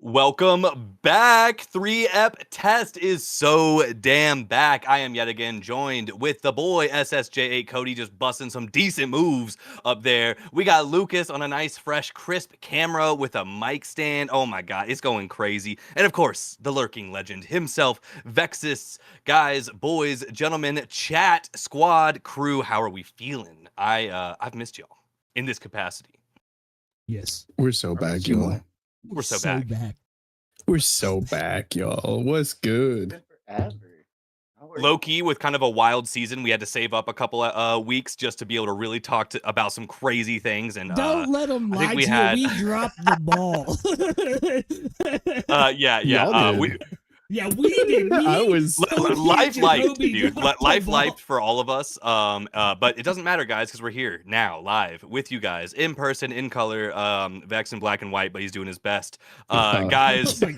Welcome back. 3-ep test is so damn back. I am yet again joined with the boy SSJ8 Cody, just busting some decent moves up there. We got Lucas on a nice, fresh, crisp camera with a mic stand. Oh my god, it's going crazy. And of course, the lurking legend himself, Vexus. Guys, boys, gentlemen, chat, squad, crew, how are we feeling? I've missed y'all in this capacity. Yes, we're so back, y'all. We're so back. We're so back, y'all. What's good? Low key, with kind of a wild season, we had to save up a couple of weeks just to be able to really talk about some crazy things. And don't let them lie to you. We dropped the ball. We did. I was life life, dude. Life life for all of us. But it doesn't matter, guys, because we're here now, live with you guys, in person, in color. Vex in black and white, but he's doing his best. Guys. Oh my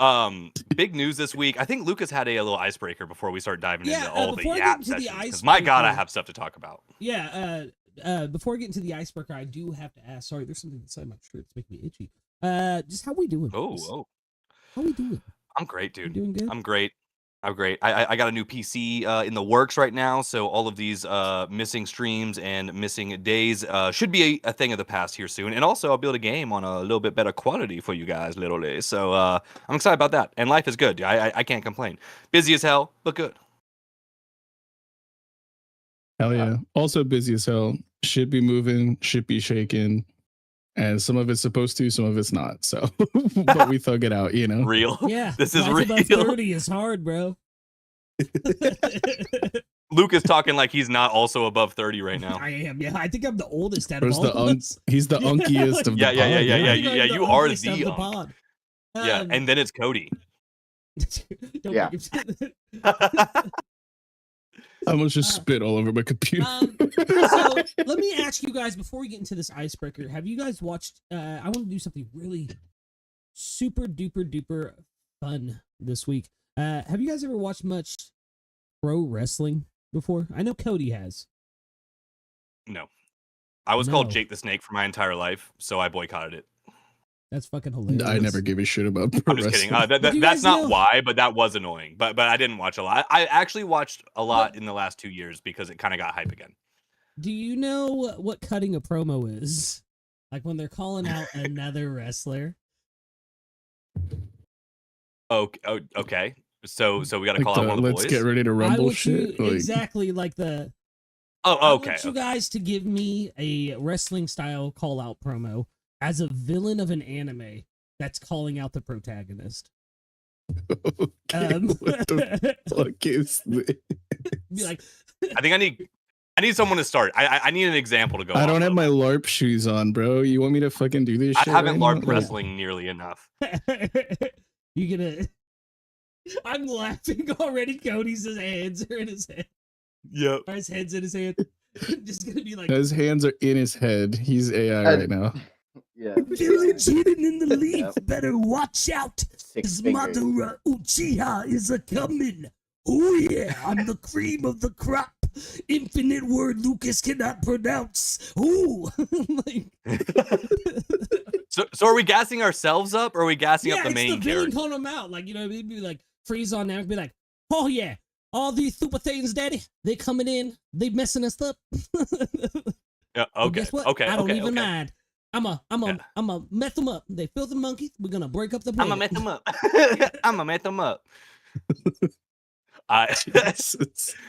god. Big news this week. I think Lucas had a little icebreaker before we start diving into all the yap sessions. Because my god, I have stuff to talk about. Yeah. Before getting to the icebreaker, I do have to ask. Sorry, there's something inside my shirt that's making me itchy. Just how we doing? Oh. How we doing? I'm great, dude. You doing good? I'm great. I got a new PC in the works right now, so all of these missing streams and missing days should be a thing of the past here soon. And also, I'll build a game on a little bit better quality for you guys, literally. So I'm excited about that. And life is good. I can't complain. Busy as hell, but good. Hell yeah. Also busy as hell. Should be moving, should be shaking. And some of it's supposed to, some of it's not. So, but we thug it out, you know. Real. Yeah. This is real. Above 30 is hard, bro. Luke is talking like he's not also above 30 right now. I am. Yeah, I think I'm the oldest out of all of us. He's the unkiest of the pod. Yeah. You are the pod. Yeah, and then it's Cody. Yeah. I almost just spit all over my computer. So let me ask you guys before we get into this icebreaker. Have you guys watched? I want to do something really super duper fun this week. Have you guys ever watched much pro wrestling before? I know Cody has. No, I was called Jake the Snake for my entire life, so I boycotted it. That's fucking hilarious. I never give a shit about pro I'm just kidding. That's not why, but that was annoying. But I didn't watch a lot. I actually watched a lot in the last 2 years because it kind of got hype again. Do you know what cutting a promo is? Like when they're calling out another wrestler. Okay. So we got to call out one of the boys. Let's get ready to rumble shit. Exactly like the. Okay. I want you guys to give me a wrestling style call out promo as a villain of an anime that's calling out the protagonist. Okay, what the fuck is this? Be like, I think I need someone to start. I need an example to go. I don't have my LARP shoes on, bro. You want me to fucking do this shit? I haven't LARP wrestling nearly enough. You gonna? I'm laughing already. Cody's hands are in his head. Yep. His head's in his hand. Just gonna be like. His hands are in his head. He's AI right now. Yeah. Village hidden in the leaf. Better watch out. His mother Uchiha is a coming. Oh yeah, I'm the cream of the crop. Infinite word Lucas cannot pronounce. Ooh. So are we gassing ourselves up, or are we gassing up the main character? Yeah, it's the villain character? calling them out. Like, you know, they'd be like, freeze on now, be like, oh yeah, all these super things, daddy, they coming in, they messing us up. Yeah, okay. Guess what? Okay. I don't even mind. I'm a meth them up. They filthy monkeys. We're gonna break up the planet. I'm gonna meth them up. I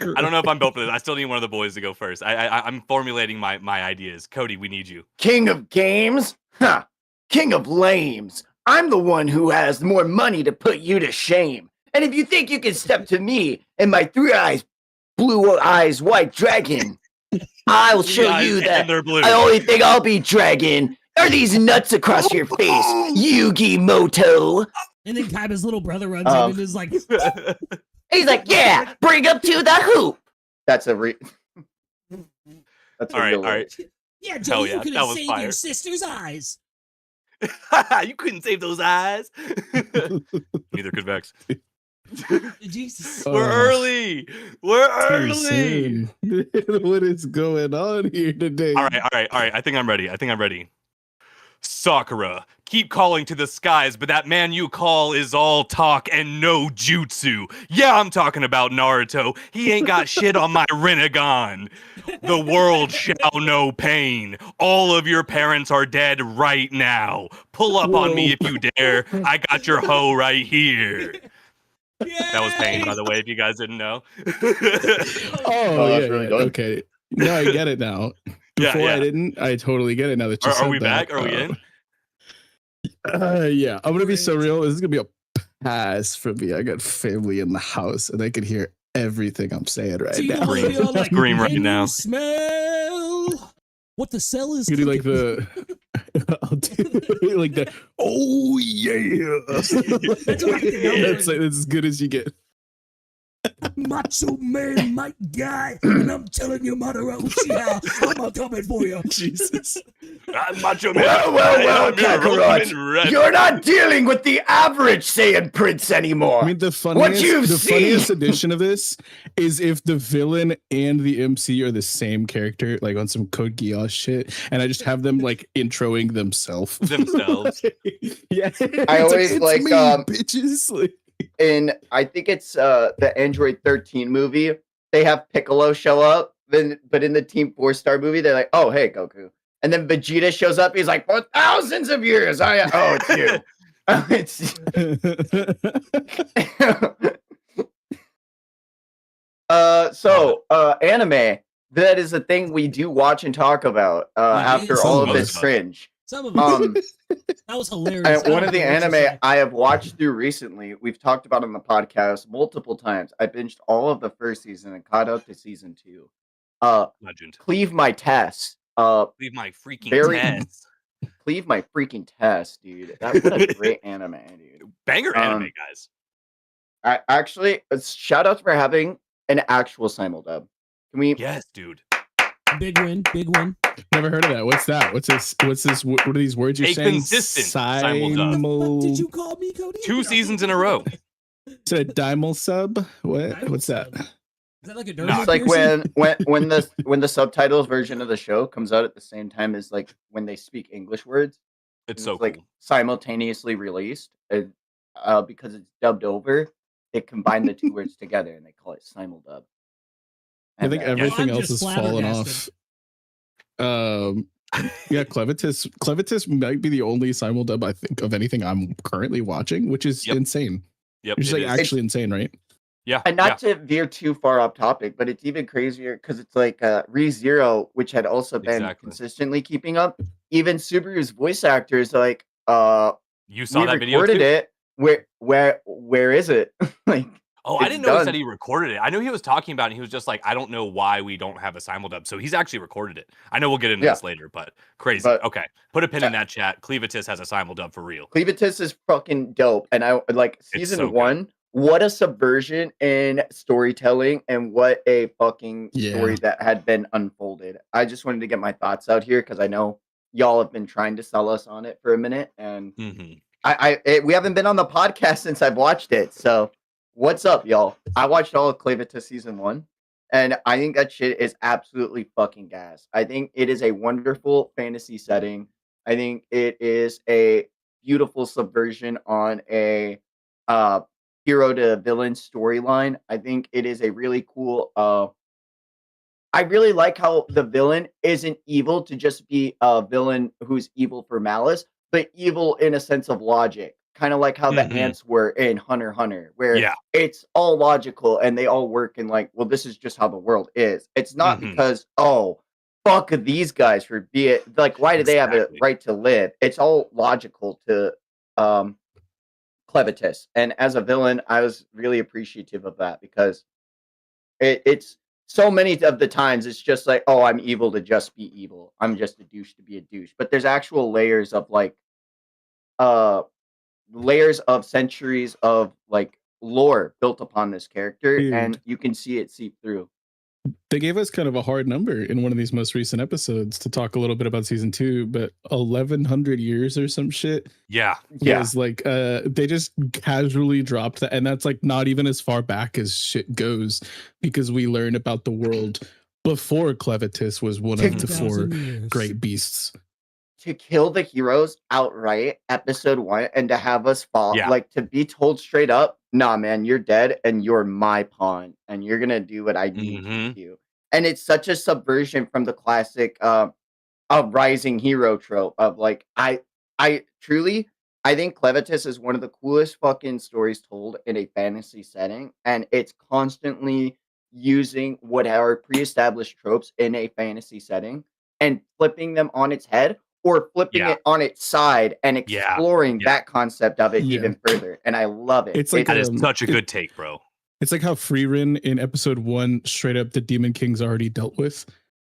don't know if I'm built for this. I still need one of the boys to go first. I'm formulating my ideas. Cody, we need you. King of games? Huh. King of lames. I'm the one who has more money to put you to shame. And if you think you can step to me and my blue eyes white dragon, I'll show you that I only think I'll be dragon. Are these nuts across your face, Yugi Moto? And then Kaiba's little brother runs in and is like, he's like, yeah, bring up to the hoop. That's a all right. Yeah, Joe, you couldn't save your sister's eyes. You couldn't save those eyes. Neither could Vex. Jesus. We're early. What is going on here today? All right. I think I'm ready. Sakura, keep calling to the skies, but that man you call is all talk and no jutsu. Yeah, I'm talking about Naruto. He ain't got shit on my Rinnegan. The world shall know pain. All of your parents are dead right now. Pull up on me if you dare. I got your hoe right here. That was pain, by the way, if you guys didn't know. Oh, that's yeah, really yeah. good. Okay. No, I get it now. Before I didn't. I totally get it now that you said Are we that. back? Are we in? Yeah, I'm gonna be so real. This is gonna be a pass for me. I got family in the house, and they can hear everything I'm saying right So you now. don't want to be all like, Scream right "Can now." you smell what the cell is You do like cooking?" the, I'll do like the, oh yeah. That's what I think I'm That's doing. like, as good as you get. Macho Man Mike Guy, and I'm telling you, Madara Uchiha, I'm coming for you. Jesus. I'm Macho Man. Well, I'm your Roman Kakarot. Red. You're not dealing with the average Saiyan prince anymore. I mean, the you've funniest seen- edition of this is if the villain and the MC are the same character, like on some Code Geass shit, and I just have them like introing themselves. Yeah, I It's always "It's like, me, bitches. Like, in I think it's the Android 13 movie, they have Piccolo show up, but in the Team 4-Star movie, they're like, oh hey Goku. And then Vegeta shows up, he's like, for thousands of years, it's you. Anime, that is a thing we do watch and talk about after Some all of of us. this cringe. Some of them. Um, That was hilarious. one of the anime I have watched through recently, we've talked about on the podcast multiple times. I binged all of the first season and caught up to season 2. Legend. Cleave My Test. Leave my freaking Very- test. Cleave My freaking test, dude. What a great anime, dude. Banger anime, guys. I actually shout out for having an actual simuldub. Can we? Yes, dude. Big win, big win. never heard of that. What's that? What's this? What are these words you're A saying? consistent simuldub. What did you call me, Cody? 2 seasons in a row. Is it a Daimel sub? What? Daimel What's that? sub. Is that like a No, dermal It's like piercing? when the subtitles version of the show comes out at the same time as like when they speak English words. It's and so like cool. simultaneously released. Because it's dubbed over, they combine the two words together and they call it simuldub. I think And, everything I'm else just has fallen off. Yeah, Clevates might be the only simuldub I think of anything I'm currently watching, which is Yep. insane. Yep. Which is it like is. actually insane, right? Yeah. and not to veer too far off topic, but it's even crazier because it's like ReZero, which had also been Exactly. consistently keeping up. Even Subaru's voice actor is like, You saw we that video recorded too? it. Where is it? Like, Oh, I It's didn't know he done. said he recorded it. I knew he was talking about it. And he was just like, I don't know why we don't have a simuldub. So he's actually recorded it. I know we'll get into Yeah. this later, but crazy. But- Okay. Put a pin in that chat. Clevates has a simuldub for real. Clevates is fucking dope, and I like season so good. 1. What a subversion in storytelling, and what a fucking Yeah. story that had been unfolded. I just wanted to get my thoughts out here because I know y'all have been trying to sell us on it for a minute, and we haven't been on the podcast since I've watched it. So what's up, y'all? I watched all of Clevates season 1, and I think that shit is absolutely fucking gas. I think it is a wonderful fantasy setting. I think it is a beautiful subversion on a hero to villain storyline. I think it is a really cool. I really like how the villain isn't evil to just be a villain who's evil for malice, but evil in a sense of logic. Kind of like how the Mhm. ants were in Hunter x Hunter, where Yeah. it's all logical and they all work in like, well, this is just how the world is. It's not Mhm. because, oh, fuck these guys for being like, why do they have a Exactly. right to live? It's all logical to Clevates. And as a villain, I was really appreciative of that because it's so many of the times it's just like, oh, I'm evil to just be evil. I'm just a douche to be a douche. But there's actual layers of like layers of centuries of like lore built upon this character, and Dude. you can see it seep through. They gave us kind of a hard number in one of these most recent episodes to talk a little bit about season 2, but 1100 years or some shit Yeah. Yeah. was like they just casually dropped that, and that's like not even as far back as shit goes, because we learn about the world before Clevates was one of the 4 2,000 years. great beasts. to kill the heroes outright, episode 1, and to have us fall, Yeah. like to be told straight up, nah, man, you're dead and you're my pawn and you're gonna do what I need you to do. And it's such a subversion from the classic rising hero trope of like, I truly, I think CLEVATESS is one of the coolest fucking stories told in a fantasy setting, and it's constantly using what are pre-established tropes in a fantasy setting and flipping them on its head or flipping it on its side and exploring that concept of it even further. And I love it. It's like that is such a good take, bro. It's like how Freerin in episode 1 straight up the Demon King's already dealt with.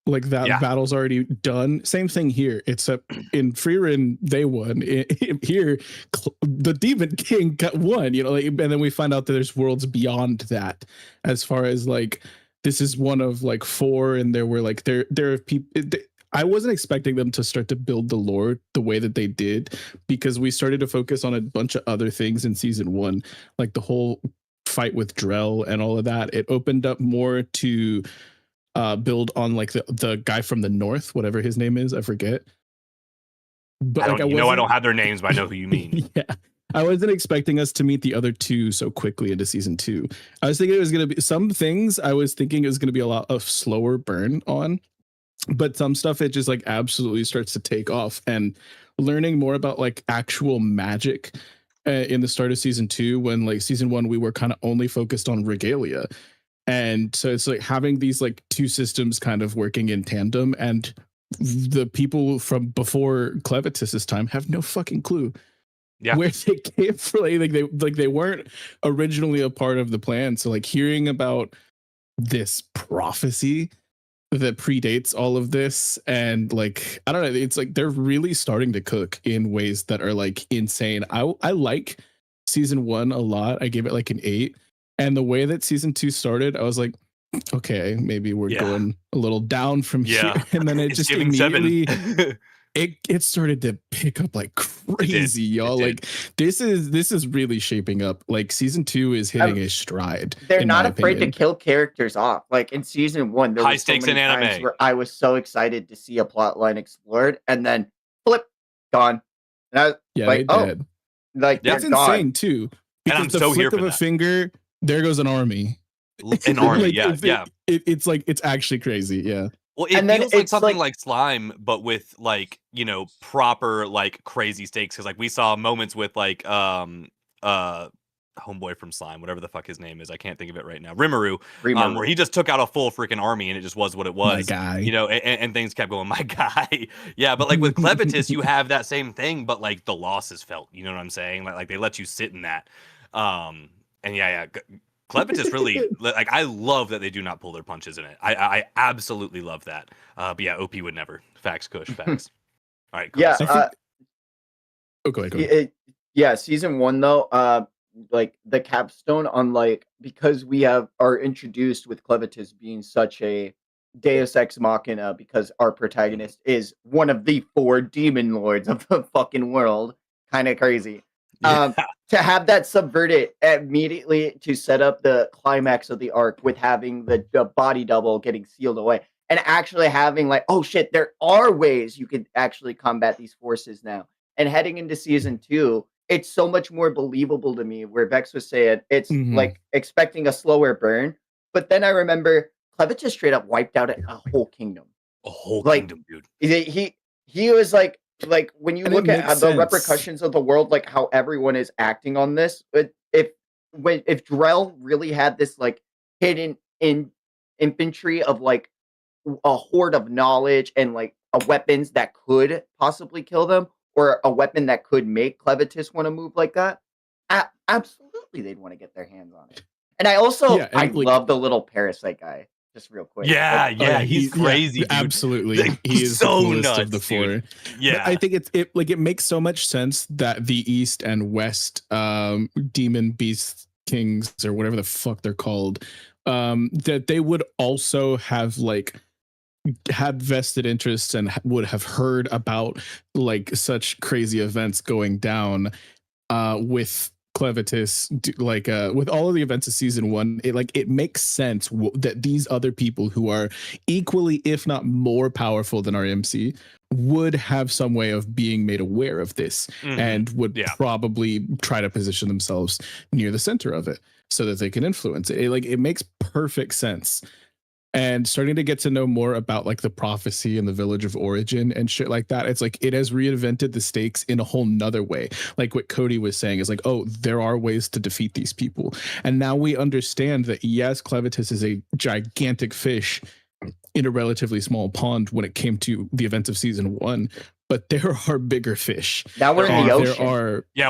Like that battle's already done. Same thing here, except in Freerin they won. Here, the Demon King got won. You know, like, and then we find out that there's worlds beyond that. As far as like, this is one of like 4, and there were like there are people. I wasn't expecting them to start to build the lore the way that they did, because we started to focus on a bunch of other things in season 1, like the whole fight with Drell and all of that. It opened up more to build on like the guy from the north, whatever his name is, I forget. But I don't have their names, but I know who you mean. Yeah, I wasn't expecting us to meet the other 2 so quickly into season 2. I was thinking it was going to be some things. I was thinking it was going to be a lot of slower burn on, but some stuff it just like absolutely starts to take off. And learning more about like actual magic in the start of season 2, when like season 1 we were kind of only focused on regalia. And so it's like having these like 2 systems kind of working in tandem, and the people from before CLEVATESS's time have no fucking clue where they came from. Like they weren't originally a part of the plan. So like hearing about this prophecy that predates all of this, and like I don't know, it's like they're really starting to cook in ways that are like insane. I like season 1 a lot. I gave it like an 8. And the way that season 2 started, I was like, okay, maybe we're going a little down from here. And then it just immediately, it started to pick up like crazy, y'all. Like this is really shaping up. Like season 2 is hitting a stride. They're not afraid to kill characters off. Like in season 1, there high was so stakes many in times anime where I was so excited to see a plot line explored, and then flip, gone. And I was like, oh, like that's insane too. Because and I'm so here for of a finger, there goes an army. An army, like, it's like it's actually crazy, yeah. Well, it feels like something like Slime, but with like, you know, proper like crazy stakes. Because like we saw moments with like homeboy from Slime, whatever the fuck his name is, I can't think of it right now, Rimuru. Where he just took out a full freaking army, and it just was what it was. My guy, you know, and things kept going. My guy, yeah. But like with CLEVATESS, you have that same thing, but like the loss is felt. You know what I'm saying? Like they let you sit in that. And CLEVATESS really, like, I love that they do not pull their punches in it. I absolutely love that. But yeah, OP would never. Facts, Kush, facts. All right. Yeah. Go ahead. Season 1 though, like the capstone on like, because we are introduced with CLEVATESS being such a Deus Ex Machina, because our protagonist is one of the 4 demon lords of the fucking world. Kind of crazy. To have that subverted immediately to set up the climax of the arc with having the body double getting sealed away, and actually having like, oh shit, there are ways you could actually combat these forces now. And heading into season 2, it's so much more believable to me, where Vex was saying it's like expecting a slower burn. But then I remember CLEVATESS straight up wiped out a whole kingdom. A whole kingdom, dude. He was like when you look at the repercussions of the world, like how everyone is acting on this, if Drell really had this like hidden infantry of like a horde of knowledge and like weapons that could possibly kill them, or a weapon that could make CLEVATESS want to move like that, absolutely they'd want to get their hands on it. And I also love the little parasite guy. Just real quick. Yeah, he's crazy. Yeah, absolutely. He is so the coolest nuts of the 4. dude. Yeah. But I think it makes so much sense that the East and West demon beast kings, or whatever the fuck they're called, that they would also have like had vested interests and would have heard about like such crazy events going down with CLEVATESS with all of the events of season 1, it makes sense that these other people who are equally, if not more powerful than our MC, would have some way of being made aware of this and would probably try to position themselves near the center of it so that they can influence it. It makes perfect sense. And starting to get to know more about like the prophecy and the village of origin and shit like that, it's like it has reinvented the stakes in a whole nother way. Like what Cody was saying is like, oh, there are ways to defeat these people. And now we understand that yes, CLEVATESS is a gigantic fish in a relatively small pond when it came to the events of season 1, but there are bigger fish. Now we're in the ocean.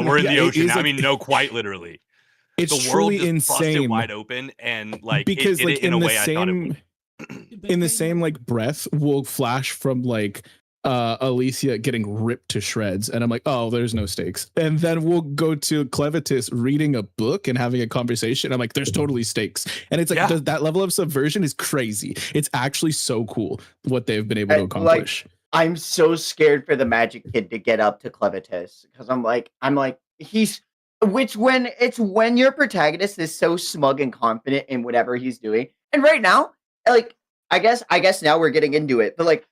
We're in the ocean. I mean, no, quite literally. It's the world truly just busted insane, wide open, and like because it did it in a way I thought it would. In the same like breath, will flash from like Alicia getting ripped to shreds, and I'm like, oh, there's no stakes. And then we'll go to CLEVATESS reading a book and having a conversation. I'm like, there's totally stakes. And it's like that level of subversion is crazy. It's actually so cool what they've been able to accomplish. Like, I'm so scared for the magic kid to get up to CLEVATESS because I'm like he's when your protagonist is so smug and confident in whatever he's doing, and right now, like I guess now we're getting into it, but like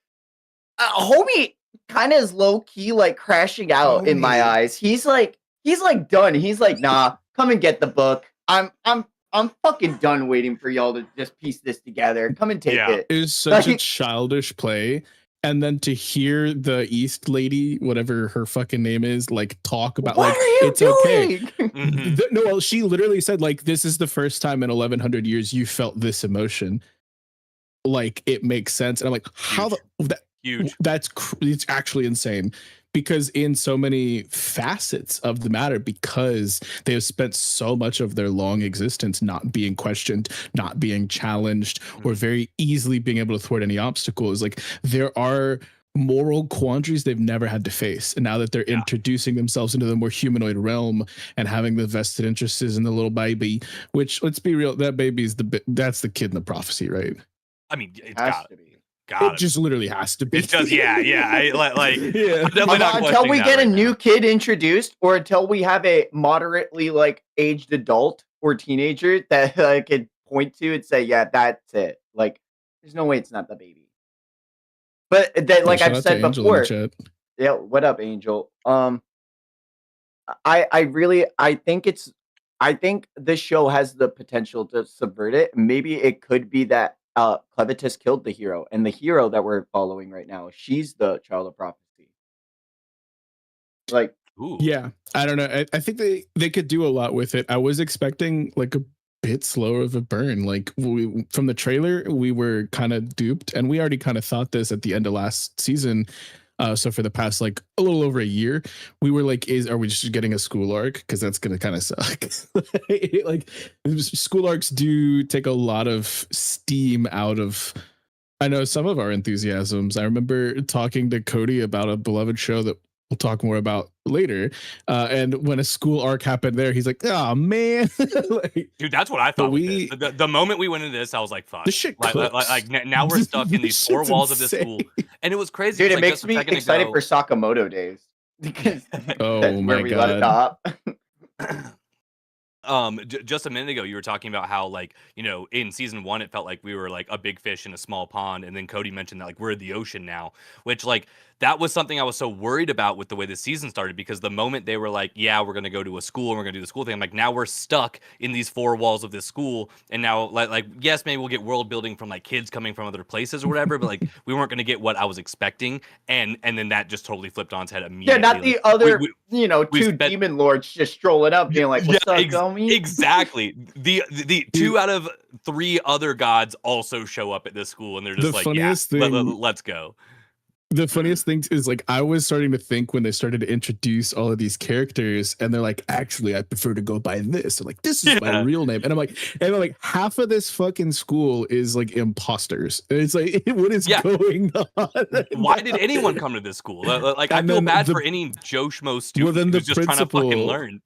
homie kind of is low key like crashing out in my eyes. He's like done. He's like, nah, come and get the book. I'm fucking done waiting for y'all to just piece this together. Come and take it. It was such a childish play. And then to hear the East lady, whatever her fucking name is, like talk about what like it's doing? Okay. No, well, she literally said like this is the first time in 1100 years you felt this emotion. Like it makes sense, and I'm like, how huge? It's actually insane because in so many facets of the matter, because they have spent so much of their long existence not being questioned, not being challenged, or very easily being able to thwart any obstacles. Like there are moral quandaries they've never had to face, and now that they're introducing themselves into the more humanoid realm and having the vested interests in the little baby, which let's be real, that baby's that's the kid in the prophecy, right? I mean, it's has got to be. It just literally has to be. It does, yeah. Until we get a new kid introduced, or until we have a moderately like aged adult or teenager that I could point to and say, yeah, that's it. Like, there's no way it's not the baby. But then, like I've said before, yeah. What up, Angel? I think this show has the potential to subvert it. Maybe it could be that CLEVATESS killed the hero, and the hero that we're following right now, she's the child of prophecy. Like, yeah, I don't know. I think they could do a lot with it. I was expecting like a bit slower of a burn. Like from the trailer, we were kind of duped, and we already kind of thought this at the end of last season. So for the past like a little over a year, we were like, are we just getting a school arc? Because that's gonna kind of suck. Like school arcs do take a lot of steam out of, I know, some of our enthusiasms. I remember talking to Cody about a beloved show that we'll talk more about later. And when a school arc happened there, he's like, oh man. Like, dude, that's what I thought. The moment we went into this, I was like, fuck. This shit like now we're stuck in these four walls of this school. And it was crazy. Dude, it makes me excited for Sakamoto days. Because oh my god. Just a minute ago, you were talking about how, like, you know, in season 1, it felt like we were like a big fish in a small pond, and then Cody mentioned that like we're in the ocean now, which like that was something I was so worried about with the way the season started, because the moment they were like, yeah, we're gonna go to a school and we're gonna do the school thing, I'm like, now we're stuck in these four walls of this school, and now like yes, maybe we'll get world building from like kids coming from other places or whatever, but like we weren't gonna get what I was expecting, and then that just totally flipped on its head immediately. Yeah, not the other two demon lords just strolling up being like, what's up, homie? Exactly. The 2 out of 3 other gods also show up at this school, and they're just like, yeah, let's go. The funniest thing is, like, I was starting to think when they started to introduce all of these characters, and they're like, actually, I prefer to go by this. And like, this is my real name. And I'm like, half of this fucking school is like imposters. And it's like, what is going on? Why did anyone come to this school? Like, I feel bad for any Joe Schmo student who's just trying to fucking learn.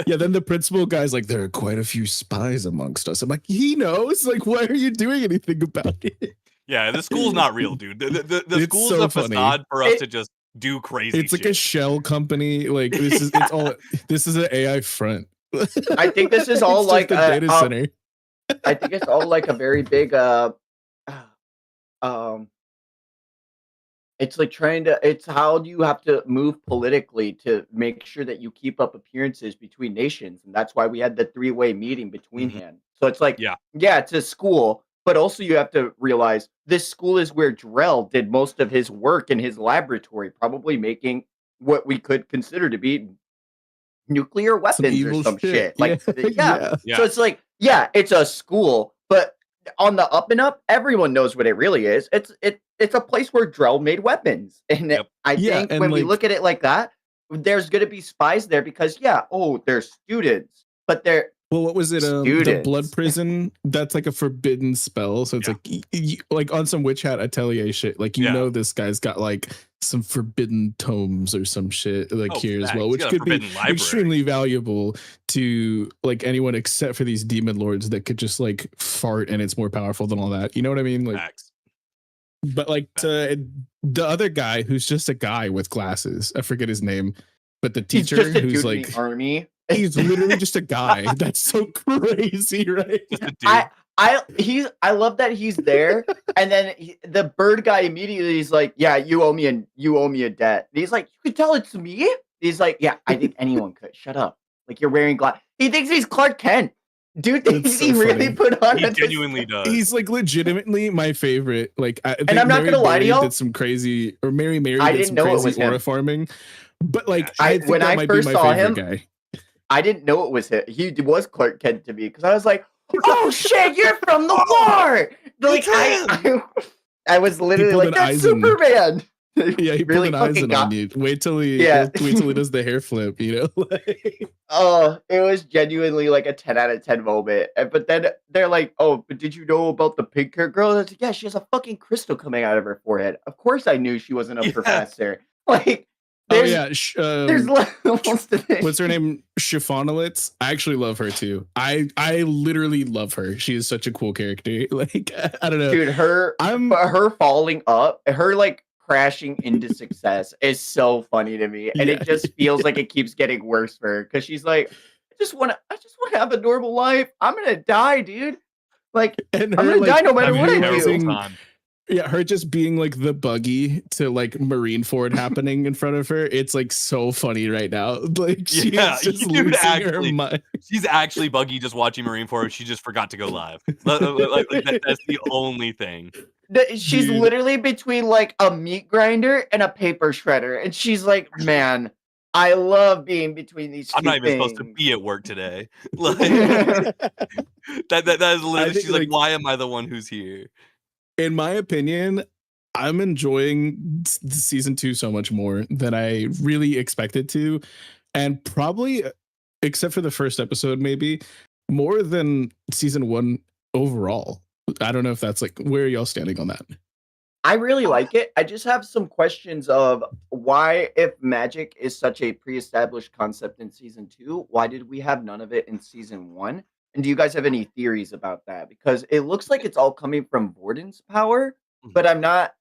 Yeah, then the principal guy's like, there are quite a few spies amongst us. I'm like, he knows. Like, why are you doing anything about it? Yeah, the school's not real, dude. The school's so a facade for us to just do crazy. It's like a shell company. Like this is an AI front. I think this is all It's like just a data center. I think it's all like a very big um it's like it's how do you have to move politically to make sure that you keep up appearances between nations, and that's why we had the three-way meeting between Mhm. hand. So it's like, Yeah. yeah, it's a school, but also you have to realize this school is where Drell did most of his work in his laboratory, probably making what we could consider to be nuclear Some weapons or evil some shit. shit. Yeah, Like, yeah. yeah. Yeah. So it's like, yeah, it's a school, but on the up and up, everyone knows what it really is. It's a place where Drell made weapons, and Yep. I Yeah, think and when we like look at it like that, there's gonna be spies there because yeah, oh, they're students, but they're well, what was it? The blood students. prison. That's like a forbidden spell. So it's Yeah. like on some witch hat atelier shit. Like Yeah. this guy's got like some forbidden tomes or some shit like Oh, here as facts. well, He's which got a could be forbidden library. extremely valuable to like anyone except for these demon lords that could just like fart and it's more powerful than all that. You know what I mean? Like, Facts. but like the other guy who's just a guy with glasses. I forget his name, but the He's teacher just a who's dude in like. the army. He's literally just a guy. That's so crazy, right? Just a dude. I love that he's there, and then the bird guy immediately is like, "Yeah, you owe me a debt." And he's like, "You can tell it's me." He's like, "Yeah, I think anyone could. Shut up. Like you're wearing glass." He thinks he's Clark Kent. Dude thinks That's so he really funny. put on. He genuinely does. He's like legitimately my favorite. Like, I think I'm not Mary gonna lie to Berry y'all. did some crazy, or Mary I did didn't some know it crazy was him. aura farming. But like, Yeah, I think when that I might first be my saw favorite him, guy. I didn't know it was him. He was Clark Kent to me because I was like, "Oh shit, you're from the war!" Like I was literally pulled like, an "That's Eisen. Superman." Yeah, he really pulled an fucking Eisen got on you. Wait till he does the hair flip. You know, like, Oh, it was genuinely like a 10 out of 10 moment. But then they're like, "Oh, but did you know about the pink hair girl?" I was like, "Yeah, she has a fucking crystal coming out of her forehead." Of course I knew she wasn't a Yeah. professor. Like, oh there's yeah, there's levels to this. what's her name? Chiffonolitz. I actually love her too. I literally love her. She is such a cool character. Like, I don't know. Dude, her falling up, her like crashing into success is so funny to me. And Yeah. it just feels like it keeps getting worse for her because she's like, I just want to have a normal life. I'm gonna die, dude. Like, And I'm her gonna die like no matter what I Terrible do. time. yeah, her just being like the buggy to like Marineford happening in front of her. It's like so funny right now. Like she Yeah, is just dude, losing her actually. mind. She's actually buggy just watching Marineford. She just forgot to go live. That's the only thing. She's Dude. literally between like a meat grinder and a paper shredder, and she's like, "Man, I love being between these two I'm not even things." supposed to be at work today. Like that is literally. think, She's like, like- why am I the one who's here? In my opinion, I'm enjoying season 2 so much more than I really expected to, and probably except for the first episode, maybe more than season 1 overall. I don't know if that's like, where are y'all standing on that? I really like it. I just have some questions of why, if magic is such a pre-established concept in season 2, why did we have none of it in season 1? And do you guys have any theories about that? Because it looks like it's all coming from Vorden's power, but I'm not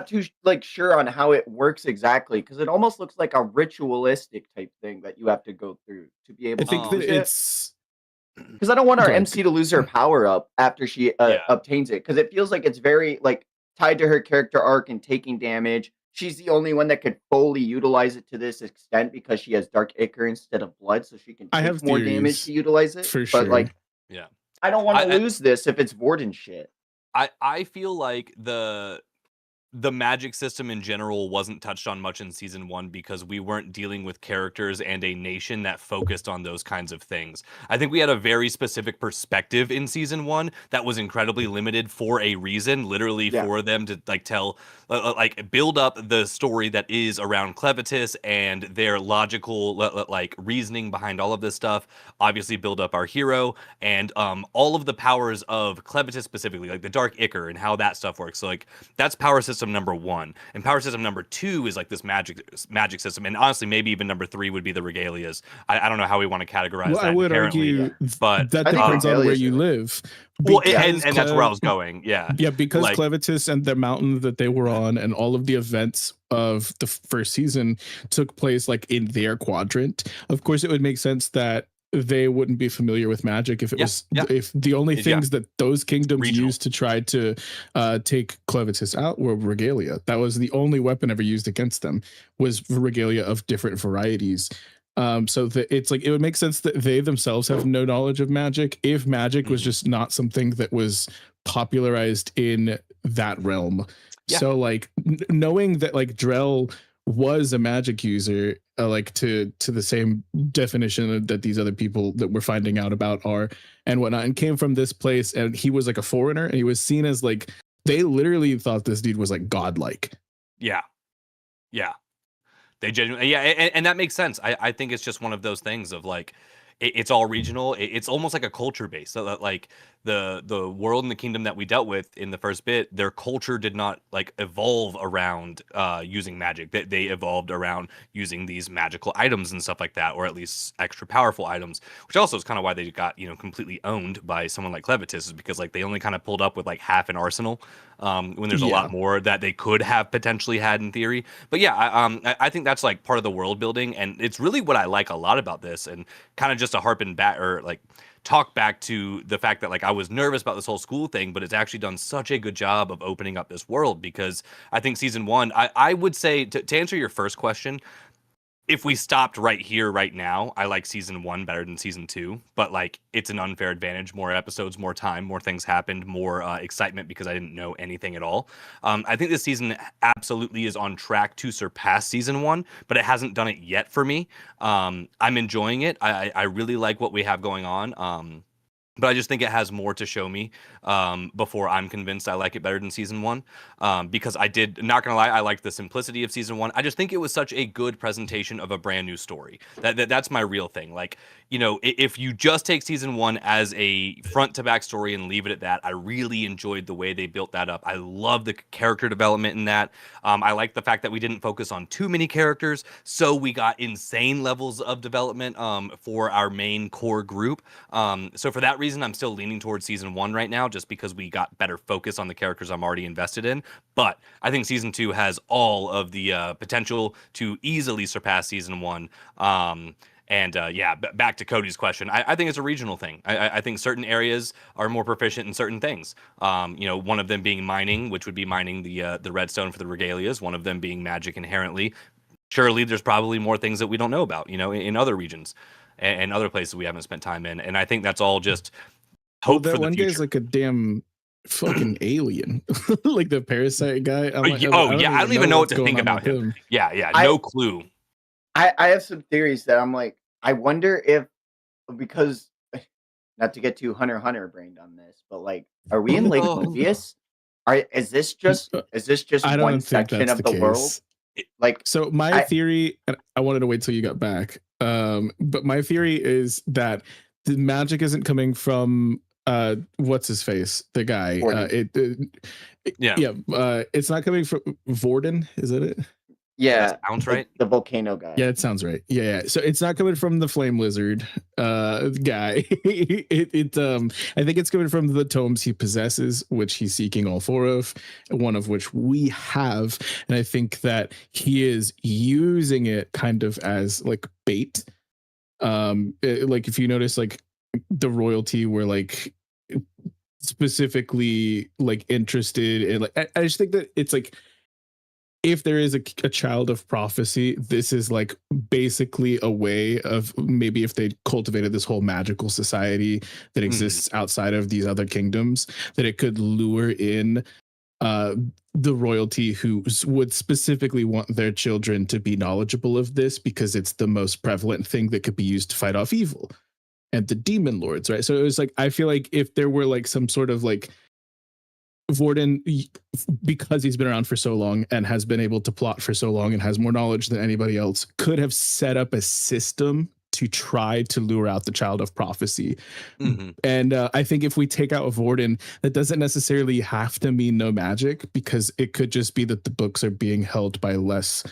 too like sure on how it works exactly because it almost looks like a ritualistic type thing that you have to go through to be I able think to that use it. it's Because I don't want our Go ahead. MC to lose her power up after she Yeah. obtains it. Because it feels like it's very like tied to her character arc and taking damage. She's the only one that could fully utilize it to this extent because she has Dark Ichor instead of Blood, so she can I take have more theories, damage to utilize it. for But sure. like, Yeah. I don't want I- to lose this if it's Vorden shit. I feel like the magic system in general wasn't touched on much in season 1 because we weren't dealing with characters and a nation that focused on those kinds of things. I think we had a very specific perspective in season 1 that was incredibly limited for a reason, literally Yeah. for them to like tell like build up the story that is around CLEVATESS and their logical like reasoning behind all of this stuff. Obviously build up our hero and all of the powers of CLEVATESS specifically, like the Dark Ichor and how that stuff works. So like that's power system system number 1, and power system number 2 is like this magic system, and honestly, maybe even number 3 would be the regalias. I don't know how we want to categorize Well, that I would inherently, argue but that I think depends on where regalias you are- live. well, Because and that's where I Clev- was going. Yeah, Yeah, because Like- CLEVATESS and the mountain that they were on and all of the events of the first season took place like in their quadrant. Of course, it would make sense that they wouldn't be familiar with magic if it was if the only things that those kingdoms Regional. used to try to take CLEVATESS out were regalia. That was the only weapon ever used against them, was regalia of different varieties. So it's like it would make sense that they themselves have no knowledge of magic if magic was just not something that was popularized in that realm. Yeah. So like knowing that like Drell was a magic user, like to the same definition that these other people that we're finding out about are and whatnot, and came from this place, and he was like a foreigner, and he was seen as like they literally thought this dude was like godlike. Yeah. They genuinely, and that makes sense. I think it's just one of those things of like, it's all regional. It's almost like a culture base. So that like the world and the kingdom that we dealt with in the first bit, their culture did not like evolve around using magic. They evolved around using these magical items and stuff like that, or at least extra powerful items, which also is kind of why they got, completely owned by someone like CLEVATESS, is because like they only kind of pulled up with like half an arsenal when there's a lot more that they could have potentially had in theory. But yeah, I think that's like part of the world building, and it's really what I like a lot about this, and kind of just to harpen back or like talk back to the fact that like I was nervous about this whole school thing, but it's actually done such a good job of opening up this world, because I think season 1, I would say to answer your first question, if we stopped right here, right now, I like season 1 better than season 2, but like it's an unfair advantage. More episodes, more time, more things happened, more excitement because I didn't know anything at all. I think this season absolutely is on track to surpass season 1, but it hasn't done it yet for me. I'm enjoying it. I really like what we have going on. But I just think it has more to show me before I'm convinced I like it better than season 1. Because not gonna lie, I liked the simplicity of season 1. I just think it was such a good presentation of a brand new story. That's my real thing. Like, if you just take season 1 as a front to back story and leave it at that, I really enjoyed the way they built that up. I love the character development in that. I like the fact that we didn't focus on too many characters, so we got insane levels of development for our main core group. So for that reason, I'm still leaning towards season 1 right now, just because we got better focus on the characters I'm already invested in. But I think season 2 has all of the potential to easily surpass season 1. Back to Cody's question, I think it's a regional thing. I think certain areas are more proficient in certain things. One of them being mining, which would be mining the redstone for the regalias. One of them being magic inherently. Surely there's probably more things that we don't know about, in other regions and other places we haven't spent time in. And I think that's all just hope for the one future. guy's like a damn fucking alien, like the parasite guy. I don't even know what to think about him. No clue. I have some theories that I'm like, I wonder if, because not to get too Hunter x Hunter brained on this, but like, are we in Lake Mobius? Is this just I don't one think section that's of the case. world? Like, so my theory, and I wanted to wait till you got back. But my theory is that the magic isn't coming from what's his face, the guy. It's not coming from Vorden. Is that it? Yeah, sounds right. The volcano guy. Yeah, it sounds right. Yeah. So it's not coming from the flame lizard guy. I think it's coming from the tomes he possesses, which he's seeking all 4 of, one of which we have. And I think that he is using it kind of as like bait. Like if you notice, like the royalty were like specifically like interested in, like I just think that it's like, if there is a child of prophecy, this is like basically a way of maybe if they cultivated this whole magical society that exists outside of these other kingdoms, that it could lure in the royalty who would specifically want their children to be knowledgeable of this, because it's the most prevalent thing that could be used to fight off evil and the demon lords, right? So it was like, I feel like if there were like some sort of like Vorden, because he's been around for so long and has been able to plot for so long and has more knowledge than anybody else, could have set up a system to try to lure out the child of prophecy. Mm-hmm. And I think if we take out Vorden, that doesn't necessarily have to mean no magic, because it could just be that the books are being held by less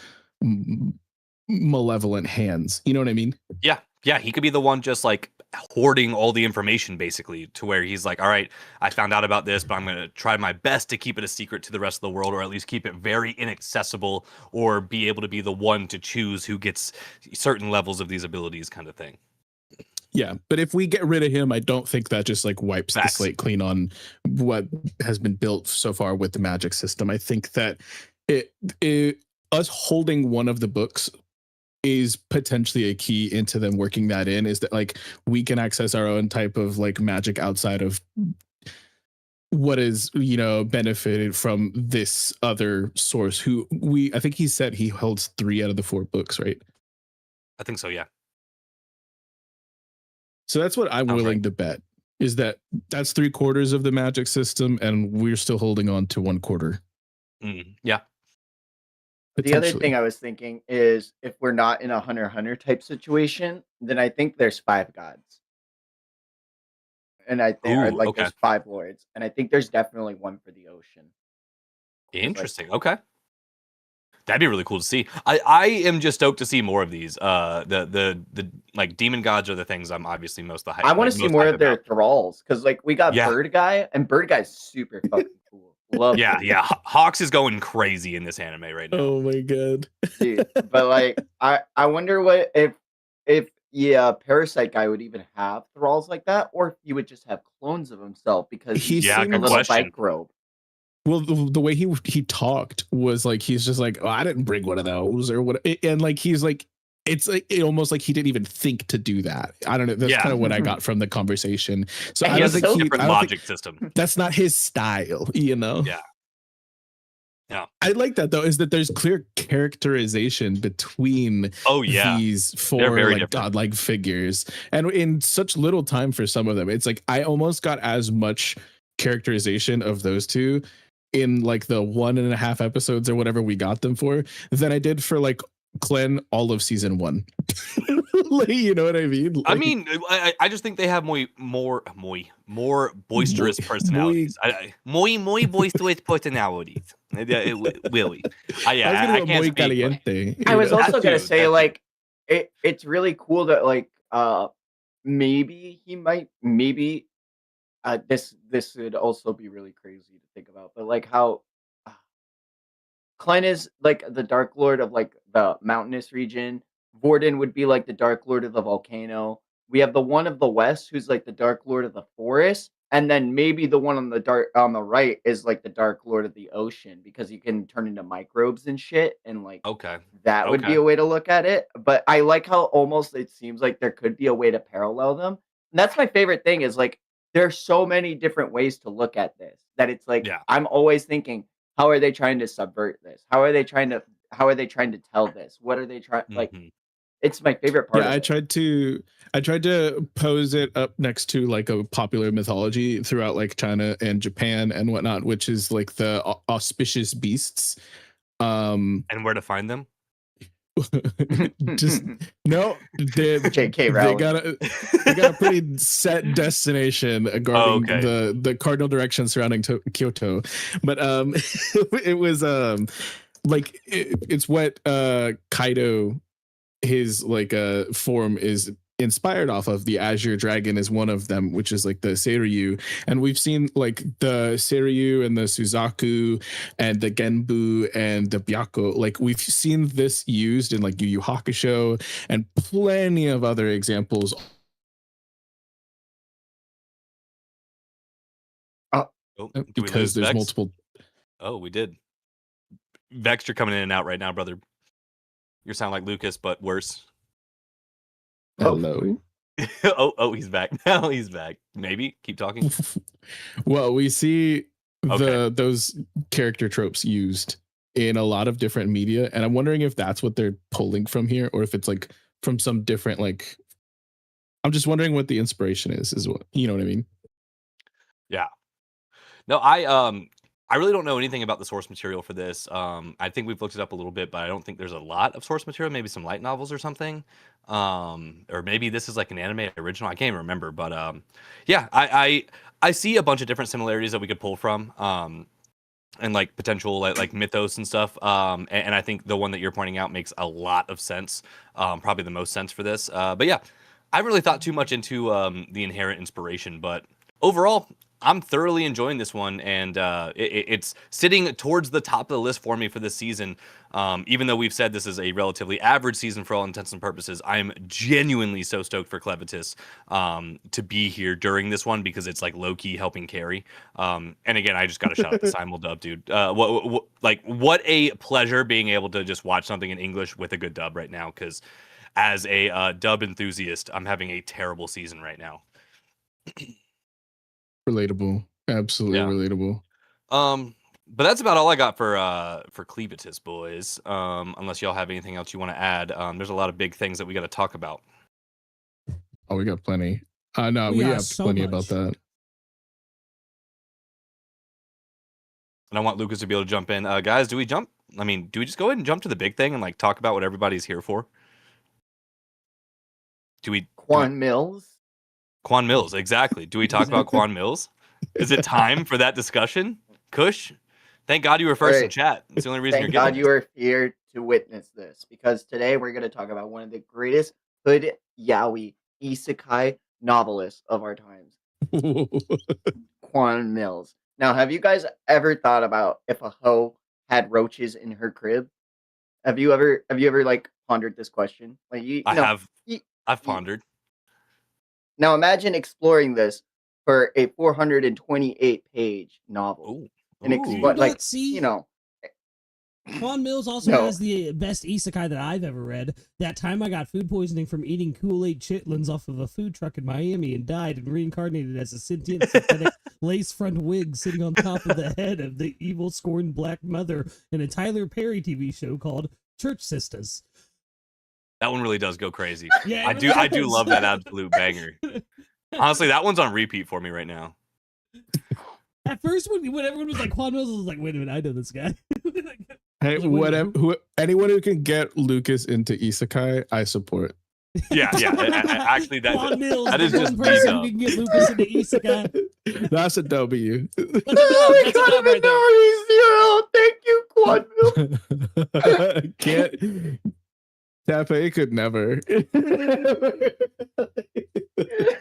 malevolent hands. You know what I mean? Yeah. Yeah. He could be the one just like hoarding all the information, basically, to where he's like, all right, I found out about this, but I'm going to try my best to keep it a secret to the rest of the world, or at least keep it very inaccessible, or be able to be the one to choose who gets certain levels of these abilities, kind of thing. Yeah, but if we get rid of him, I don't think that just like wipes Facts. the slate clean on what has been built so far with the magic system. I think that us holding one of the books is potentially a key into them working that in, is that like we can access our own type of like magic outside of what is, you know, benefited from this other source, who I think he said he holds 3 out of the 4 books, right? I think so, yeah. So that's what I'm willing to bet, is that that's 3/4 of the magic system, and we're still holding on to 1/4. Yeah. The other thing I was thinking is, if we're not in a Hunter x Hunter type situation, then I think there's 5 gods. And I think there's 5 lords. And I think there's definitely one for the ocean. Interesting. Okay. That'd be really cool to see. I am just stoked to see more of these. The like demon gods are the things I'm obviously most the hype. I want to see more of their thralls, because like we got Yeah. Bird Guy, and Bird Guy's super fucking cool. Love Yeah, Bird yeah. Guy. Hawks is going crazy in this anime right now. Oh my god. Dude, but like I wonder what if Parasite Guy would even have thralls like that, or if he would just have clones of himself, because he's Yeah, a good little question. microbe. Well, the way he talked was like, he's just like, oh, I didn't bring one of those or what, and like he's like, it's like almost like he didn't even think to do that. I don't know. That's kind of what I got from the conversation. So And I he don't has think a Different logic system. that's not his style, you know? Yeah. Yeah. I like that though, is that there's clear characterization between Oh yeah. these They're 4 very like different. godlike figures, and in such little time for some of them. It's like I almost got as much characterization of those 2 in like the 1.5 episodes or whatever we got them for than I did for like Clen all of season 1. Like, you know what I mean? Like, I mean, I just think they have more boisterous personalities. Muy boisterous personalities. Really. I can't speak. caliente. I was also That gonna too, say that like it's really cool that like maybe he might this would also be really crazy to think about, but like how Klein is like the Dark Lord of like the mountainous region. Vorden would be like the Dark Lord of the volcano. We have the one of the west who's like the Dark Lord of the forest, and then maybe the one on the right is like the Dark Lord of the ocean, because he can turn into microbes and shit, and like Okay. that would be Okay. a way to look at it. But I like how almost it seems like there could be a way to parallel them. And that's my favorite thing, is like there's so many different ways to look at this, that it's like Yeah. I'm always thinking, how are they trying to subvert this? How are they trying to tell this? What are they trying like? Mhm. It's my favorite part. Yeah, of I it. tried to pose it up next to like a popular mythology throughout like China and Japan and whatnot, which is like the auspicious beasts. And where to find them? Just no, JK Rowling. they got a pretty set destination guarding the cardinal direction surrounding Kyoto, but it was like it's what Kaido, his like form is inspired off of. The Azure Dragon is one of them, which is like the Seiryu, and we've seen like the Seiryu and the Suzaku and the Genbu and the Byakko. Like we've seen this used in like Yu Yu Hakusho and plenty of other examples. Oh, did we Because lose there's Vex? multiple. Oh, we did. Vex, you're coming in and out right now, brother. You sound like Lucas, but worse. Hello. oh, he's back. Now he's back. Maybe keep talking. Well, we see Okay. those character tropes used in a lot of different media, and I'm wondering if that's what they're pulling from here, or if it's like from some different like. I'm just wondering what the inspiration is what, you know what I mean? Yeah. No, I I really don't know anything about the source material for this. I think we've looked it up a little bit, but I don't think there's a lot of source material. Maybe some light novels or something, or maybe this is like an anime original. I can't even remember, but yeah, I see a bunch of different similarities that we could pull from, and like potential like mythos and stuff. And I think the one that you're pointing out makes a lot of sense. Probably the most sense for this. But yeah, I haven't really thought too much into the inherent inspiration, but overall, I'm thoroughly enjoying this one, and it's sitting towards the top of the list for me for this season. Even though we've said this is a relatively average season for all intents and purposes, I'm genuinely so stoked for CLEVATESS to be here during this one, because it's like low-key helping carry. And again, I just got to shout out the Simuldub, dude. What a pleasure being able to just watch something in English with a good dub right now, because as a dub enthusiast, I'm having a terrible season right now. Relatable. Absolutely relatable. But that's about all I got for CLEVATESS, boys. Unless y'all have anything else you want to add. There's a lot of big things that we got to talk about. Oh, we got plenty. No, we have so plenty much about that. And I want Lucas to be able to jump in. Guys, do we just go ahead and jump to the big thing and like talk about what everybody's here for? Quan Milz? Quan Milz, exactly. Do we talk about Quan Milz? Is it time for that discussion? Kush, thank God you were first in chat. It's the only reason Thank you're God getting you are here to witness this, because today we're going to talk about one of the greatest hood yaoi isekai novelists of our times, Quan Milz. Now, have you guys ever thought about if a hoe had roaches in her crib? Have you ever like pondered this question? Like I've pondered. Now imagine exploring this for a 428-page novel. And Quan Milz also has the best isekai that I've ever read. That time I got food poisoning from eating Kool-Aid chitlins off of a food truck in Miami and died and reincarnated as a sentient synthetic lace front wig sitting on top of the head of the evil scorned black mother in a Tyler Perry TV show called Church Sisters. That one really does go crazy. Yeah, I do love that absolute banger. Honestly, that one's on repeat for me right now. At first, when everyone was like, Quan Milz, was like, wait a minute, I know this guy. Hey, anyone who can get Lucas into isekai, I support. Yeah. Actually, Quan Milz, that is just person who can get Lucas into isekai. That's a W. Oh my God, I'm in zero. Thank you, Quan Milz. Can't. Tape could never.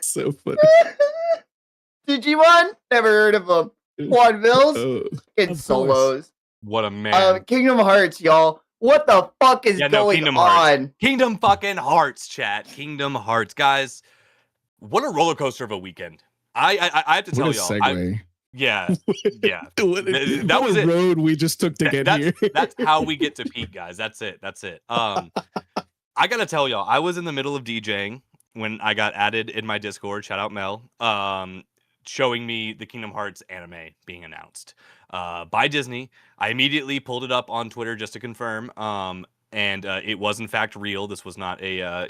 So funny. Digimon? Never heard of him. Quan Milz? In solos. What a man. Kingdom Hearts, y'all. What the fuck is going Kingdom on? Hearts. Kingdom fucking Hearts, chat. Kingdom Hearts. Guys, what a roller coaster of a weekend. I have to tell y'all. Segue. Yeah. That was a road we just took to get here. That's how we get to peak, guys. That's it. I gotta tell y'all, I was in the middle of DJing when I got added in my Discord. Shout out Mel. Showing me the Kingdom Hearts anime being announced by Disney. I immediately pulled it up on Twitter just to confirm. And it was in fact real. This was not a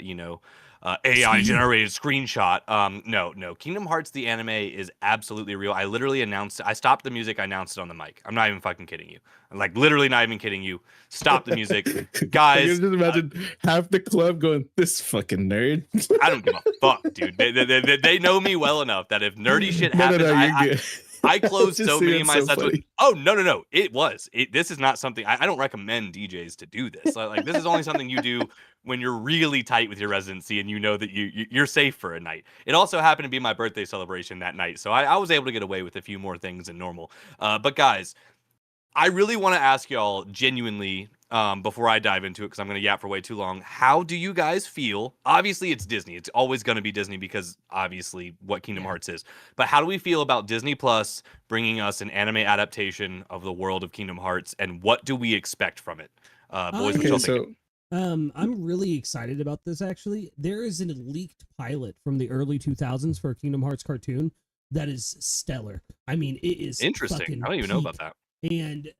AI generated screenshot. No. Kingdom Hearts the anime is absolutely real. I literally I stopped the music, I announced it on the mic. I'm not even fucking kidding you. I'm like literally not even kidding you. Stop the music. Guys. I can just imagine half the club going, this fucking nerd. I don't give a fuck, dude. They know me well enough that if nerdy shit happens, I closed so many of my sets with, oh, no. This is not something, I don't recommend DJs to do this. Like, this is only something you do when you're really tight with your residency and you know that you're safe for a night. It also happened to be my birthday celebration that night, so I was able to get away with a few more things than normal. But guys, I really want to ask y'all genuinely, before I dive into it, because I'm going to yap for way too long, how do you guys feel? Obviously, it's Disney. It's always going to be Disney because obviously what Kingdom Hearts is. But how do we feel about Disney Plus bringing us an anime adaptation of the world of Kingdom Hearts, and what do we expect from it? Boys, what y'all think? I'm really excited about this, actually. There is a leaked pilot from the early 2000s for a Kingdom Hearts cartoon that is stellar. I mean, it is interesting. I don't even know about that. And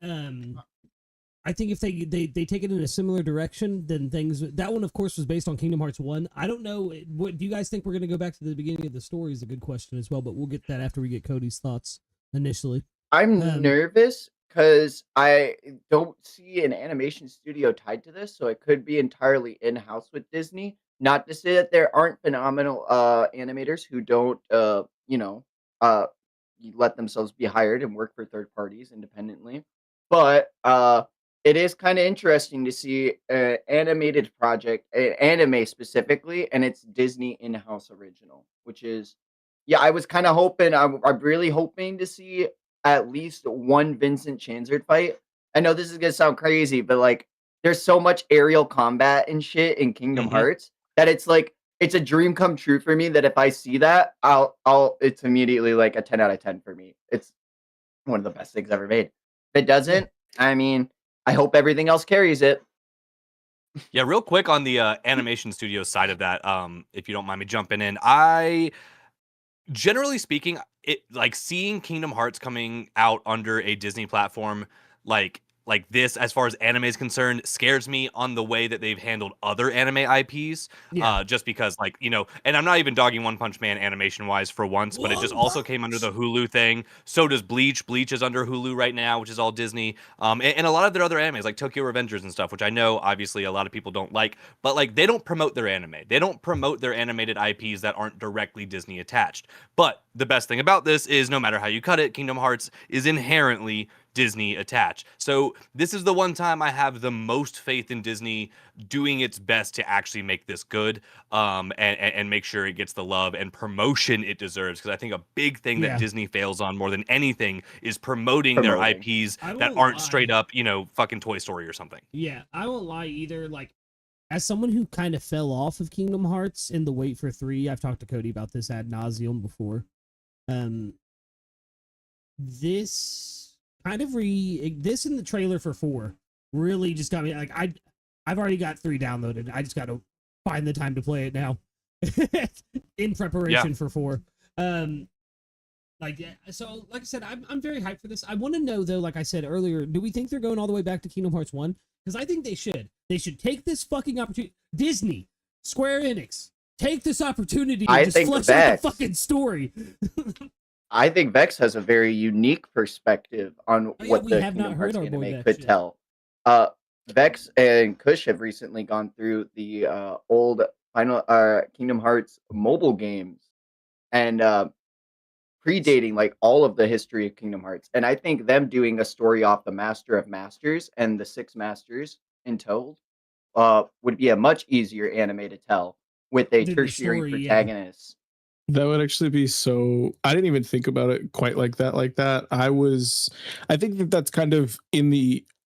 I think if they take it in a similar direction, then that one, of course, was based on Kingdom Hearts 1. I don't know. What do you guys think? We're going to go back to the beginning of the story is a good question as well, but we'll get that after we get Cody's thoughts initially. I'm nervous because I don't see an animation studio tied to this, so it could be entirely in-house with Disney. Not to say that there aren't phenomenal animators who don't uh let themselves be hired and work for third parties independently. But it is kind of interesting to see an animated project, anime specifically, and it's Disney in-house original, which is yeah, I was kind of hoping, I'm really hoping to see at least one Vincent Chanzard fight. I know this is gonna sound crazy, but like, there's so much aerial combat and shit in Kingdom Mhm. Hearts that it's like it's a dream come true for me. That if I see that, it's immediately like a 10 out of 10 for me. It's one of the best things ever made. If it doesn't, I mean, I hope everything else carries it. Yeah, real quick on the animation studio side of that, if you don't mind me jumping in, I generally speaking, it like seeing Kingdom Hearts coming out under a Disney platform like this, as far as anime is concerned, scares me on the way that they've handled other anime IPs. Yeah. Just because, like, and I'm not even dogging One Punch Man animation wise for once, but it just also came under the Hulu thing. So does Bleach. Bleach is under Hulu right now, which is all Disney. And a lot of their other animes, like Tokyo Revengers and stuff, which I know obviously a lot of people don't like, but like they don't promote their anime. They don't promote their animated IPs that aren't directly Disney attached. But the best thing about this is no matter how you cut it, Kingdom Hearts is inherently Disney attached. So this is the one time I have the most faith in Disney doing its best to actually make this good, and make sure it gets the love and promotion it deserves. Because I think a big thing that Disney fails on more than anything is promoting their IPs that aren't straight up, fucking Toy Story or something. Yeah, I won't lie either. Like, as someone who kind of fell off of Kingdom Hearts in the wait for 3, I've talked to Cody about this ad nauseum before. This kind of this in the trailer for 4 really just got me like I've already got 3 downloaded. I just got to find the time to play it now in preparation for 4. So like I said, I'm very hyped for this. I want to know though, like I said earlier, do we think they're going all the way back to Kingdom Hearts 1? Because I think they should. They should take this fucking opportunity. Disney, Square Enix, take this opportunity to just flesh out the fucking story. I think Vex has a very unique perspective on what the Kingdom Hearts anime could tell. Vex and Kush have recently gone through the old final Kingdom Hearts mobile games and predating like all of the history of Kingdom Hearts. And I think them doing a story off the Master of Masters and the 6 Masters in total would be a much easier anime to tell with a tertiary protagonist. That would actually be so. I didn't even think about it quite like that. I think that that's kind of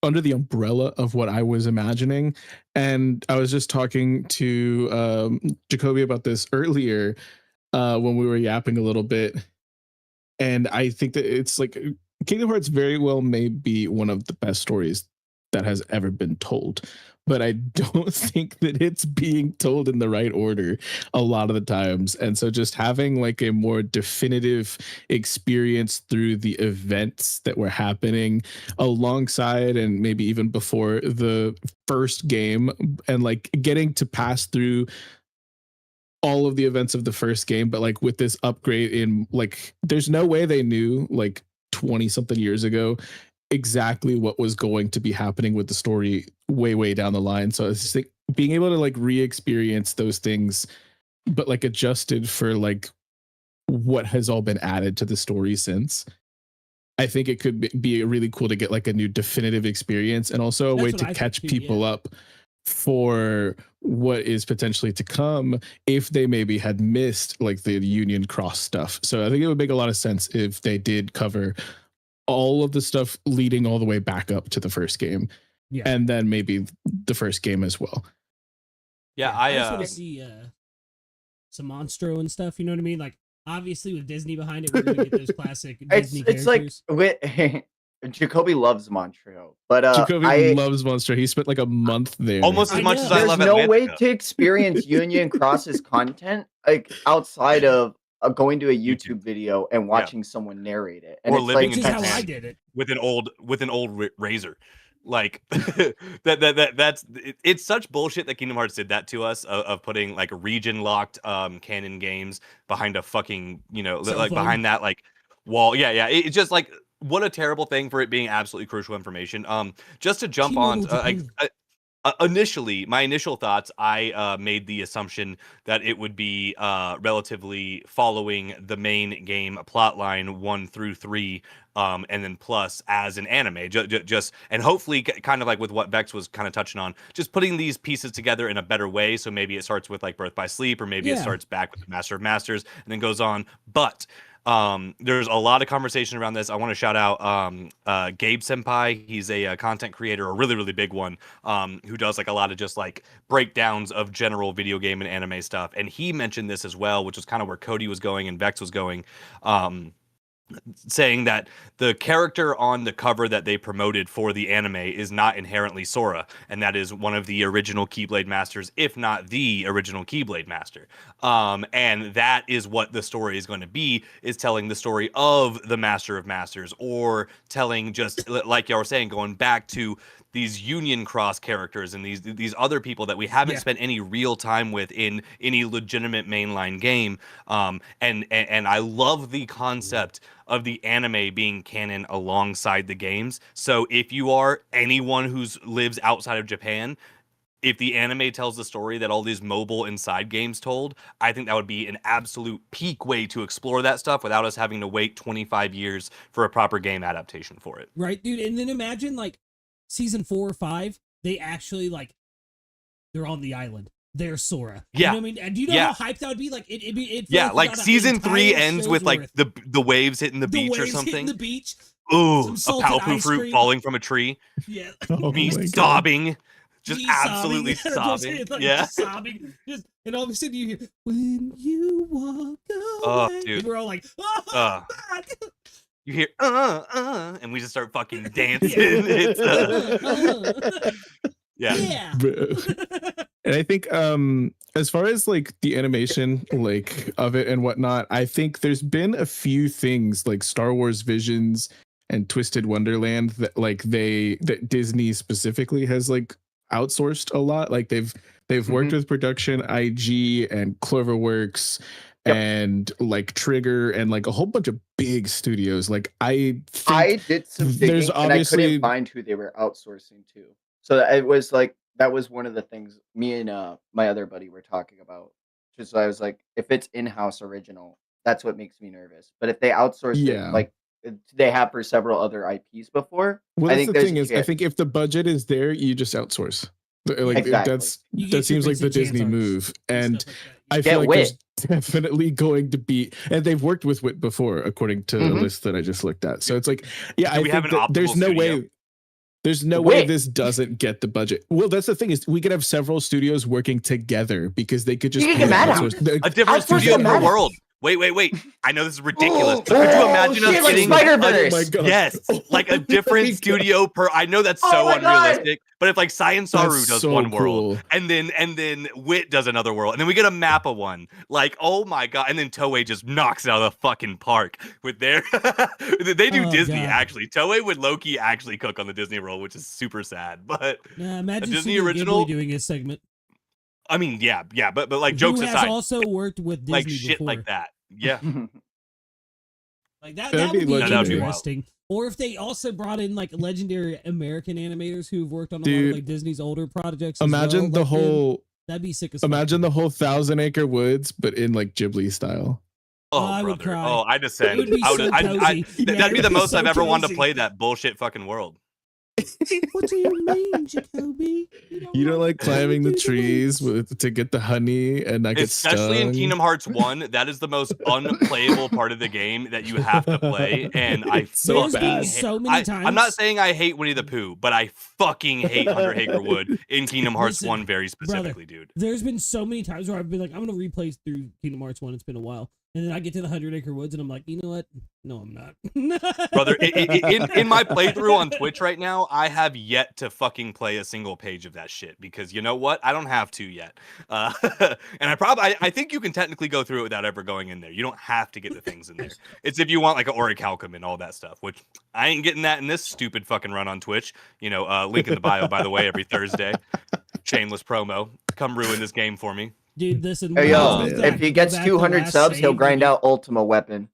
under the umbrella of what I was imagining. And I was just talking to Jacoby about this earlier when we were yapping a little bit. And I think that it's like Kingdom Hearts very well may be one of the best stories that has ever been told, but I don't think that it's being told in the right order a lot of the times. And so just having like a more definitive experience through the events that were happening alongside and maybe even before the first game, and like getting to pass through all of the events of the first game, but like with this upgrade in like, there's no way they knew like 20 something years ago exactly what was going to be happening with the story way down the line. So it's just like being able to like re-experience those things, but like adjusted for like what has all been added to the story since. I think it could be really cool to get like a new definitive experience, and also a way to catch people up for what is potentially to come if they maybe had missed like the Union Cross stuff. So I think it would make a lot of sense if they did cover all of the stuff leading all the way back up to the first game, and then maybe the first game as well. I just want to see some Monstro and stuff. You know what I mean? Like, obviously with Disney behind it, we're gonna get those classic Disney characters. It's like Jacoby loves Montreal, but Jacoby loves Monstro. He spent like a month there, almost as much as I love Atlanta. There's no way to experience Union Cross's content like outside of going to a YouTube video and watching someone narrate it, and or living in how I did it with an old razor. Like that's it's such bullshit that Kingdom Hearts did that to us of putting like region locked canon games behind a fucking like behind that like wall. It's just like what a terrible thing for it being absolutely crucial information. Just to jump T-Mobile on, Japan. initially, my initial thoughts, I made the assumption that it would be relatively following the main game plotline 1 through 3, and then plus as an anime, just and hopefully kind of like with what Vex was kind of touching on, just putting these pieces together in a better way. So maybe it starts with like Birth by Sleep, or maybe it starts back with the Master of Masters and then goes on. But there's a lot of conversation around this. I want to shout out Gabe Senpai. He's a content creator, a really big one, who does like a lot of just like breakdowns of general video game and anime stuff. And he mentioned this as well, which was kind of where Cody was going and Vex was going. Saying that the character on the cover that they promoted for the anime is not inherently Sora, and that is one of the original Keyblade Masters, if not the original Keyblade Master. And that is what the story is going to be, is telling the story of the Master of Masters, or telling, just like y'all were saying, going back to these Union Cross characters and these other people that we haven't spent any real time with in any legitimate mainline game. And I love the concept of the anime being canon alongside the games. So if you are anyone who lives outside of Japan, if the anime tells the story that all these mobile and side games told, I think that would be an absolute peak way to explore that stuff without us having to wait 25 years for a proper game adaptation for it. Right, dude. And then imagine like season 4 or 5, they actually like they're on the island. They're Sora. Yeah. You know what I mean? And do you know how hyped that would be? Like it yeah, like season 3 ends with like the waves hitting the beach or something. Hitting the beach. Ooh, a palpu fruit falling from a tree. Yeah. Me sobbing. Just Me absolutely sobbing. sobbing. Yeah. Just sobbing. And all of a sudden you hear, when you walk away. Oh, dude. And we're all like, oh, fuck. You hear, and we just start fucking dancing. It's, yeah. And I think as far as like the animation like of it and whatnot, I think there's been a few things like Star Wars Visions and Twisted Wonderland that like that Disney specifically has like outsourced a lot. Like they've worked with production IG and Cloverworks and like Trigger and like a whole bunch of big studios. Like I did some digging and I couldn't find who they were outsourcing to. So it was like, that was one of the things me and my other buddy were talking about. Just I was like, if it's in-house original, that's what makes me nervous. But if they outsource it, like they have for several other IPs before, well, I think the thing is, I think if the budget is there, you just outsource. Like exactly. that seems like the Disney move, and I feel like there's definitely going to be, and they've worked with Wit before, according to the list that I just looked at. So it's like, yeah, I think that there's no way. There's no way this doesn't get the budget. Well, that's the thing, is we could have several studios working together because they could just a different studio per world. Wait. I know this is ridiculous. But could you imagine us getting like a different studio per? I know that's so unrealistic. But if like Science Saru does one world, and then Wit does another world, and then we get a Mappa one, like, oh my god, and then Toei just knocks it out of the fucking park with their they do Disney actually. Toei would low-key actually cook on the Disney role, which is super sad. But imagine Disney original doing a segment. I mean, yeah, but like jokes aside, has also worked with Disney like shit before. like that. Yeah. Like that would be interesting. Or if they also brought in like legendary American animators who've worked on a lot of like Disney's older projects. Imagine the whole that'd be sick as imagine the whole 1,000 Acre Woods, but in like Ghibli style. Oh, I would cry. Oh, I just said that'd be the most I've ever wanted to play that bullshit fucking world. What do you mean, Jacoby? You don't like climbing the trees to get the honey and not get especially stung? in Kingdom Hearts 1. That is the most unplayable part of the game that you have to play, and I so bad. So many times. I'm not saying I hate Winnie the Pooh, but I fucking hate 100 Acre Wood in Kingdom Hearts 1 very specifically, dude. There's been so many times where I've been like, I'm gonna replay through Kingdom Hearts 1. It's been a while. And then I get to the 100 Acre Woods and I'm like, you know what? No, I'm not. Brother, in my playthrough on Twitch right now, I have yet to fucking play a single page of that shit because you know what? I don't have to yet. And I think you can technically go through it without ever going in there. You don't have to get the things in there. It's if you want like an orichalcum and all that stuff, which I ain't getting that in this stupid fucking run on Twitch. You know, link in the bio, by the way, every Thursday. Shameless promo. Come ruin this game for me. Dude, listen. Hey, yo, if he gets 200 subs, he'll grind out Ultima Weapon.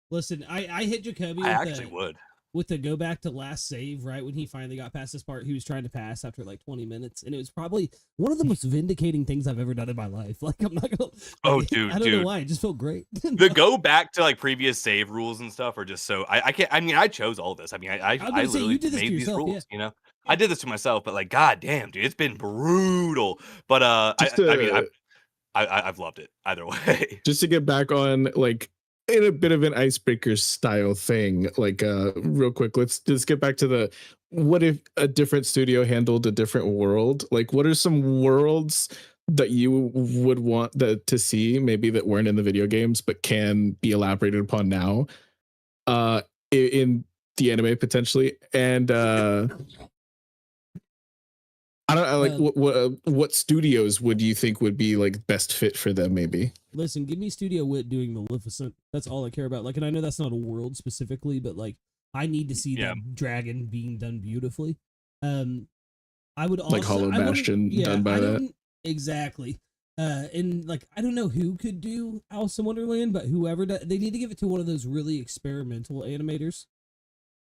Listen, I hit Jacoby. I actually would. with the go back to last save, right when he finally got past this part, he was trying to pass after like 20 minutes, and it was probably one of the most vindicating things I've ever done in my life. Like, I'm not gonna. Oh, Like, dude, I don't know why. It just felt great. The go back to like previous save rules and stuff are just so I can't. I mean, I chose all this. I mean, I gonna say, literally you did this to made these yourself, rules. yeah. You know, I did this to myself, but like, god damn, dude, it's been brutal. But Just I mean, I've loved it either way. just to get back on like in a bit of an icebreaker style thing, like real quick, let's just get back to the what if a different studio handled a different world? Like, what are some worlds that you would want to see, maybe that weren't in the video games but can be elaborated upon now in the anime potentially? And I don't know, like what studios would you think would be like best fit for them? Maybe. Listen, give me Studio Wit doing Maleficent. That's all I care about. Like, and I know that's not a world specifically, but like, I need to see that dragon being done beautifully. I would also Like Hollow Bastion done by that. Exactly. And like, I don't know who could do Alice in Wonderland, but whoever they need to give it to one of those really experimental animators.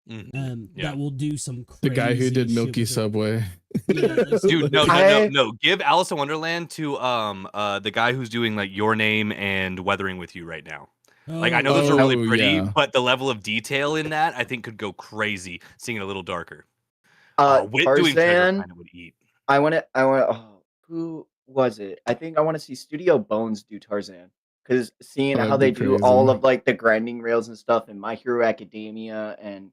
That will do some crazy The guy who did Milky shit Subway. Dude, no. Give Alice in Wonderland to the guy who's doing like Your Name and Weathering with You right now. Like, I know those are really pretty, but the level of detail in that I think could go crazy. Seeing it a little darker. Wit doing Treasure kind of would eat. I want to. Oh, who was it? I think I want to see Studio Bones do Tarzan, because seeing how they do all of like the grinding rails and stuff in My Hero Academia, and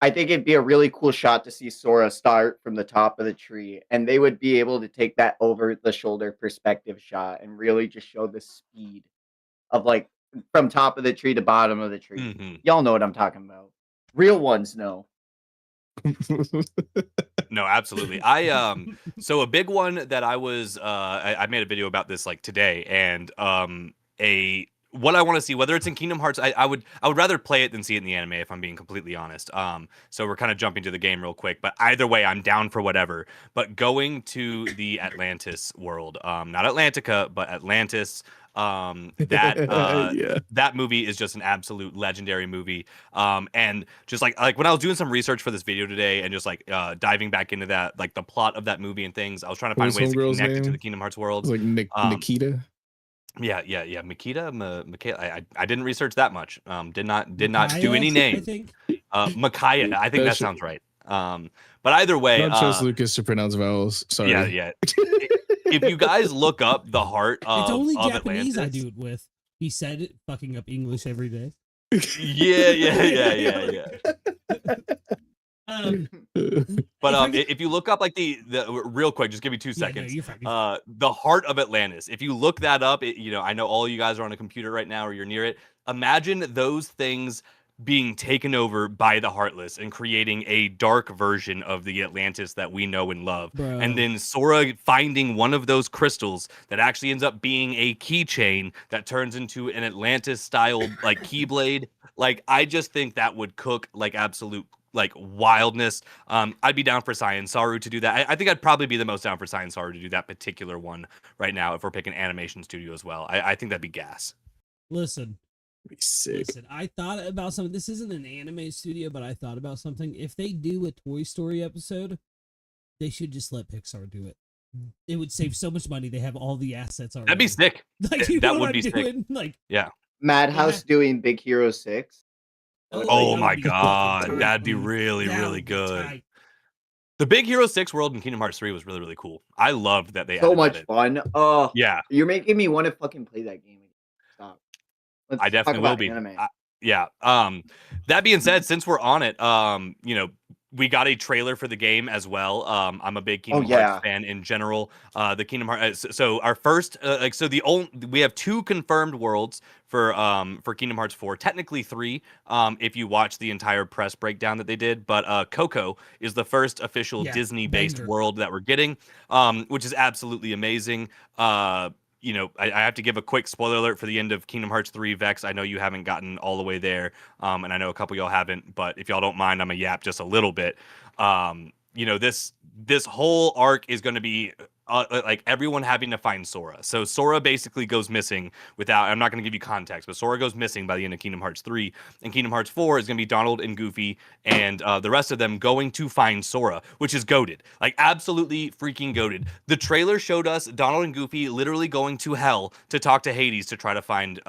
I think it'd be a really cool shot to see Sora start from the top of the tree, and they would be able to take that over the shoulder perspective shot and really just show the speed of like from top of the tree to bottom of the tree. Y'all know what I'm talking about. Real ones know. No, absolutely. So a big one that I was I made a video about this like today, and what I want to see, whether it's in Kingdom Hearts, I would rather play it than see it in the anime, if I'm being completely honest. So we're kind of jumping to the game real quick, but either way, I'm down for whatever. But going to the Atlantis world, not Atlantica, but Atlantis. That movie is just an absolute legendary movie. And just like when I was doing some research for this video today, and just like diving back into that, like the plot of that movie and things, I was trying to find ways to connect it to the Kingdom Hearts world. Like Nikita. Yeah. Michaela. I didn't research that much. Did not do any I names. think. Micaiah. I think that sounds right. But either way, not trust Lucas to pronounce vowels. Sorry. Yeah. If you guys look up the heart of it's only of Japanese Atlantis, I do it with. He said it, fucking up English every day. Yeah. But if you look up like the real quick, just give me 2 seconds. The heart of Atlantis. If you look that up, I know all you guys are on a computer right now or you're near it. Imagine those things being taken over by the Heartless and creating a dark version of the Atlantis that we know and love. Bro. And then Sora finding one of those crystals that actually ends up being a keychain that turns into an Atlantis style like keyblade. Like, I just think that would cook like absolute like wildness. I'd be down for Saiyan Saru to do that. I think I'd probably be the most down for Saiyan Saru to do that particular one right now if we're picking animation studio as well. I think that'd be gas. Listen, sick. I thought about something. This isn't an anime studio, but I thought about something. If they do a Toy Story episode, they should just let Pixar do it. It would save so much money. They have all the assets already. That'd be sick. Like, that would be sick. Like, yeah. Madhouse doing Big Hero 6. Oh my god, that'd be really good. The Big Hero 6 world in Kingdom Hearts 3 was really cool. I loved that they so much fun. Oh yeah, you're making me want to fucking play that game. Stop. I definitely will be. Yeah. That being said, since we're on it, we got a trailer for the game as well. I'm a big Kingdom Hearts fan in general. The Kingdom Hearts. So our first, we have 2 confirmed worlds for Kingdom Hearts 4. Technically 3, if you watch the entire press breakdown that they did. But Coco is the first official Disney-based world that we're getting, which is absolutely amazing. I have to give a quick spoiler alert for the end of Kingdom Hearts 3 Vex. I know you haven't gotten all the way there, and I know a couple of y'all haven't, but if y'all don't mind, I'm a yap just a little bit. This whole arc is going to be like everyone having to find Sora. So Sora basically goes missing without. I'm not going to give you context, but Sora goes missing by the end of Kingdom Hearts 3, and Kingdom Hearts 4 is going to be Donald and Goofy and the rest of them going to find Sora, which is goated, like absolutely freaking goated. The trailer showed us Donald and Goofy literally going to hell to talk to Hades to try to find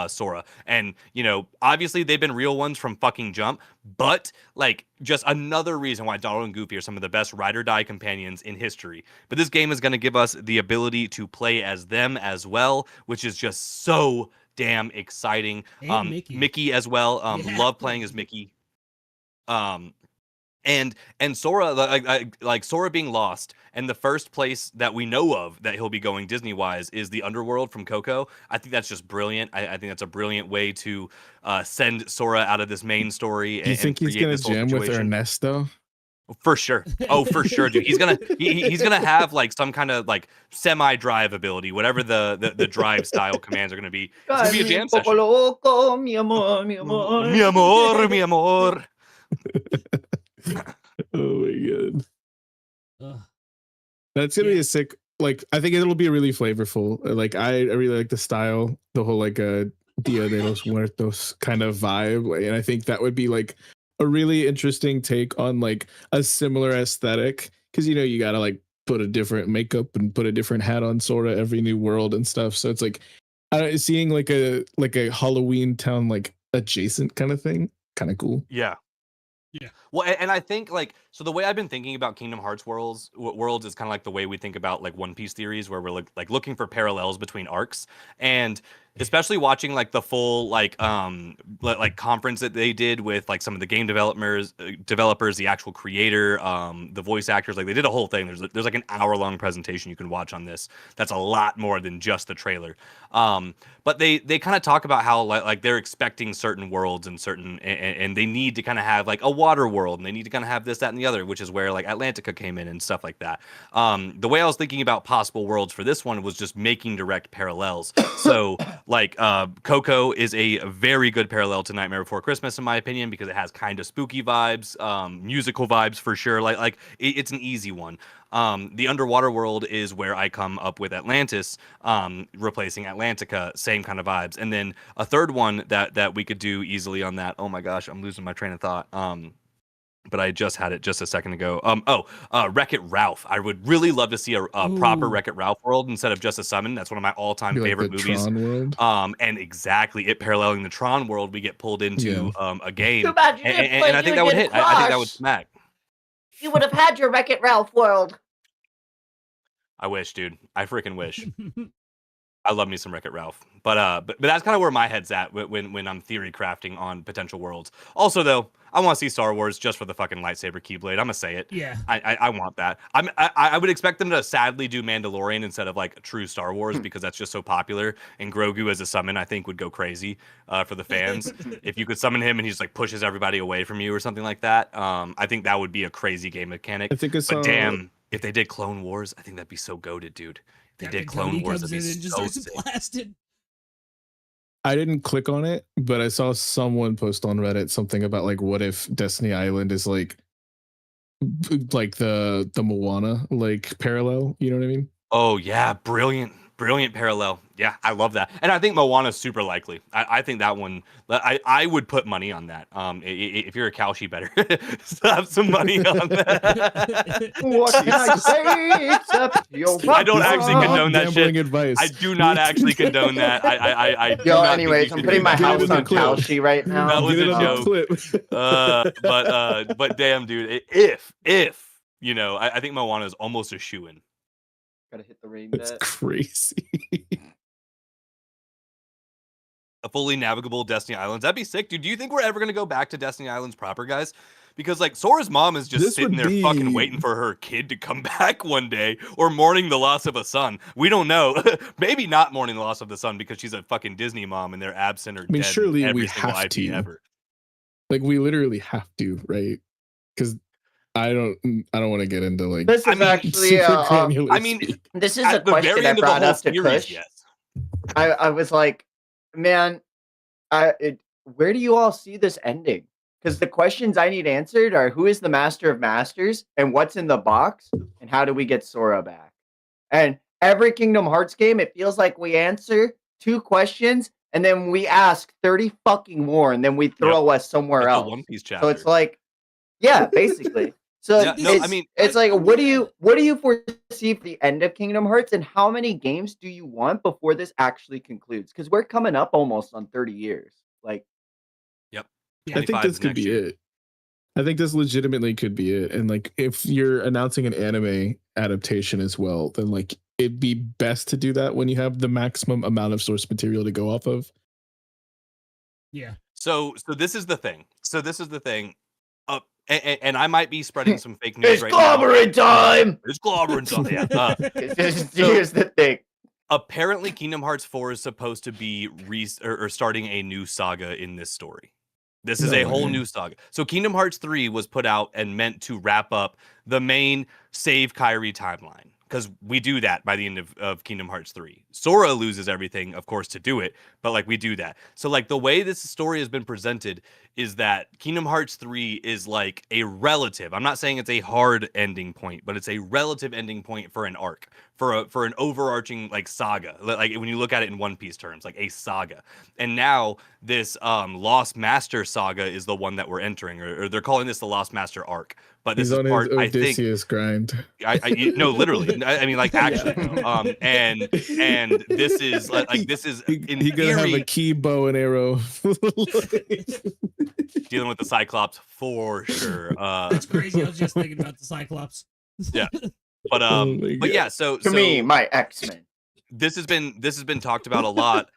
Sora, and you know, obviously they've been real ones from fucking jump, but like just another reason why Donald and Goofy are some of the best ride or die companions in history. But this game is going to give us the ability to play as them as well, which is just so damn exciting. And Mickey as well. Yeah. Love playing as Mickey. And Sora, like Sora being lost, and the first place that we know of that he'll be going Disney wise is the underworld from Coco. I think that's just brilliant. I think that's a brilliant way to send Sora out of this main story. Do you think he's gonna jam with Ernesto? For sure. Oh, for sure, dude. He's gonna have like some kind of like semi-drive ability, whatever the drive style commands are gonna be. It's gonna be a jam session. Loco, mi amor, mi amor. Mi amor, mi amor. Oh my god. Ugh. That's gonna be a sick, like, I think it'll be really flavorful. Like I really like the style, the whole like Dia de los Muertos kind of vibe. Like, and I think that would be like a really interesting take on like a similar aesthetic. Cause you know, you gotta like put a different makeup and put a different hat on Sora every new world and stuff. So it's like seeing like a Halloween town like adjacent kind of thing, kind of cool. Yeah. Yeah. Well, and I think like, so the way I've been thinking about Kingdom Hearts worlds is kind of like the way we think about like One Piece theories, where we're like looking for parallels between arcs, and especially watching like the full like conference that they did with like some of the game developers, the actual creator, the voice actors. Like they did a whole thing. There's like an hour-long presentation you can watch on this. That's a lot more than just the trailer. But they kind of talk about how like they're expecting certain worlds and and they need to kind of have like a water world, and they need to kind of have this, that, and the other, which is where like Atlantica came in and stuff like that. The way I was thinking about possible worlds for this one was just making direct parallels. So like Coco is a very good parallel to Nightmare Before Christmas, in my opinion, because it has kind of spooky vibes, musical vibes for sure. Like it's an easy one. The underwater world is where I come up with Atlantis, replacing Atlantica, same kind of vibes. And then a third one that we could do easily on that. Oh my gosh, I'm losing my train of thought. But I just had it just a second ago. Wreck-It Ralph. I would really love to see a proper Wreck-It Ralph world instead of just a summon. That's one of my all-time favorite movies. Tron world? And exactly, it paralleling the Tron world, we get pulled into a game. Too bad you didn't play and I think that would hit. I think that would smack. You would have had your Wreck-It Ralph world. I wish, dude. I freaking wish. I love me some Wreck-It Ralph, but that's kind of where my head's at when I'm theory crafting on potential worlds. Also, though, I want to see Star Wars just for the fucking lightsaber Keyblade. I'm gonna say it. Yeah. I want that. I would expect them to sadly do Mandalorian instead of like true Star Wars because that's just so popular. And Grogu as a summon, I think, would go crazy for the fans. If you could summon him and he just like pushes everybody away from you or something like that, I think that would be a crazy game mechanic. I think it's but damn, if they did Clone Wars, I think that'd be so goated, dude. They did Clone Wars. Comes in and just starts blasted. I didn't click on it, but I saw someone post on Reddit something about like, what if Destiny Island is like the Moana like parallel? You know what I mean? Oh yeah, brilliant parallel. Yeah, I love that, and I think Moana's super likely. I think that one. I would put money on that. If you're a Kalshi better, have some money on that. What can I say except your I don't actually condone that shit. Advice. I do not actually condone that. I do Yo, not anyways, I'm putting my house on Kalshi right now. That was a joke. But damn, dude, if you know, I think Moana is almost a shoo-in. Gotta hit the rain. That's crazy. A fully navigable Destiny Islands. That'd be sick, dude. Do you think we're ever gonna go back to Destiny Islands proper, guys? Because like Sora's mom is just sitting there fucking waiting for her kid to come back one day, or mourning the loss of a son. We don't know. Maybe not mourning the loss of the son because she's a fucking Disney mom and they're absent or dead. Surely we have to. Ever. Like we literally have to, right? Because I don't want to get into like. This is actually. This is a question I brought up to Kush. Yes. I was like, man, where do you all see this ending? Because the questions I need answered are: who is the Master of Masters, and what's in the box, and how do we get Sora back? And every Kingdom Hearts game, it feels like we answer 2 questions and then we ask 30 fucking more and then we throw us somewhere It's a else. One Piece So chapter. it's like, yeah, basically. So Yeah, no, I mean, it's like, what do you foresee for the end of Kingdom Hearts, and how many games do you want before this actually concludes? Because we're coming up almost on 30 years. Like, yep. Yeah. I think 25 this is could next be year. it. I think this legitimately could be it. And like, if you're announcing an anime adaptation as well, then like it'd be best to do that when you have the maximum amount of source material to go off of. Yeah. So this is the thing. And I might be spreading some fake news it's right now. clobbering time! It's clobbering time. Yeah. Here's the thing. Apparently, Kingdom Hearts 4 is supposed to be starting a new saga in this story. This is No a whole way. new saga. So Kingdom Hearts 3 was put out and meant to wrap up the main Save Kyrie timeline. Because we do that by the end of Kingdom Hearts 3. Sora loses everything, of course, to do it, but like we do that. So like the way this story has been presented is that Kingdom Hearts 3 is like a relative. I'm not saying it's a hard ending point, but it's a relative ending point for an arc, for an overarching like saga. Like when you look at it in One Piece terms, like a saga. And now this Lost Master saga is the one that we're entering, or they're calling this the Lost Master arc. But this He's is on part, his I think, Odysseus grind. no, literally. I mean, like actually. And this is like this is in he gonna have theory a key bow and arrow. dealing with the Cyclops for sure. That's crazy. I was just thinking about the Cyclops. Yeah. But Oh my but God. yeah. So To me, my X-Men. this has been talked about a lot.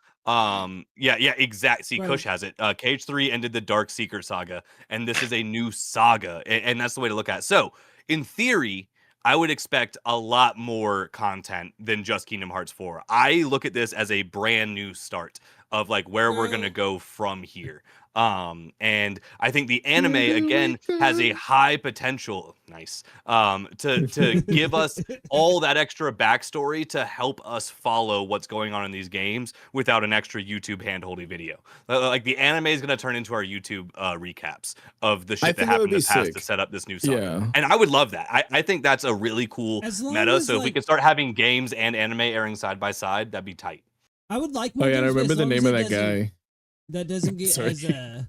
Yeah, exactly. See, Right. Kush has it. Cage 3 ended the Dark Seeker saga, and this is a new saga, and that's the way to look at it. So, in theory, I would expect a lot more content than just Kingdom Hearts 4. I look at this as a brand new start of like where we're gonna go from here. And I think the anime again has a high potential, to give us all that extra backstory to help us follow what's going on in these games without an extra YouTube hand-holding video. Like the anime is going to turn into our YouTube recaps of the shit that think that happened would in be the past sick. to set up this new saga. Yeah. And I would love that. I think that's a really cool As long meta. as, So if we like- could start having games and anime airing side by side, that'd be tight. I would like Oh more yeah, and I games, remember as the long name as of it that doesn't- guy. that doesn't get Sorry.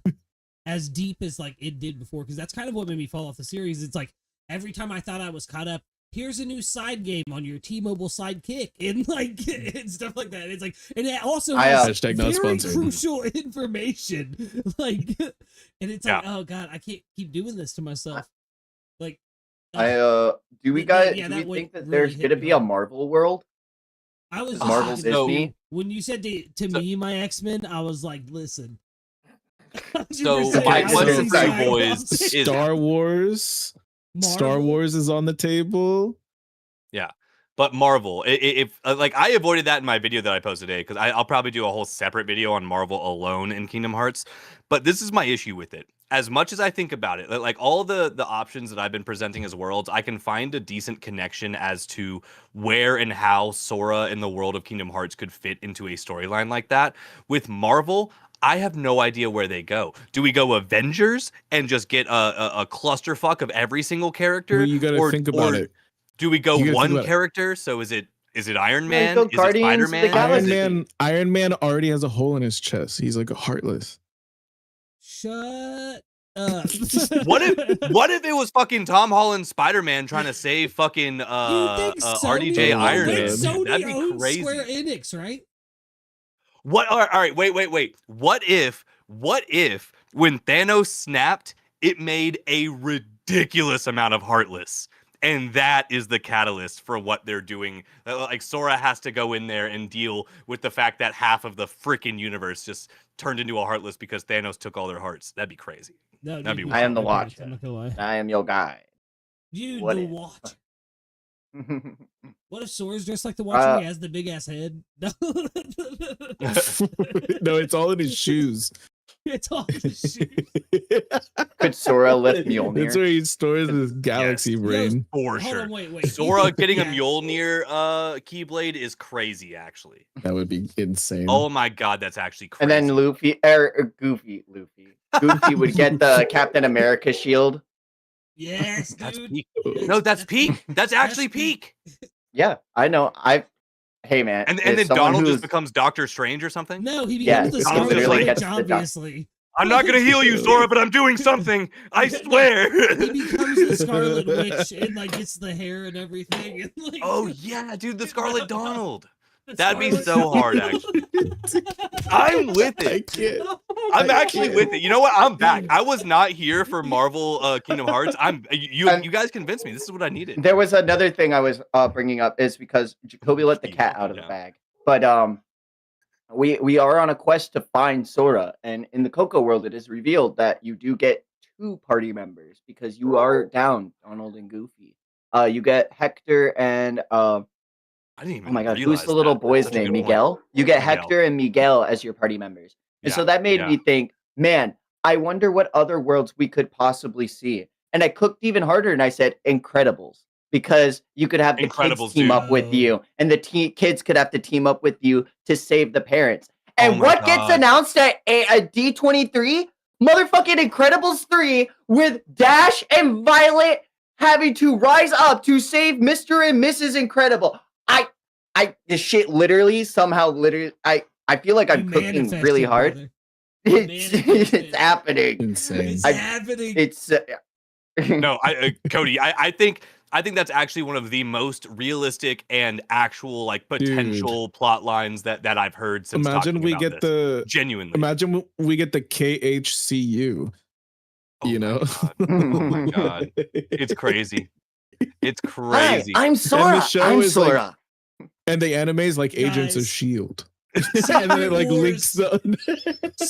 as deep as like it did before, because that's kind of what made me fall off the series. It's like every time I thought I was caught up, here's a new side game on your T-Mobile Sidekick and like and stuff like that. It's like, and it also has Hashtag not very sponsored. crucial information. Like, and it's like, Yeah. oh god, I can't keep doing this to myself. Like, Do we That- yeah, do that we would think that really there's hit gonna me be a hard. Marvel world? I was Is Marvel thinking- So- Disney? when you said to So- me my X-Men, I was like, listen. So 100%, my I question wanna see for you boys Cyclops. is- Star Wars. Star Marvel? Wars is on the table. But Marvel, if like I avoided that in my video that I posted today, because I'll probably do a whole separate video on Marvel alone in Kingdom Hearts. But this is my issue with it. As much as I think about it, like all the options that I've been presenting as worlds, I can find a decent connection as to where and how Sora in the world of Kingdom Hearts could fit into a storyline like that. With Marvel, I have no idea where they go. Do we go Avengers and just get a clusterfuck of every single character? Well, you got to think about it. Do we go You gotta think one about it. character? So is it Iron Yeah, Man? go Is it Guardians of the Spider-Man? Galaxy. Iron Man already has a hole in his chest. He's like a heartless. Shut up. What if it was fucking Tom Holland Spider-Man trying to save fucking You think Sony RDJ owns- Iron wait, Man? Sony That'd be owns crazy. Square Enix, right? What? All right. Wait. What if when Thanos snapped, it made a ridiculous amount of Heartless, and that is the catalyst for what they're doing? Like Sora has to go in there and deal with the fact that half of the freaking universe just turned into a Heartless because Thanos took all their hearts. That'd be crazy. No, That'd be dude, wild. I am the I'm Watcher. not gonna lie. I am your guy. You What the if? Watcher. What if Sora's dressed like the Watcher? He has the big ass head. No, No, it's all in his shoes. it's all his shoes. Could Sora lift That's Mjolnir? where he stores his galaxy Yes. brain. For Hold sure. on, wait. Sora getting a Yeah. Mjolnir Keyblade is crazy, actually. That would be insane. Oh my god, that's actually crazy. And then Goofy would get the Captain America shield. Yes, That's dude. peak. No, that's peak. That's actually peak. Yeah, I know. Hey man, And as then someone Donald just who's- becomes Doctor Strange or something. No, he Yeah, becomes the he Donald Scarlet literally Witch, gets the doc- obviously. I'm not gonna heal you, Sora, but I'm doing something. I swear. He becomes the Scarlet Witch and like gets the hair and everything. And, like, Oh yeah, dude, the Scarlet Donald. the That'd be Scarlet so hard, Donald. actually. I'm with I it. can't. I'm I actually can't. with it. You know what? I'm back. I was not here for Marvel Kingdom Hearts. You guys convinced me. This is what I needed. There was another thing I was bringing up is because Jacoby let the cat out of the Yeah. bag, but we are on a quest to find Sora, and in the Coco world, it is revealed that you do get 2 party members because you are down Donald and Goofy. You get Hector and I didn't even oh my god, who's realize the little that. boy's Such a name? good point. Miguel. You get Miguel. Hector and Miguel as your party members, and Yeah, so that made yeah. me think, man, I wonder what other worlds we could possibly see. And I cooked even harder, and I said Incredibles. Because you could have the Incredibles, kids team dude. up with you, and the kids could have to team up with you to save the parents. And Oh my what gets God. announced at D23? Motherfucking Incredibles 3 with Dash and Violet having to rise up to save Mr. and Mrs. Incredible. This shit literally I feel like I'm You cooking manifested, really hard. brother. It's happening. Insane. It's I- happening. It's No, Cody, I think that's actually one of the most realistic and actual like potential plot lines that I've heard since Imagine talking we about get this. Genuinely. Imagine we get the KHCU. Oh You my know. God. Oh my God. It's crazy. It's Hi, crazy. I'm Sora. show I'm is like- Sora. And the anime is like Agents of Guys. Shield. And then it like links the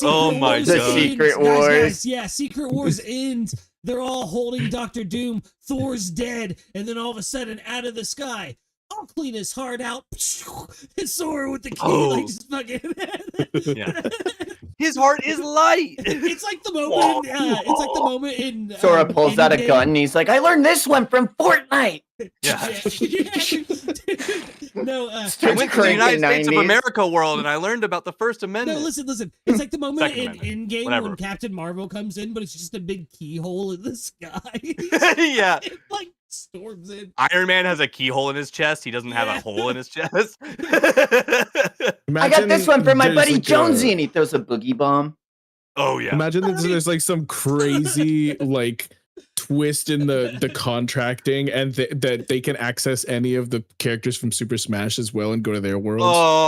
Oh Secret my Wars God. The Secret ends. Wars. Guys, yeah, Secret Wars ends. They're all holding Doctor Doom. Thor's dead, and then all of a sudden, out of the sky, I'll clean his heart out. And Sora with the key, Oh. like just fucking. Yeah. His heart is light. It's like the moment. It's like the moment in. Sora pulls out a Endgame. gun and he's like, I learned this one from Fortnite. Yeah. No, I Starts went to the cranking United States of 90s. America world and I learned about the First no, Amendment. listen. It's like the moment Second in Amendment. Endgame Whatever. when Captain Marvel comes in, but it's just a big keyhole in the sky. Yeah. It like storms in. Iron Man has a keyhole in his chest. He doesn't have Yeah. a hole in his chest. I got this one from my there's buddy like Jonesy, a- and he throws a boogie bomb. Oh yeah. Imagine there's like some crazy like twist in the contracting, and that they can access any of the characters from Super Smash as well and go to their worlds. Oh,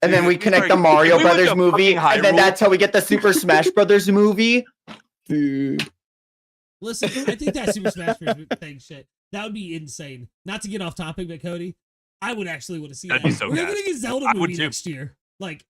And then we Dude, connect sorry, the Mario if we went Brothers to movie, fucking and then Hyrule- that's how we get the Super Smash Brothers movie. Dude. Listen, I think that Super Smash Bros. Thing shit, that would be insane. Not to get off topic, but Cody, I would actually want to see That'd that. be so We're gas. gonna get a Zelda I would movie too. next year. Like,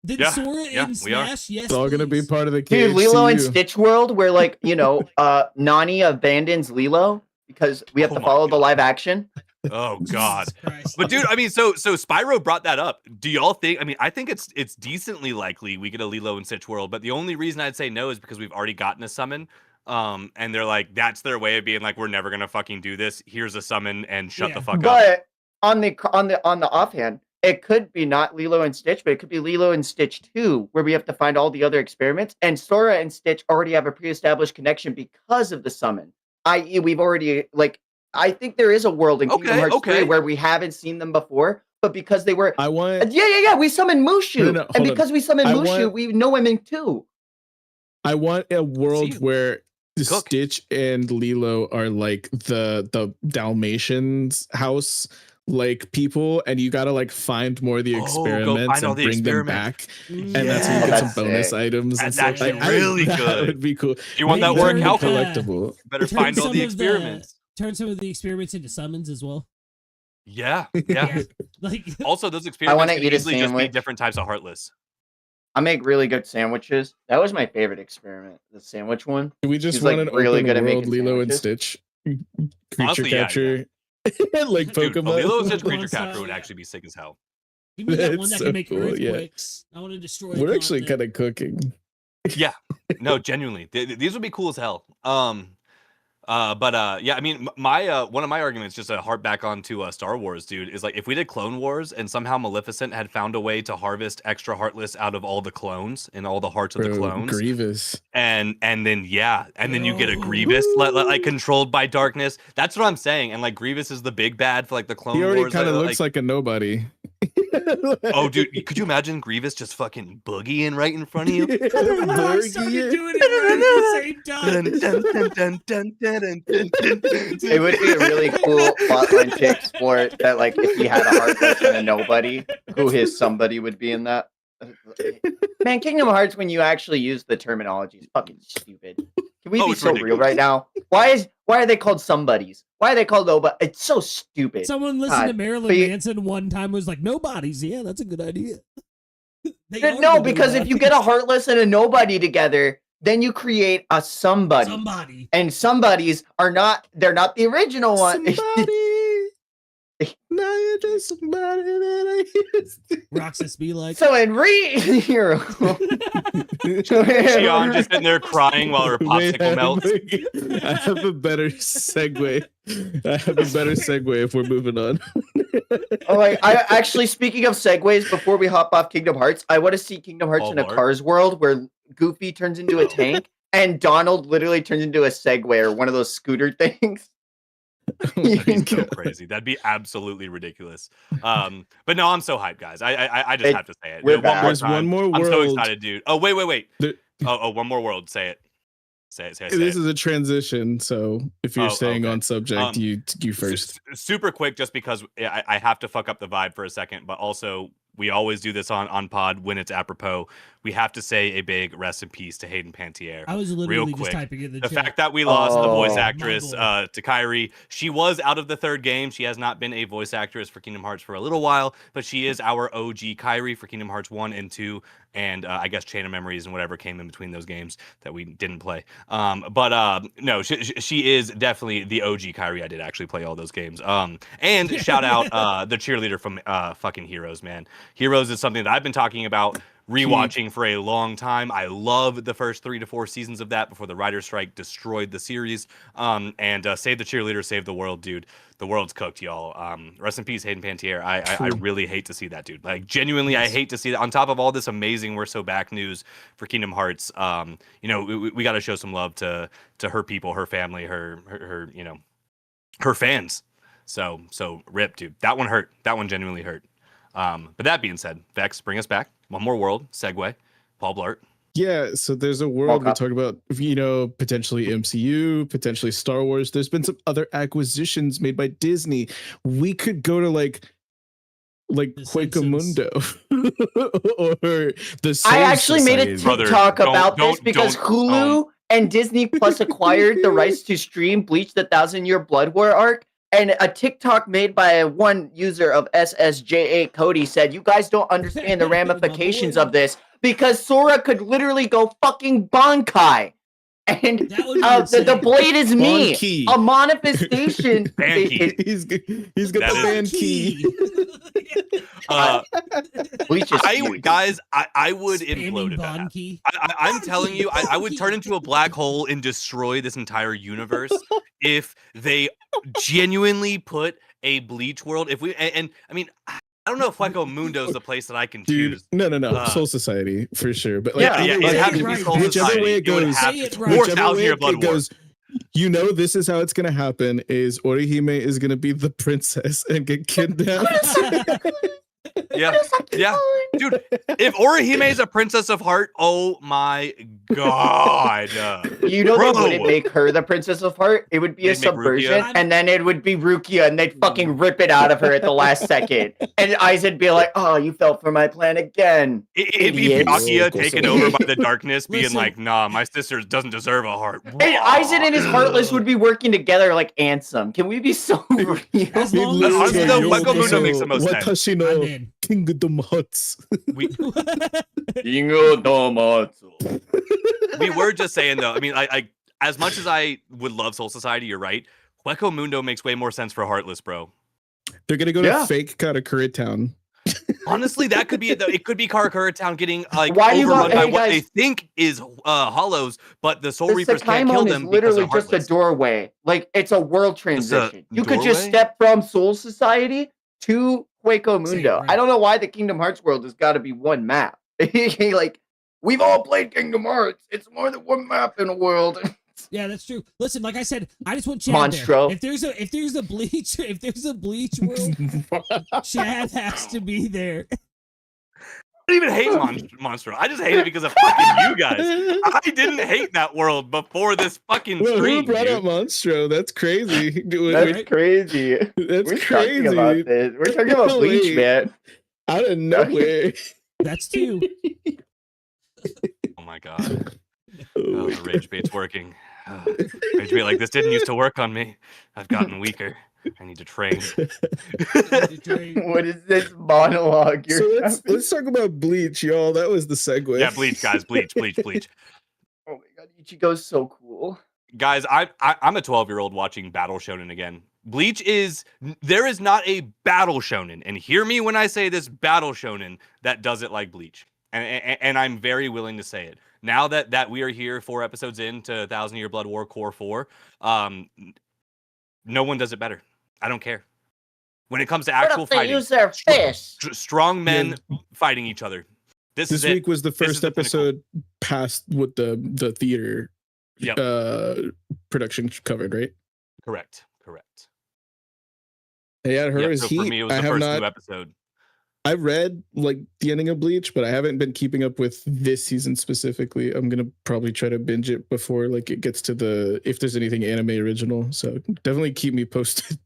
did Yeah, Sora yeah, in we are. Smash? Yes, It's all gonna be please. part of the Dude, Lilo and KHCU. Stitch world, where like, Nani abandons Lilo because we have Oh to my follow the God. live action. oh God. Jesus Christ. But dude, I mean, so Spyro brought that up. Do y'all think? I mean, I think it's decently likely we get a Lilo and Stitch world. But the only reason I'd say no is because we've already gotten a summon. And they're like, that's their way of being like, we're never gonna fucking do this. Here's a summon and shut Yeah. the fuck up. But on the offhand, it could be not Lilo and Stitch, but it could be Lilo and Stitch 2, where we have to find all the other experiments. And Sora and Stitch already have a pre-established connection because of the summon. I.e., we've already I think there is a world in Kingdom Okay, Hearts okay. 3 where we haven't seen them before, but because they were I want yeah, we summoned Mushu. No, And hold on. because we summoned I Mushu, want- we know him in 2. a world See, where cook. Stitch and Lilo are like the Dalmatians house like people, and you gotta like find more of the Oh, go experiments find all and the bring them experiments. back, and that's how you Yeah, get some that's bonus sick. items. and That's stuff. actually I- really that good. would be cool. Do you want that Maybe work, turn, Alpha? collectible? Better turn find all some the of experiments. Turn some of the experiments into summons as well. Yeah, yeah. Like, Also, those experiments wanna could eat a easily just be sandwich. different types of Heartless. I make really good sandwiches. That was my favorite experiment, the sandwich one. Do we just He's, want like, an really open good at world making Lilo and sandwiches. Stitch creature Honestly, yeah, catcher, like Dude, a Pokemon? Lilo and Stitch Pokemon creature style, capture would yeah. actually be sick as hell. give me that one That's that so can make cool, yeah. earthquakes. I want to destroy. We're actually continent. kind of cooking. Yeah, no, genuinely, these would be cool as hell. Yeah, I mean, my one of my arguments, just to harp back onto Star Wars, dude, is like if we did Clone Wars and somehow Maleficent had found a way to harvest extra Heartless out of all the clones and all the hearts of the clones, Grievous, and then then you get a Grievous like controlled by darkness. That's what I'm saying. And like Grievous is the big bad for like the Clone he already Wars. kind of looks like a nobody. Oh, dude, could you imagine Grievous just fucking boogieing right in front of you? I started doing it right at the same time. It would be a really cool plotline to explore that, like, if he had a Heartless and a nobody, who his somebody would be in that. Man, Kingdom Hearts, when you actually use the terminology, is fucking stupid. Can we be so real right now? Why are they called somebodies? Why are they called nobody? It's so stupid. Someone listened to Marilyn Manson one time was like, nobodies. Yeah, that's a good idea. No, because if you get a Heartless and a nobody together, then you create a somebody. Somebody. And somebodies are not, they're not the original one. Now you're just somebody that I used to. Roxas be like. So in Hero. Xion just sitting there crying while her popsicle melts. I have a better segue. If we're moving on. Oh, I actually, speaking of segues, before we hop off Kingdom Hearts, I want to see Kingdom Hearts in a Cars world where Goofy turns into a tank and Donald literally turns into a Segway or one of those scooter things. That'd be so crazy. That'd be absolutely ridiculous. But no, I'm so hyped, guys. I just have to say it. We're There's one more world. I'm so excited, dude. Oh, wait. One more world. Say it. Say it. This is a transition, so if you're staying on subject, you first. Super quick, just because I have to fuck up the vibe for a second, but also we always do this on pod when it's apropos. We have to say a big rest in peace to Hayden Panettiere. I was literally just typing in the chat. The fact that we lost the voice actress to Kyrie. She was out of the third game. She has not been a voice actress for Kingdom Hearts for a little while, but she is our OG Kyrie for Kingdom Hearts 1 and 2, and I guess Chain of Memories and whatever came in between those games that we didn't play. No, she is definitely the OG Kyrie. I did actually play all those games. And shout out the cheerleader from fucking Heroes, man. Heroes is something that I've been talking about rewatching for a long time. I love the first 3 to 4 seasons of that before the writer's strike destroyed the series. And save the cheerleader, save the world, dude. The world's cooked, y'all. Rest in peace, Hayden Panettiere. I really hate to see that, dude. Like, genuinely, I hate to see that. On top of all this amazing We're So Back news for Kingdom Hearts, we got to show some love to her people, her family, her fans. So rip, dude. That one hurt. That one genuinely hurt. But that being said, Vex, bring us back. One more world. Segue. Paul Blart. Yeah, so there's a world we talk about, potentially MCU, potentially Star Wars. There's been some other acquisitions made by Disney. We could go to like Quakemundo or the Soul I actually Society. made a TikTok about this because Hulu and Disney Plus acquired the rights to stream Bleach: The 1,000-Year Blood War arc. And a TikTok made by one user of SSJ8 Cody said, "You guys don't understand the ramifications of this because Sora could literally go fucking Bankai. And the blade is me. A manifestation." He's got the band key. Bleach is huge. Guys, I would implode if that happened. I'm telling you, I would turn into a black hole and destroy this entire universe if they genuinely put a Bleach world. If we and I mean, I don't know if Quakemundo is the place that I can choose. No. Soul Society for sure. But it has to be Soul Society. Way it goes, Whichever way it goes, this is how it's gonna happen. Is Orihime is gonna be the princess and get kidnapped. Yeah, dude. If Orihime is a princess of heart, oh my god! They wouldn't make her the princess of heart. It would be a subversion, and then it would be Rukia, and they'd fucking rip it out of her at the last second. And Aizen'd be like, "Oh, you fell for my plan again." It'd be Byakuya taken over by the darkness, being like, "Nah, my sister doesn't deserve a heart." And Aizen and his Heartless would be working together like Ansem. Can we be so real? Honestly, though, Quakemundo makes the most sense. Kingdom Hearts. We were just saying though. I mean, I as much as I would love Soul Society, you're right. Quakemundo makes way more sense for Heartless, bro. They're gonna go to fake Katakuri Town. Honestly, that could be it. Though. It could be Karakura Town getting like Why do you overrun want- by hey, what they guys. think is hollows, but the Soul The Reapers can't kill Sakaimon is them because literally they're just a heartless. doorway. Like, it's a world Just a transition. You could just doorway? step from Soul Society to Hueco Mundo. right. I don't know why the Kingdom Hearts world has got to be one map. Like, we've all played Kingdom Hearts. It's more than one map in a world. Yeah, that's true. Listen, like I said, I just want Chad Monstro. there. If there's a bleach, world, Chad has to be there. I don't even hate Monstro. I just hate it because of fucking you guys. I didn't hate that world before this fucking Well, who stream. brought Dude. up Monstro? That's crazy. That's Right? crazy. That's We're crazy. talking about this. We're talking about No Bleach, way. man. Out of nowhere. That's two. Oh my god. Oh, the rage bait's working. Rage bait like this didn't used to work on me. I've gotten weaker. I need to train. What is this monologue? So let's talk about Bleach, y'all. That was the segue. Yeah, bleach, guys. Bleach. Oh my god, Ichigo's so cool. Guys, I'm a 12-year-old watching Battle Shonen again. Bleach there is not a Battle Shonen, and hear me when I say this Battle Shonen that does it like Bleach. And I'm very willing to say it. Now that we are here 4 episodes into 1,000 Year Blood War Core 4, no one does it better. I don't care. When it comes to actual They fighting, use their fish. strong men fighting each other. This is week was the This is first the pinnacle. episode past what the theater Yep. production covered, right? Correct. Yeah, her Yep, is so Heat. for me, it was I the have first not. new episode. I've read like the ending of Bleach, but I haven't been keeping up with this season specifically. I'm gonna probably try to binge it before like it gets to if there's anything anime original. So definitely keep me posted.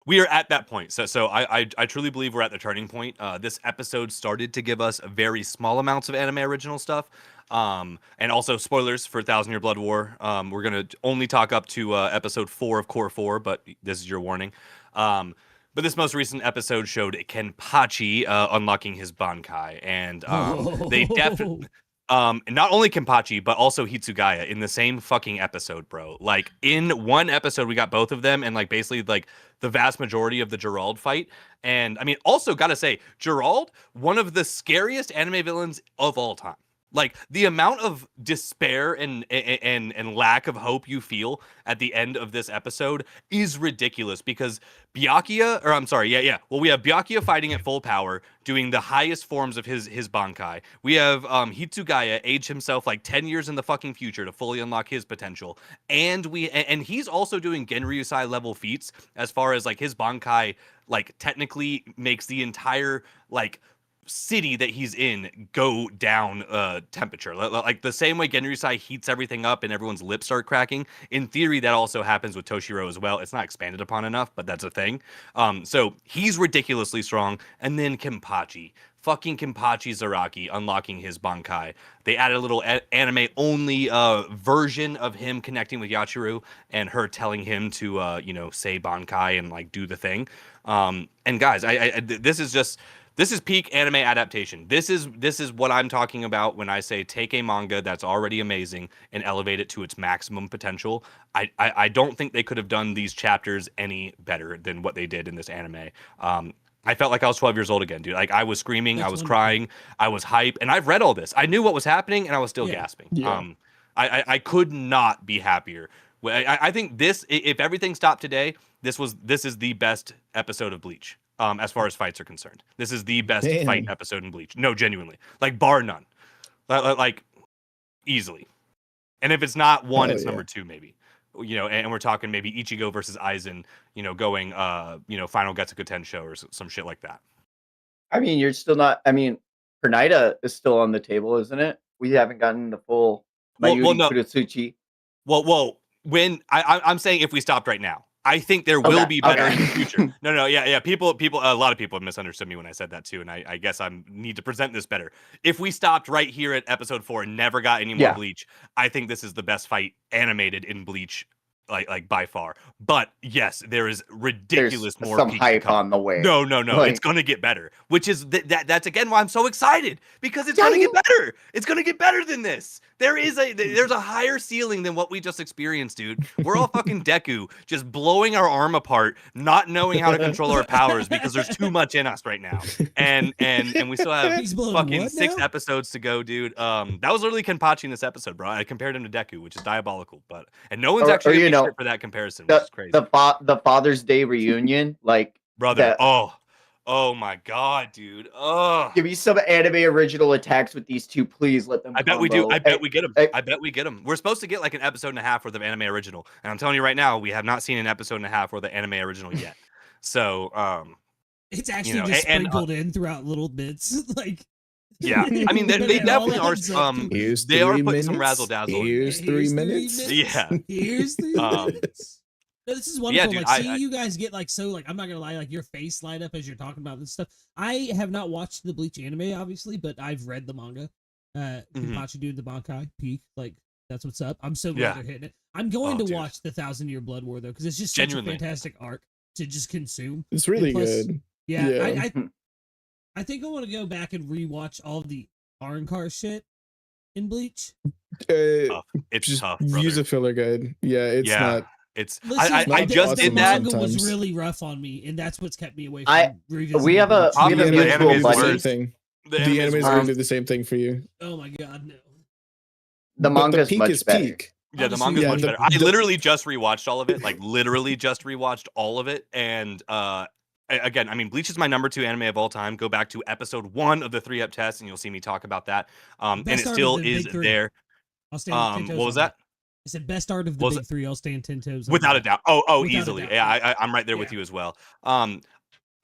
We are at that point. So I truly believe we're at the turning point. This episode started to give us very small amounts of anime original stuff. And also spoilers for 1,000 Year Blood War. We're going to only talk up to episode 4 of Core 4, but this is your warning. But this most recent episode showed Kenpachi unlocking his Bankai. And they definitely... not only Kenpachi, but also Hitsugaya in the same fucking episode, bro. Like, in one episode, we got both of them, and like basically like the vast majority of the Gerald fight. And I mean, also gotta say, Gerald, one of the scariest anime villains of all time. Like, the amount of despair and lack of hope you feel at the end of this episode is ridiculous because Byakuya, or I'm sorry, well, we have Byakuya fighting at full power, doing the highest forms of his Bankai. We have Hitsugaya age himself like 10 years in the fucking future to fully unlock his potential. And he's also doing Genryusai level feats as far as like his Bankai like technically makes the entire like city that he's in go down temperature, like the same way Genryusai heats everything up and everyone's lips start cracking. In theory, that also happens with Toshiro as well. It's not expanded upon enough, but that's a thing. So he's ridiculously strong. And then fucking Kenpachi Zaraki unlocking his Bankai. They added a little anime only version of him connecting with Yachiru and her telling him to say Bankai and like do the thing. And guys, this is peak anime adaptation. This is what I'm talking about when I say take a manga that's already amazing and elevate it to its maximum potential. I don't think they could have done these chapters any better than what they did in this anime. I felt like I was 12 years old again, dude. Like, I was screaming, I was crying, I was hype, and I've read all this. I knew what was happening, and I was still gasping. Yeah. I could not be happier. I think this, if everything stopped today, this is the best episode of Bleach. As far as fights are concerned, this is the best fight episode in Bleach. No, genuinely, like bar none, like easily. And if it's not one, it's number 2, maybe. And we're talking maybe Ichigo versus Aizen. Going, final Getsuga Tensho or some shit like that. I mean, you're still not. I mean, Pernida is still on the table, isn't it? We haven't gotten the full Mayuri no. Kurotsuchi. Well, when I'm saying if we stopped right now. I think there will be better in the future. No, yeah. People, a lot of people have misunderstood me when I said that too, and I guess I need to present this better. If we stopped right here at episode 4 and never got any more Bleach, I think this is the best fight animated in Bleach, like by far. But yes, there is ridiculous There's more some peak to hype come. on the way. No, Like, it's gonna get better. Which is that's again why I'm so excited because it's gonna get better. It's gonna get better than this. there's a higher ceiling than what we just experienced, dude. We're all fucking Deku, just blowing our arm apart, not knowing how to control our powers because there's too much in us right now. And we still have He's blowing fucking what 6 now? episodes to go, dude. That was literally Kenpachi in this episode, bro. I compared him to Deku, which is diabolical, and no one's Or actually you gonna know, shit for that comparison, which is crazy. the Father's Day reunion, like Brother, that- oh my god, dude. Oh, give me some anime original attacks with these two, please. Let them. I bet we do. combo. I bet we get them. Hey. I bet we get them. We're supposed to get like an episode and a half worth of anime original, and I'm telling you right now, we have not seen an episode and a half worth of anime original yet. So, It's actually know, just and, sprinkled in throughout little bits, like. yeah. I mean, they It all definitely are. adds up to- Here's They are 3 putting some minutes. razzle dazzle. Here's 3 minutes. Yeah. Here's 3 Um, minutes. No, this is yeah, wonderful. dude, like seeing I- you guys get like so like I'm not gonna lie, like your face light up as you're talking about this stuff. I have not watched the Bleach anime, obviously, but I've read the manga. Kenpachi doing the Bankai peak, like that's what's up. I'm so glad Yeah. they're hitting it. I'm going to dude. watch the 1,000-Year Blood War though, because it's just such Genuinely. a fantastic arc to just consume. It's really And plus- good. Yeah, Yeah. I think I want to go back and rewatch all of the Arrancar shit in Bleach. Tough. It's Just tough, brother. use a filler guide. Yeah, it's yeah. not. It's. Listen, I the- just the did that. manga was sometimes. really rough on me, and that's what's kept me away from I- revisiting. we have a- Bleach. we have a The mutual anime is the buddy. same worse. thing. The The anime is anime's worse. going to do the same thing for you. Oh my god, no. The But manga's peak much is better. peak. Yeah, the Obviously, manga's yeah, much the- better. I the- literally just rewatched all of it. Like literally just rewatched all of it. And again, I mean, Bleach is my number 2 anime of all time. Go back to episode 1 of the 3-up test, and you'll see me talk about that. And Best it art of still the is big 3. there. I'll stand 10 toes What was on that? I said best art of the What was big 3. I'll stand 10 toes. on Without a that. doubt. Oh, Without a easily. doubt, Yeah, yeah. I'm right there with Yeah. you as well.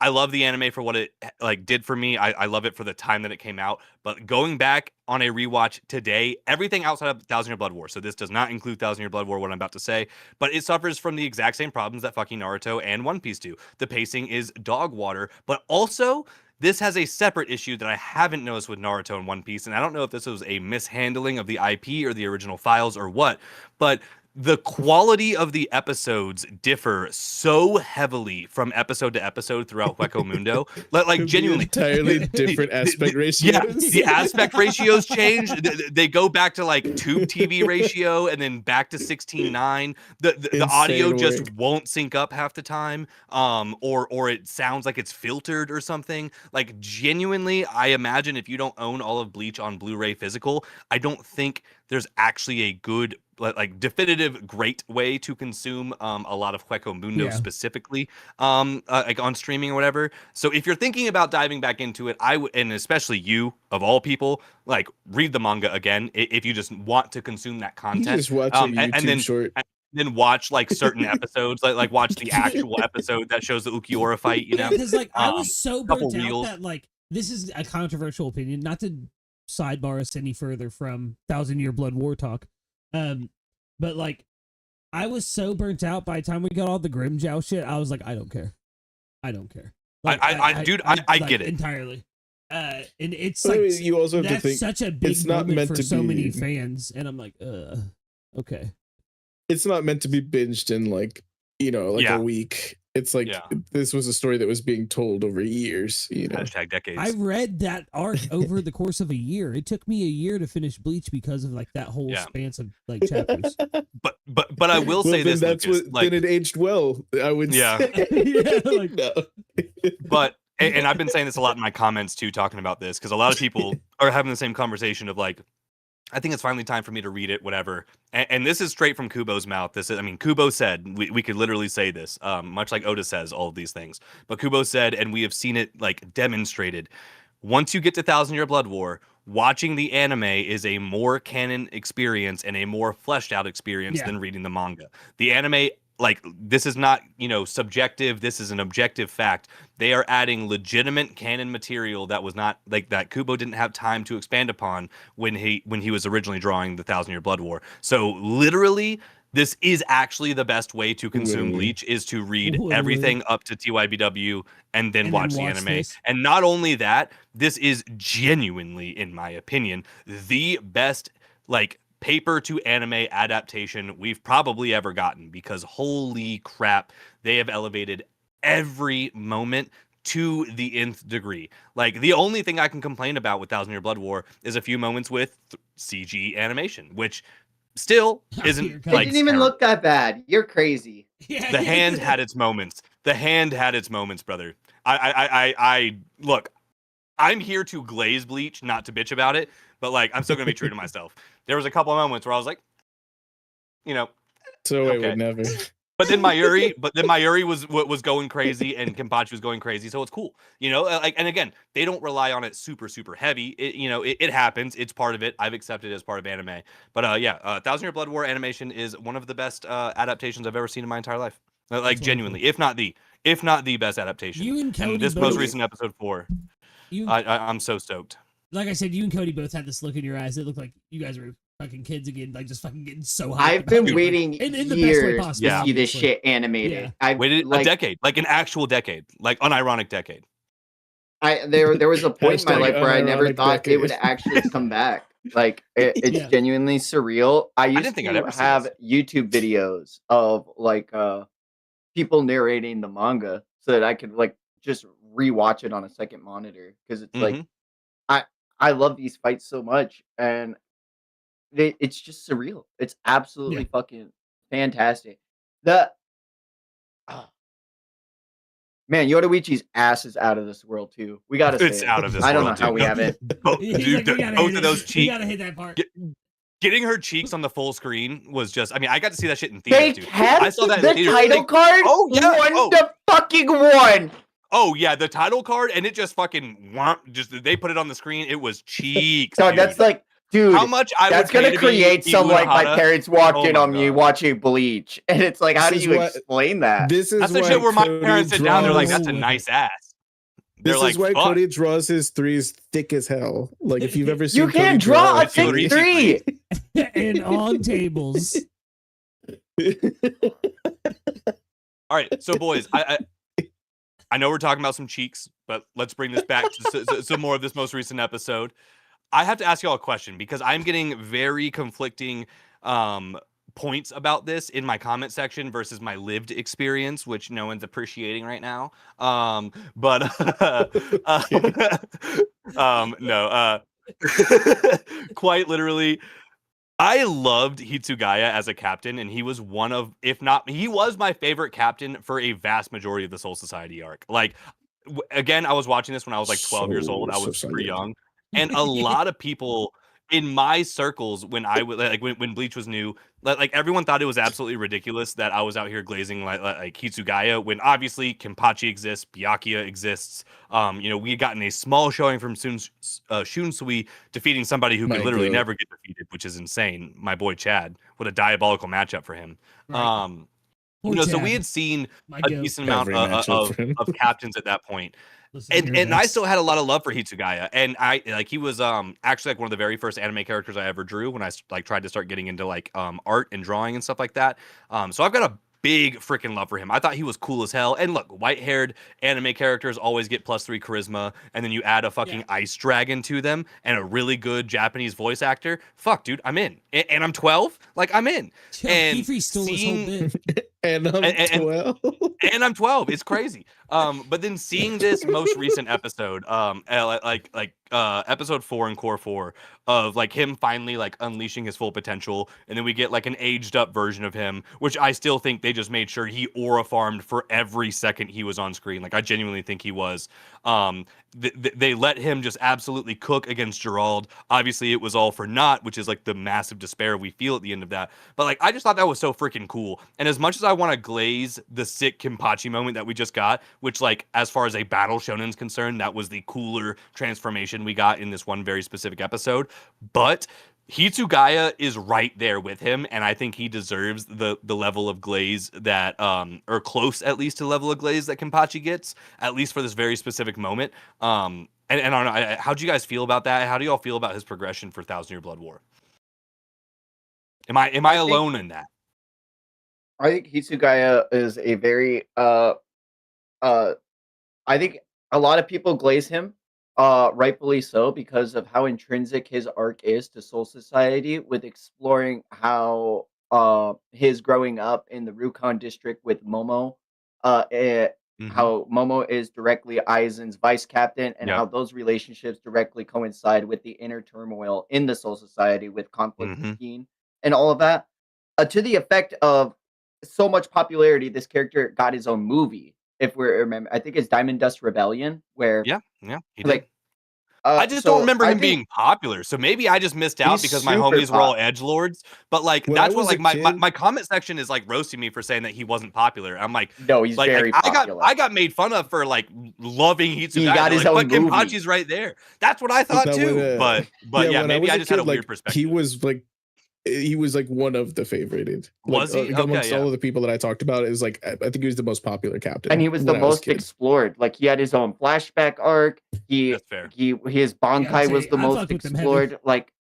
I love the anime for what it like did for me. I love it for the time that it came out. But going back on a rewatch today, everything outside of 1,000-Year Blood War. So this does not include 1,000-Year Blood War, what I'm about to say, but it suffers from the exact same problems that fucking Naruto and One Piece do. The pacing is dog water, but also this has a separate issue that I haven't noticed with Naruto and One Piece, and I don't know if this was a mishandling of the IP or the original files or what, but the quality of the episodes differ so heavily from episode to episode throughout Hueco Mundo. Like The genuinely, entirely different aspect Yeah, ratios. the aspect ratios change. They go back to like tube TV ratio and then back to 16:9. The audio Insane just work. won't sync up half the time. Or it sounds like it's filtered or something. Like genuinely, I imagine if you don't own all of Bleach on Blu-ray physical, I don't think there's actually a good like definitive great way to consume a lot of Hueco Mundo Yeah. specifically like on streaming or whatever. So if you're thinking about diving back into it, I would, and especially you of all people, like read the manga again if you just want to consume that You content. just watch a YouTube and then short. then watch like certain episodes, like watch the actual episode that shows the Ukiura fight, you know. because like I was so couple burnt out reels. that like this is a controversial opinion, not to sidebar us any further from 1,000-Year Blood War talk, but like I was so burnt out by the time we got all the Grimjow shit. I was like, I don't care. Like, Dude, I like, get it. entirely. And it's But I like mean, you also have to that's think such a big it's not moment meant for to so many be- fans, and I'm like, okay. it's not meant to be binged in like Yeah. a week. It's like Yeah. this was a story that was being told over years. Hashtag decades. I read that arc over the course of a year. It took me a year to finish Bleach because of like that whole Yeah. span of like chapters. but I will Well, say then this, that's Lucas, what like, then it aged well. I would Yeah. say. Yeah, like- No. but and I've been saying this a lot in my comments too, talking about this because a lot of people are having the same conversation of like, I think it's finally time for me to read it, whatever. And this is straight from Kubo's mouth. This is, I mean, Kubo said, we could literally say this, much like Oda says all of these things. But Kubo said, and we have seen it like demonstrated, once you get to 1,000-Year Blood War, watching the anime is a more canon experience and a more fleshed out experience Yeah. than reading the manga. The anime, like, this is not, subjective. This is an objective fact. They are adding legitimate canon material that was not like that Kubo didn't have time to expand upon when he was originally drawing the 1,000-Year Blood War. So literally, this is actually the best way to consume Literally. Bleach is to read Literally. everything up to TYBW and then watch the anime. this. And not only that, this is genuinely, in my opinion, the best like paper to anime adaptation we've probably ever gotten, because holy crap, they have elevated every moment to the nth degree. Like, the only thing I can complain about with Thousand Year Blood War is a few moments with CG animation, which still isn't It It like didn't even terrible. look that bad. You're crazy. Yeah, The yeah. hand had its moments. The hand had its moments, brother. I look. I'm here to glaze Bleach, not to bitch about it, but like I'm still gonna be true to myself. There was a couple of moments where I was like, you know, So it okay. would never. But then Mayuri was going crazy and Kenpachi was going crazy, so it's cool, you know. Like, and again, they don't rely on it super heavy. It happens. It's part of it. I've accepted it as part of anime. But yeah, Thousand Year Blood War animation is one of the best adaptations I've ever seen in my entire life. Like, That's genuinely, if not the best adaptation. You and Cody this both, most recent episode 4, you, I'm so stoked. like I said, you and Cody both had this look in your eyes. It looked like you guys were fucking kids again, like just fucking getting so hyped. I've about been it. waiting in the best way years possible, to see this obviously. shit animated. Yeah. I Waited a decade, like an actual decade, like unironic decade. there was a point in my Hashtag life where I never unironic thought it would decade. actually come back. Like it's Yeah. genuinely surreal. I used didn't think I'd to ever see have this. YouTube videos of like people narrating the manga so that I could like just rewatch it on a second monitor because it's like Mhm. I love these fights so much and it's just surreal. It's absolutely fucking fantastic. The Man, Yoruichi's ass is out of this world too. We gotta say It's it. out of this I don't world, know how dude. we haven't. He's Dude, like, we gotta both hit of it. those We cheeks. gotta hit that part. Getting her cheeks on the full screen was just. I mean, I got to see that shit in They theaters, dude. kept I saw that in the theaters. title card. Oh, yeah. One Oh. to fucking one. Oh yeah, the title card, and it just fucking just they put it on the screen. It was cheeks. So dude. that's like, dude. How much I That's would pay gonna to create be some like my Uehara. parents walked Oh in my on me God. watching Bleach, and it's like, how This do is you what- explain that? This is That's the why shit where my Cody parents sit down. They're like, draws- "That's a with nice it. ass." They're This like, is why "Fuck." Cody draws his threes thick as hell. Like if you've ever seen You can't Cody draw a it's your thick easy three. And on tables. All right, so boys, I know we're talking about some cheeks, but let's bring this back to some more of this most recent episode. I have to ask y'all a question because I'm getting very conflicting points about this in my comment section versus my lived experience, which no one's appreciating right now. No, quite literally. I loved Hitsugaya as a captain, and he was one of, if not, he was my favorite captain for a vast majority of the Soul Society arc. Like, again, I was watching this when I was like 12 years old. I was super Society. young, and a lot of people in my circles when I would like when Bleach was new, like everyone thought it was absolutely ridiculous that I was out here glazing like Hitsugaya when obviously Kenpachi exists, Byakuya exists. We had gotten a small showing from Shunsui defeating somebody who could My literally God. never get defeated, which is insane. My boy Chad, what a diabolical matchup for him. Right. Poor So we Chad. had seen My a goat. decent amount Every matchup for him. of captains at that point. Listen to your And I best. still had a lot of love for Hitsugaya, and he was actually like one of the very first anime characters I ever drew when I like tried to start getting into like art and drawing and stuff like that. So I've got a big freaking love for him. I thought he was cool as hell. And look, white-haired anime characters always get +3 charisma, and then you add a fucking ice dragon to them and a really good Japanese voice actor. Fuck, dude, I'm in. And I'm 12. Like, I'm in. Yo, and Kiefer stole his whole seeing- bit. And I'm And- 12. and I'm 12. It's crazy. But then seeing this most recent episode, episode 4 in Core 4 of like him finally like unleashing his full potential, and then we get like an aged up version of him, which I still think they just made sure he aura farmed for every second he was on screen. Like I genuinely think he was. They let him just absolutely cook against Gerald. Obviously, it was all for naught, which is like the massive despair we feel at the end of that. But like, I just thought that was so freaking cool. And as much as I want to glaze the sick Kenpachi moment that we just got, which like as far as a battle shonen's concerned, that was the cooler transformation we got in this one very specific episode. But Hitsugaya is right there with him, and I think he deserves the level of glaze that, or close at least to the level of glaze that Kenpachi gets, at least for this very specific moment. And I don't know, how do you guys feel about that? How do y'all feel about his progression for Thousand Year Blood War? Am I think- alone in that? I think Hitsugaya is a very I think a lot of people glaze him, rightfully so, because of how intrinsic his arc is to Soul Society, with exploring how his growing up in the Rukon district with Momo how Momo is directly Aizen's vice captain, and Yep. how those relationships directly coincide with the inner turmoil in the Soul Society with conflict with Keen and all of that. To the effect of so much popularity, this character got his own movie. If we remember, I think it's Diamond Dust Rebellion, where he did. like I just so don't remember I him think being popular. So maybe I just missed out he's because my super homies were all pop. edgelords. But like When I that's what was a like kid- my comment section is like roasting me for saying that he wasn't popular. I'm like, No, he's very popular. I got made fun of for like loving Hitsugai. He got his like, own but movie. Kenpachi's right there. That's what I thought that too. when, But yeah, when maybe was I a just had a kid, weird like, perspective. he was like one of the favorited. Was he? Okay, amongst yeah. all of the people that I talked about, is like I think he was the most popular captain. And he was the when I a most kid. explored. Like he had his own flashback arc. That's fair. His Bankai was the I most fucked with them heavy. explored. Like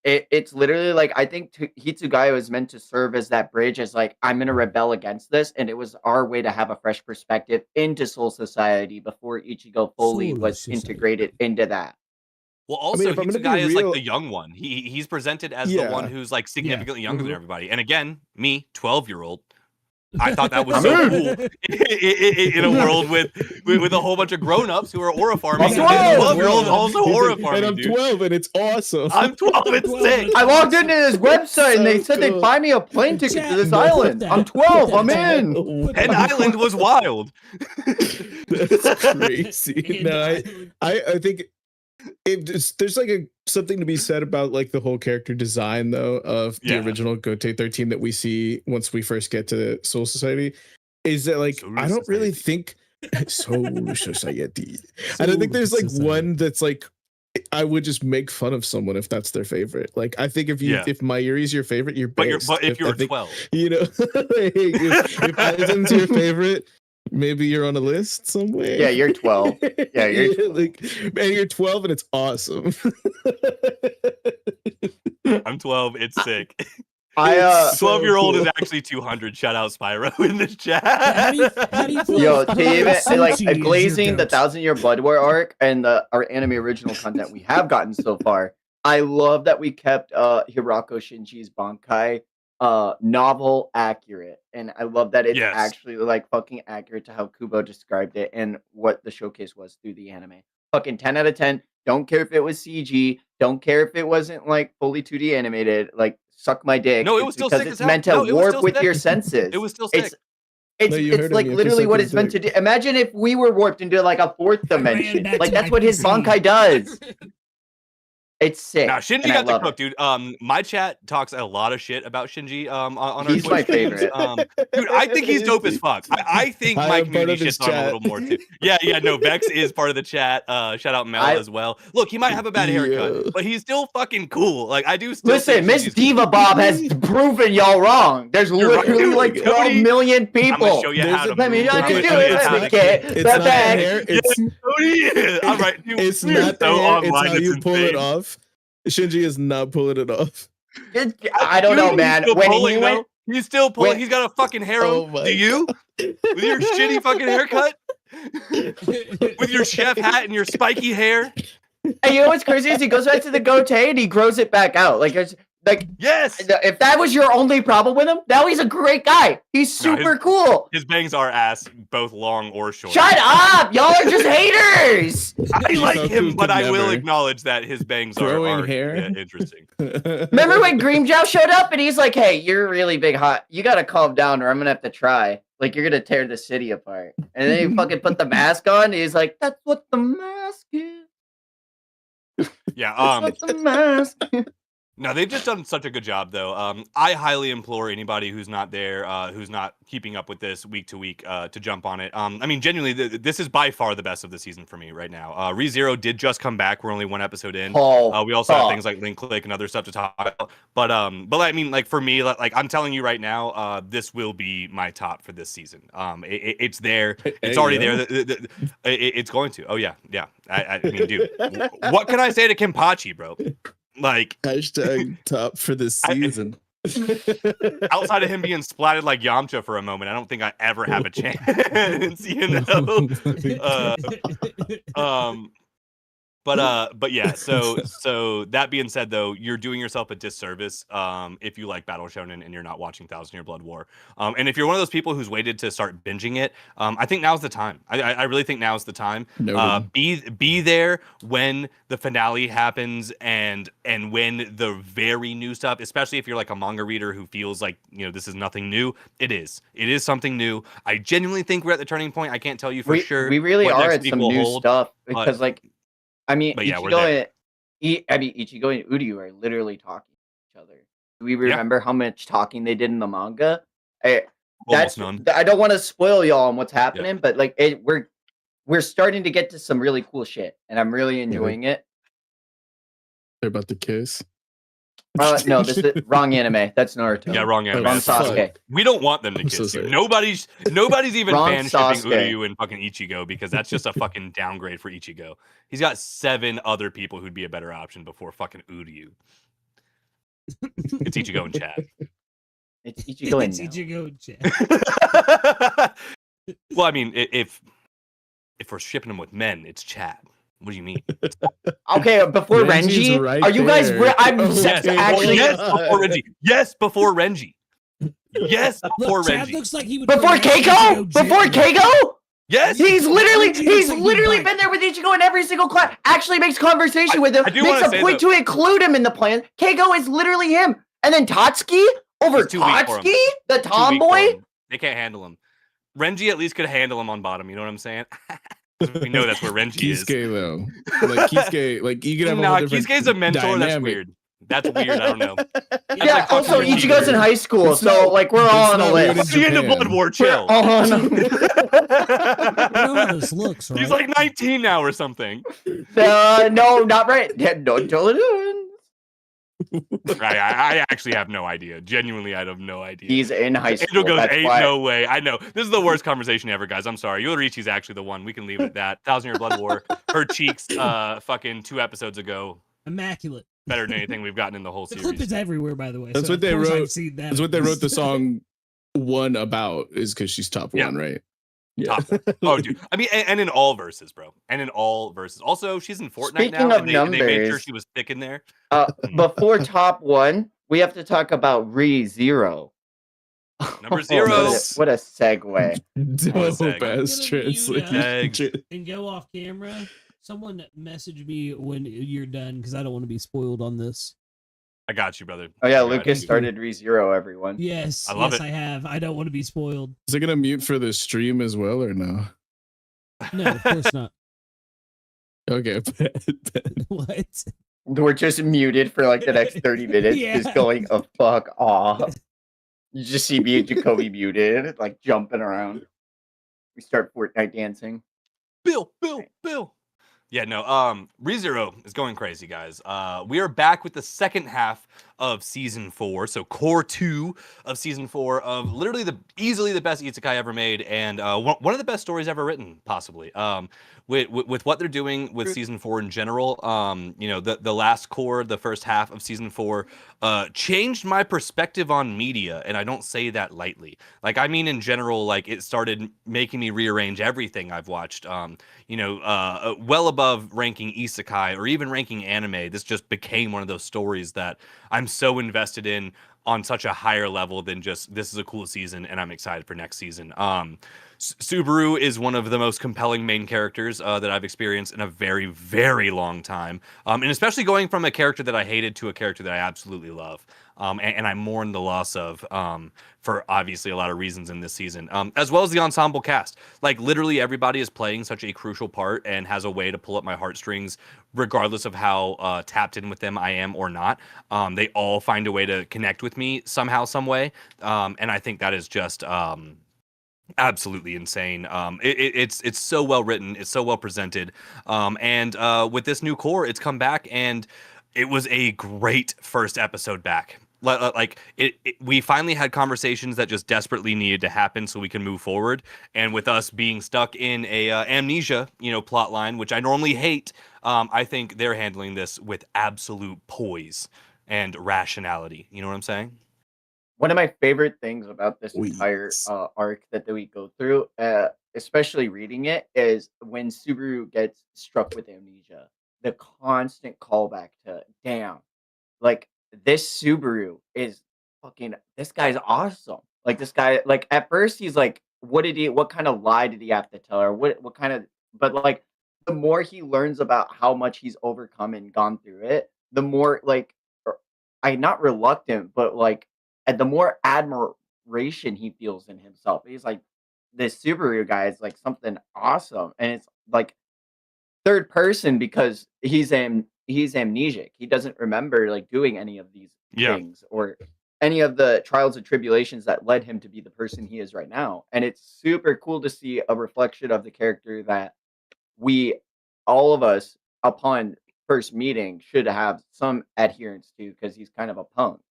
it's literally like I think Hitsugai was meant to serve as that bridge, as like I'm gonna rebel against this, and it was our way to have a fresh perspective into Soul Society before Ichigo fully Soul was Society. integrated into that. Well, also if I'm gonna be Hitsugai is like real- the young one. He's presented as the one who's like significantly younger than everybody. And again, me, 12-year-old. I thought that was so cool in a world with a whole bunch of grown-ups who are aura farming. I'm And 12. 12-year-olds also aura And farming. I'm Dude. 12, and it's awesome. I'm 12. It's 12, sick. I logged into this website and they So said they'd cool. buy me a plane ticket Chat, to this put island. that- I'm put 12. that I'm in in. chat. Penn Island was wild. That's crazy. And No, I think there's like something to be said about like the whole character design though of the original Gote 13 that we see once we first get to Soul Society. Is that like Soul I don't really Society. think Soul Society. I don't think there's like one that's like I would just make fun of someone if that's their favorite. Like I think if Mayuri's your favorite, you're based. But if you're I think, 12. you know, if Aizen's your favorite, maybe you're on a list somewhere. Yeah, you're 12. Yeah, you're 12. like, man, you're 12 and it's awesome. I'm 12. It's sick. I 12-year-old cool. is actually 200. Shout out Spyro in this chat. How do you feel Yo, about to even like Sushi is your glazing the goat? 1000-year Blood War arc and our anime original content we have gotten so far. I love that we kept Hirako Shinji's Bankai novel accurate, and I love that it's actually like fucking accurate to how Kubo described it and what the showcase was through the anime. Fucking 10 out of 10. Don't care if it was CG. Don't care if it wasn't like fully 2D animated. Like suck my dick. No, it was still because sick as it's hell. meant No, to it was warp still with sick. your senses. It was still sick. It's No, you heard like him. You have to literally suck what his it's meant to dick. do. Imagine if we were warped into like a fourth dimension. back Like to that's my what his PC. Bankai does. It's sick. Now Shinji and I got the love cook, it. dude. My chat talks a lot of shit about Shinji on our He's Twitch my streams. favorite. Dude, I think he's dope as fuck. I think I my am part community of his shits on him a chat. little more too. Yeah, no, Vex is part of the chat. Shout out Mel as well. Look, he might have a bad haircut, Yeah. but he's still fucking cool. Like I do still Listen, think Miss Shinji's Diva Bob has proven y'all wrong. There's You're right, literally dude. like 12 Cody, million I'm gonna people. show you There's how a- to Let me move. let I'm me gonna do show you it. how Let me to get It's the not the bag. hair. It's Cody, all right, dude, it's we're not the so hair. It's online, how you pull it insane. off. Shinji is not pulling it off. I don't know, Dude, man. He's still When pulling, he went, though. He's still pulling. when- He's got a fucking harem. Oh my Do you? With your shitty fucking haircut? With your chef hat and your spiky hair? and you know what's crazy is he goes back to the goatee and he grows it back out. Like it's like Yes. if that was your only problem with him, now he's a great guy. He's No, super cool. His bangs are ass, both long or short. Shut up! Y'all are just haters. I like Goku him, but could I will never. acknowledge that his bangs Growing are hair? interesting. Remember when Grimmjow showed up and he's like, "Hey, you're really big hot. You gotta calm down, or I'm gonna have to try. Like you're gonna tear the city apart." And then he fucking put the mask on. And he's like, "That's what the mask is. Yeah. That's what the mask." is." No, they've just done such a good job, though. I highly implore anybody who's not there, who's not keeping up with this week to week, to jump on it. I mean, genuinely, this is by far the best of the season for me right now. ReZero did just come back. We're only one episode in. We also have things like Link Click and other stuff to talk about. But I mean, like for me, like I'm telling you right now, this will be my top for this season. It's there. It's already there. It's going to. Oh yeah. I mean, dude, what can I say to Kenpachi, bro? Like Hashtag top for this season. outside of him being splatted like Yamcha for a moment, I don't think I ever have a chance. You know. But yeah, so that being said, though, you're doing yourself a disservice if you like Battle Shonen and you're not watching Thousand Year Blood War. And if you're one of those people who's waited to start binging it, I think now's the time. I really think now's the time. Noted. Be there when the finale happens and when the very new stuff, especially if you're like a manga reader who feels like, you know, this is nothing new. It is something new. I genuinely think we're at the turning point. I can't tell you for sure. We really what are next at week some will new hold, stuff because, like, I mean, but yeah, we're Ichigo and Uryu are literally talking to each other. Do we remember how much talking they did in the manga? Almost none. I don't want to spoil y'all on what's happening, but like we're starting to get to some really cool shit, and I'm really enjoying it. They're about to kiss. No, this is wrong anime. That's Naruto. Yeah, wrong anime. Wrong That's fine. Sasuke. We don't want them to I'm so kiss you. sorry. Nobody's even Wrong fan shipping Sasuke. Uryu and fucking Ichigo because that's just a fucking downgrade for Ichigo. He's got 7 other people who'd be a better option before fucking Uryu. It's Ichigo and Chad. It's Ichigo and It's no. Ichigo and Chad. Well, I mean, if we're shipping them with men, it's Chad. What do you mean? Okay, before Renji's Renji, right are you guys? there. I'm Yes, actually yes, before Renji. Yes, before Renji. Yes, before Look, Chad Renji. looks like he would before go after Keiko. Ichigo Before gently. Keiko. Yes. He's Renji looks like literally he'd been there with Ichigo in every single class. Actually makes conversation with him. I do Makes wanna a say, point to include him in the plan. Keiko is literally him. And then Tatsuki over He's too weak for him. Tatsuki, the Too weak for tomboy. him. They can't handle him. Renji at least could handle him on bottom. You know what I'm saying? 'Cause we know that's where Renji is. Kisuke though, like Kisuke, like you could have a Nah, whole different Kisuke's a mentor. That's dynamic. weird. That's weird. I don't know. Yeah. like Also, fucking Ichigo's in high school, It's so not- like we're all it's on a not weird list. in The end of Japan. Blood War. We're Chill. all on a You know how this looks, right? He's like 19 now or something. No, not right. Yeah, don't tell it. I actually have no idea. Genuinely, I have no idea. He's in high school. Angel goes, That's ain't why. no way. I know. This is the worst conversation ever, guys. I'm sorry. Yorichi's actually the one. We can leave it at that. Thousand Year Blood War. Her cheeks, fucking 2 episodes ago. Immaculate. Better than anything we've gotten in the whole The series. clip is everywhere, by the way. That's so what they of course wrote- I've seen that. That's what they wrote the song "One" about, is because she's top Yeah. one, right? Top. Oh, dude. I mean, and in all verses, bro. And in all verses. Also, she's in Fortnite Speaking now, of and they made sure numbers- she was thick in there. Before top 1, we have to talk about Re-Zero. Number 0. What a segue. Dope sec. ass I'm gonna mute translation. and go off camera. Someone message me when you're done because I don't want to be spoiled on this. I got you, brother. Oh yeah, I got Lucas you. started Re-Zero, everyone. Yes, I love yes, it. I have. I don't want to be spoiled. Is it gonna mute for the stream as well or no? No, of course not. Okay. What? We're just muted for like the next 30 minutes, Yeah. just going a fuck off. You just see me and Jacoby muted, like jumping around. We start Fortnite dancing. Bill. Yeah, no, ReZero is going crazy, guys. We are back with the second half of season 4, so core 2 of season 4 of literally easily the best isekai ever made, and one of the best stories ever written, possibly. With what they're doing with season 4 in general, you know, the last core, the first half of season 4, changed my perspective on media, and I don't say that lightly. Like, I mean, in general, like, it started making me rearrange everything I've watched. You know, well above ranking isekai or even ranking anime, this just became one of those stories that I'm so invested in on such a higher level than just this is a cool season and I'm excited for next season. Subaru is one of the most compelling main characters that I've experienced in a very, very long time. And especially going from a character that I hated to a character that I absolutely love. And I mourn the loss of for obviously a lot of reasons in this season, as well as the ensemble cast. Like, literally everybody is playing such a crucial part and has a way to pull up my heartstrings, regardless of how tapped in with them I am or not. They all find a way to connect with me somehow, some way. And I think that is just absolutely insane. It's so well written, it's so well presented. And with this new core, it's come back and it was a great first episode back. Like we finally had conversations that just desperately needed to happen so we can move forward. And with us being stuck in a amnesia, you know, plot line, which I normally hate, I think they're handling this with absolute poise and rationality. You know what I'm saying? One of my favorite things about this Weeds. entire arc that we go through, especially reading it, is when Subaru gets struck with amnesia. the constant callback to damn, like this Subaru is fucking this guy's awesome. Like this guy, like at first he's like, what kind of lie did he have to tell her? What kind of but like the more he learns about how much he's overcome and gone through it, the more like I not reluctant, but like and the more admiration he feels in himself. He's like this Subaru guy is like something awesome. And it's like third person because he's amnesic. He doesn't remember like doing any of these Yeah. things or any of the trials and tribulations that led him to be the person he is right now. And it's super cool to see a reflection of the character that we all of us upon first meeting should have some adherence to because he's kind of a punk.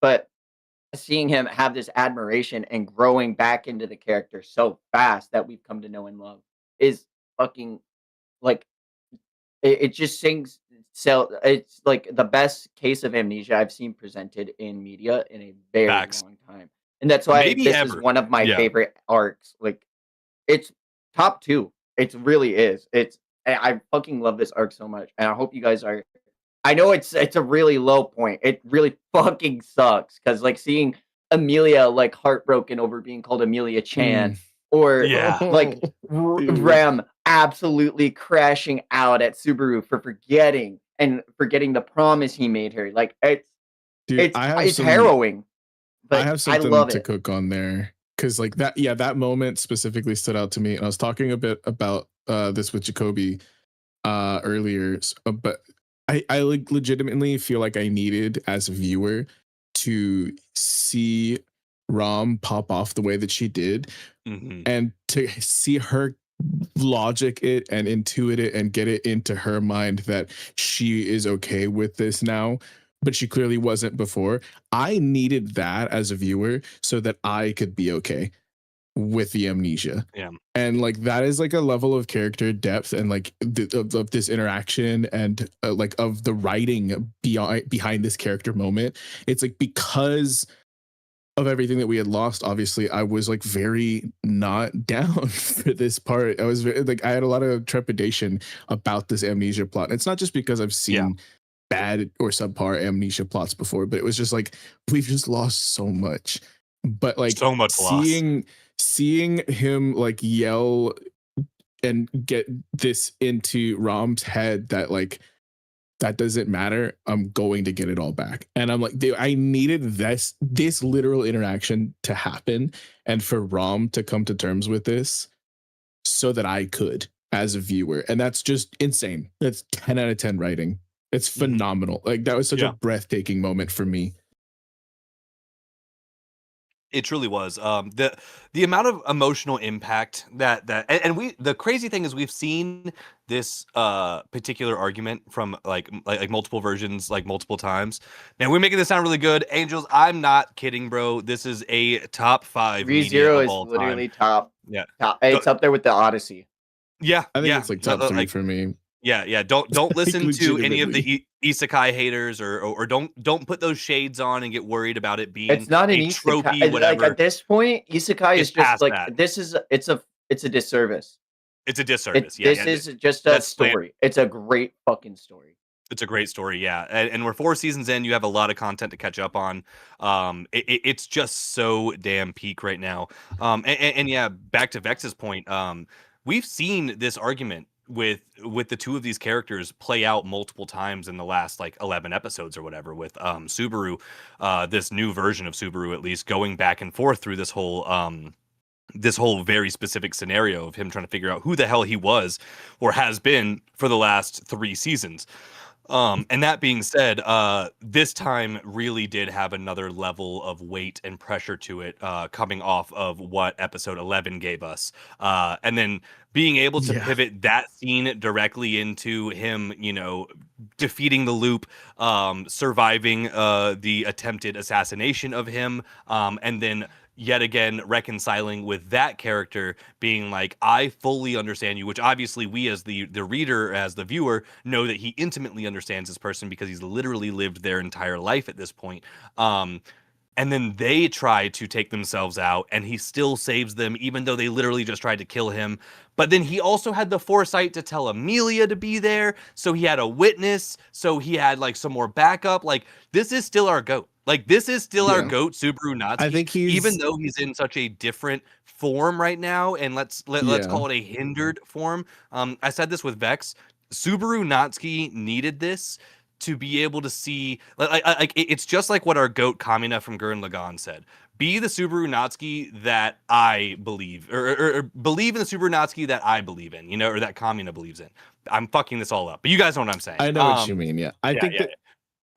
But seeing him have this admiration and growing back into the character so fast that we've come to know and love is fucking like it just sings so it's like the best case of amnesia I've seen presented in media in a very Facts. long time. And that's why Maybe this is ever. one of my Yeah. favorite arcs. Like it's top 2. It really is. I fucking love this arc so much. And I hope you guys are I know it's a really low point. It really fucking sucks because like seeing Amelia like heartbroken over being called Amelia Chan or Yeah. like Dude. Ram absolutely crashing out at Subaru for forgetting the promise he made her. Like Dude, it's harrowing. But I have something love to it. cook on there because like that, yeah, that moment specifically stood out to me. And I was talking a bit about this with Jacoby earlier, but I like legitimately feel like I needed as a viewer to see Rom pop off the way that she did, Mhm. and to see her logic it and intuit it and get it into her mind that she is okay with this now, but she clearly wasn't before. I needed that as a viewer so that I could be okay with the amnesia. Yeah. And like that is like a level of character depth and like of this interaction and like of the writing behind this character moment. It's like because of everything that we had lost, obviously I was like very not down for this part. I was very, like I had a lot of trepidation about this amnesia plot. And it's not just because I've seen bad or subpar amnesia plots before, but it was just like we've just lost so much. But like So much loss. seeing him like yell and get this into Rom's head that like that doesn't matter, I'm going to get it all back. And I'm like, dude, I needed this literal interaction to happen and for Rom to come to terms with this so that I could as a viewer. And that's just insane. That's 10 out of 10 writing. It's phenomenal. Like that was such a breathtaking moment for me. It truly was. The amount of emotional impact that and we the crazy thing is we've seen this particular argument from like multiple versions like multiple times. Man, we're making this sound really good. Angels, I'm not kidding, bro. This is a top 5 media ReZero of is all literally time. top. It's up there with the Odyssey. Yeah, I think it's like top 3 for me. Yeah. Don't listen to any of the isekai haters or don't put those shades on and get worried about it being It's not an a isekai. tropey, whatever. Like at this point, isekai It's is just past like that. it's a disservice. It's a disservice. This is just a that's story. It's a great fucking story. It's a great story, yeah. And we're 4 seasons in. You have a lot of content to catch up on. It's just so damn peak right now. And yeah, back to Vex's point. We've seen this argument with the two of these characters play out multiple times in the last like 11 episodes or whatever. With Subaru, this new version of Subaru, at least, going back and forth through this whole very specific scenario of him trying to figure out who the hell he was or has been for the last 3 seasons. And that being said, this time really did have another level of weight and pressure to it, coming off of what episode 11 gave us. And then being able to pivot that scene directly into him, defeating the loop, surviving the attempted assassination of him, and then yet again reconciling with that character being like, I fully understand you, which obviously we as the reader, as the viewer, know that he intimately understands this person because he's literally lived their entire life at this point. and then they try to take themselves out, and he still saves them, even though they literally just tried to kill him. But then he also had the foresight to tell Amelia to be there, so he had a witness, so he had like some more backup. Like, this is still our GOAT. Like, this is still our Yeah. GOAT, Subaru Natsuki. I think even he's though he's in such a different form right now, and let's yeah. call it a hindered form. I said this with Vex. Subaru Natsuki needed this to be able to see, like it's just like what our GOAT Kamina from Gurren Lagann said. Be the Subaru Natsuki that I believe, or believe in the Subaru Natsuki that I believe in, you know, or that Kamina believes in. I'm fucking this all up, but you guys know what I'm saying. I know what you mean. Yeah, I think that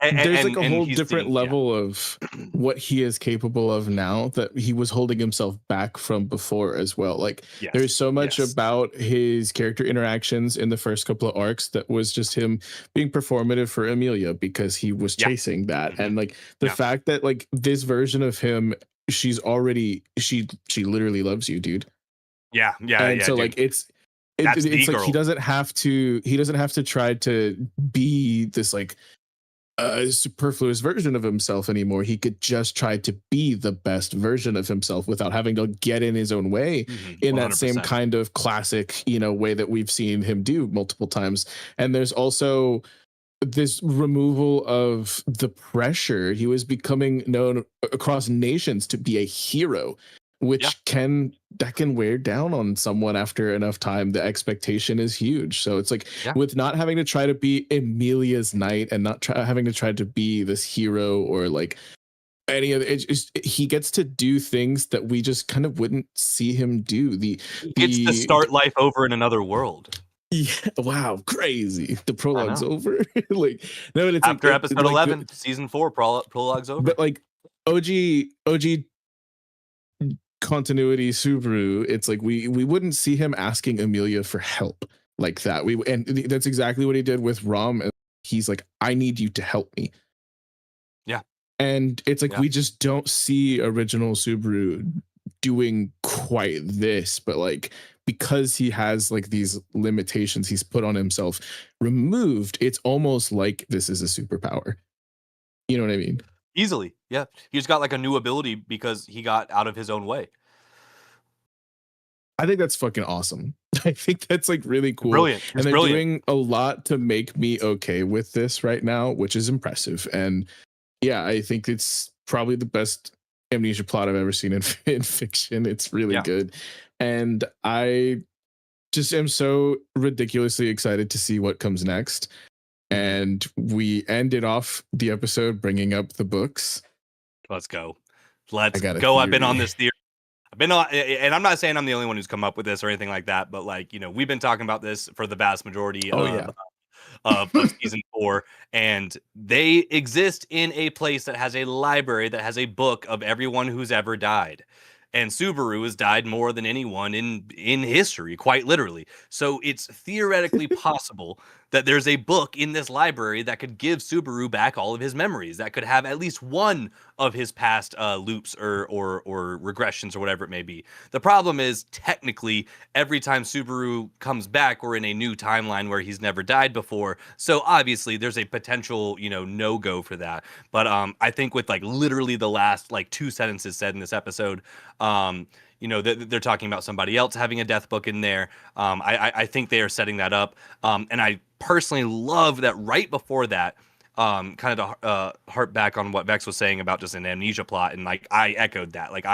there's like a whole different level of what he is capable of now that he was holding himself back from before as well. Like there's so much about his character interactions in the first couple of arcs that was just him being performative for Amelia because he was chasing that. And like the fact that like this version of him, she literally loves you, dude. And so like it's like he doesn't have to try to be this like superfluous version of himself anymore. He could just try to be the best version of himself without having to get in his own way in that 100%. Same kind of classic, you know, way that we've seen him do multiple times. And there's also this removal of the pressure. He was becoming known across nations to be a hero, which can wear down on someone after enough time. The expectation is huge. So it's like with not having to try to be Amelia's knight and not having to try to be this hero or like any of it, he gets to do things that we just kind of wouldn't see him do. He gets to start life over in another world. Yeah, wow, crazy. The prologue's over. Like no, it's after like, episode 11, season 4 prologue's over. But like OG continuity Subaru, it's like we wouldn't see him asking Amelia for help like that. And that's exactly what he did with Rom. He's like, I need you to help me. Yeah. And it's like we just don't see original Subaru doing quite this, but like because he has like these limitations he's put on himself removed, it's almost like this is a superpower. You know what I mean? Easily, yeah. He just got like a new ability because he got out of his own way. I think that's fucking awesome. I think that's like really cool. Brilliant. And they're doing a lot to make me okay with this right now, which is impressive. And yeah, I think it's probably the best Amnesia plot I've ever seen in fiction. It's really good. And I just am so ridiculously excited to see what comes next. And we ended off the episode bringing up the books. Let's go. Let's go. I've been on this theory. I've been on, and I'm not saying I'm the only one who's come up with this or anything like that, but like, you know, we've been talking about this for the vast majority of season 4, and they exist in a place that has a library that has a book of everyone who's ever died. And Subaru has died more than anyone in history, quite literally. So it's theoretically possible that there's a book in this library that could give Subaru back all of his memories, that could have at least one of his past loops or regressions or whatever it may be. The problem is, technically, every time Subaru comes back, we're in a new timeline where he's never died before. So obviously, there's a potential, you know, no-go for that. But I think with like literally the last like 2 sentences said in this episode, you know, they're talking about somebody else having a death book in there. I think they are setting that up. And I personally love that right before that, kind of to harp back on what Vex was saying about just an amnesia plot. And like, I echoed that. Like,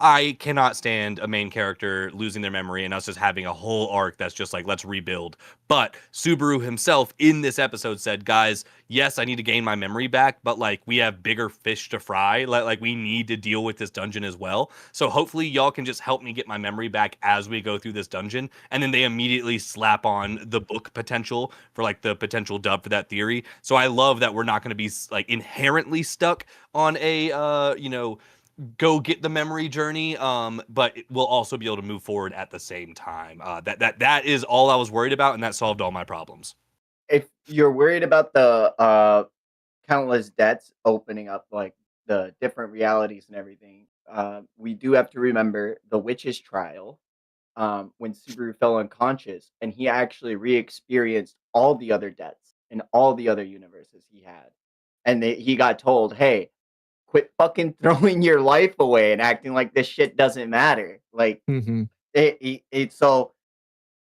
I cannot stand a main character losing their memory and us just having a whole arc that's just like, let's rebuild. But Subaru himself in this episode said, guys, yes, I need to gain my memory back, but like, we have bigger fish to fry. Like we need to deal with this dungeon as well. So hopefully y'all can just help me get my memory back as we go through this dungeon. And then they immediately slap on the book potential for like the potential dub for that theory. So I love that we're not going to be like inherently stuck on a, you know, go get the memory journey, but we'll also be able to move forward at the same time. That is all I was worried about, and that solved all my problems. If you're worried about the countless debts opening up, like the different realities and everything, we do have to remember the witch's trial, when Subaru fell unconscious, and he actually re-experienced all the other debts in all the other universes he had, and he got told, "Hey, quit fucking throwing your life away and acting like this shit doesn't matter. Like Mhm.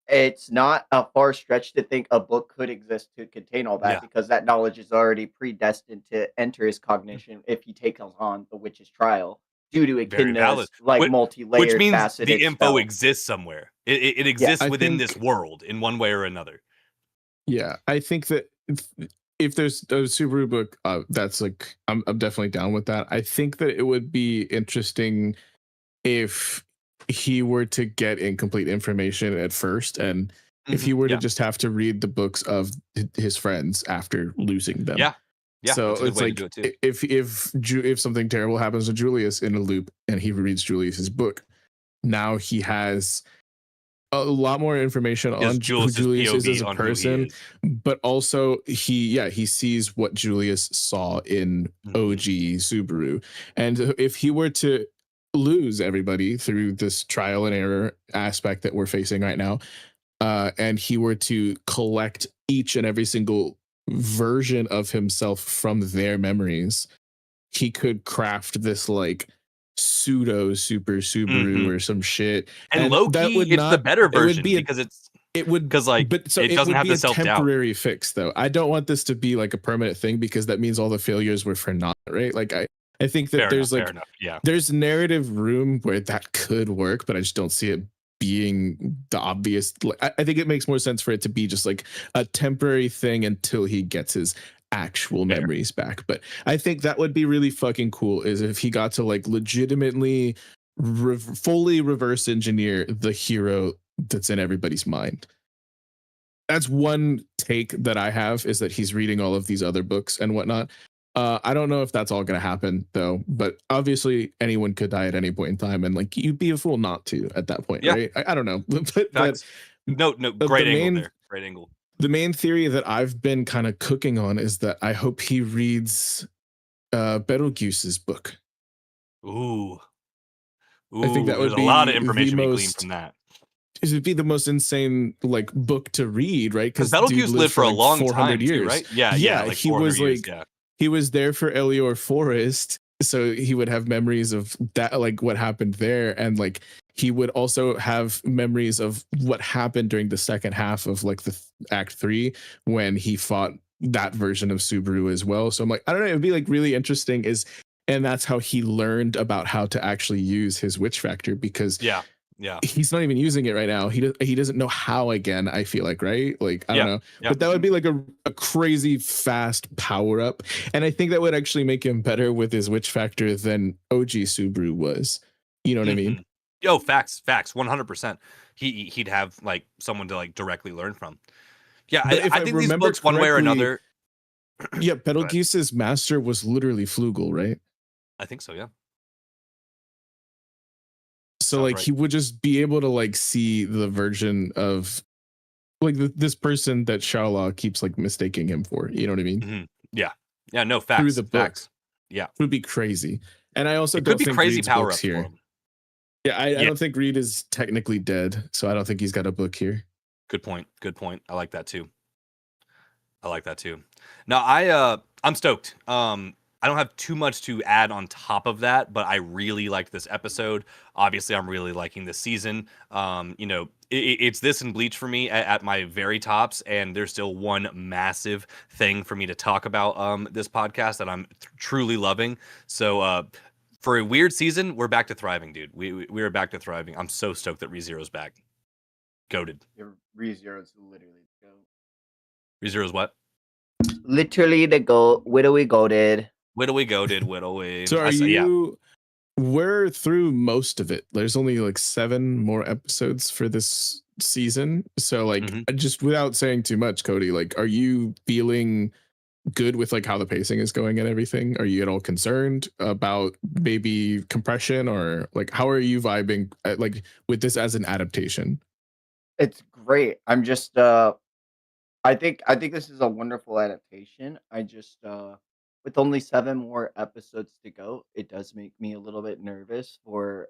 it's not a far stretch to think a book could exist to contain all that Yeah. because that knowledge is already predestined to enter his cognition if he takes on the witch's trial due to Very valid. Echidna's like Which multi-layered, means faceted the info spell. exists somewhere. It Yeah, exists I within think this world in one way or another. Yeah, I think that if there's a Subaru book, that's like I'm definitely down with that. I think that it would be interesting if he were to get incomplete information at first, and if he were to Yeah. just have to read the books of his friends after losing them. Yeah. Yeah. So That's a good it's way like to do it too. if something terrible happens to Julius in a loop, and he reads Julius's book, now he has a lot more information Is on who Julius's Julius is POV as a on who he person, is. but also he sees what Julius saw in OG Subaru, and if he were to lose everybody through this trial and error aspect that we're facing right now, and he were to collect each and every single version of himself from their memories, he could craft this like pseudo super Subaru or some shit. And low that key, would it's the not better it would version be a, because it would because like but so it it doesn't would have be the a self-doubt. temporary fix though. I don't want this to be like a permanent thing because that means all the failures were for naught, right? Like I think that Fair enough. Yeah. there's narrative room where that could work, but I just don't see it being the obvious. I think it makes more sense for it to be just like a temporary thing until he gets his actual memories back. But I think that would be really fucking cool is if he got to like legitimately fully reverse engineer the hero that's in everybody's mind. That's one take that I have, is that he's reading all of these other books and whatnot. I don't know if that's all going to happen though, but obviously anyone could die at any point in time, and like you'd be a fool not to at that point, Yeah. right? I don't know, but no, great angle there. Great angle. The main theory that I've been kind of cooking on is that I hope he reads Betelgeuse's book. Ooh, I think that would there's be a lot of information the we gleaned most from that. It would be the most insane like book to read, right? Because Betelgeuse lived for a like long 400 time, years, too, right? Yeah, like he 400 was years, like yeah. he was there for Elior Forest, so he would have memories of that, like what happened there, and like he would also have memories of what happened during the second half of like the Act 3 when he fought that version of Subaru as well. So I'm like, I don't know, it'd be like really interesting, and that's how he learned about how to actually use his witch factor, because yeah, he's not even using it right now. He doesn't know how, again, I feel like, right? Like, I don't know. But that would be like a crazy fast power up. And I think that would actually make him better with his witch factor than OG Subaru was. You know what I mean? Yo, facts, 100%. He'd have like someone to like directly learn from. Yeah, I think these books, one way or another. Yeah, Betelgeuse's master was literally Flugel, right? I think so, yeah. So like he would just be able to like see the version of like this person that Sharlaw keeps like mistaking him for. You know what I mean? Yeah, no, facts. Through the facts. book. Yeah, it would be crazy. And I also don't think be crazy Reed's power books ups here. for him. Yeah, I don't think Reed is technically dead, so I don't think he's got a book here. Good point. I like that too. Now I'm stoked. I don't have too much to add on top of that, but I really liked this episode. Obviously, I'm really liking this season. You know, it's this and Bleach for me at my very tops, and there's still one massive thing for me to talk about this podcast that I'm truly loving. So for a weird season, we're back to thriving, dude. We are back to thriving. I'm so stoked that ReZero's back. Goated. ReZero's literally the goat. ReZero's what? Literally the goat. Widowy goated. Widowy. So are you? We're through most of it. There's only like 7 more episodes for this season. So like, just without saying too much, Cody, like, are you feeling good with like how the pacing is going and everything? Are you at all concerned about maybe compression, or like how are you vibing like with this as an adaptation? It's great. I'm just I think this is a wonderful adaptation. I just with only 7 more episodes to go, it does make me a little bit nervous for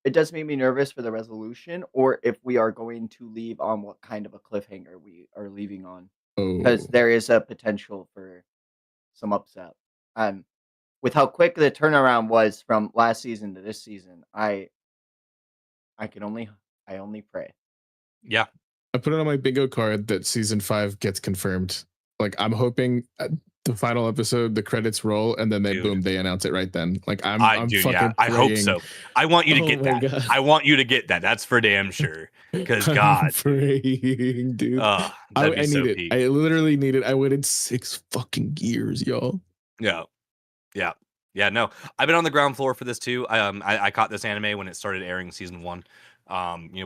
it does make me nervous for the resolution, or if we are going to leave on what kind of a cliffhanger we are leaving on. Because there is a potential for some upset. With how quick the turnaround was from last season to this season, I only pray. Yeah. I put it on my bingo card that season 5 gets confirmed. Like I'm hoping the final episode, the credits roll, and then boom, they announce it right then. Like I'm dude, fucking I hope praying. so. I want you to get that. God. I want you to get that. That's for damn sure. Because I'm God, praying, dude. I that'd be so need it. peak. I literally need it. I waited 6 fucking years, y'all. Yeah, no. I've been on the ground floor for this too. I caught this anime when it started airing season 1.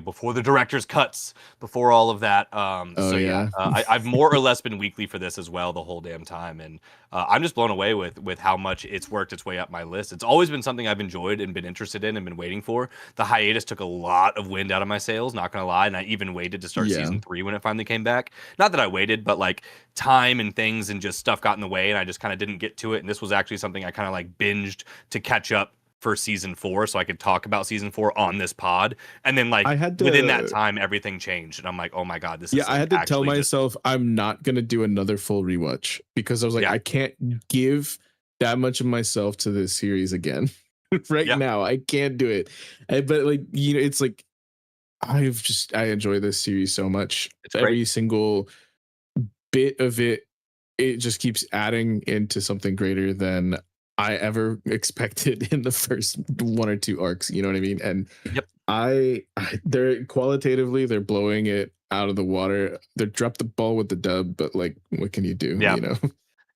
Before the director's cuts, before all of that. I've more or less been weekly for this as well the whole damn time, and I'm just blown away with how much it's worked its way up my list. It's always been something I've enjoyed and been interested in and been waiting for. The hiatus took a lot of wind out of my sails, not gonna lie, and I even waited to start season 3 when it finally came back. Not that I waited, but like time and things and just stuff got in the way, and I just kind of didn't get to it. And this was actually something I kind of like binged to catch up for season 4 so I could talk about season 4 on this pod, and then like within that time everything changed and I'm like, oh my god, this is like, I had to tell myself I'm not gonna do another full rewatch because I was like, I can't give that much of myself to this series again. Now I can't do it. But like, it's like I enjoy this series so much. It's every great. single bit of it just keeps adding into something greater than I ever expected in the first 1 or 2 arcs. You know what I mean? And they're qualitatively, they're blowing it out of the water. They dropped the ball with the dub, but like, what can you do? Yeah. You know?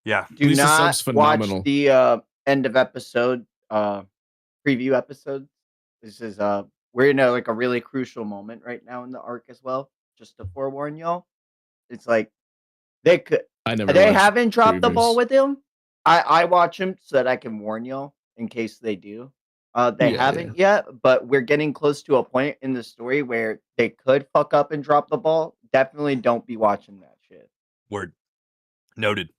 Yeah. Do not watch the end of episode preview episode. This is we're in a really crucial moment right now in the arc as well. Just to forewarn y'all, it's like they haven't dropped the ball with him. I watch him so that I can warn y'all in case they do. They haven't yet, but we're getting close to a point in the story where they could fuck up and drop the ball. Definitely don't be watching that shit. Word. Noted.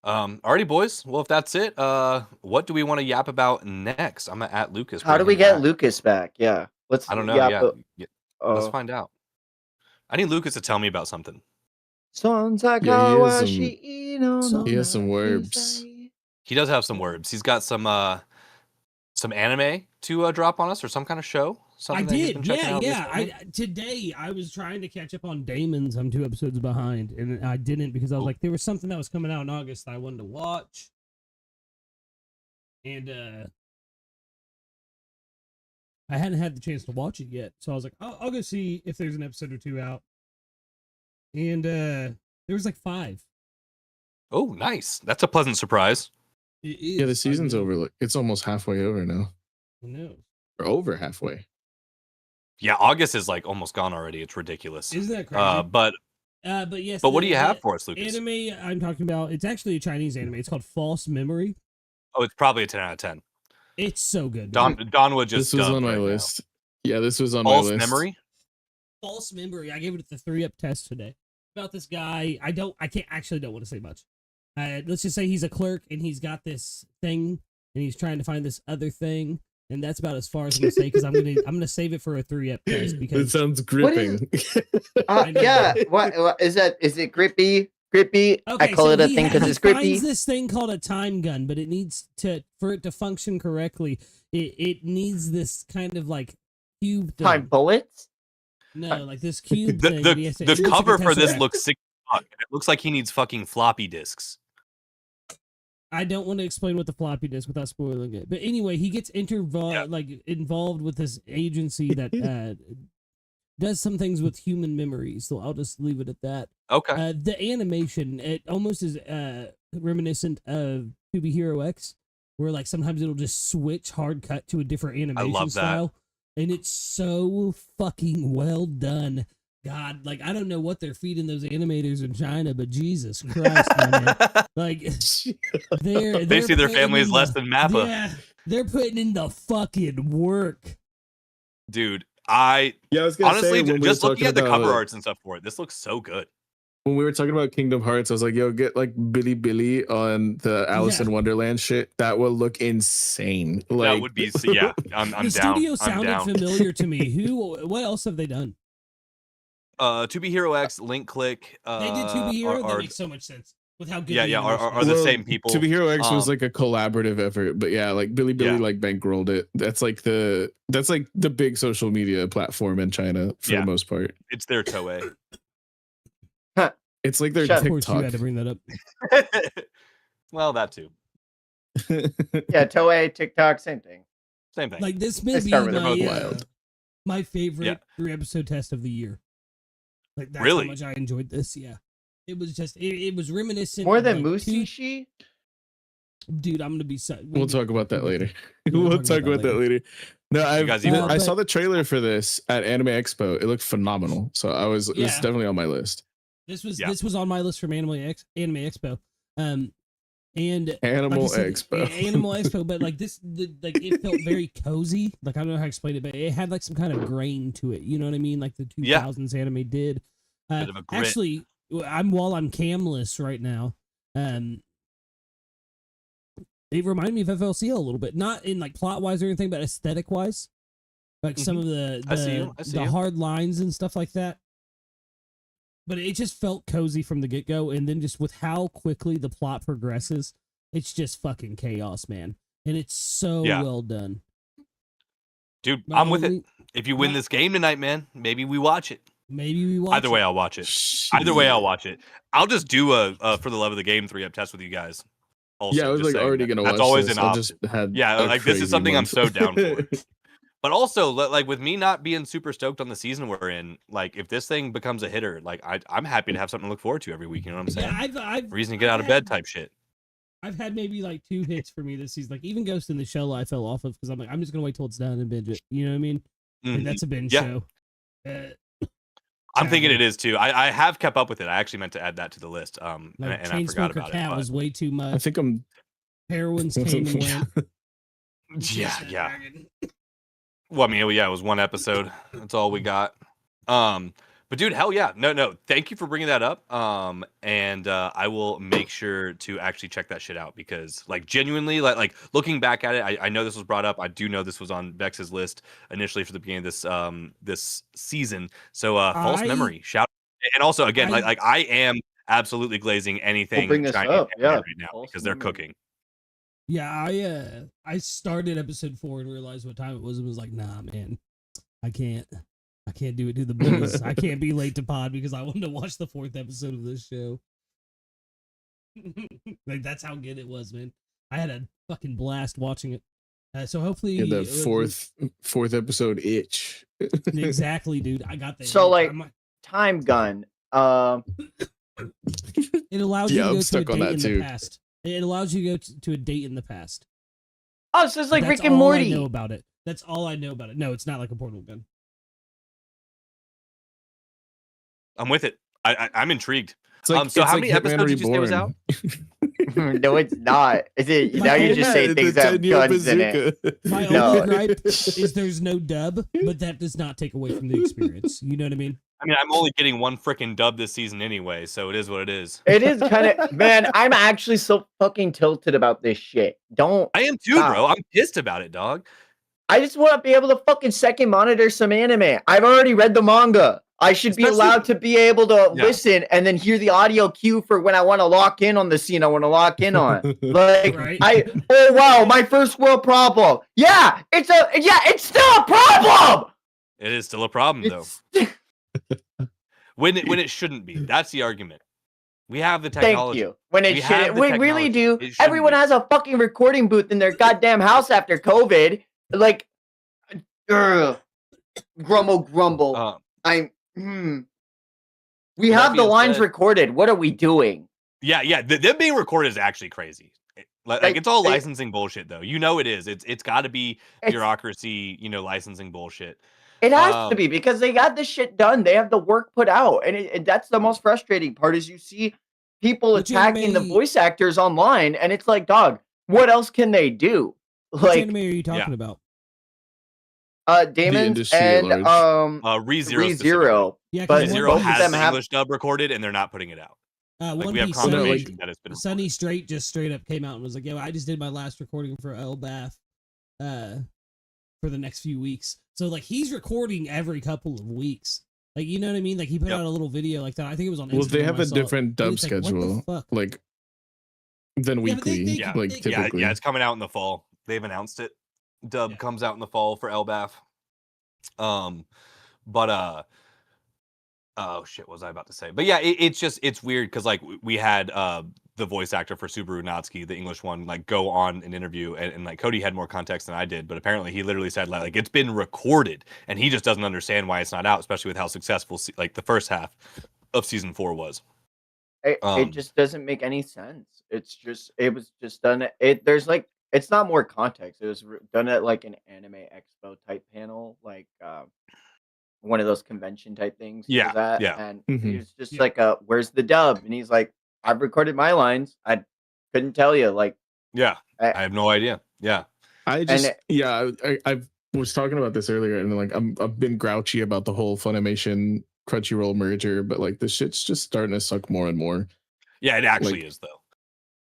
Alrighty, boys. Well, if that's it, what do we want to yap about next? I'm at Lucas. How do we get Lucas back? Yeah. I don't know. Let's find out. I need Lucas to tell me about something. He has some words. He does have some words. He's got some anime to drop on us or some kind of show. I did, today I was trying to catch up on Daemons. I'm 2 episodes behind, and I didn't because I was like, there was something that was coming out in August that I wanted to watch, and I hadn't had the chance to watch it yet. So I was like, I'll go see if there's an episode or 2 out, and there was like 5. Oh, nice! That's a pleasant surprise. It is. Yeah, the season's over. It's almost halfway over now. No, or over halfway. Yeah, August is like almost gone already. It's ridiculous. Isn't that crazy? But yes. But what do you have for us, Lucas? Anime I'm talking about. It's actually a Chinese anime. It's called False Memory. Oh, it's probably a 10 out of 10. It's so good. Don would just. This was on my list. Yeah, this was on False my list. Memory. False Memory. I gave it the 3-up test today. About this guy. I don't want to say much. Let's just say he's a clerk and he's got this thing and he's trying to find this other thing. And that's about as far as I'm gonna say because I'm gonna save it for a 3-up test because it sounds gripping. What is that? Is it grippy? Grippy. Okay, I call it a thing because it's grippy. He finds this thing called a time gun, but it needs for it to function correctly. It needs this kind of like cube thing. Time bullets. No, like this cube thing. The cover for this looks sick. It looks like he needs fucking floppy disks. I don't want to explain what the floppy disk without spoiling it. But anyway, he gets involved with this agency that does some things with human memories. So I'll just leave it at that. Okay. The animation, it almost is reminiscent of 2B Hero X, where like sometimes it'll just switch hard cut to a different animation style. And it's so fucking well done. God, like I don't know what they're feeding those animators in China, but Jesus Christ, man. Like they see their family as less than Mappa. Yeah, they're putting in the fucking work, dude. I was gonna honestly just looking at the cover arts and stuff for it. This looks so good. When we were talking about Kingdom Hearts, I was like, "Yo, get like Billy on the Alice in Wonderland shit. That will look insane." Like that would be, yeah. I'm down. The studio sounded familiar to me. What else have they done? 2B Hero X, Link Click. They did 2B Hero. That makes so much sense. with how good. Yeah, the yeah, animation are is. the Well, same people. To Be Hero X was Um, like a collaborative effort, but yeah, like Billy Yeah. like bankrolled it. That's like the big social media platform in China for Yeah. the most part. It's their Toei. It's like their Shut up. Of course, you TikTok. had to bring that up. Well, that too. Yeah, Toei, TikTok, same thing. Same thing. Like this may Let's be start with they're my both wild. my favorite Yeah. 3-episode test of the year. Like that's Really? how much I enjoyed this. Yeah, it was just it was reminiscent. More of, than like, two- Mushishi? Dude, I'm gonna be. We'll talk about that later. We'll We'll talk about that later. No, guys even- I saw the trailer for this at Anime Expo. It looked phenomenal. So it's Yeah. definitely on my list. This was Yeah. this was on my list from Anime Expo. And Animal like I said, Expo. Animal Expo, but like like it felt very cozy. Like I don't know how to explain it, but it had like some kind of grain to it. You know what I mean? Like the 2000s anime did. Bit of a grit. Actually, I'm camless right now. It reminded me of FLCL a little bit, not in like plot wise or anything, but aesthetic wise. Like some of the I see you. hard lines and stuff like that. But it just felt cozy from the get go, and then just with how quickly the plot progresses, it's just fucking chaos, man. And it's so Yeah. well done. Dude, My I'm with it. only- If you win my- this game tonight, man, maybe we watch it. Maybe we watch Either way, it. I'll watch it. Either way, I'll watch it. I'll just do a for the love of the game 3-up test with you guys. Also, Yeah, I was just like saying already that. gonna watch That's always this. an I option. just had Yeah, a like this is crazy something I'm month. so down for. But also, like with me not being super stoked on the season we're in, like if this thing becomes a hitter, like I'm happy to have something to look forward to every week. You know what I'm saying? Yeah, I've Reason to get out of bed type shit. I've had maybe like 2 hits for me this season. Like even Ghost in the Shell, I fell off of because I'm like I'm just gonna wait till it's done and binge it. You know what I mean? Like, Mhm. that's a binge Yeah. show. I'm thinking it is too. I have kept up with it. I actually meant to add that to the list. Like And I forgot Chainsmoker about Cat it. was way too I much. think I'm Heroines came and went. But yeah. Well, I mean, yeah, it was one episode. That's all we got. But dude, hell yeah. No. Thank you for bringing that up. And I will make sure to actually check that shit out because, like, genuinely, like looking back at it, I know this was brought up. I do know this was on Vex's list initially for the beginning of this season. So, false memory. Shout. And also, again, like I am absolutely glazing anything bring this Chinese up, anime yeah. right now False because they're memory. cooking. Yeah, I started episode 4 and realized what time it was and was like, nah, man, I can't do it to the boys. I can't be late to pod because I wanted to watch the 4th episode of this show. Like that's how good it was, man. I had a fucking blast watching it. So hopefully in the fourth episode itch. exactly, dude. I got that. So, like, Time gun. it allows Yeah, you to I'm go to a stuck on date that in too. the past. It allows you to go to a date in the past. Oh, so it's like That's Rick and all Morty. I know about it. That's all I know about it. No, it's not like a portable gun. I'm with it. I'm intrigued. It's like, So it's how like many Hitman episodes did you say was Reborn. out? No, it's not. Is it? Now you're just saying things that have guns in it. My No. only gripe is there's no dub, but that does not take away from the experience. You know what I mean? I mean, I'm only getting one freaking dub this season anyway, so it is what it is. It is kind of, man, I'm actually so fucking tilted about this shit. Don't. I am too, Stop. bro. I'm pissed about it, dog. I just want to be able to fucking second monitor some anime. I've already read the manga. I should be Especially- allowed to be able to Yeah. listen and then hear the audio cue for when I want to lock in on the scene I want to lock in on. Like, Right. oh wow, my first world problem. Yeah, it's still a problem. It is still a problem, though. It's- When it shouldn't be. That's the argument. We have the Thank technology. you. When it We have should, the we really do. technology. It shouldn't Everyone be. has a fucking recording booth in their goddamn house after COVID. Like, grumble. We That have the being lines said- recorded. What are we doing? Yeah. Them being recorded is actually crazy. Like Like, it's all they- licensing bullshit, though. You know it is. It's got to be It's- bureaucracy, licensing bullshit. It has Um, to be because they got this shit done. They have the work put out, and that's the most frustrating part. Is you see people Which attacking the anime- voice actors online, and it's like, dog, what else can they do? Which Like, anime are you talking about? Daemons industry at and large. ReZero. ReZero. Yeah, But 'cause ReZero both of has them an have- English dub recorded, and they're not putting it out. Like One we have Piece. confirmation that it's been. Sunny Straight just straight up came out and was like, "Yeah, I just did my last recording for Elbath, for the next few weeks." So like he's recording every couple of weeks. Like you know what I mean? Like he put Yep. out a little video like that. I think it was on. Well, they Instagram have I a saw it. different And dub it's like, what the schedule. fuck? Like than Yeah, but they- weekly, they- Yeah. like they- typically. Yeah, it's coming out in the fall. They've announced it. Dub Yeah. comes out in the fall for LBAF. But oh shit, what was I about to say? But yeah, it's weird because like we had the voice actor for Subaru Natsuki, the English one, like go on an interview, and like Cody had more context than I did, but apparently he literally said like it's been recorded, and he just doesn't understand why it's not out, especially with how successful like the first half of season 4 was. It just doesn't make any sense. It was just done. There's like it's not more context. It was done at like an anime expo type panel, like one of those convention type things. He Yeah, was at, yeah. and Mhm. he was just Yeah. like, "Where's the dub?" And he's like, "I've recorded my lines. I couldn't tell you." Like, Yeah, I- I have no idea. Yeah, I just it- yeah, I was talking about this earlier, and like I've been grouchy about the whole Funimation Crunchyroll merger, but like this shit's just starting to suck more and more. yeah, it actually Like- is though.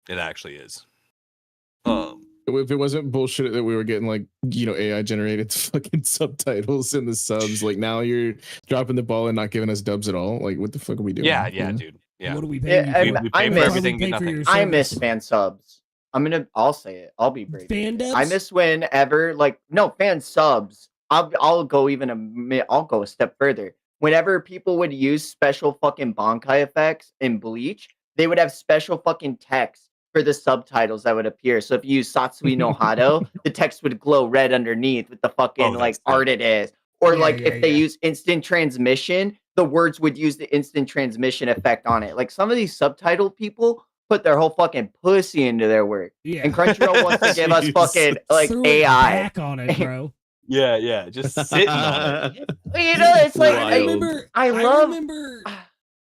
It actually is. If it wasn't bullshit that we were getting like AI generated fucking subtitles in the subs, like now you're dropping the ball and not giving us dubs at all. Like what the fuck are we doing? Yeah, You know? dude. Yeah, What are we paying Yeah, you and for? we I pay for miss- everything, Probably get pay for nothing. your I miss service. fan subs. I'll say it. I'll be brave. Fan dubs? I miss whenever fan subs. I'll go I'll go a step further. Whenever people would use special fucking Bankai effects in Bleach, they would have special fucking text for the subtitles that would appear. So if you use Satsui no Hado, the text would glow red underneath with the fucking that's art it is. Or Yeah, like yeah, if they yeah. use instant transmission, the words would use the instant transmission effect on it. Like some of these subtitle people put their whole fucking pussy into their work. Yeah. And Crunchyroll wants to give us fucking like Threw it AI. back on it, bro. Yeah, just sitting on it. You know, it's like I Wild. remember. I I love- remember.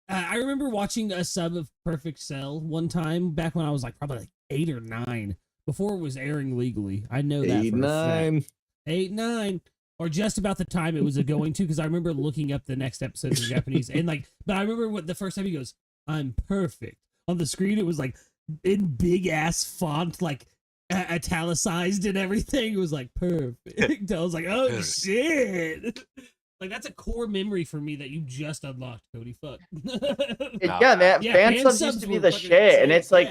I remember watching a sub of Perfect Cell one time back when I was like probably like 8 or 9, before it was airing legally. I know that 8, for a fact. 9. 8, 9, or just about the time it was going to, because I remember looking up the next episodes in Japanese, and like, but I remember what the first time he goes, "I'm perfect" on the screen. It was like in big ass font, like italicized and everything. It was like perfect. I was like, oh Perfect. shit. Like that's a core memory for me that you just unlocked, Cody. Fuck. Yeah, man. Yeah, fan fan subs subs used to be were the fucking shit, and insane, it's like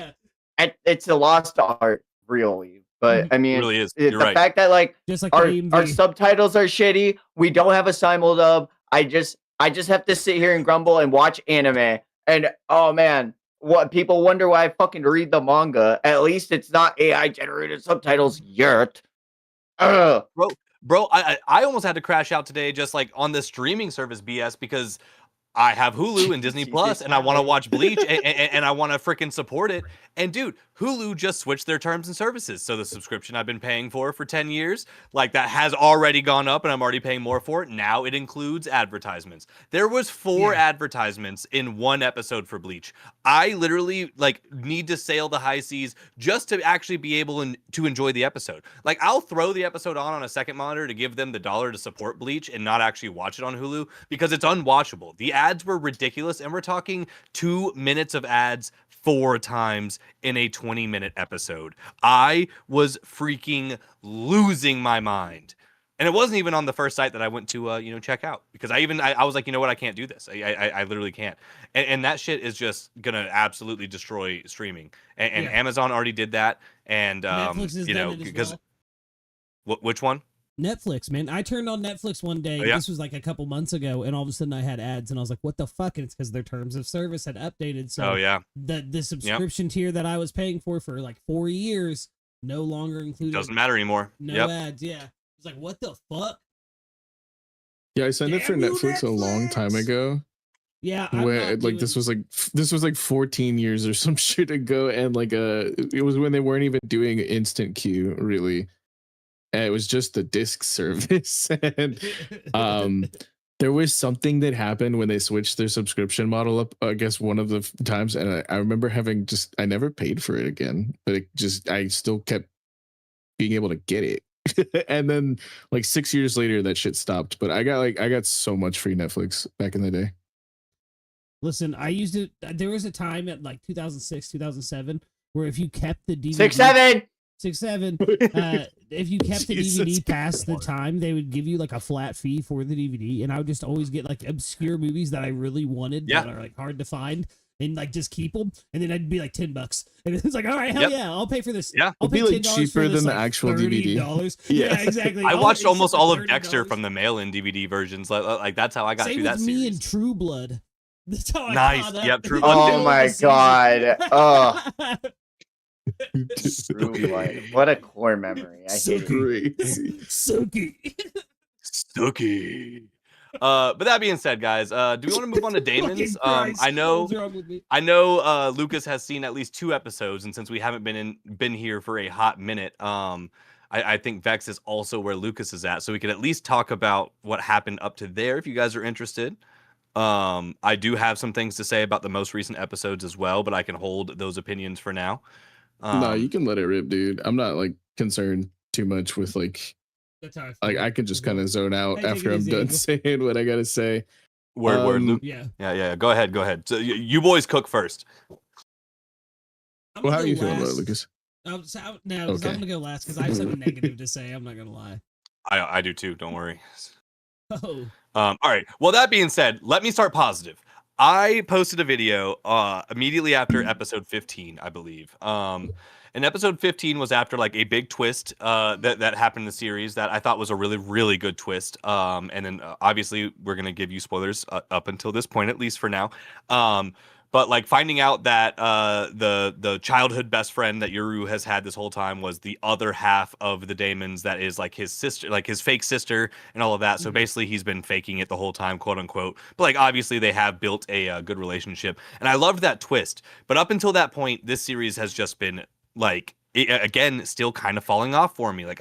yeah. it's a lost art, really. But I mean, It really is. the You're right. fact that like Just like our the AMV. our subtitles are shitty, we don't have a Simuldub. I just have to sit here and grumble and watch anime. And oh man, what people wonder why I fucking read the manga. At least it's not AI generated subtitles yet. Ugh. Bro, I almost had to crash out today just like on the streaming service BS because I have Hulu and Disney Plus and I want to watch Bleach and I want to freaking support it. And dude, Hulu just switched their terms and services. So the subscription I've been paying for 10 years, like that has already gone up and I'm already paying more for it. Now it includes advertisements. There was 4 advertisements in one episode for Bleach. I literally like need to sail the high seas just to actually be able to enjoy the episode. Like I'll throw the episode on a second monitor to give them the $1 to support Bleach and not actually watch it on Hulu because it's unwatchable. The ads were ridiculous, and we're talking 2 minutes of ads 4 times in a 20-minute episode. I was freaking losing my mind. And it wasn't even on the first site that I went to check out, because I was like, you know what, I can't do this. I literally can't. And that shit is just gonna absolutely destroy streaming. And Yeah. Amazon already did that. And Netflix has done it as because well. which one? Netflix, man. I turned on Netflix one day. Oh, yeah? This was like a couple months ago, and all of a sudden I had ads, and I was like, "What the fuck?" And it's because their terms of service had updated. So Oh yeah, the subscription tier that I was paying for like 4 years no longer included. doesn't matter anymore. No Yep. ads. Yeah, it's like, what the fuck? Yeah, I signed up for Damn you, Netflix a long time Netflix! ago. Yeah, I'm Where not like this was like 14 years or some shit ago, and like it was when they weren't even doing instant queue really. And it was just the disc service. And there was something that happened when they switched their subscription model up, I guess one of the times, and I remember having I never paid for it again, but I still kept being able to get it. And then like 6 years later that shit stopped, but I got so much free Netflix back in the day. Listen, I used it. There was a time at like 2006, 2007, where if you kept the DVD 6'7". 6'7", if you kept the Jesus DVD past the God. time, they would give you like a flat fee for the DVD, and I would just always get like obscure movies that I really wanted Yeah. that are like hard to find. and like just keep them, and then I'd be like $10, and it's like, all right, hell Yep. yeah, I'll pay for this. Yeah. I'll It'd be, pay like, $10 cheaper for this, than the like, actual DVD. $30. Yeah. Yeah, exactly. I I'll watched get almost for all of $30. Dexter from the mail-in DVD versions. Like that's how I got Same through with that me series. and True Blood. That's how I Nice. caught up. Yep, True in the Blood. middle Oh of my the season. god. Oh, True True Blood. What a core memory. I hate it. Crazy. Suki. Stucky. But that being said, guys, do we want to move on to Daemons? Fucking Christ, I know what's wrong with me? Lucas has seen at least 2 episodes, and since we haven't been here for a hot minute, I think Vex is also where Lucas is at, so we could at least talk about what happened up to there if you guys are interested. I do have some things to say about the most recent episodes as well, but I can hold those opinions for now. No, you can let it rip, dude. I'm not like concerned too much with like That's how I feel. I could just kind of zone out Hey, take after it I'm easy, done Eagle. saying what I gotta say. Word, Luke. Yeah. Yeah. Go ahead. So you boys cook first. I'm Well, how gonna are you go feeling about it, last. Lucas? No, because Okay. I'm gonna go last because I have something negative to say. I'm not gonna lie. I do too. Don't worry. Oh, All right. Well, that being said, let me start positive. I posted a video immediately after episode 15, I believe. And episode 15 was after like a big twist that happened in the series that I thought was a really, really good twist. And then obviously we're gonna give you spoilers up until this point, at least for now. But like finding out that the childhood best friend that Yoru has had this whole time was the other half of the Daemons, that is like his sister, like his fake sister, and all of that. So basically, he's been faking it the whole time, quote unquote. But like obviously, they have built a good relationship, and I loved that twist. But up until that point, this series has just been like again, still kind of falling off for me. Like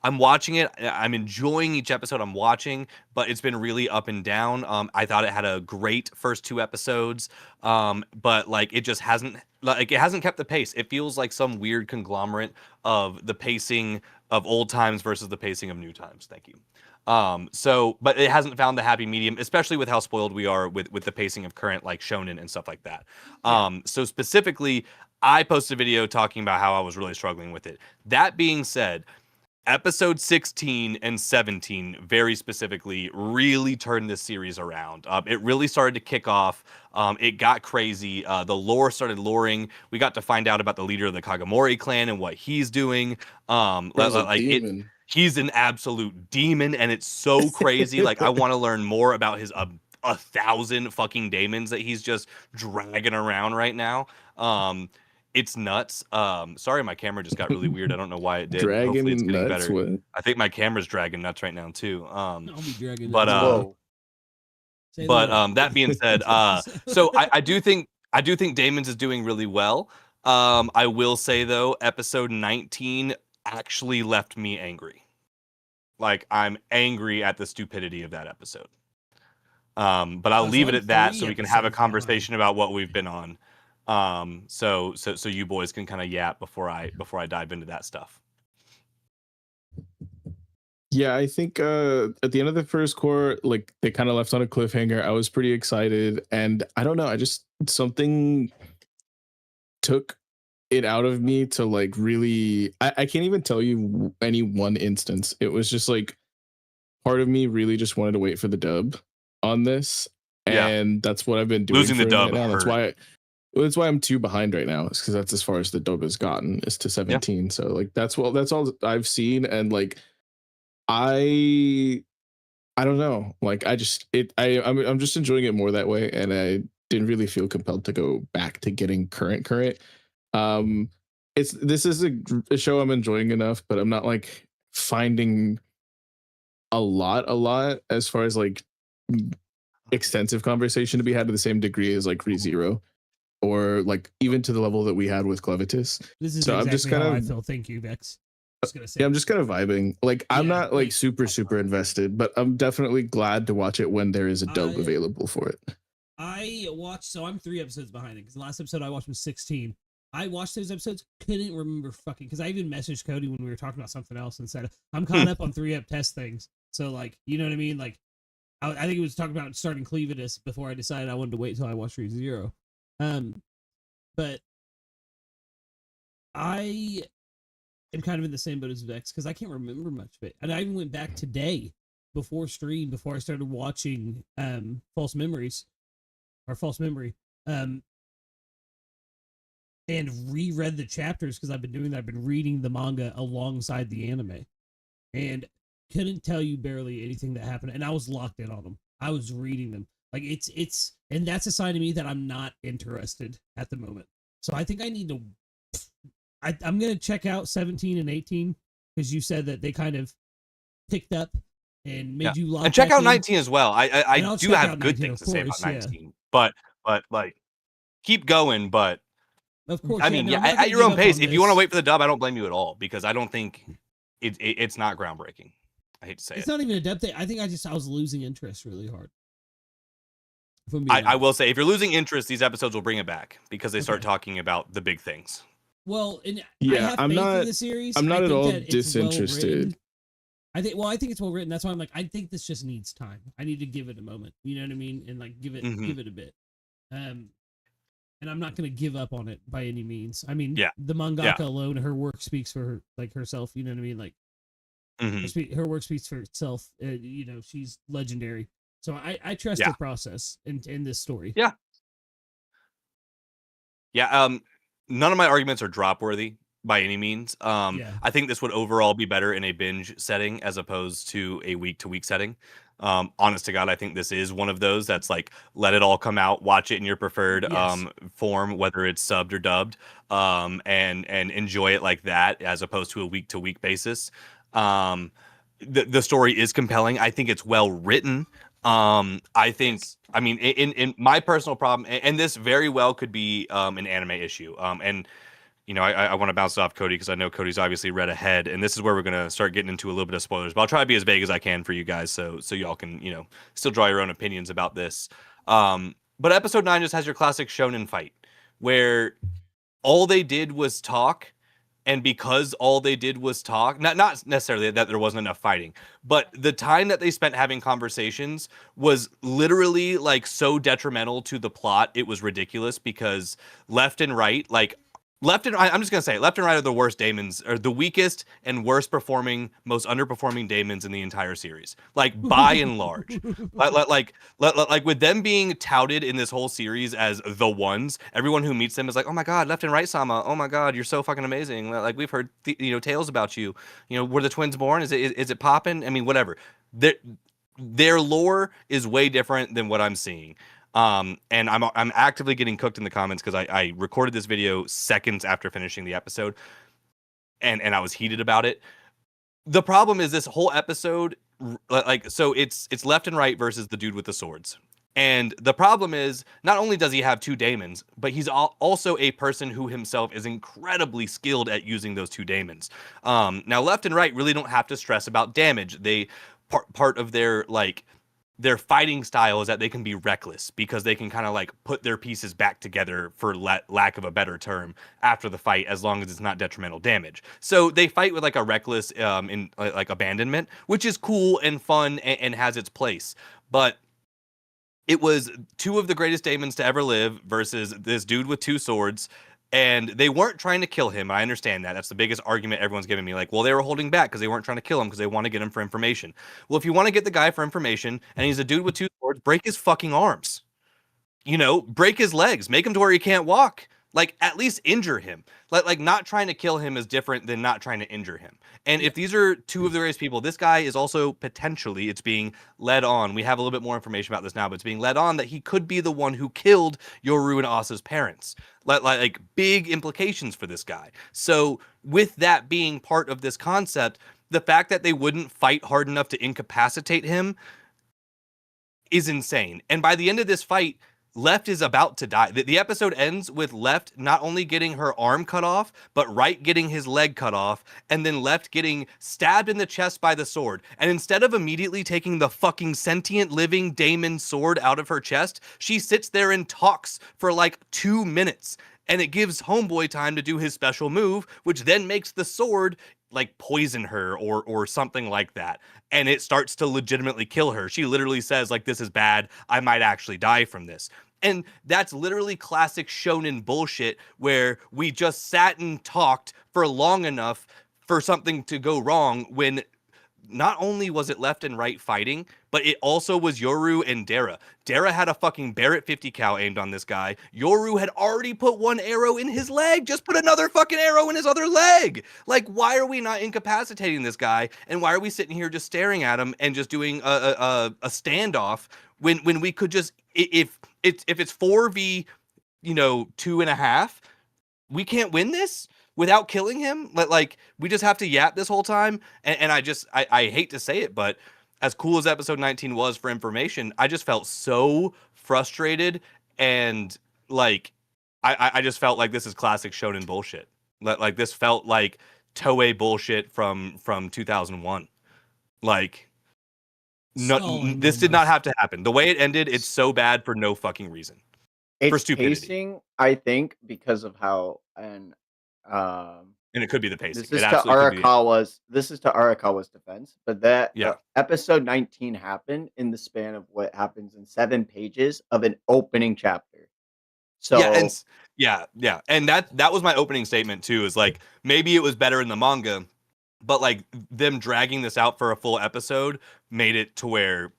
I'm watching it. I'm enjoying each episode I'm watching, but it's been really up and down. I thought it had a great first 2 episodes, but like it just hasn't kept the pace. It feels like some weird conglomerate of the pacing of old times versus the pacing of new times. Thank you. But it hasn't found the happy medium, especially with how spoiled we are with the pacing of current like shonen and stuff like that. So specifically, I posted a video talking about how I was really struggling with it. That being said, episode 16 and 17 very specifically really turned this series around. It really started to kick off. It got crazy. The lore started luring. We got to find out about the leader of the Kagamori clan and what he's doing. He's an absolute demon, and it's so crazy. Like I want to learn more about his 1,000 fucking Daemons that he's just dragging around right now. It's nuts. Sorry, my camera just got really weird. I don't know why it did. Hopefully it's getting nuts, better. what? I think my camera's dragging nuts right now too. I'll be dragging. But it. Whoa. Say but that. that being said, so I do think Daemons is doing really well. I will say though, episode 19 actually left me angry. Like I'm angry at the stupidity of that episode. But I'll leave it at that so we can have a conversation about what we've been on. So you boys can kind of yap before I dive into that stuff. Yeah, I think at the end of the first core, like they kind of left on a cliffhanger. I was pretty excited, and I don't know, I just something took it out of me to like really. I can't even tell you any one instance. It was just like part of me really just wanted to wait for the dub on this, and that's what I've been doing. Losing the dub right now. hurt. That's why I'm 2 behind right now. Is because that's as far as the dub has gotten, is to 17. So like that's all I've seen, and like I don't know. Like I'm just enjoying it more that way, and I didn't really feel compelled to go back to getting current. This is a show I'm enjoying enough, but I'm not like finding a lot as far as like extensive conversation to be had to the same degree as like ReZero, or like even to the level that we had with CLEVATESS. This is so exactly I'm just kind how of I feel. Thank you, Vex. Yeah, I'm just kind of vibing. Like I'm Yeah, not like like- super invested, but I'm definitely glad to watch it when there is a dub available for it. I watched, so I'm 3 episodes behind it because the last episode I watched was 16. I watched those episodes, couldn't remember fucking, because I even messaged Cody when we were talking about something else and said, I'm caught up on 3-up test things. So, like, you know what I mean? Like, I think it was talking about starting CLEVATESS before I decided I wanted to wait till I watched ReZero. But I am kind of in the same boat as Vex because I can't remember much of it. And I even went back today before stream, before I started watching False Memory. and reread the chapters because I've been doing that. I've been reading the manga alongside the anime, and couldn't tell you barely anything that happened. And I was locked in on them. I was reading them. Like and that's a sign to me that I'm not interested at the moment. So I think I need to. I'm gonna check out 17 and 18 because you said that they kind of picked up and made you lock. And check back out in. 19 as well. I I'll do check have out good 19, things of to say about course, 19, but like keep going. But Of course, I mean, no, I'm not at gonna your give own up pace. on If you want to this. wait for the dub, I don't blame you at all because I don't think it's not groundbreaking. I hate to say It's it. not even a depth thing. I think I was losing interest really hard. If I'm being I honest. will say, if you're losing interest, these episodes will bring it back because they start Okay. talking about the big things. Well, and I Yeah, have I'm faith in not- the series. I'm not I at think all that it's well written. disinterested. I think it's well written. That's why I'm like, I think this just needs time. I need to give it a moment. You know what I mean? And like give it a bit. And I'm not going to give up on it by any means. I mean, the mangaka alone, her work speaks for her, like herself. You know what I mean? Like her work speaks for itself. You know, she's legendary. So I trust her process in this story. Yeah. Yeah. None of my arguments are drop worthy by any means. I think this would overall be better in a binge setting as opposed to a week to week setting. Honest to God, I think this is one of those that's like, let it all come out, watch it in your preferred form, whether it's subbed or dubbed, and enjoy it like that as opposed to a week to week basis. The story is compelling. I think it's well written. I think, I mean, in my personal problem, and this very well could be an anime issue. And you know, I want to bounce it off Cody because I know Cody's obviously read ahead, and this is where we're gonna start getting into a little bit of spoilers. But I'll try to be as vague as I can for you guys, so y'all can, you know, still draw your own opinions about this. But episode 9 just has your classic shonen fight where all they did was talk. And because all they did was talk, not necessarily that there wasn't enough fighting, but the time that they spent having conversations was literally like so detrimental to the plot. It was ridiculous because left and right, I'm just gonna say left and right are the worst Daemons, or the weakest and worst performing, most underperforming Daemons in the entire series, like by and large. like with them being touted in this whole series as the ones, everyone who meets them is like, oh my god, left and right Sama, oh my god, you're so fucking amazing. Like we've heard tales about you. You know, were the twins born? Is it popping? I mean, whatever. Their lore is way different than what I'm seeing. And I'm actively getting cooked in the comments because I recorded this video seconds after finishing the episode, and I was heated about it. The problem is this whole episode, so it's left and right versus the dude with the swords. And the problem is, not only does he have 2 daemons, but he's also a person who himself is incredibly skilled at using those 2 daemons. Now left and right really don't have to stress about damage. They part of their fighting style is that they can be reckless because they can kind of like put their pieces back together, for lack of a better term, after the fight, as long as it's not detrimental damage. So they fight with like a reckless in like abandonment, which is cool and fun and has its place. But it was 2 of the greatest Daemons to ever live versus this dude with 2 swords. And they weren't trying to kill him. I understand that. That's the biggest argument everyone's giving me. Like, well, they were holding back because they weren't trying to kill him because they want to get him for information. Well, if you want to get the guy for information and he's a dude with 2 swords, break his fucking arms. You know, break his legs. Make him to where he can't walk. Like, at least injure him. Like not trying to kill him is different than not trying to injure him. And if these are 2 of the greatest people, this guy is also potentially, it's being led on. We have a little bit more information about this now, but it's being led on that he could be the one who killed Yoru and Asa's parents. Like big implications for this guy. So with that being part of this concept, the fact that they wouldn't fight hard enough to incapacitate him is insane. And by the end of this fight, Left is about to die. The episode ends with Left not only getting her arm cut off, but Right getting his leg cut off, and then Left getting stabbed in the chest by the sword. And instead of immediately taking the fucking sentient living Daemon sword out of her chest, she sits there and talks for like 2 minutes. And it gives Homeboy time to do his special move, which then makes the sword like poison her or something like that. And it starts to legitimately kill her. She literally says like, this is bad. I might actually die from this. And that's literally classic shonen bullshit where we just sat and talked for long enough for something to go wrong when not only was it left and right fighting, but it also was Yoru and Dara. Dara had a fucking Barrett 50 cal aimed on this guy. Yoru had already put one arrow in his leg. Just put another fucking arrow in his other leg. Like, why are we not incapacitating this guy? And why are we sitting here just staring at him and just doing a standoff when we could just, if it's 4v, 2.5, we can't win this without killing him. Like, we just have to yap this whole time. And I hate to say it, but as cool as episode 19 was for information, I just felt so frustrated. And like, I just felt like this is classic shonen bullshit. Like, this felt like Toei bullshit from 2001. Like, this did not have to happen. The way it ended, it's so bad for no fucking reason. For It's stupidity. pacing, I think, because of how And it could be the pacing. this is It to absolutely could be. Arakawa's defense, but that Yeah. episode 19 happened in the span of what happens in 7 pages of an opening chapter. So Yeah, and that was my opening statement too. Is like, maybe it was better in the manga, but like them dragging this out for a full episode made it to where,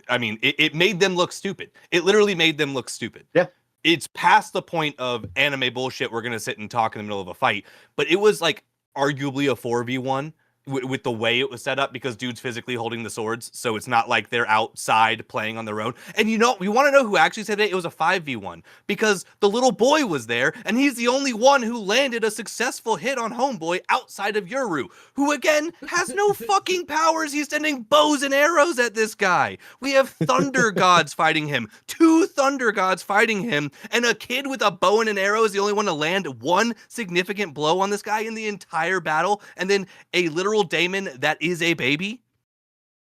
I mean, it made them look stupid. It literally made them look stupid. Yeah. It's past the point of anime bullshit. We're gonna sit and talk in the middle of a fight, but it was like arguably a 4v1 with the way it was set up, because dude's physically holding the swords, so it's not like they're outside playing on their own. And you want to know who actually said it was a 5v1, because the little boy was there, and he's the only one who landed a successful hit on Homeboy outside of Yoru, who again has no fucking powers. He's sending bows and arrows at this guy. We have thunder gods fighting him, 2 thunder gods fighting him, and a kid with a bow and an arrow is the only one to land one significant blow on this guy in the entire battle, and then a literal Daemon that is a baby.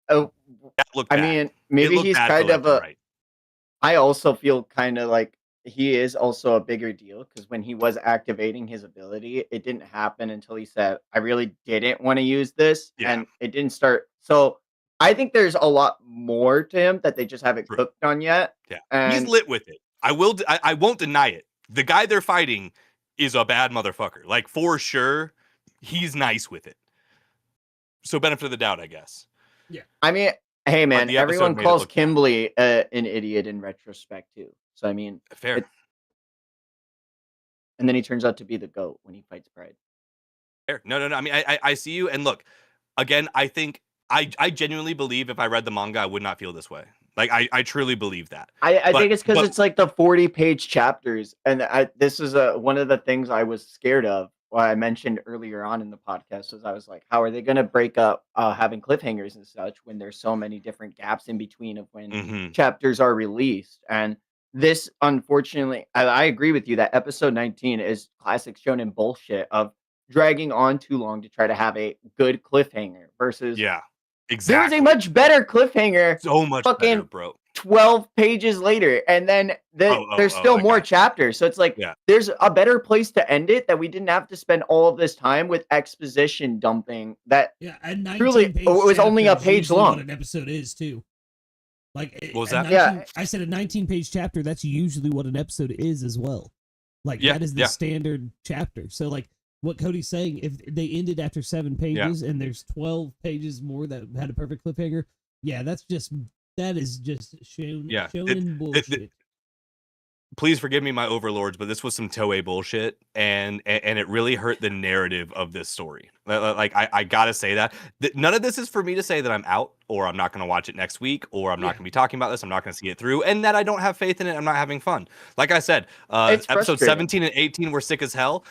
Oh, That looked I bad. mean, It maybe looked he's bad kind for of left and a. right. I also feel kind of like he is also a bigger deal, because when he was activating his ability, it didn't happen until he said, "I really didn't want to use this," Yeah. and it didn't start. So I think there's a lot more to him that they just haven't True. cooked on yet. Yeah, And he's lit with it. I won't deny it. The guy they're fighting is a bad motherfucker. Like, for sure, he's nice with it. So benefit of the doubt, I guess. I mean, hey man, the episode everyone made it calls look bad. Kimberly an idiot in retrospect too. So I mean, Fair. and then he turns out to be the GOAT when he fights Pride. Fair. No. I mean, I see you. And look, again, I think I genuinely believe if I read the manga, I would not feel this way. Like, I truly believe that. I But- think it's because but- it's like the 40-page chapters, and this is one of the things I was scared of. What I mentioned earlier on in the podcast was I was like, how are they going to break up having cliffhangers and such when there's so many different gaps in between of when Mhm. chapters are released? And this, unfortunately, I agree with you that episode 19 is classic shonen bullshit of dragging on too long to try to have a good cliffhanger versus Yeah, there is exactly. a much better cliffhanger so much fucking better, bro. 12 pages later, and then there's still I more got you. chapters. So it's like Yeah. there's a better place to end it, that we didn't have to spend all of this time with exposition dumping that Yeah, and 19 Truly, page it was only a chapter is page usually long. What an episode is too. Like, What was a that? 19 Yeah. I said a 19-page chapter. That's usually what an episode is as well. Like, Yeah, that is the yeah. standard chapter. So, like, what Cody's saying, if they ended after 7 pages and there's 12 pages more that had a perfect cliffhanger, yeah, that is just Yeah, shonen bullshit. Please forgive me, my overlords, but this was some Toei bullshit, and it really hurt the narrative of this story. Like, I gotta say that none of this is for me to say that I'm out, or I'm not gonna watch it next week, or I'm not gonna be talking about this. I'm not gonna see it through, and that I don't have faith in it. I'm not having fun. Like I said, It's episode frustrating. 17 and 18 were sick as hell,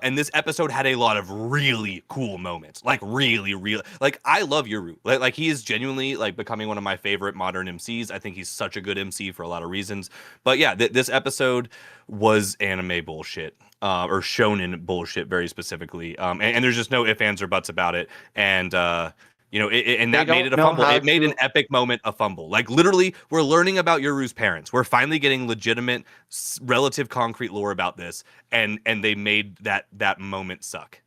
and this episode had a lot of really cool moments. Like, really, like, I love Yoru. Like he is genuinely like becoming one of my favorite modern MCs. I think he's such a good MC for a lot of reasons. But yeah, this episode was anime bullshit, or shonen bullshit very specifically. And there's just no ifs, ands, or buts about it. And and that They made it a don't know fumble. how It made an to- epic moment a fumble. Like, literally, we're learning about Yoru's parents. We're finally getting legitimate, relative, concrete lore about this, and they made that moment suck.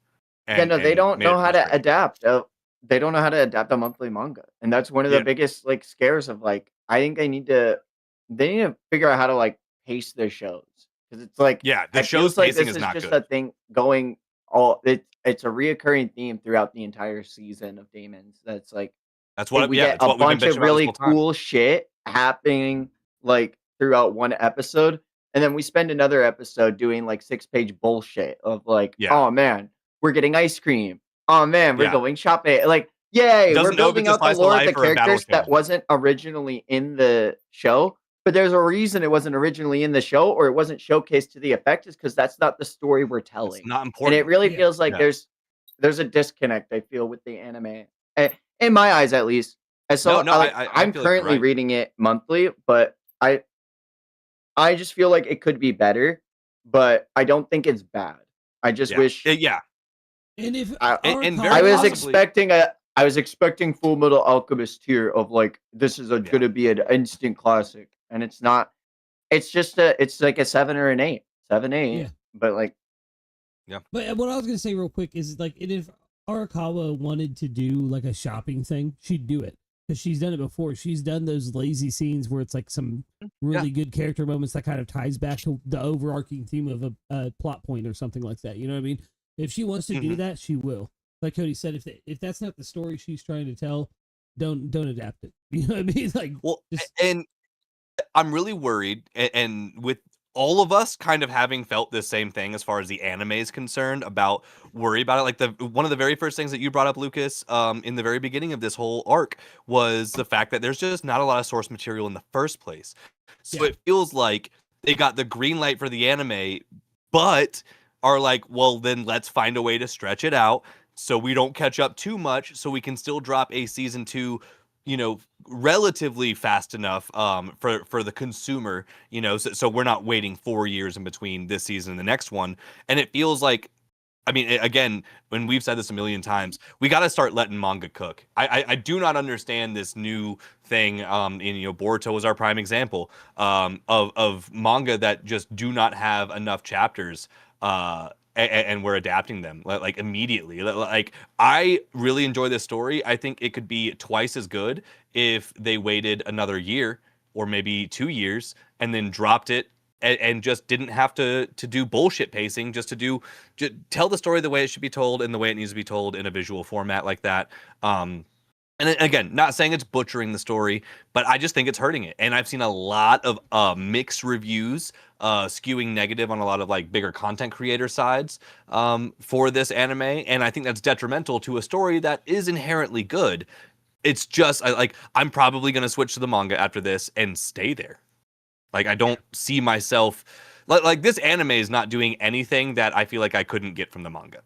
Yeah, no, they and don't made know it how to frustrating. adapt. They don't know how to adapt a monthly manga, and that's one of the Yeah. biggest like scares of like. I think they need to figure out how to like pace their shows, because it's like Yeah, the it show's feels like pacing this is is not just good. a thing going it's a reoccurring theme throughout the entire season of Daemons. That's like That's we what get that's a what we've been bunch of bitching about this really whole time. cool shit happening like throughout one episode, and then we spend another episode doing like 6-page bullshit of like, Yeah. oh man, we're getting ice cream. Oh man, we're Yeah. going shopping. Like, yay, we're Doesn't know if building it's a out the slice of lore of the life or a battle characters that channel. wasn't originally in the show. But there's a reason it wasn't originally in the show, or it wasn't showcased to the effect, is because that's not the story we're It's telling. not And important. it really Yeah. feels like Yeah. there's a disconnect, I feel, with the anime. In my eyes, at least. And so No, like, I I'm feel like you're currently right. reading it monthly, but I just feel like it could be better, but I don't think it's bad. I just Yeah. wish Yeah. And if and very I was Arakawa- expecting Full Metal Alchemist tier of like, this is Yeah. gonna be an instant classic, and it's not. It's just it's like a 7 or an 8, 7, 8. Yeah. But like, But what I was gonna say real quick is like, if Arakawa wanted to do like a shopping thing, she'd do it because she's done it before. She's done those lazy scenes where it's like some really good character moments that kind of ties back to the overarching theme of a plot point or something like that. You know what I mean? If she wants to do that, she will. Like Cody said, if that's not the story she's trying to tell, don't adapt it. You know what I mean? Like, Well, just- and I'm really worried, and with all of us kind of having felt the same thing as far as the anime is concerned, about worry about it. Like one of the very first things that you brought up, Lucas, in the very beginning of this whole arc, was the fact that there's just not a lot of source material in the first place. So Yeah. it feels like they got the green light for the anime, but are like, well, then let's find a way to stretch it out so we don't catch up too much, so we can still drop a season 2, you know, relatively fast enough for the consumer, you know, so we're not waiting 4 years in between this season and the next one. And it feels like, I mean, again, when we've said this a million times, we got to start letting manga cook. I do not understand this new thing. And, you know, Boruto was our prime example of manga that just do not have enough chapters. And we're adapting them like immediately. Like, I really enjoy this story. I think it could be twice as good if they waited another year or maybe 2 years and then dropped it and just didn't have to do bullshit pacing, just tell the story the way it should be told and the way it needs to be told in a visual format like that. And again, not saying it's butchering the story, but I just think it's hurting it. And I've seen a lot of mixed reviews skewing negative on a lot of like bigger content creator sides for this anime. And I think that's detrimental to a story that is inherently good. It's just I'm probably going to switch to the manga after this and stay there. Like, I don't see myself like this anime is not doing anything that I feel like I couldn't get from the manga.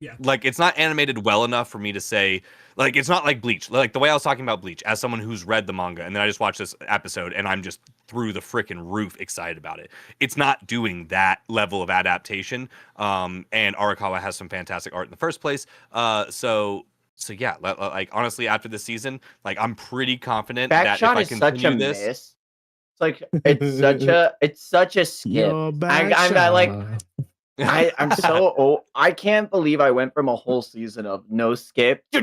Yeah. Like, it's not animated well enough for me to say, like, it's not like Bleach. Like, the way I was talking about Bleach, as someone who's read the manga, and then I just watched this episode, and I'm just through the freaking roof excited about it. It's not doing that level of adaptation. And Arakawa has some fantastic art in the first place. So yeah, like, honestly, after this season, like, I'm pretty confident that if Backshot I is such a continue this... miss. It's like, it's such a skip. Your I'm not like, Backshot. I'm so old. I can't believe I went from a whole season of no skip to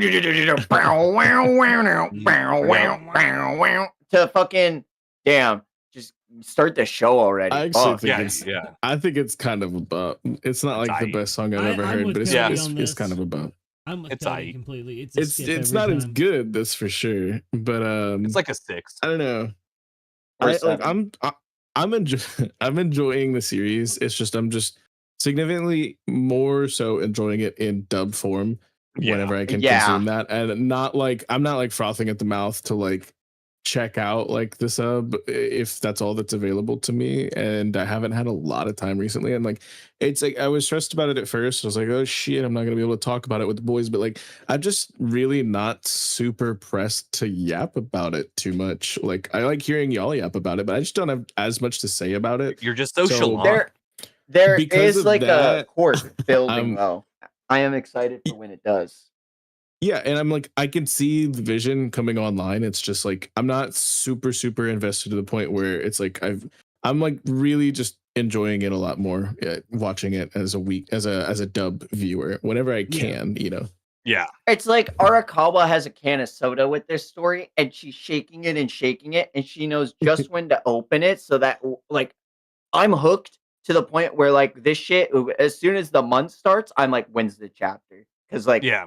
fucking damn. Just start the show already. I actually Fuck. think Yeah. I think it's kind of about. It's not like the aight. best song I've ever I'm heard, with but it's, Cody it's, on it's this. kind of about. I'm with It's Cody aight. completely. It's a skip It's every not as time. good, that's for sure. But It's like a 6. I don't know. Or I'm enjoying the series. It's just I'm just significantly more so enjoying it in dub form whenever I can consume that, and not like I'm not like frothing at the mouth to like check out like the sub if that's all that's available to me. And I haven't had a lot of time recently, and like it's like I was stressed about it at first. I was like, oh shit, I'm not gonna be able to talk about it with the boys, but like I'm just really not super pressed to yap about it too much. Like, I like hearing y'all yap about it, but I just don't have as much to say about it. You're just so chalant. There Because is of like a that, court building though. I am excited for when it does. Yeah, and I'm like, I can see the vision coming online. It's just like I'm not super invested to the point where it's like I'm like really just enjoying it a lot more, watching it as a dub viewer whenever I can, you know. Yeah. It's like Arakawa has a can of soda with this story, and she's shaking it, and she knows just when to open it, so that like I'm hooked to the point where like this shit, as soon as the month starts, I'm like, when's the chapter? Because like Yeah.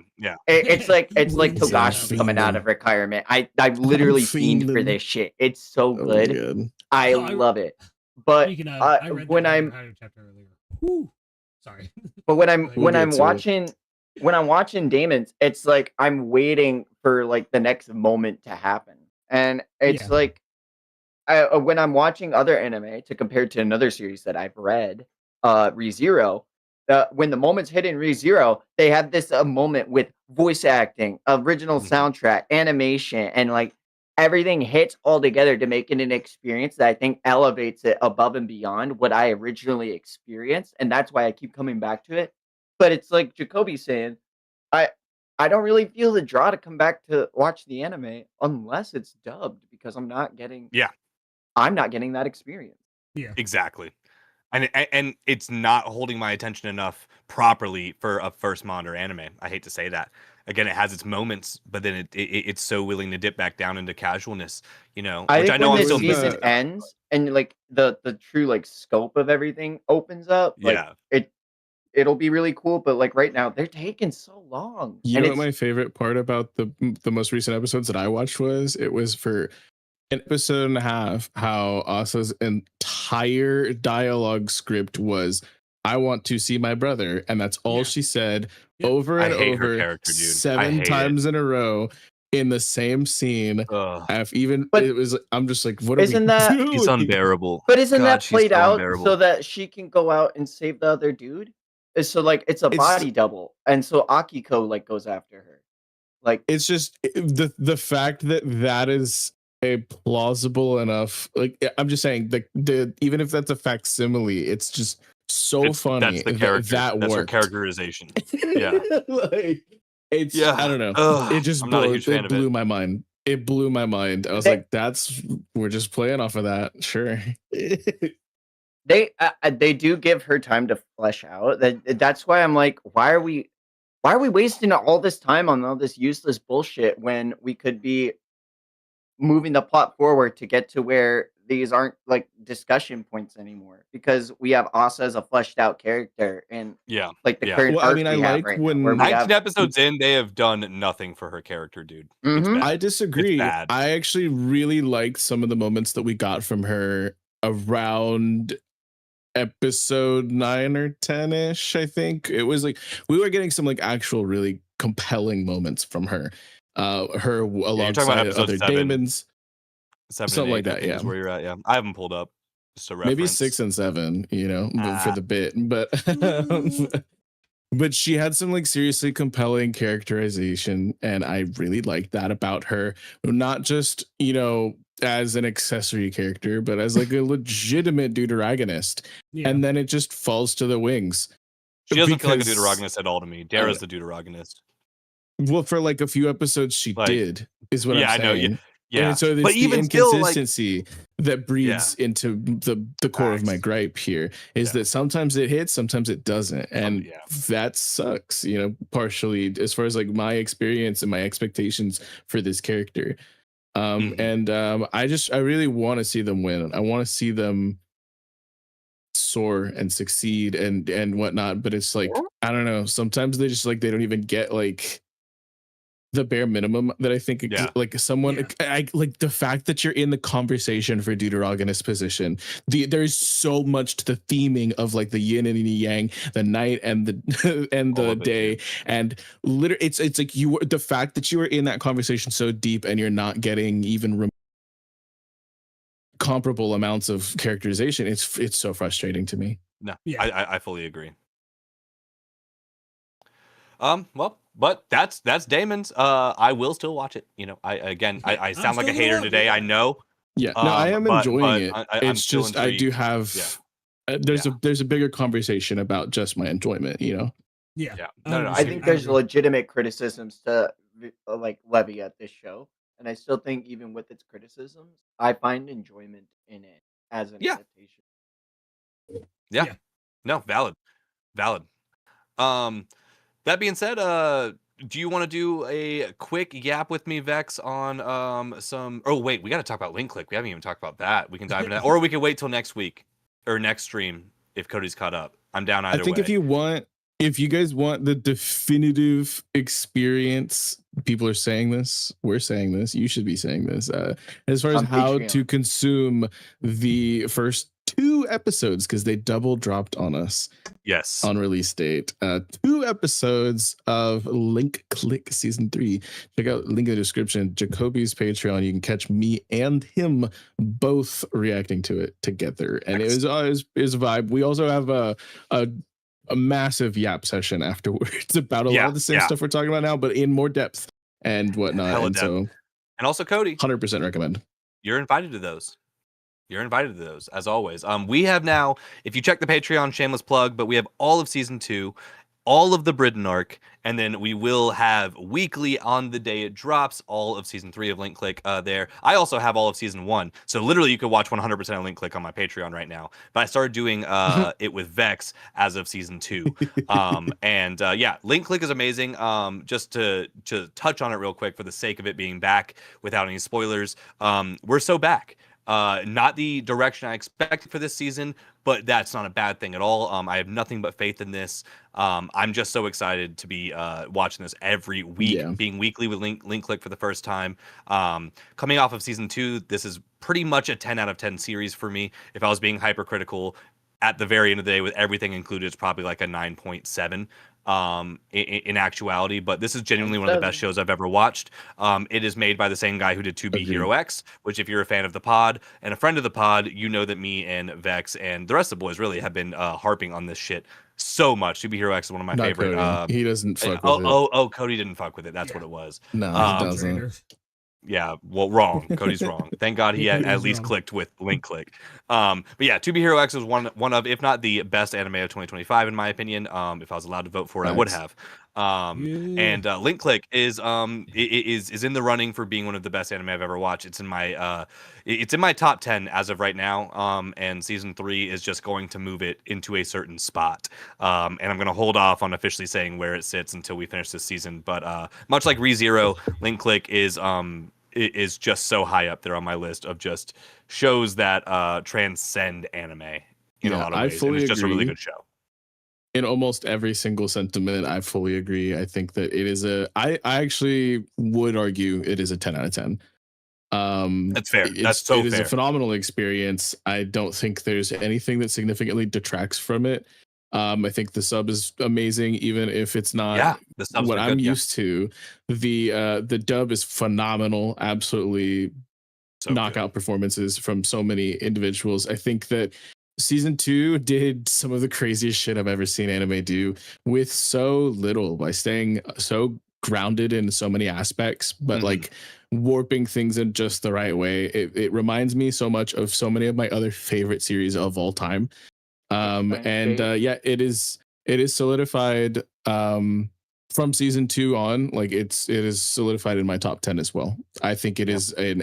it's like When's the Togashi coming out fiending. of retirement. I've literally fiend for fiending. this shit. It's so Oh my good. God. I I- love it. But Speaking of, I read when that I'm entire chapter earlier. Whew. Sorry. but when I'm We'll when get I'm to it. watching Daemons, it's like I'm waiting for like the next moment to happen, and it's Yeah. like when I'm watching other anime to compare to another series that I've read, ReZero. When the moments hit in ReZero, they have this moment with voice acting, original Mhm. soundtrack, animation, and like everything hits all together to make it an experience that I think elevates it above and beyond what I originally experienced, and that's why I keep coming back to it. But it's like Jacoby saying, I I don't really feel the draw to come back to watch the anime unless it's dubbed because I'm not getting that experience. Yeah. Exactly. And it's not holding my attention enough properly for a first manga or anime. I hate to say that. Again, it has its moments, but then it's so willing to dip back down into casualness, which I think know when I'm the still season missing. ends and like the true like scope of everything opens up, like Yeah. it'll be really cool. But like right now, they're taking so long. You And know what my favorite part about the most recent episodes that I watched was? It was for an episode and a half how Asa's entire dialogue script was, "I want to see my brother," and that's all Yeah. she said Yep. over I and hate her over character, dude. I 7 hate it. times in a row in the same scene. Ugh, But It was, I'm just like, what are isn't we that- doing? she's unbearable. but isn't God, that she's played so out unbearable. so that she can go out and save the other dude? So like it's a It's- body double, and so Akiko like goes after her. Like It's just the fact that that is a plausible enough, like, I'm just saying, the even if that's a facsimile, it's just so funny That's the character. that That's her worked. characterization. Yeah. Like, it's, Yeah. I don't know. Ugh, It just I'm not a huge fan of blew it. my mind. It blew my mind. I was They- like, we're just playing off of that. Sure. they do give her time to flesh out. That's why I'm like, why are we wasting all this time on all this useless bullshit when we could be moving the plot forward to get to where these aren't like discussion points anymore, because we have Asa as a fleshed out character and Yeah. like the Yeah. current Well, I arc mean, we I have like right now, when where we 19 have episodes in, they have done nothing for her character, dude. It's Mhm. bad. I disagree. bad. I actually really liked some of the moments that we got from her around episode 9 or 10-ish. I think it was like we were getting some like actual really compelling moments from her. Her talking about alongside episode other 7. Daemons. 7 something and 8, like I that, think is yeah. where you're at. Yeah. I haven't pulled up. Just a reference. Maybe 6 and 7, for Ah. the bit, but but she had some like seriously compelling characterization, and I really liked that about her. Not just as an accessory character, but as like a legitimate deuteragonist. Yeah. And then it just falls to the wings. She doesn't feel like a because- deuteragonist at all to me. Dara's the deuteragonist. Well, for like a few episodes, she Like, is what yeah, I'm I know. saying. Yeah. And so But there's the even still, like, inconsistency that breeds into the core of my Facts. gripe here is Yeah. that sometimes it hits, sometimes it doesn't. And yeah. that sucks, partially as far as like my experience and my expectations for this character. Mhm. And I really want to see them win. I want to see them soar and succeed and whatnot. But it's like, I don't know. Sometimes they just like, they don't even get like the bare minimum that I think Yeah. like someone Yeah. I like the fact that you're in the conversation for deuteragonist position. There's so much to the theming of like the yin and the yang, the night and the and All the of it, day, and literally it's like the fact that you are in that conversation so deep and you're not getting even comparable amounts of characterization. It's so frustrating to me. No, Yeah. I fully agree. Well, but that's Daemons. I will still watch it. I sound like a still hater gonna today. watch I it. know. Yeah, no, I am but enjoying it. I'm It's still just I do intrigued. have Yeah. there's a bigger conversation about just my enjoyment. Yeah. Yeah. I No, I I think agree. there's legitimate criticisms to like levy at this show, and I still think even with its criticisms, I find enjoyment in it as an Yeah. adaptation. Yeah. Yeah. No, valid. That being said, do you want to do a quick yap with me, Vex, on some? Oh wait, we got to talk about link click. We haven't even talked about that. We can dive into that, or we can wait till next week or next stream if Cody's caught up. I'm down I either think way. if you guys want the definitive experience, people are saying this, we're saying this, you should be saying this, as far as On how Patreon. to consume the first 2 episodes, because they double dropped on us Yes. on release date. 2 episodes of Link Click season 3. Check out link in the description. Jacoby's Patreon. You can catch me and him both reacting to it together, and it was a vibe. We also have a massive yap session afterwards about a lot of the same stuff we're talking about now, but in more depth and whatnot. Hella and depth. so, And also, Cody, 100% recommend. you're invited to those. You're invited to those, as always. We have now, if you check the Patreon, shameless plug, but we have all of season 2, all of the Britain arc, and then we will have weekly on the day it drops all of season 3 of Link Click there. I also have all of season 1, so literally you could watch 100% of Link Click on my Patreon right now. But I started doing it with Vex as of season 2. Yeah, Link Click is amazing. Just to touch on it real quick for the sake of it being back without any spoilers, we're so back. Not the direction I expected for this season, but that's not a bad thing at all. I have nothing but faith in this. I'm just so excited to be watching this every week, being weekly with Link Click for the first time. Coming off of season 2, this is pretty much a 10 out of 10 series for me. If I was being hypercritical, at the very end of the day, with everything included, it's probably like a 9.7 in actuality, but this is genuinely one of the best shows I've ever watched. It is made by the same guy who did 2B Hero X, which if you're a fan of the pod and a friend of the pod, you know that me and Vex and the rest of the boys really have been harping on this shit so much. 2B Hero X is one of my favorite. He doesn't fuck with it. Cody didn't fuck with it. That's what it was. No, he doesn't. Yeah, well, wrong. Cody's wrong. Thank God he at least clicked with Link Click. But yeah, 2B Hero X was one of, if not the best anime of 2025, in my opinion. If I was allowed to vote for it, I would have. And Link Click is in the running for being one of the best anime I've ever watched. It's in my top 10 as of right now. And season 3 is just going to move it into a certain spot. And I'm going to hold off on officially saying where it sits until we finish this season. But much like ReZero, Link Click is just so high up there on my list of just shows that transcend anime in a lot of ways. And it's just a really good show. In almost every single sentiment, I fully agree. I think that it is I actually would argue it is a 10 out of 10. That's fair. That's so fair. It is a phenomenal experience. I don't think there's anything that significantly detracts from it. I think the sub is amazing, even if it's not what I'm used to. The dub is phenomenal. Absolutely knockout performances from so many individuals. I think that season 2 did some of the craziest shit I've ever seen anime do with so little, by staying so grounded in so many aspects, but like warping things in just the right way. It reminds me so much of so many of my other favorite series of all time. It is solidified from season 2 on. Like it is solidified in my top 10 as well. I think it is an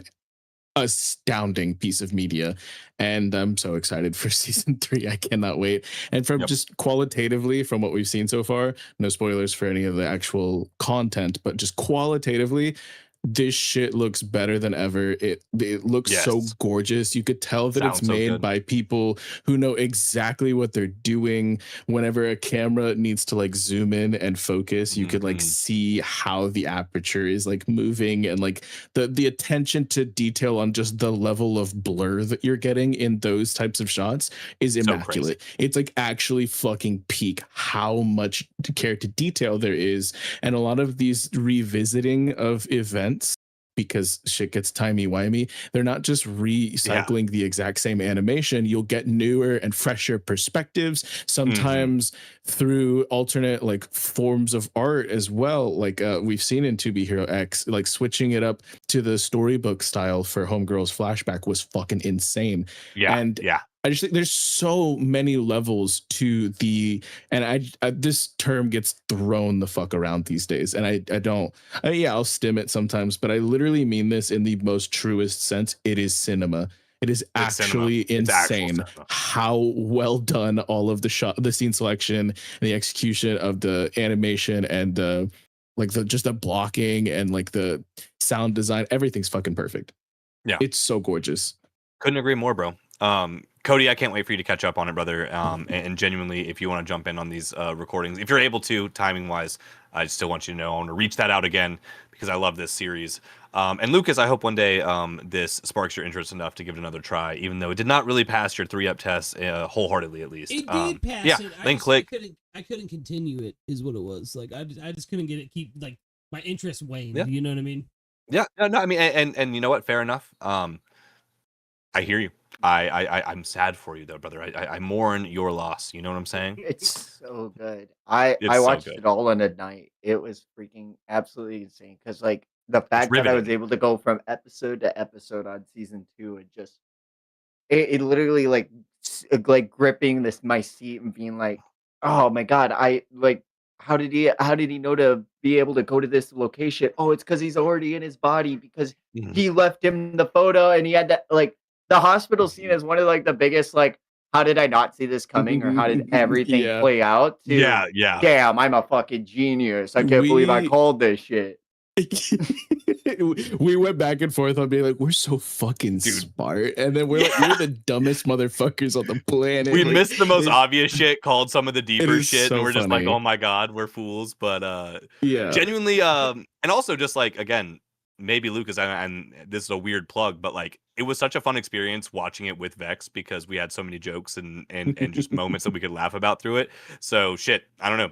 astounding piece of media, and I'm so excited for season 3. I cannot wait. And from just qualitatively, from what we've seen so far, no spoilers for any of the actual content, but just qualitatively, this shit looks better than ever. It looks so gorgeous. You could tell that it's made by people who know exactly what they're doing. Whenever a camera needs to like zoom in and focus, you could like see how the aperture is like moving, and like the attention to detail on just the level of blur that you're getting in those types of shots is immaculate. It's like actually fucking peak how much care to detail there is. And a lot of these revisiting of events, because shit gets timey-wimey, they're not just recycling the exact same animation. You'll get newer and fresher perspectives, sometimes through alternate like forms of art as well. Like we've seen in 2B Hero X, like switching it up to the storybook style for Homegirl's flashback was fucking insane. I just think there's so many levels to the, and I this term gets thrown the fuck around these days, and I'll stim it sometimes, but I literally mean this in the most truest sense. It is cinema. It is actually insane how well done all of the scene selection and the execution of the animation and just the blocking and like the sound design. Everything's fucking perfect. Yeah, it's so gorgeous. Couldn't agree more, bro. Cody, I can't wait for you to catch up on it, brother. And genuinely, if you want to jump in on these recordings, if you're able to, timing wise, I still want you to know I want to reach that out again because I love this series. And Lucas, I hope one day this sparks your interest enough to give it another try, even though it did not really pass your 3-up test wholeheartedly, at least. It did pass yeah, it. then click. I couldn't continue it, is what it was. Like I just couldn't get it. Like my interest waned. Yeah. You know what I mean? Yeah, no, I mean, and you know what? Fair enough. I hear you. I'm sad for you though, brother. I mourn your loss. You know what I'm saying? It's so good. I It's watched so good. it all in a night. It was freaking absolutely insane because like the fact that I was riveting. able to go from episode to episode on season 2 and just it literally like gripping my seat and being like, oh my god, I like how did he know to be able to go to this location? Oh, it's because he's already in his body because Mhm. he left him the photo and he had that like the hospital scene is one of like the biggest like how did I not see this coming or how did everything Yeah. play out to Yeah. damn, I'm a fucking genius. I can't believe I We- called this shit. We went back and forth on being like, we're so fucking Dude. smart, and then we're like, we're the dumbest motherfuckers on the planet. We Like, missed the most it's- obvious shit, called some of the deeper is shit, so and we're just like, funny. oh my god, we're fools. But Yeah, genuinely, and also just like again, maybe Lucas, and this is a weird plug, but like it was such a fun experience watching it with Vex because we had so many jokes and just moments that we could laugh about through it. So shit, I don't know.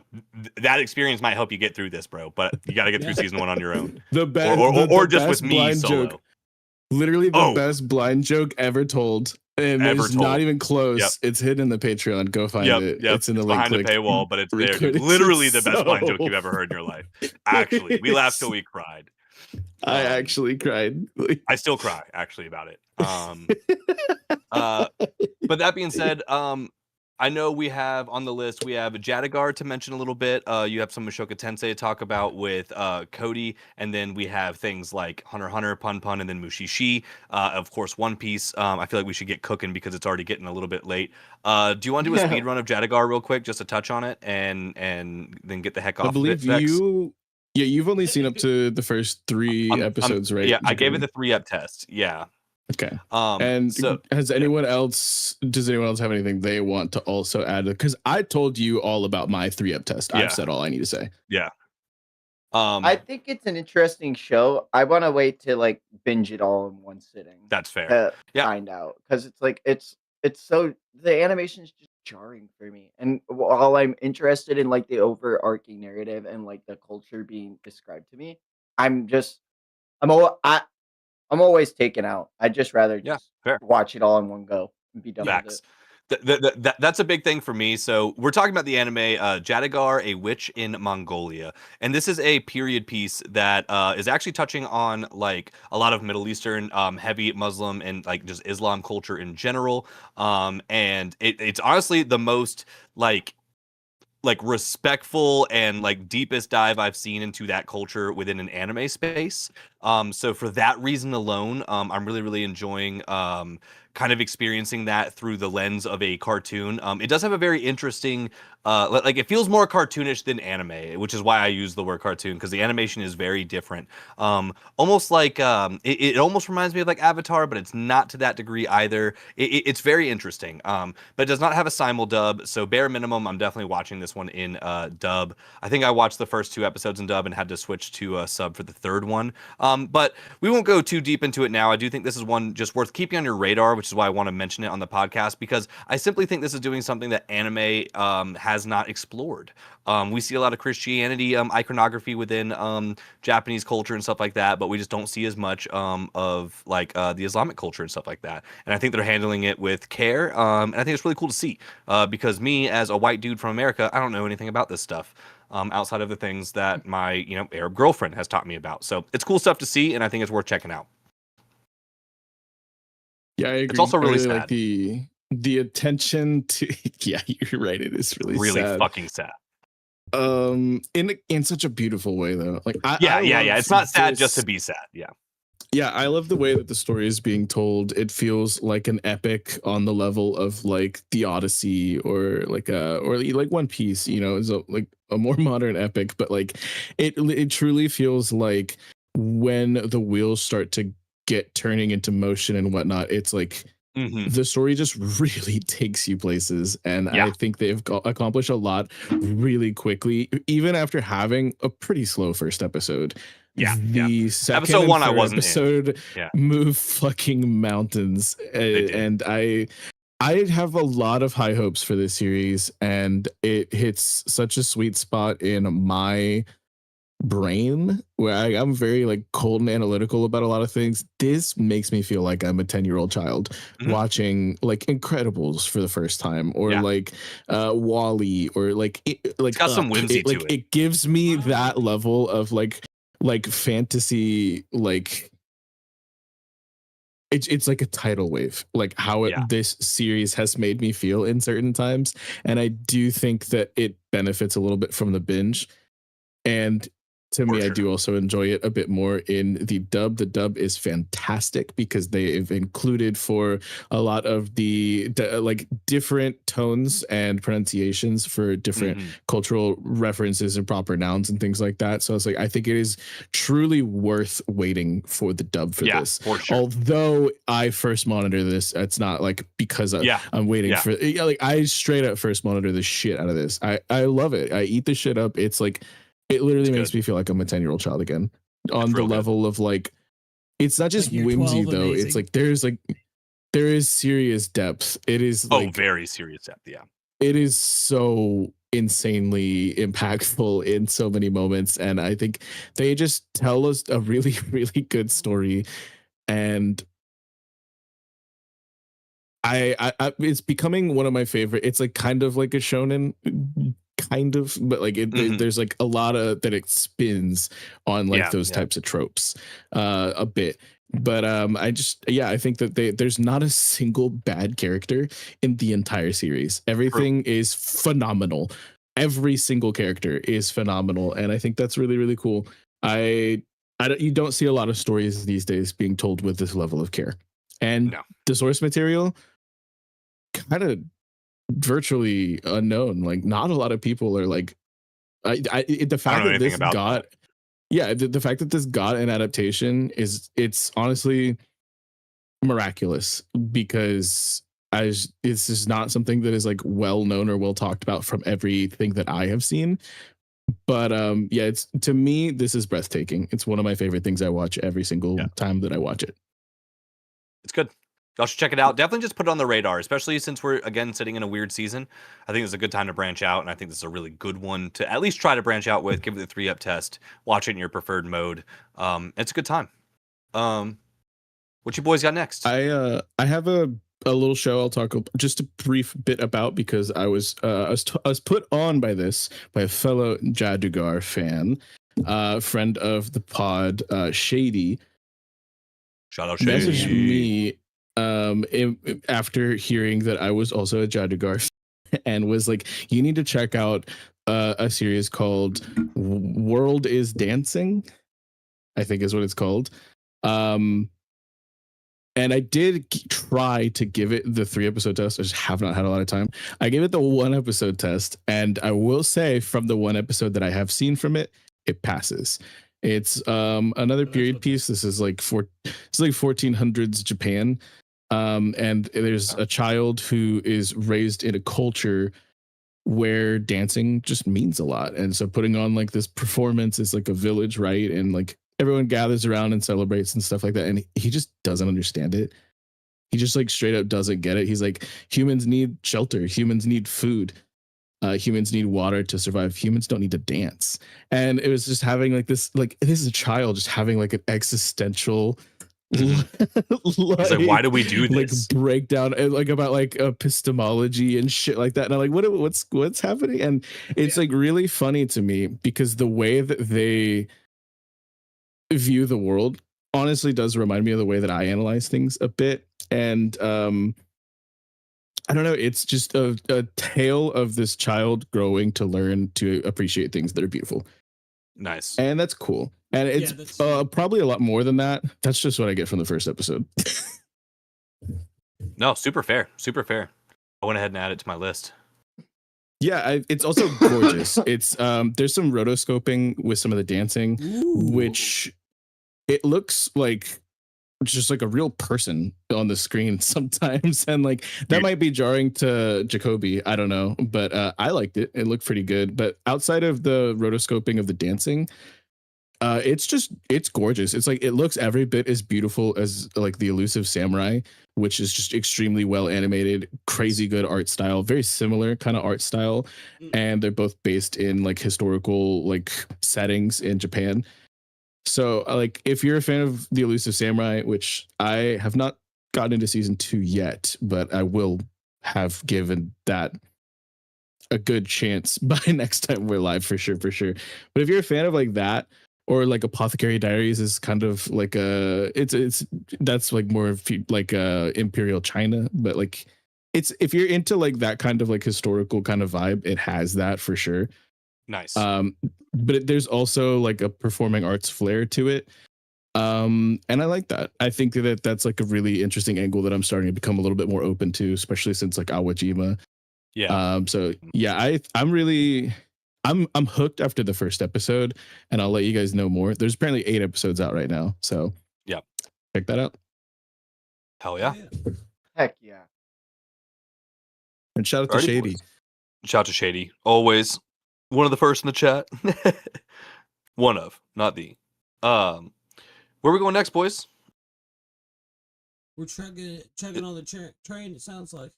That experience might help you get through this, bro. But you got to get through season 1 on your own, the best, or just with best me blind solo. joke. Literally the Oh. best blind joke ever told, and Ever it's told. not even close. Yep. It's hidden in the Patreon. Go find it. Yep. It's in the link. behind a click. paywall, but it's there. Record Dude. it. Literally the It's best blind so joke you've ever heard in your life. Actually, we laughed till we cried. I actually cried. I still cry actually about it. But that being said, I know we have on the list, we have jAADUGAR to mention a little bit. You have some Mushoku Tensei to talk about with Cody, and then we have things like Hunter x Hunter, Pun Pun, and then Mushishi. Of course, One Piece. I feel like we should get cooking because it's already getting a little bit late. Do you want to do a speed run of jAADUGAR real quick, just to touch on it, and then get the heck off I believe of it, Vex? you've only seen up to the first 3 episodes, right? Yeah, I gave it the 3-up test. Yeah. Okay. And so does anyone else have anything they want to also add? Because I told you all about my 3-up test. Yeah. I've said all I need to say. yeah. I think it's an interesting show. I want to wait to like binge it all in one sitting. That's fair. To Yeah. find out because it's like it's so the animation is just jarring for me. And while I'm interested in like the overarching narrative and like the culture being described to me, I'm always taken out. I'd just rather Yeah, just fair. watch it all in one go and be done with Facts. it. That's a big thing for me. So we're talking about the anime jAADUGAR, A Witch in Mongolia, and this is a period piece that is actually touching on like a lot of Middle Eastern heavy Muslim and like just Islam culture in general. And it's honestly the most like respectful and like deepest dive I've seen into that culture within an anime space. So for that reason alone, I'm really enjoying kind of experiencing that through the lens of a cartoon. It does have a very interesting like it feels more cartoonish than anime, which is why I use the word cartoon, because the animation is very different. Almost like it almost reminds me of like Avatar, but it's not to that degree either. It's very interesting, but it does not have a simuldub, so bare minimum I'm definitely watching this one in dub. I think I watched the first 2 episodes in dub and had to switch to sub for the 3rd one. But we won't go too deep into it now. I do think this is one just worth keeping on your radar, which is why I want to mention it on the podcast, because I simply think this is doing something that anime has not explored. We see a lot of Christianity iconography within Japanese culture and stuff like that, but we just don't see as much of like the Islamic culture and stuff like that. And I think they're handling it with care, and I think it's really cool to see, because me as a white dude from America, I don't know anything about this stuff. Outside of the things that my Arab girlfriend has taught me about. So it's cool stuff to see, and I think it's worth checking out. Yeah, I agree. It's also really sad. like the attention to yeah, you're right. It is really sad. Fucking sad. In such a beautiful way though. Like Yeah. love It's not sad this- just to be sad. Yeah, I love the way that the story is being told. It feels like an epic on the level of like the Odyssey or like One Piece, is like a more modern epic, but like it truly feels like when the wheels start to get turning into motion and whatnot, it's like Mhm. the story just really takes you places, and Yeah. I think they've accomplished a lot really quickly, even after having a pretty slow first episode. Yeah, The second Episode and 1 I third wasn't in. episode Yeah. move fucking mountains, did. and I have a lot of high hopes for this series, and it hits such a sweet spot in my brain where I'm very like cold and analytical about a lot of things. This makes me feel like I'm a 10-year-old child Mhm. watching like Incredibles for the first time, or Yeah. like Wall-E, or like It's got some Up. whimsy to it. It gives me that level of like fantasy, like it's like a tidal wave, like how Yeah. this series has made me feel in certain times, and I do think that it benefits a little bit from the binge. And to For me, I sure. do also enjoy it a bit more in the dub. The dub is fantastic because they've included for a lot of the like different tones and pronunciations for different Mhm. cultural references and proper nouns and things like that. So it's like, I think it is truly worth waiting for the dub for Yeah, this. for sure. Although I first monitor this, it's not like because Yeah. I'm waiting Yeah. for, like I straight up first monitor the shit out of this. I love it. I eat the shit up. It's like, it literally It's makes good. me feel like I'm a 10-year-old child again, on the real good. level of like, it's not just Like you're whimsy 12, though. It's amazing. like there is serious depth. It is Oh, like, very serious depth, yeah. it is so insanely impactful in so many moments, and I think they just tell us a really really good story. And I it's becoming one of my favorite. It's like kind of like a shonen, kind of, but like Mhm. there's like a lot of that it spins on like Yeah, those yeah. types of tropes a bit. But I just, yeah, I think that there's not a single bad character in the entire series. Everything is phenomenal. Every single character is phenomenal, and I think that's really really cool. You don't see a lot of stories these days being told with this level of care. And No. the source material, kind of virtually unknown. Like, not a lot of people are like, the I don't fact know that anything this about got, that. yeah, the fact that this got an adaptation it's honestly miraculous, because as this is not something that is like well known or well talked about from everything that I have seen. But yeah, it's, to me, this is breathtaking. It's one of my favorite things I watch every single Yeah. time that I watch it. It's good. Y'all should check it out. Definitely just put it on the radar, especially since we're, again, sitting in a weird season. I think it's a good time to branch out, and I think this is a really good one to at least try to branch out with. Give it the 3-up test. Watch it in your preferred mode. It's a good time. What you boys got next? I have a little show I'll talk just a brief bit about, because I was put on by a fellow jAADUGAR fan, friend of the pod, Shady, Shout out messaged Shady. me after hearing that I was also a jAADUGAR fan, and was like, you need to check out a series called World is Dancing, I think is what it's called. And I did try to give it the 3-episode test. I just have not had a lot of time. I gave it the 1-episode test, and I will say, from the 1 episode that I have seen from it, it passes. It's another period piece. This is like 1400s Japan, and there's a child who is raised in a culture where dancing just means a lot, and so putting on like this performance is like a village, right? And like everyone gathers around and celebrates and stuff like that, and he just doesn't understand it. He just like straight up doesn't get it. He's like, humans need shelter, humans need food, humans need water to survive, humans don't need to dance. And it was just having like this is a child just having like an existential It's like, why do we do like this? breakdown, like about like epistemology and shit like that. And I'm like, what's happening? And it's like really funny to me, because the way that they view the world honestly does remind me of the way that I analyze things a bit. And I don't know, it's just a tale of this child growing to learn to appreciate things that are beautiful. Nice. And that's cool. And it's probably a lot more than that. That's just what I get from the first episode. No, super fair. Super fair. I went ahead and added it to my list. Yeah, it's also gorgeous. It's there's some rotoscoping with some of the dancing, Ooh. which it looks like just like a real person on the screen sometimes, and like that might be jarring to Jacoby. I don't know, but I liked it. It looked pretty good. But outside of the rotoscoping of the dancing, it's gorgeous. It's like it looks every bit as beautiful as like the Elusive Samurai, which is just extremely well animated, crazy good art style, very similar kind of art style, and they're both based in like historical like settings in Japan. So, like, if you're a fan of The Elusive Samurai, which I have not gotten into season 2 yet, but I will have given that a good chance by next time we're live for sure, for sure. But if you're a fan of like that, or like Apothecary Diaries is kind of like it's that's like more of like Imperial China, but like it's if you're into like that kind of like historical kind of vibe, it has that for sure. Nice. But there's also like a performing arts flair to it. And I like that. I think that that's like a really interesting angle that I'm starting to become a little bit more open to, especially since like Awajima. Yeah. So yeah, I'm hooked after the first episode, and I'll let you guys know more. There's apparently 8 episodes out right now, so yeah, check that out. Hell yeah. Heck yeah. And shout out to Alrighty, Shady. boys. Shout out to Shady. Always one of the first in the chat. One of, not the. Where are we going next, boys? We're chugging on the train, it sounds like.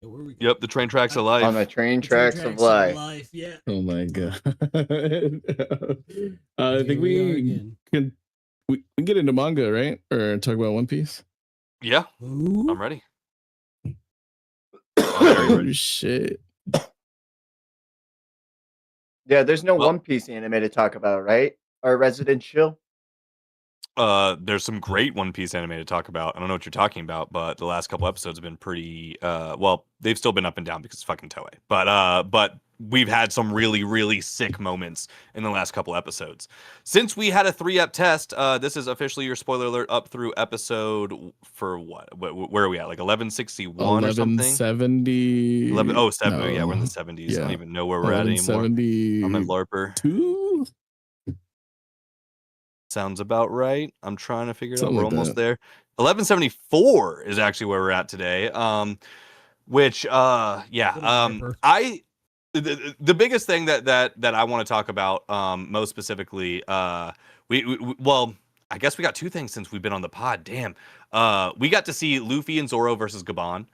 Yeah, where we Yep, the train tracks of life. On the train tracks of life. Yeah. Oh my god. I think we can get into manga, right? Or talk about One Piece. Yeah, Ooh. I'm ready. Oh shit. Yeah, there's no One Piece anime to talk about, right? Our resident shill. There's some great One Piece anime to talk about. I don't know what you're talking about, but the last couple episodes have been pretty well, they've still been up and down because it's fucking Toei. But we've had some really, really sick moments in the last couple episodes. Since we had a 3-ep test, this is officially your spoiler alert up through episode for what? Where are we at? Like 1161 or something? 1170. 11 oh, 7. No. Yeah, we're in the 70s. Yeah. I don't even know where we're at anymore. 1170. I'm at LARPer. 2? Sounds about right. I'm trying to figure it out. Something We're like almost that. there. 1174 is actually where we're at today. Which the biggest thing that I want to talk about most specifically, well, I guess we got 2 things since we've been on the pod. Damn. We got to see Luffy and Zoro versus Gabon,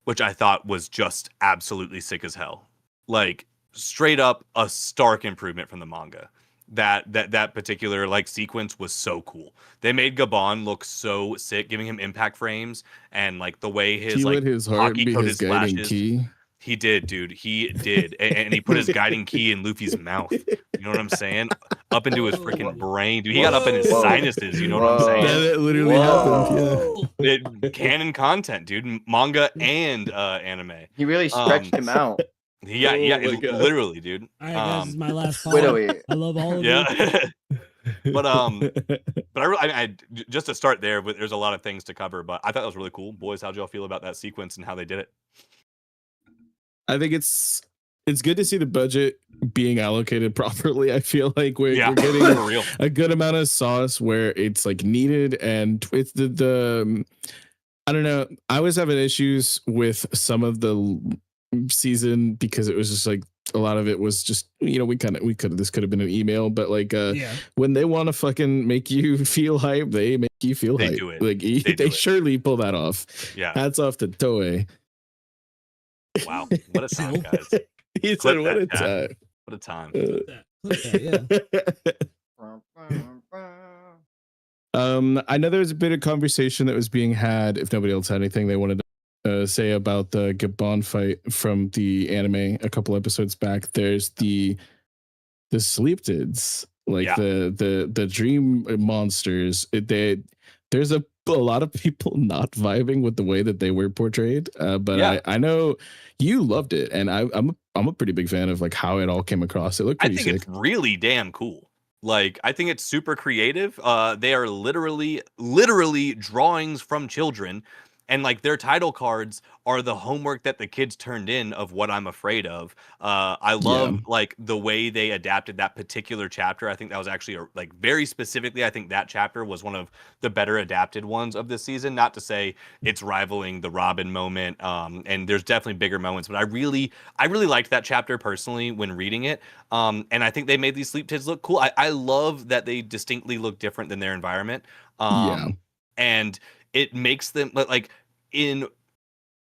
which I thought was just absolutely sick as hell. Like straight up a stark improvement from the manga. That particular like sequence was so cool. They made Gabon look so sick, giving him impact frames and like the way his like his heart hockey be code his his guiding flashes. key. He did, dude. He did, and he put his guiding key in Luffy's mouth. You know what I'm saying? Up into his freaking brain, dude. He got up in his Whoa. sinuses. You know what I'm saying? That literally happened. Yeah. Canon content, dude. Manga and anime. He really stretched him out. Yeah, my God. literally, dude. All right, guys, this is my last pod. Widowy. I love all of you. Yeah. But I just to start there, but there's a lot of things to cover. But I thought that was really cool, boys. How'd y'all feel about that sequence and how they did it? I think it's good to see the budget being allocated properly. I feel like we're getting for real. a good amount of sauce where it's like needed, and it's the I don't know. I was having issues with some of the season because it was just like a lot of it was just, you know, this could have been an email, but like when they want to fucking make you feel hype, they make you feel hype. Do it. Like they surely pull that off. Yeah. Hats off to Toei. Wow. What a time, guys. He Clip said, "What a that, time! What a time." Clip that, yeah. I know there was a bit of conversation that was being had. If nobody else had anything they wanted to say about the Gabon fight from the anime a couple episodes back, there's the Sleeptids, like the dream monsters. There's a lot of people not vibing with the way that they were portrayed, but I know you loved it, and I'm a pretty big fan of like how it all came across. It looked pretty sick. It's really damn cool. Like, I think it's super creative. They are literally drawings from children, and like their title cards are the homework that the kids turned in of what I'm afraid of. I love like the way they adapted that particular chapter. I think that was actually like very specifically, I think that chapter was one of the better adapted ones of this season. Not to say it's rivaling the Robin moment, and there's definitely bigger moments, but I really liked that chapter personally when reading it. And I think they made these sleep kids look cool. I love that they distinctly look different than their environment. And it makes them like in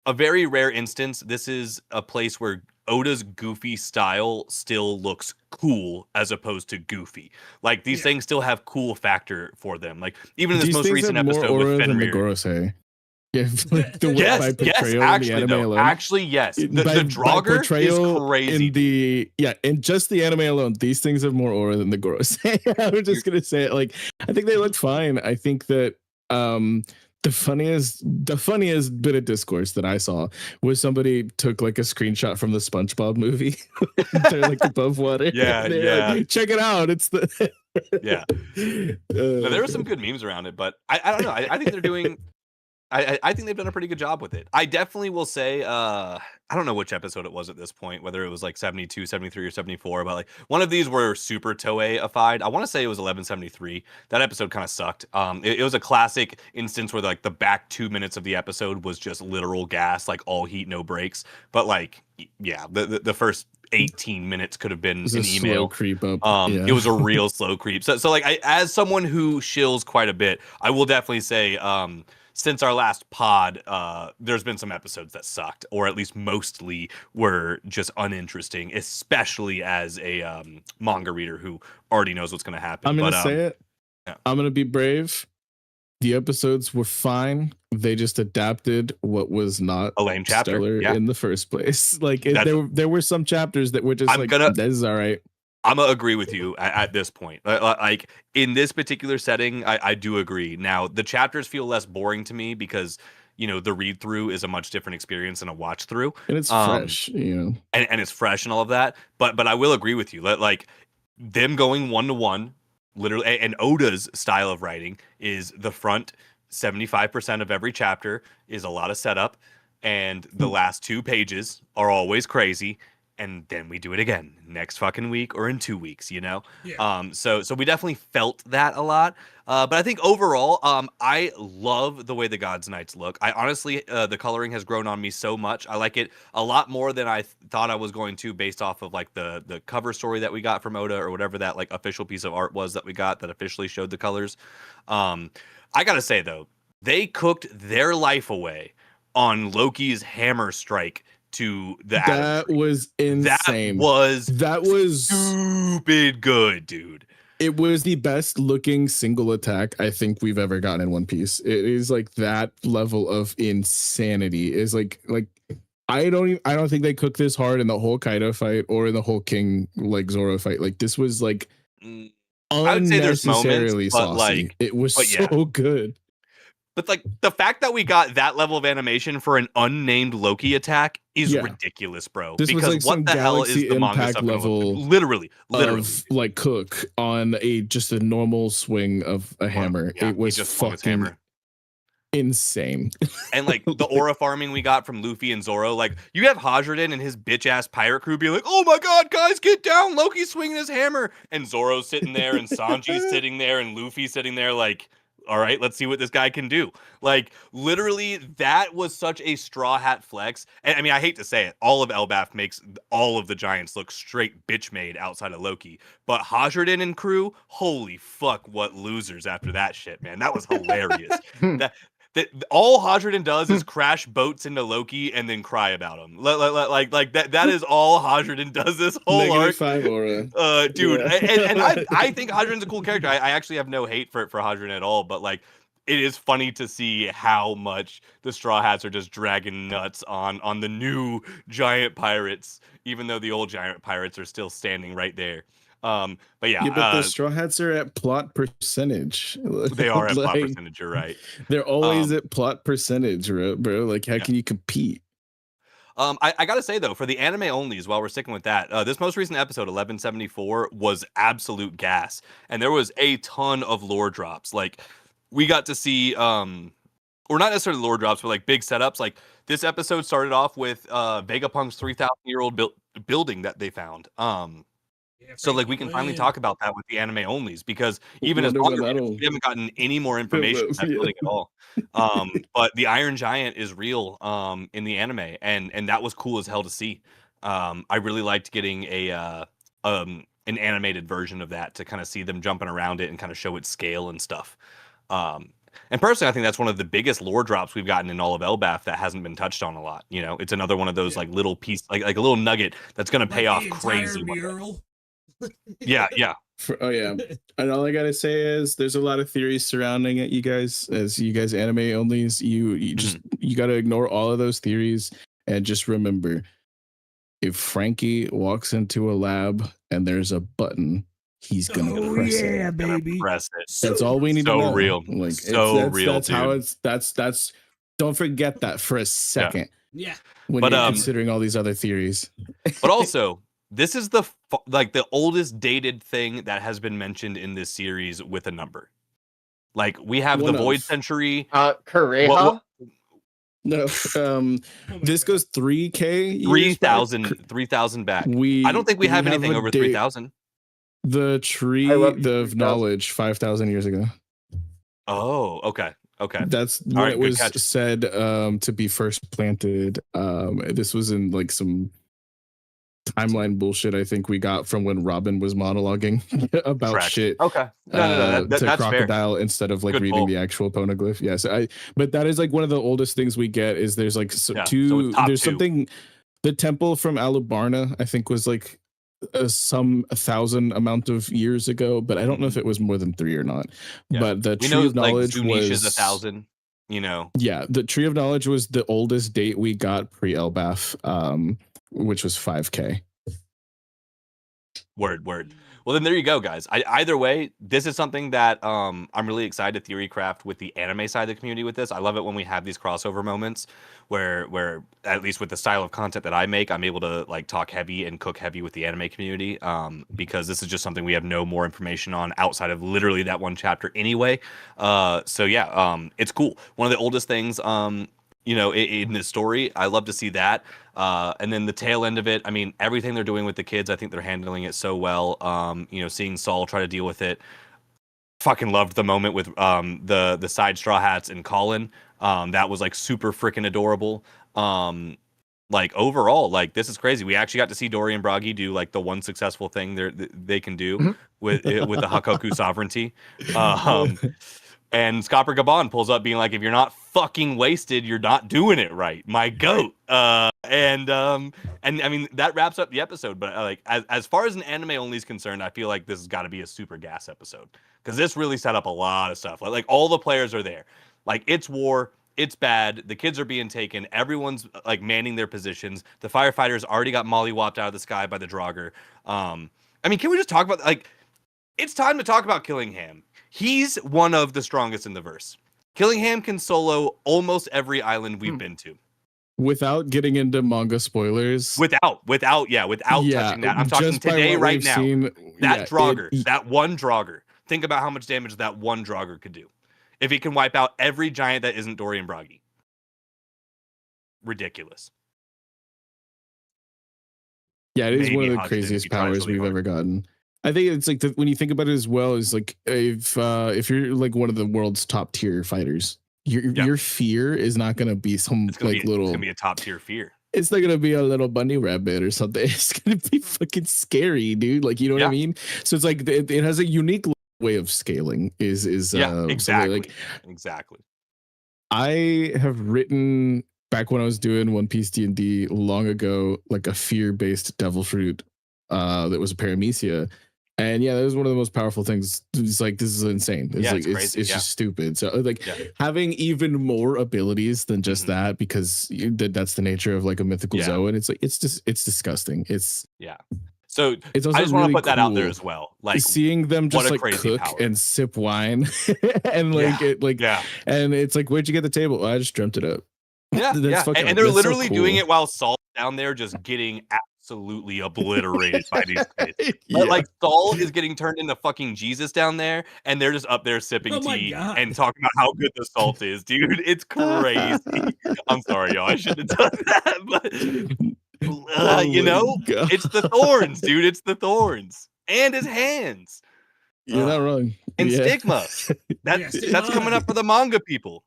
a very rare instance, this is a place where Oda's goofy style still looks cool as opposed to goofy. Like these things still have cool factor for them. Like even in this most recent episode with Fenrir. Like yes, actually, though. Actually, yes. The Draugr is crazy. In just the anime alone, these things have more aura than the Gorosei. I was just gonna say it. Like, I think they look fine. I think that the funniest bit of discourse that I saw was somebody took like a screenshot from the SpongeBob movie. They're like above water. Like, check it out. It's the there were some good memes around it, but I don't know. I think they're doing. I think they've done a pretty good job with it. I definitely will say, I don't know which episode it was at this point, whether it was like 72, 73, or 74, but like one of these were super Toei-ified. I want to say it was 1173. That episode kind of sucked. It was a classic instance where like the back 2 minutes of the episode was just literal gas, like all heat, no breaks. But like, yeah, the first 18 minutes could have been an email slow creep up. It was a real slow creep. So like as someone who shills quite a bit, I will definitely say, since our last pod, there's been some episodes that sucked, or at least mostly were just uninteresting, especially as a manga reader who already knows what's going to happen. I'm going to say it. Yeah. I'm going to be brave. The episodes were fine. They just adapted what was not a lame chapter stellar in the first place. Like there were some chapters that were just this is all right. I'm gonna agree with you at this point. Like in this particular setting, I do agree. Now the chapters feel less boring to me because the read through is a much different experience than a watch through, and it's fresh, and it's fresh and all of that. But I will agree with you. Like them going 1-to-1, literally, and Oda's style of writing is the front 75% of every chapter is a lot of setup, and the last 2 pages are always crazy. And then we do it again next fucking week or in 2 weeks, So we definitely felt that a lot. But I think overall, I love the way the Gods Knights look. I honestly, the coloring has grown on me so much. I like it a lot more than I thought I was going to, based off of like the cover story that we got from Oda, or whatever that like official piece of art was that we got that officially showed the colors. I gotta say though, they cooked their life away on Loki's hammer strike to the that was insane. That was stupid good, dude. It was the best looking single attack I think we've ever gotten in One Piece. It is like that level of insanity. Is like I don't think they cooked this hard in the whole Kaido fight or in the whole King like Zoro fight. Like this was like I would say there's moments, but saucy. Like it was so good. But like the fact that we got that level of animation for an unnamed Loki attack is ridiculous, bro. This because was like what the hell is the manga stuff level literally of, like cook on just a normal swing of a hammer. Yeah, it was just fucking insane. And like the aura farming we got from Luffy and Zoro, like you have Hajridin and his bitch ass pirate crew be like, "Oh my god, guys, get down! Loki's swinging his hammer," and Zoro's sitting there, and Sanji's sitting there, and Luffy's sitting there, like, all right, let's see what this guy can do. Like, literally, that was such a straw hat flex. And I mean, I hate to say it, all of Elbaf makes all of the giants look straight bitch made outside of Loki. But Hajridin and crew, holy fuck, what losers after that shit, man. That was hilarious. All Hajridin does is crash boats into Loki and then cry about him. Like that is all Hajridin does this whole arc. -5 aura. Dude, and I think Hajridin's a cool character. I actually have no hate for Hajridin at all, but like it is funny to see how much the Straw Hats are just dragging nuts on the new giant pirates, even though the old giant pirates are still standing right there. But the Straw Hats are at plot percentage. They are at plot percentage. You're right. They're always at plot percentage, bro. Like, how can you compete? I gotta say though, for the anime onlys, while we're sticking with that, this most recent episode, 1174, was absolute gas, and there was a ton of lore drops. Like, we got to see or not necessarily lore drops, but like big setups. Like this episode started off with Vegapunk's 3,000-year-old building that they found. So like we can finally talk about that with the anime onlys, because even as longer we haven't gotten any more information on that building at all. But the Iron Giant is real in the anime, and that was cool as hell to see. I really liked getting an animated version of that to kind of see them jumping around it and kind of show its scale and stuff. And personally, I think that's one of the biggest lore drops we've gotten in all of Elbaf that hasn't been touched on a lot. You know, it's another one of those like little piece, like a little nugget that's going to pay off crazy. Yeah. Oh yeah, and all I gotta say is there's a lot of theories surrounding it. You guys, as you guys anime onlys, you just you gotta ignore all of those theories and just remember, if Frankie walks into a lab and there's a button, he's gonna press it. Baby. Press it. That's all we need to know. Real. Like so real. That's dude. how it's. That's. Don't forget that for a second. Yeah. When you're considering all these other theories. But also, this is the oldest dated thing that has been mentioned in this series with a number. Like we have the Void Century. Kureha? No, this goes 3K. 3,000 back. I don't think we have anything over 3,000. The tree of knowledge 5,000 years ago. Oh, okay. That's when it was said to be first planted. This was in like some timeline bullshit I think we got from when Robin was monologuing about shit. Okay. No, to that's Crocodile fair. Instead of like reading the actual poneglyph. Yes, but that is like one of the oldest things we get is there's like there's something, the temple from Alubarna I think was like a thousand amount of years ago, but I don't know if it was more than 3 or not. Yeah. But the tree of knowledge was 1,000. You know, the tree of knowledge was the oldest date we got pre Elbaf, which was 5K. Word. Well, then there you go, guys. Either way, this is something that I'm really excited to theorycraft with the anime side of the community with this. I love it when we have these crossover moments where at least with the style of content that I make, I'm able to like talk heavy and cook heavy with the anime community, because this is just something we have no more information on outside of literally that one chapter anyway. So yeah, it's cool. One of the oldest things, you know, in this story. I love to see that. And then the tail end of it, I mean, everything they're doing with the kids, I think they're handling it so well. You know, seeing Saul try to deal with it. Fucking loved the moment with the side Straw Hats and Colin. That was like super freaking adorable. Like overall, like this is crazy. We actually got to see Dory and Bragi do like the one successful thing they can do with the Hakoku sovereignty. And Scopper Gabon pulls up being like, if you're not fucking wasted, you're not doing it right. My goat. And I mean, that wraps up the episode. But like, as far as an anime only is concerned, I feel like this has got to be a super gas episode, because this really set up a lot of stuff. Like all the players are there. Like it's war. It's bad. The kids are being taken. Everyone's like manning their positions. The firefighters already got mollywopped out of the sky by the Draugr. I mean, can we just talk about like, it's time to talk about Killingham. He's one of the strongest in the verse. Killingham can solo almost every island we've been to. Without getting into manga spoilers. Without touching that. I'm talking today, right now. That Draugr, that one Draugr. Think about how much damage that one Draugr could do. If he can wipe out every giant that isn't Dory and Bragi. Ridiculous. Yeah, it is one of the craziest powers we've ever gotten. I think it's like when you think about it as well, is like if you're like one of the world's top tier fighters, your fear is not gonna be some it's gonna be a top tier fear. It's not gonna be a little bunny rabbit or something. It's gonna be fucking scary, dude. Like, you know what I mean? So it's like it has a unique way of scaling. Exactly. Exactly. I have written back when I was doing One Piece D&D long ago, like a fear-based devil fruit that was a paramecia. And yeah, that was one of the most powerful things. It's like, this is insane. It's like it's just stupid. So like having even more abilities than just that, because that's the nature of like a mythical Zoan. It's like it's disgusting. So it's also I just want to put that out there as well. Like seeing them just like cook and sip wine and like and it's like, where'd you get the table? Oh, I just dreamt it up. And they're literally doing it while Saul's down there just getting absolutely obliterated by these kids. Yeah. But like Saul is getting turned into fucking Jesus down there, and they're just up there sipping Oh my tea God. and talking about how good the salt is, dude. It's crazy. I'm sorry, y'all. I shouldn't have done that, but Oh you my know, God. it's the thorns, dude. It's the thorns and his hands. You're not wrong. And Yeah. stigma. Yeah, That's coming up for the manga people.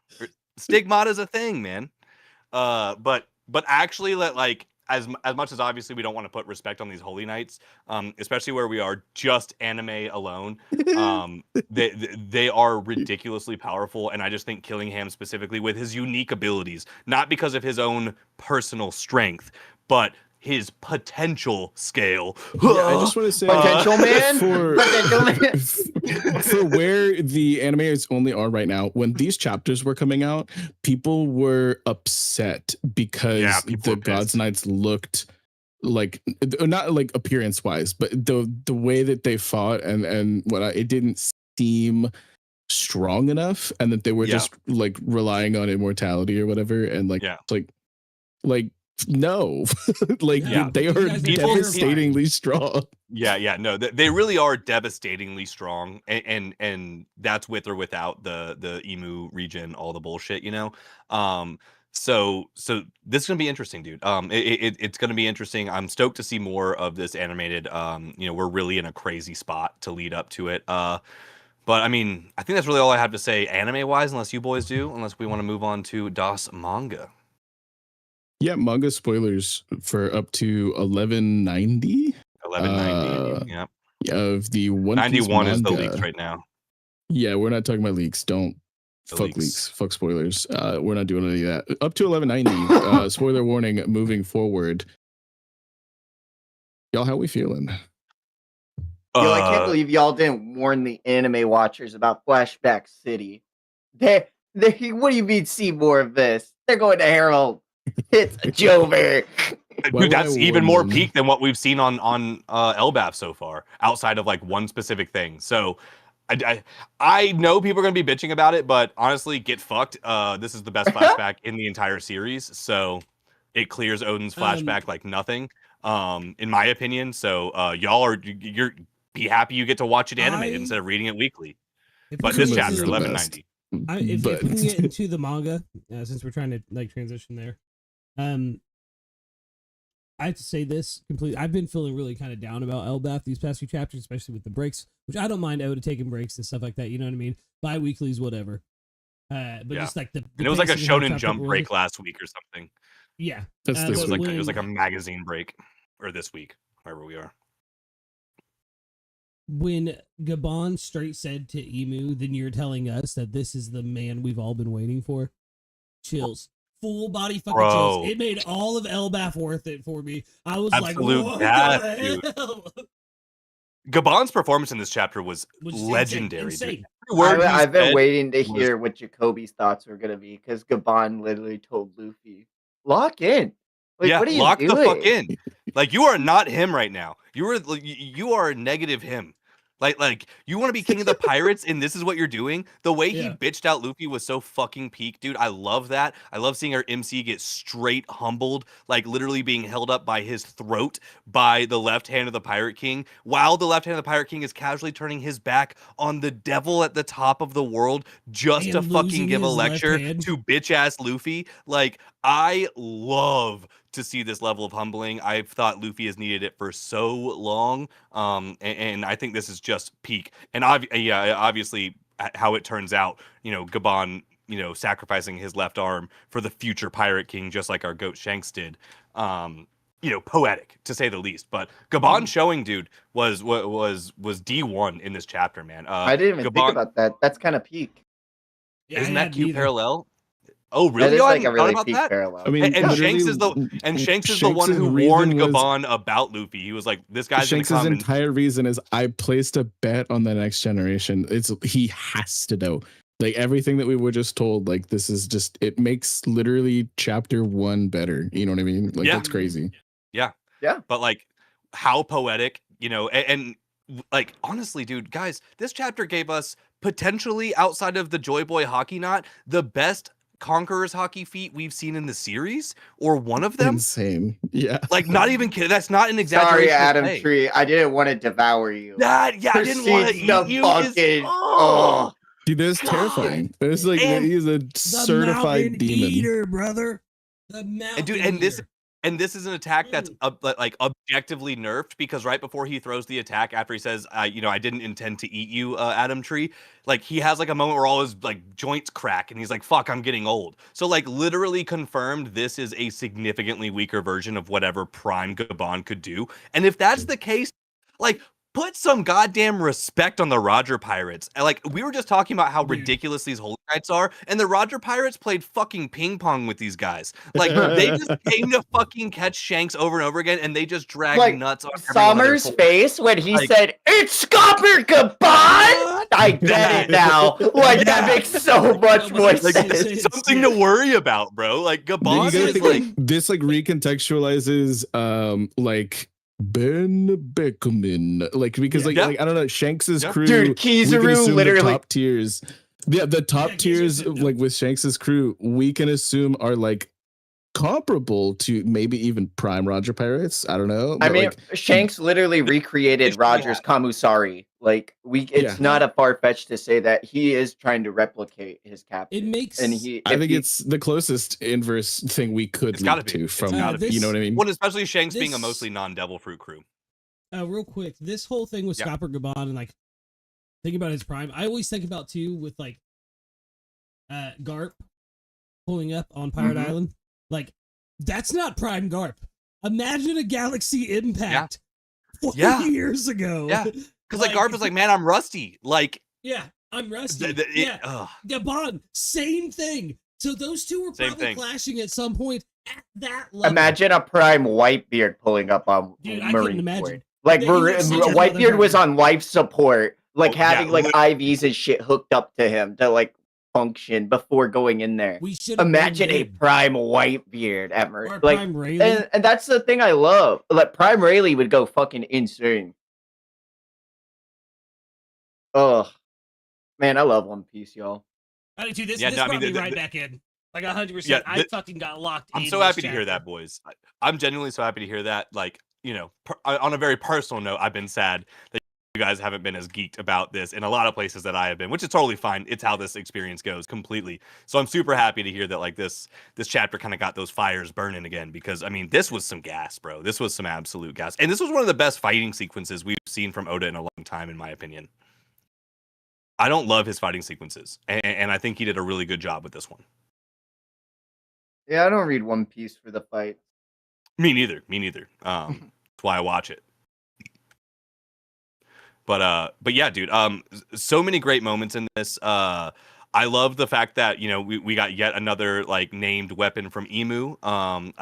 Stigmata is a thing, man. But actually, like as much as obviously we don't want to put respect on these holy knights, especially where we are just anime alone, they are ridiculously powerful, and I just think Killingham specifically with his unique abilities, not because of his own personal strength, but his potential scale. Yeah, I just want to say Potential man? for Potential man. for where the animes only are right now, when these chapters were coming out, people were upset because Yeah, people the were God's pissed. Knights looked like, not like appearance wise, but the way that they fought and it didn't seem strong enough, and that they were Yeah. just like relying on immortality or whatever, and like Yeah. like no, like Yeah. they You are guys are devastatingly strong. Yeah, no, they really are devastatingly strong, and that's with or without the Emu region, all the bullshit, you know. So this is gonna be interesting, dude. It's gonna be interesting. I'm stoked to see more of this animated. You know, we're really in a crazy spot to lead up to it. But I mean, I think that's really all I have to say anime wise, unless you boys do, unless we want to move on to Das Manga. Yeah, manga spoilers for up to 1190 1190. Yeah, of the One Piece 91 manga. is the leaks right now. Yeah, we're not talking about leaks. Don't The fuck leaks. leaks. Fuck spoilers. We're not doing any of that. Up to 1190. Spoiler warning. Moving forward. Y'all, how we feeling? Yo, I can't believe y'all didn't warn the anime watchers about Flashback City. They, what do you mean see more of this? They're going to Herald. It's Jover. Why would Dude, that's I even warn more them? peak than what we've seen on LBAF so far, outside of like one specific thing. So I know people are gonna be bitching about it, but honestly, get fucked. This is the best flashback in the entire series, so it clears Odin's flashback like nothing, in my opinion. So you're be happy you get to watch it animated instead of reading it weekly. But this Kuma's chapter, is the 1190. If we But- can get into the manga, since we're trying to like transition there, I have to say this completely. I've been feeling really kind of down about LBAF these past few chapters, especially with the breaks, which I don't mind. I would have taken breaks and stuff like that. You know what I mean? Bi-weeklies, whatever. But Yeah. just like the And it was like a pacing and how Shonen chapter Jump was- break last week or something. Yeah, That's Uh, this It was but week. like it was like a when- magazine break, or this week, wherever we are. when Gabon straight said to Emu, then you're telling us that this is the man we've all been waiting for. Chills. Full body fucking Bro. chills. It made all of Elbaf worth it for me. I was Absolute like, what gas, the dude. hell? Gabon's performance in this chapter was Was legendary. insane. Dude. Every word he I've been said waiting to was- hear what Jacoby's thoughts were going to be because Gabon literally told Luffy, lock in. Like, yeah, what are you lock doing? the fuck in. Like, you are not him right now. You are negative him. Like you want to be king of the pirates, and this is what you're doing. The way he Yeah. bitched out Luffy was so fucking peak, dude. I love that. I love seeing our MC get straight humbled, like literally being held up by his throat by the left hand of the Pirate King, while the left hand of the Pirate King is casually turning his back on the devil at the top of the world just And to fucking losing give a his left lecture hand. to bitch ass Luffy. Like, I love to see this level of humbling. I've thought Luffy has needed it for so long, and I think this is just peak. And obviously, how it turns out, you know, Gabon, you know, sacrificing his left arm for the future Pirate King, just like our goat Shanks did. You know, poetic to say the least. But Gabon showing, dude, was D1 in this chapter, man. I didn't even think about that. That's kind of peak. Yeah, Isn't I that hadn't cute either. parallel? Oh, That really? is Y'all like a hadn't thought really about peak that? parallel. I mean, And literally, Shanks is the one Shanks' who warned reason was- Gabon about Luffy. He was like, "This guy's Shanks' gonna come." entire reason is I placed a bet on the next generation. He has to know. Like everything that we were just told, like this is just it makes literally chapter 1 better. You know what I mean? Like Yeah. that's crazy. But like, how poetic, you know? And like, honestly, dude, guys, this chapter gave us potentially outside of the Joy Boy hockey knot the best Conqueror's hockey feat we've seen in the series, or one of them. Insane. Yeah. Like, not even kidding. That's not an exaggeration. Sorry, Adam to say. Tree. I didn't want to devour you. I didn't want to Proceeds eat to you. fucking- Oh, Dude, that's God. terrifying. It's like And he's a The certified mountain demon. eater, brother. The mountain dude, eater. and this is an attack that's like objectively nerfed, because right before he throws the attack, after he says, I didn't intend to eat you, Adam Tree, like he has like a moment where all his like joints crack and he's like, fuck, I'm getting old. So like literally confirmed, this is a significantly weaker version of whatever Prime Gabon could do. And if that's the case, like, put some goddamn respect on the Roger Pirates. Like, we were just talking about how ridiculous these Holy Knights are, and the Roger Pirates played fucking ping pong with these guys. Like, they just came to fucking catch Shanks over and over again, and they just dragged Like, nuts on every one of their Sommer's pulls. face when he Like- said, "It's Scopper Gabon!" I get it now. Like, that Yeah. makes so much more Like, sense. it's something to worry about, bro. Like, Then Gabon you gotta is think, like, this like recontextualizes like Ben Beckman, like, because like Yeah. like I don't know, Shanks's Yeah. crew, Dude, we can Kizaru assume literally- the top tiers. Yeah, the top Yeah, tiers Kizaru, no. like with Shanks's crew, we can assume are like comparable to maybe even Prime Roger Pirates. I don't know. I but, mean, like, Shanks literally recreated Basically, Roger's Kamusari. Like, it's Yeah. not a far fetched to say that he is trying to replicate his captain. It makes and he, I if think he- it's the closest inverse thing we could It's gotta leap be. to It's from gotta be. you know what I mean? one, especially Shanks being a This- mostly non-Devil Fruit crew. real quick, this whole thing with Yeah. Scopper Gabon and like think about his prime. I always think about too with like Garp pulling up on Pirate Mhm. Island. Like, that's not Prime Garp. Imagine a Galaxy Impact 40 Yeah. years ago. Yeah. Because like Garp is like, man, I'm rusty. Like, Yeah, I'm rusty. yeah. Yeah, Gabon, same thing. So those two were Same probably thing. clashing at some point at that level. imagine a Prime Whitebeard pulling up on Dude, I couldn't Marine imagine. Corps. Like, He was such a Whitebeard was motherfucker. on life support, like Oh, yeah, having like lit- IVs and shit hooked up to him to like function before going in there. We should Imagine a Prime Whitebeard at or like, Prime Rayleigh. and that's the thing I love. Like, Prime Rayleigh would go fucking insane. Ugh, man, I love One Piece, y'all. I do too. This, Yeah, this no, I brought mean, me right back in. Like 100%. Yeah, I fucking got locked I'm in so this happy to hear chapter. that, boys. I'm genuinely so happy to hear that. Like, on a very personal note, I've been sad that you guys haven't been as geeked about this in a lot of places that I have been, which is totally fine. It's how this experience goes completely. So I'm super happy to hear that like this chapter kind of got those fires burning again, because I mean, this was some gas, bro. This was some absolute gas. And this was one of the best fighting sequences we've seen from Oda in a long time, in my opinion. I don't love his fighting sequences, and I think he did a really good job with this one. Yeah, I don't read One Piece for the fight. Me neither. That's why I watch it. But yeah, dude. So many great moments in this. I love the fact that we got yet another like named weapon from Emu. I'm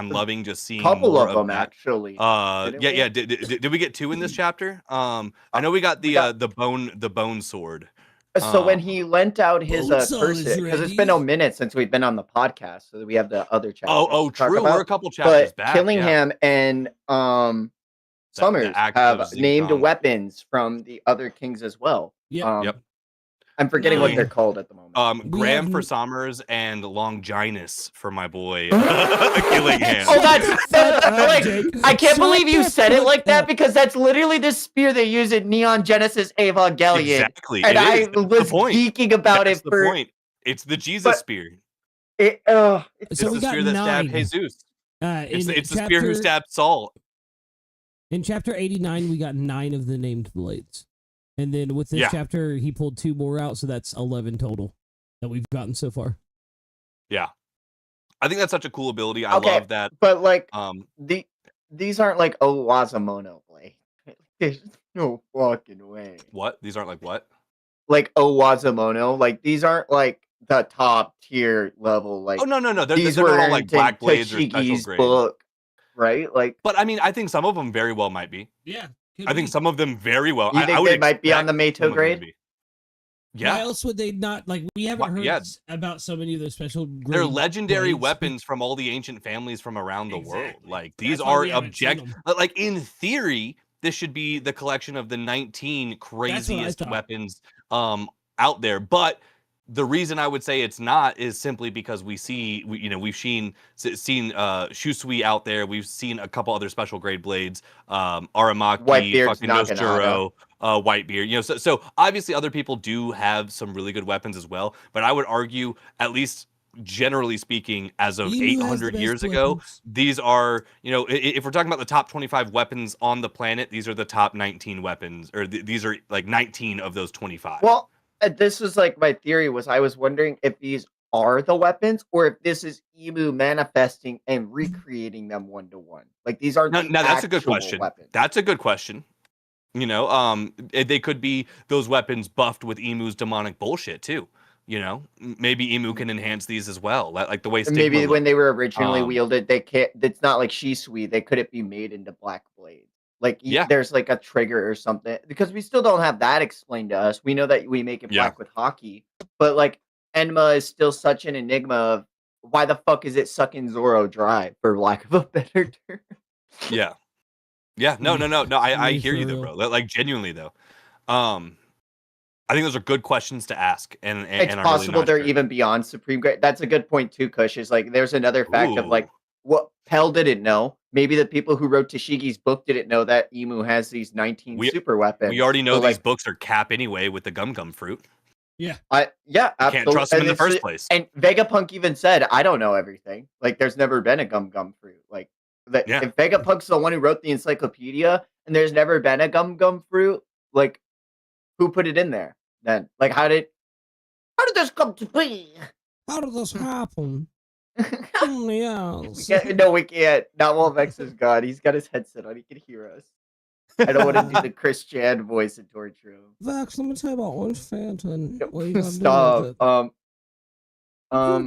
loving just seeing Couple more of them that. actually. Yeah. Didn't we? Did we get two in this chapter? I know we got the bone sword. So when he lent out his Bonesaw is cursive, because it's ready. been a minute since we've been on the podcast, so we have the other chapter. Oh, to talk true. about. We're a couple chapters But back. Killingham and Summers act have of named Zigong. weapons from the other kings as well. Yep. Yep. I'm forgetting what Nine. they're called at the moment. We Graham have for n- Sommers and Longinus for my boy Killingham. Oh, that's Shut up, like, Jake. I can't Shut believe you the said it fuck like that, up. because that's literally the spear they use in Neon Genesis Evangelion. Exactly. And it is. I That's the was point. geeking about That's it the for point. It's the Jesus but- spear. it. It's So the we got spear that stabbed 9. Jesus. It's In the spear who chapter- stabbed Saul. In chapter 89, we got 9 of the named blades. And then with this Yeah. chapter, he pulled 2 more out, so that's 11 total that we've gotten so far. Yeah. I think that's such a cool ability. I Okay. love that. But like these aren't like Owazamono blade. There's no fucking way. What? These aren't like what? Like Owazamono, like these aren't like the top tier level. Like Oh no. They're these not were all like in black blades or special Tashigi's grade. book, right? Like But I mean, I think some of them very well might be. Yeah. I think some of them very well. you I think would they might be on the expect some Meito of them to grade? be. Why Yeah. else would they not, like, we haven't heard yeah. about so many of those special They're grade legendary blades. weapons from all the ancient families from around the world. Exactly. Like That's these why are we haven't seen object. 'em. Like in theory, this should be the collection of the 19 craziest thought. weapons out there. But the reason I would say it's not is simply because we've seen Shusui out there. We've seen a couple other special grade blades, Aramaki, Whitebeard's fucking Naginata. Noshuro, Whitebeard. You know, so obviously other people do have some really good weapons as well. But I would argue, at least generally speaking, as of Emu has the 800 best years ago, weapons. these are, you know, if we're talking about the top 25 weapons on the planet, these are the top 19 weapons, or these are like 19 of those 25. Well, this was like my theory was I was wondering if these are the weapons or if this is Emu manifesting and recreating them one to one. Like these aren't the Now that's a good actual question. weapons. That's a good question. You know, they could be those weapons buffed with Emu's demonic bullshit too. You know, maybe Emu can enhance these as well, like the way And Stigma maybe when looked. they were originally Um, wielded, they can't. It's not like Shisui. They couldn't be made into black blades. Like Yeah. there's like a trigger or something because we still don't have that explained to us. We know that we make it Yeah. black with hockey, but like Enma is still such an enigma of why the fuck is it sucking Zoro dry, for lack of a better term. Yeah. Yeah. No. I Me hear for you though, real. bro. Like genuinely though. I think those are good questions to ask, and It's I'm really possible not they're sure. even beyond supreme grade. That's a good point too, Kush. Is like there's another fact of Ooh. like what Pell didn't know. Maybe the people who wrote Tashigi's book didn't know that Emu has these 19 We super weapons. we already know So, these like, books are cap anyway with the gum fruit. Yeah. yeah, You absolutely. can't trust them in the it's first place. And Vegapunk even said, "I don't know everything. Like, there's never been a gum fruit. Like, Yeah. if Vegapunk's the one who wrote the encyclopedia, and there's never been a gum fruit, like, who put it in there then? Like, how did this come to be? How did this happen? Yes. No, we can't. Not while Vex is gone. He's got his headset on. He can hear us. I don't want to do the Chris Chan voice and torture him. Vex, let me tell you about Orange Phantom. What you gotta Stop. do with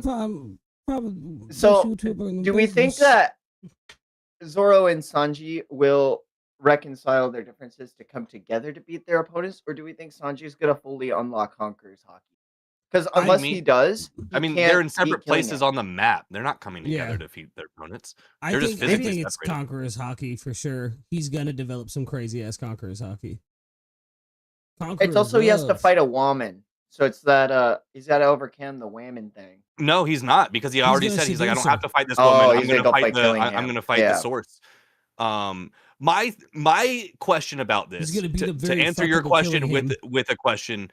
it. Probably So, best YouTuber in the do we think business. that Zoro and Sanji will reconcile their differences to come together to beat their opponents, or do we think Sanji is gonna fully unlock Conqueror's Haki? Because unless he does, I mean, they're in separate places on the map. They're not coming together to defeat their opponents. They're just I physically think it's separated. Conqueror's Haki for sure. He's gonna develop some crazy ass Conqueror's Haki. It's also he has to fight a woman. So it's that he's got to overcome the woman thing. No, he's not, because he already said he's like, I don't have to fight this Oh, woman. I'm he's gonna gonna fight the Killing I'm Him. gonna fight Yeah. the source. My question about this, He's gonna beat up to very answer your fuckable question Killing with a question,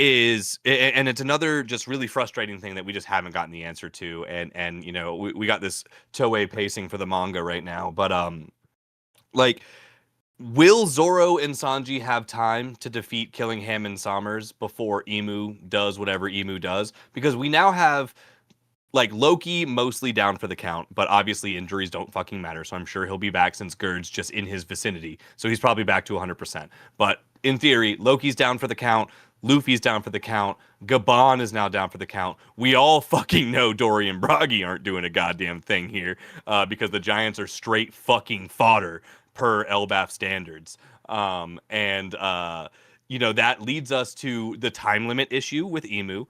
is, and it's another just really frustrating thing that we just haven't gotten the answer to, and you know, we got this Toei pacing for the manga right now, but like, will Zoro and Sanji have time to defeat Killingham and Sommers before Emu does whatever Emu does? Because we now have, like, Loki mostly down for the count, but obviously injuries don't fucking matter, so I'm sure he'll be back since Gerd's just in his vicinity. So he's probably back to 100%. But in theory, Loki's down for the count, Luffy's down for the count, Gabon is now down for the count. We all fucking know Dory and Bragi aren't doing a goddamn thing here, because the Giants are straight fucking fodder per Elbaf standards. You know, that leads us to the time limit issue with Emu,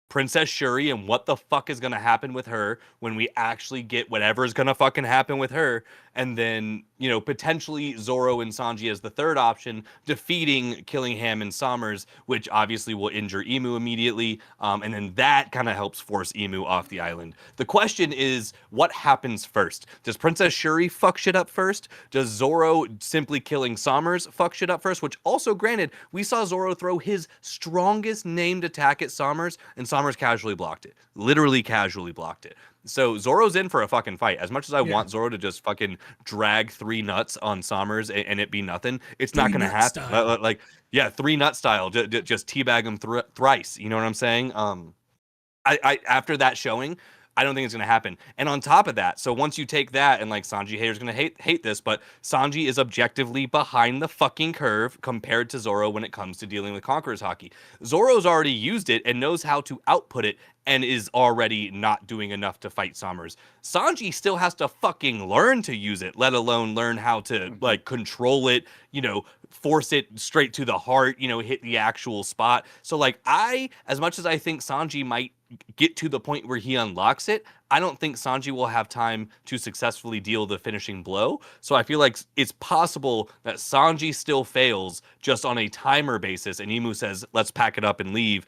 Princess Shuri, and what the fuck is going to happen with her when we actually get whatever is going to fucking happen with her. And then, you know, potentially Zoro and Sanji as the third option, defeating Killingham and Sommers, which obviously will injure Emu immediately. And then that kind of helps force Emu off the island. The question is, what happens first? Does Princess Shuri fuck shit up first? Does Zoro simply killing Sommers fuck shit up first? Which also, granted, we saw Zoro throw his strongest named attack at Sommers, and Sommers casually blocked it. Literally casually blocked it. So Zoro's in for a fucking fight. As much as I want Zoro to just fucking drag 3 nuts on Sommers and it be nothing, it's not going to happen. Like, yeah, 3 nut style. Just teabag him thrice. You know what I'm saying? I after that showing, I don't think it's going to happen. And on top of that, so once you take that, and like Sanji haters going to hate this, but Sanji is objectively behind the fucking curve compared to Zoro when it comes to dealing with Conqueror's Haki. Zoro's already used it and knows how to output it and is already not doing enough to fight Sommers. Sanji still has to fucking learn to use it, let alone learn how to like control it, you know, force it straight to the heart, you know, hit the actual spot. So like, as much as I think Sanji might get to the point where he unlocks it, I don't think Sanji will have time to successfully deal the finishing blow. So I feel like it's possible that Sanji still fails just on a timer basis and Emu says, let's pack it up and leave.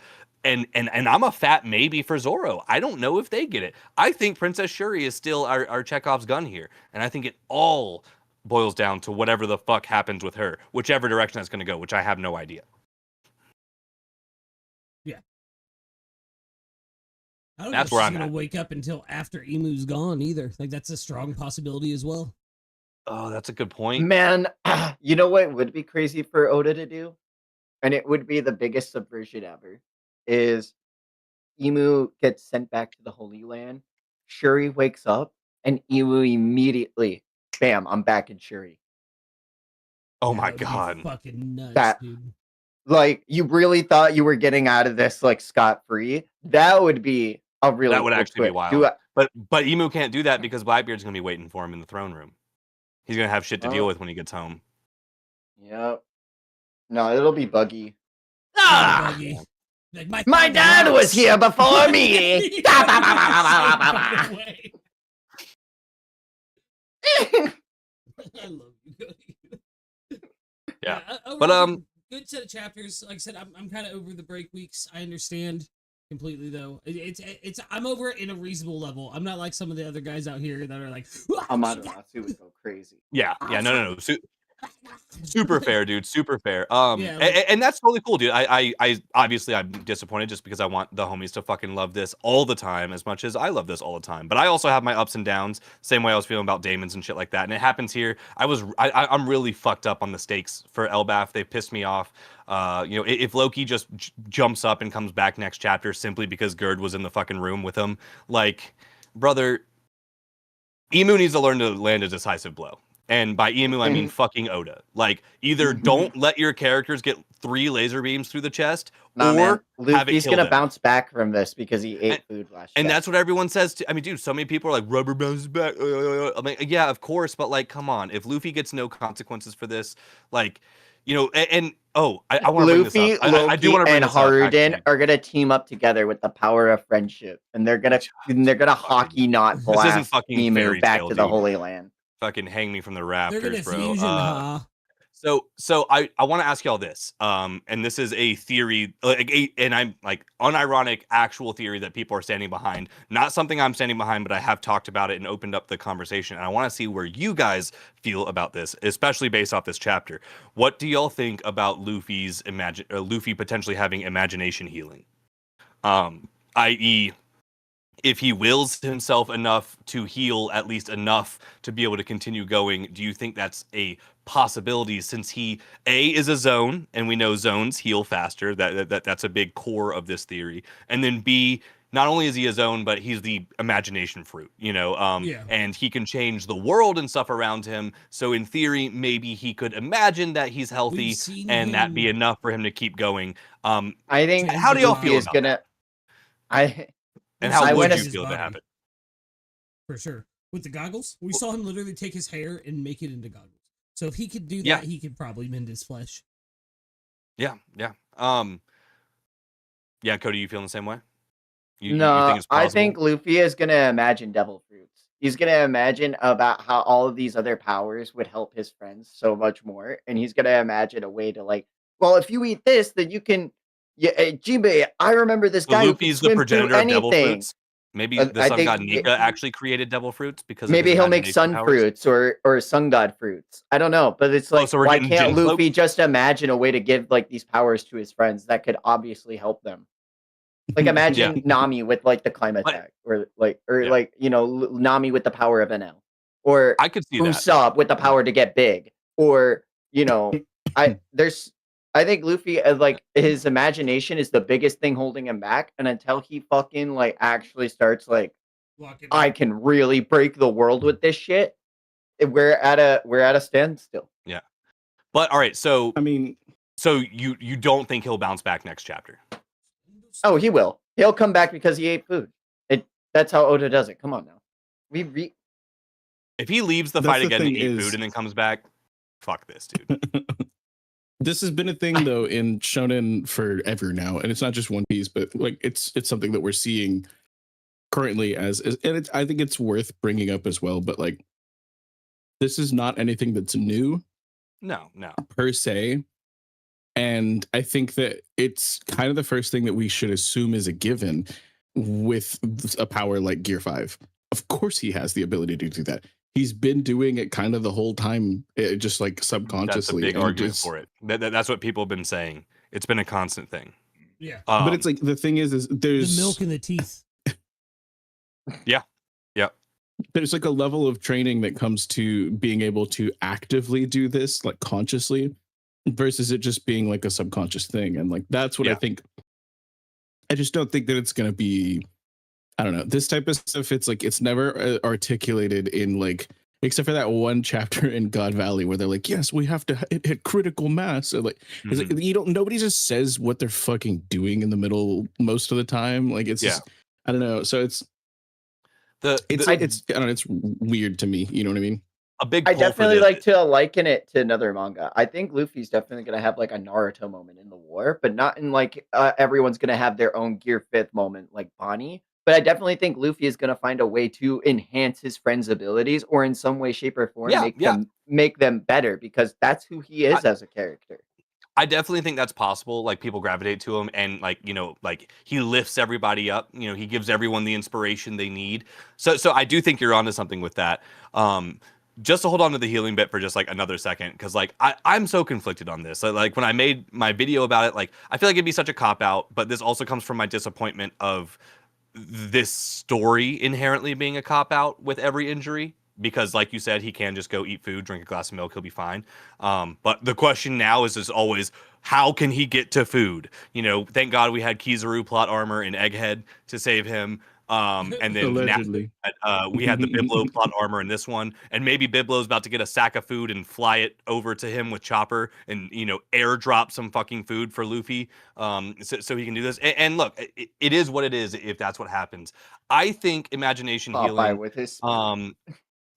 and I'm a fat maybe for Zoro. I don't know if they get it. I think Princess Shuri is still our Chekhov's gun here, and I think it all boils down to whatever the fuck happens with her, whichever direction that's going to go, which I have no idea. Yeah. I don't That's know where if she's I'm gonna at. wake up until after Emu's gone either. Like that's a strong possibility as well. Oh, that's a good point. Man, you know what would be crazy for Oda to do? And it would be the biggest subversion ever. Is Emu gets sent back to the Holy Land. Shuri wakes up, and Emu immediately, bam, I'm back in Shuri. Oh Yeah, my that would be god. fucking nuts, That- dude. Like, you really thought you were getting out of this like scot free? That would be a really That would cool actually be twist. wild. But Emu can't do that because Blackbeard's gonna be waiting for him in the throne room. He's gonna have shit to deal Oh. with when he gets home. Yep. No, it'll be Buggy. Ah! Ah! Like, My father dad was rocks. here before me. I love you. Yeah. Overall, But, good set of chapters. Like I said, I'm kind of over the break weeks. I understand completely though. It's I'm over it in a reasonable level. I'm not like some of the other guys out here that are like Amaterasu would go crazy. Yeah, no. Super fair, dude. Super fair. Yeah, like- and that's totally cool, dude. I obviously I'm disappointed just because I want the homies to fucking love this all the time as much as I love this all the time. But I also have my ups and downs, same way I was feeling about Daemons and shit like that. And it happens here. I'm really fucked up on the stakes for Elbaf. They pissed me off. You know, if Loki just jumps up and comes back next chapter simply because Gerd was in the fucking room with him, like, brother, Emu needs to learn to land a decisive blow. And by Emu, I mean fucking Oda. Like, either don't let your characters get 3 laser beams through the chest, Nah, or man. have it Luffy's kill gonna them. bounce back from this because he ate food last And chapter. that's what everyone says. I mean, dude, so many people are like, rubber bounces back. I'm like, yeah, of course. But, like, come on. If Luffy gets no consequences for this, like, you know, I want to bring this Luffy, up. I do want to bring and this up, Harden actually. are gonna team up together with the power of friendship, and they're gonna hockey knot This blast isn't fucking Emu fairy back tale, to the dude. Holy Land. Fucking hang me from the they're rafters, gonna bro. fusion, huh? So I want to ask y'all this, and this is a theory, and I'm like unironic actual theory that people are standing behind, not something I'm standing behind, but I have talked about it and opened up the conversation, and I want to see where you guys feel about this, especially based off this chapter. What do y'all think about Luffy potentially having imagination healing, i.e., if he wills himself enough to heal at least enough to be able to continue going, do you think that's a possibility since he is a zone and we know zones heal faster? That's a big core of this theory. And then B, not only is he a zone, but he's the imagination fruit, you know, and he can change the world and stuff around him. So in theory, maybe he could imagine that he's healthy and that be enough for him to keep going. I think how do y'all Luffy feel is about gonna. that? And how I would went you his feel to body. happen? For sure. With the goggles, we saw him literally take his hair and make it into goggles. So if he could do that, Yeah. he could probably mend his flesh. Yeah. Yeah, Cody, you feeling the same way? You No, think it's I possible? think Luffy is gonna imagine devil fruits. He's gonna imagine about how all of these other powers would help his friends so much more, and he's gonna imagine a way to like, well, if you eat this, then you can. Yeah, Jibe, I remember this So guy who Luffy's can the swim through progenitor of devil anything. fruits. Maybe the I sun think god Nika actually created devil fruits because maybe of his he'll make sun imagination powers? fruits or sun god fruits. I don't know, but it's like, so we're why getting can't Jin Luffy cloak? just imagine a way to give like these powers to his friends that could obviously help them? Like imagine Nami with like the climate But- attack, or like Yeah. you know, Nami with the power of NL, or I could see that. Usopp with the power to get big, or you know, I think Luffy like his imagination is the biggest thing holding him back, and until he fucking like actually starts like, I can really break the world with this shit, we're at a standstill. Yeah. But all right, so I mean, so you don't think he'll bounce back next chapter? Oh, he will. He'll come back because he ate food. That's how Oda does it. Come on now. If he leaves the That's fight the again to thing eat is- food and then comes back, fuck this, dude. this has been a thing though in shonen forever now, and it's not just One Piece, but like it's something that we're seeing currently and I think it's worth bringing up as well. But like, this is not anything that's new No. per se, And I think that it's kind of the first thing that we should assume is a given with a power like Gear 5. Of course, he has the ability to do that. He's been doing it kind of the whole time, just like subconsciously. That's a big argument for it. That's what people have been saying. It's been a constant thing. Yeah. But it's like the thing is there's the milk in the teeth. Yeah. There's like a level of training that comes to being able to actively do this, like consciously, versus it just being like a subconscious thing. And like that's what I think. I just don't think that it's going to be, I don't know, this type of stuff. It's like it's never articulated in like, except for that one chapter in God Valley where they're like, yes, we have to hit critical mass. So like, it's like you don't, nobody just says what they're fucking doing in the middle most of the time. Like it's just, I don't know. So it's I don't know, it's weird to me. You know what I mean? I definitely like to liken it to another manga. I think Luffy's definitely going to have like a Naruto moment in the war, but not in like everyone's going to have their own Gear 5th moment like Bonnie. But I definitely think Luffy is going to find a way to enhance his friends' abilities or in some way, shape, or form make them better because that's who he is as a character. I definitely think that's possible. Like people gravitate to him and like, like he lifts everybody up, he gives everyone the inspiration they need. So I do think you're onto something with that. Just to hold on to the healing bit for just like another second. Cause like, I'm so conflicted on this. Like when I made my video about it, like, I feel like it'd be such a cop out, but this also comes from my disappointment of this story inherently being a cop out with every injury. Because like you said, he can just go eat food, drink a glass of milk, he'll be fine. But the question now is always, how can he get to food? Thank God we had Kizaru plot armor and Egghead to save him. And then allegedly we had the Biblo plot armor in this one. And maybe Biblo's about to get a sack of food and fly it over to him with Chopper and, airdrop some fucking food for Luffy so he can do this. And look, it is what it is if that's what happens. I think imagination healing with his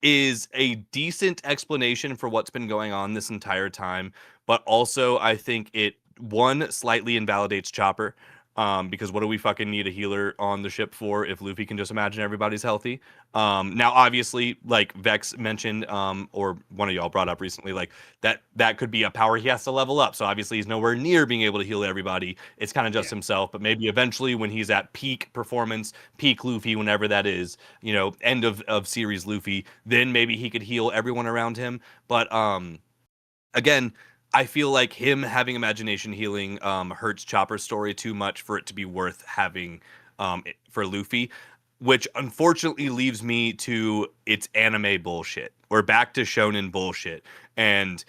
is a decent explanation for what's been going on this entire time, but also I think it slightly invalidates Chopper, because what do we fucking need a healer on the ship for if Luffy can just imagine everybody's healthy? Now obviously, like Vex mentioned, or one of y'all brought up recently, like that could be a power he has to level up. So obviously he's nowhere near being able to heal everybody. It's kind of just himself, but maybe eventually when he's at peak performance, peak Luffy, whenever that is, end of series Luffy, then maybe he could heal everyone around him. But again, I feel like him having imagination healing hurts Chopper's story too much for it to be worth having for Luffy, which unfortunately leaves me to it's anime bullshit. We're back to shonen bullshit. And,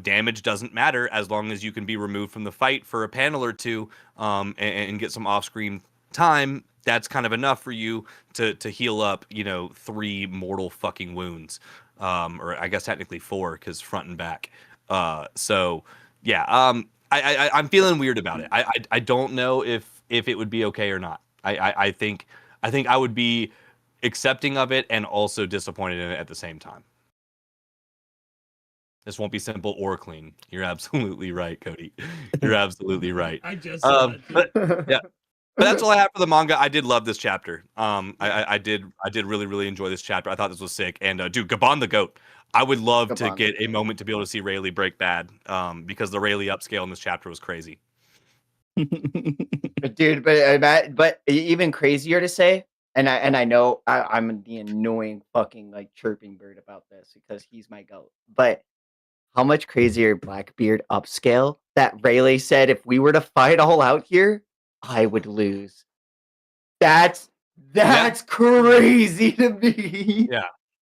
damage doesn't matter as long as you can be removed from the fight for a panel or two and get some off-screen time. That's kind of enough for you to heal up, 3 mortal fucking wounds. Or I guess technically 4 because front and back. I'm feeling weird about it. I don't know if it would be okay or not. I think I would be accepting of it and also disappointed in it at the same time. This won't be simple or clean. You're absolutely right, Cody. You're absolutely right. I just but that's all I have for the manga. I did love this chapter. I did really, really enjoy this chapter. I thought this was sick. And dude, Gabon the goat. I would love to get a moment to be able to see Rayleigh break bad, because the Rayleigh upscale in this chapter was crazy. Dude, but even crazier to say, and I know I'm the annoying fucking like chirping bird about this because he's my goat. But how much crazier Blackbeard upscale that Rayleigh said if we were to fight all out here, I would lose. That's crazy to me.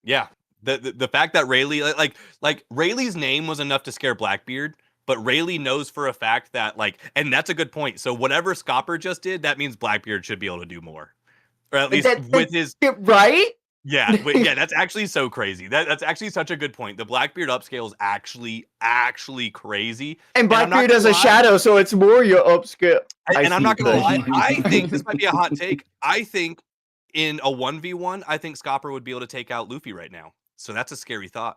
Yeah. The fact that Rayleigh like Rayleigh's name was enough to scare Blackbeard, but Rayleigh knows for a fact that and that's a good point. So whatever Scopper just did, that means Blackbeard should be able to do more, or at least with his right. Yeah, that's actually so crazy. That's actually such a good point. The Blackbeard upscale is actually crazy. And Blackbeard is a shadow, so it's more your upscale. And I'm not gonna lie, I think this might be a hot take. I think in a 1v1, I think Scopper would be able to take out Luffy right now. So that's a scary thought.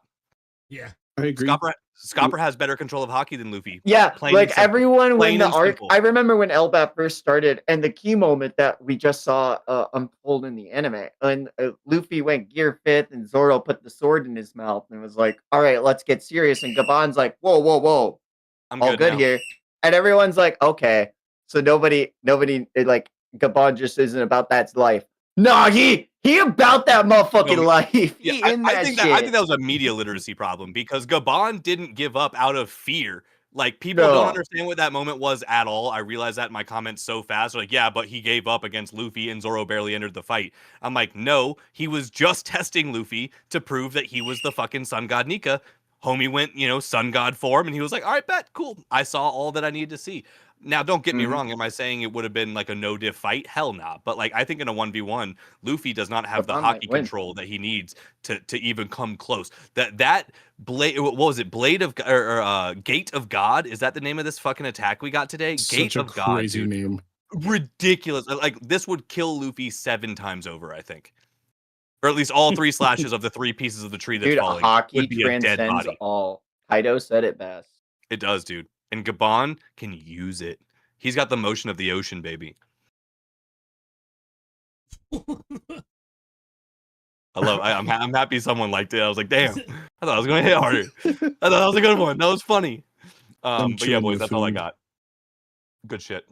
Yeah. I agree. Scopper has better control of Haki than Luffy. Yeah, like everyone when the arc. I remember when Elbap first started, and the key moment that we just saw unfold in the anime, and Luffy went Gear 5th, and Zoro put the sword in his mouth, and was like, "All right, let's get serious." And Gabon's like, "Whoa, whoa, whoa! I'm all good now. here. And everyone's like, okay. So nobody, like, Gabon just isn't about that life. Nah, he about that motherfucking No, life. Yeah, He in that I think shit. that was a media literacy problem because Gabon didn't give up out of fear. Like, people don't No. understand what that moment was at all. I realized that in my comments so fast. Like, yeah, but he gave up against Luffy and Zoro barely entered the fight. I'm like, no, he was just testing Luffy to prove that he was the fucking Sun God Nika. Homie went, Sun God form, and he was like, all right, bet, cool. I saw all that I needed to see. Now, don't get me Mhm. wrong. Am I saying it would have been like a no diff fight? Hell nah. But like, I think in a 1v1, Luffy does not have the Gabon might hockey win. control that he needs to even come close. That blade, what was it? Blade of or Gate of God? Is that the name of this fucking attack we got today? Gate Such a of God, crazy dude. name. Ridiculous. Like, this would kill Luffy 7 times over, I think. Or at least all 3 slashes of the 3 pieces of the tree that's Dude, falling hockey would be a dead transcends body. all. Kaido said it best. It does, dude. And Gabon can use it. He's got the motion of the ocean, baby. I'm happy someone liked it. I was like, damn. I thought I was gonna hit harder. I thought that was a good one. That was funny. I'm But yeah, chewing boys, the that's all I food. got. Good shit.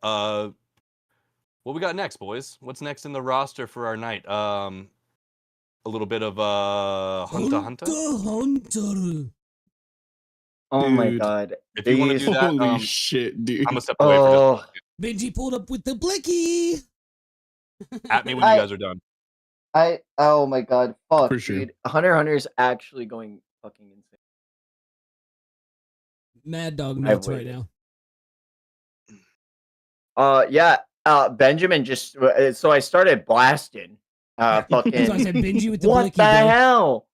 What we got next, boys? What's next in the roster for our night? A little bit of Hunter Hunter. Hunter. Oh my Dude. god. If you want to do that, Holy shit, dude. I'm gonna step away for just a Oh, second. Benji pulled up with the blicky. At me when you guys are done. oh my god. Fuck, For sure. dude. Hunter x Hunter is actually going fucking insane. Mad dog I've nuts right waited. now. Yeah. Benjamin just so I started blasting. Fucking So I said Benji with the what blicky, the bro. hell?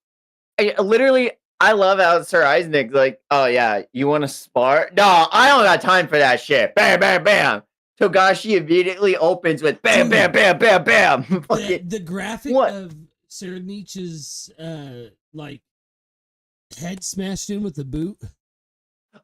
I love how Sir Isaac's like, oh yeah, you want to spar? No, I don't got time for that shit. Bam, bam, bam. Togashi immediately opens with bam, bam, bam, bam, bam. The graphic What? of Sir Nietzsche's like head smashed in with the boot.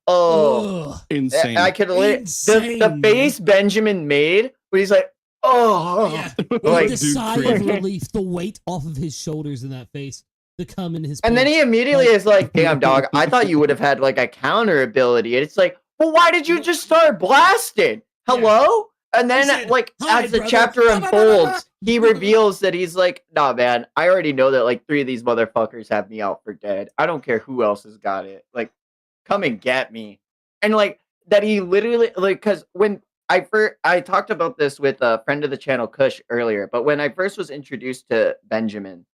Oh, Ugh. Insane. I could Insane, the man. face Benjamin made when he's like, oh, Yeah, like, like the dude, sigh of crazy. relief, the weight off of his shoulders in that face, the cum in his and then pants. he immediately Like- is like, damn dog, I thought you would have had like a counter ability. And it's like, well, why did you just start blasting? Hello? And then, said, like, "Hi, as the brother." chapter Bah, bah, bah, bah, unfolds, bah. he reveals that he's like, nah, man, I already know that, like, 3 of these motherfuckers have me out for dead. I don't care who else has got it. Like, come and get me. And, like, that he literally, like, because when I talked about this with a friend of the channel, Kush, earlier, but when I first was introduced to Benjamin,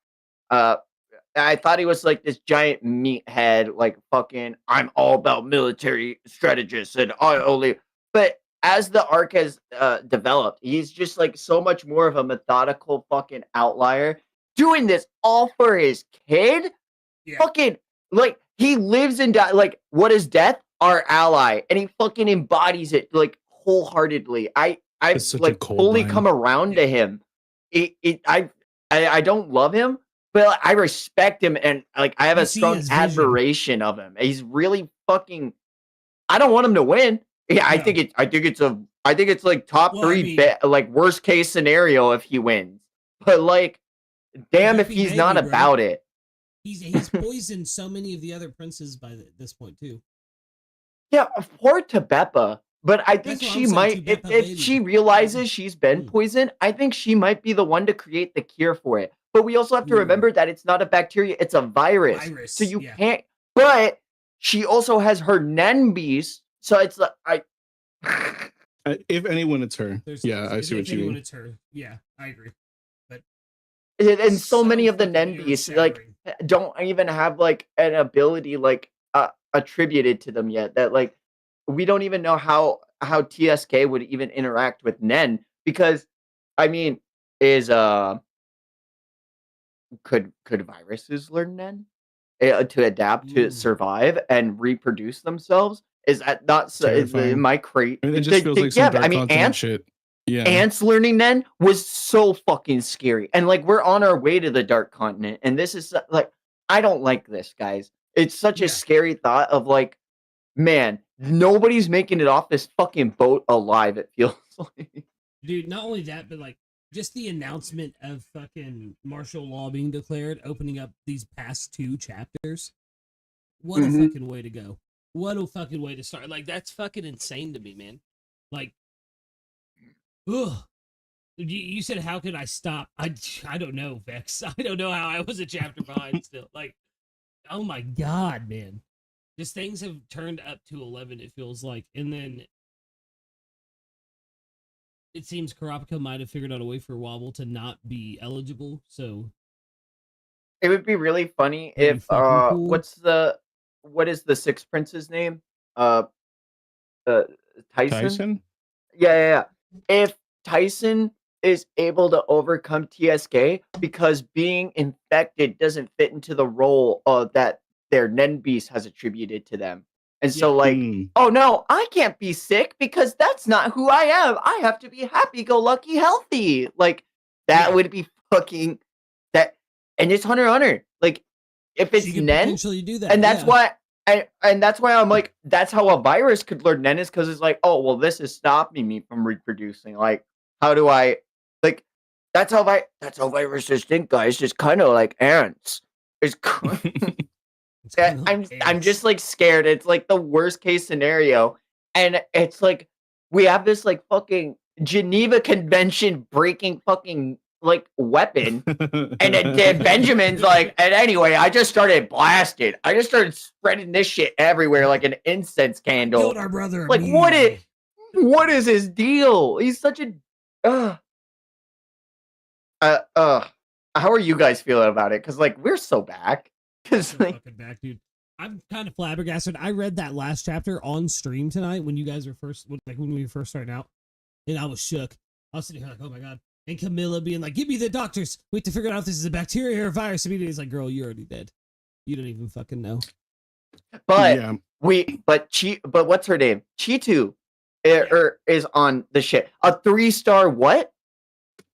I thought he was like this giant meathead, like fucking, I'm all about military strategists and I only. But as the arc has developed, he's just like so much more of a methodical fucking outlier, doing this all for his kid. Yeah. Fucking like he lives and like what is death? Our ally, and he fucking embodies it like wholeheartedly. I've It's such a like cold fully line. come around to him. I don't love him, but I respect him, and like I have You a see strong his vision. admiration of him. He's really fucking. I don't want him to win. Yeah, I No. think it's like top Well, I 3 mean- like worst case scenario if he wins. But like, damn if Beppy he's baby, not bro. about it. He's poisoned so many of the other princes by this point too. Yeah, poor Tebeppa. But I think That's what she I'm saying, might, Tebeppa if baby. she realizes she's been Mm. poisoned, I think she might be the one to create the cure for it. But we also have to Mm. remember that it's not a bacteria, it's a virus. Virus, So you yeah. can't, but she also has her Nen beast. So it's like, If anyone, it's her. Yeah, I if- see what if you anyone, mean. it's her. Yeah, I agree. and so many of the fucking Nen beasts, like, earth-shattering. don't even have like an ability like attributed to them yet, that like we don't even know how TSK would even interact with Nen, because I mean, is could viruses learn Nen to adapt, to Ooh. survive and reproduce themselves? Is that not so? Terrifying. Am I crazy? I mean, it just feels like some dark continent ants. shit. Yeah. Ants learning Nen was so fucking scary. And like we're on our way to the dark continent, and this is like, I don't like this, guys. It's such Yeah. a scary thought of like, man, nobody's making it off this fucking boat alive, it feels like. Dude, not only that, but like just the announcement of fucking martial law being declared, opening up these past 2 chapters. What Mhm. a fucking way to go. What a fucking way to start. Like, that's fucking insane to me, man. Like, ugh. You said, how could I stop? I don't know, Vex. I don't know how I was a chapter behind still. Like, oh my God, man. Just things have turned up to 11, it feels like. And then it seems Karapika might have figured out a way for Wobble to not be eligible. So It would be really funny Pretty if fucking cool. what is the Sixth Prince's name? Tyson? Tyson? Yeah. If Tyson is able to overcome TSK because being infected doesn't fit into the role that their Nen Beast has attributed to them. And so, Yeah. like, Mm. oh no, I can't be sick because that's not who I am. I have to be happy-go-lucky healthy. Like, that Yeah. would be fucking that. And it's Hunter x Hunter. Like, if it's She could Nen, potentially do that. and that's yeah. why I'm like, that's how a virus could learn Nen, is because it's like, oh well, this is stopping me from reproducing. Like, how do I, like, that's how viruses think, guys. Just kind of like ants. It's It's kinda like I'm ants. just like scared. It's like the worst case scenario, and it's like we have this like fucking Geneva Convention breaking fucking like weapon. And then Benjamin's like, and anyway, I just started blasting. I just started spreading this shit everywhere like an incense candle. Killed our brother. Like, immediately. what is his deal? He's such a how are you guys feeling about it? Because like we're so back. Because So like fucking back, dude. I'm kind of flabbergasted. I read that last chapter on stream tonight when you guys were when we were first starting out, and I was shook. I was sitting here like, oh my God. And Camilla being like, give me the doctors. We have to figure out if this is a bacteria or a virus. Immediately, it's like, girl, you're already dead. You don't even fucking know. but yeah. but what's her name? Chitu is on the shit. A 3-star what?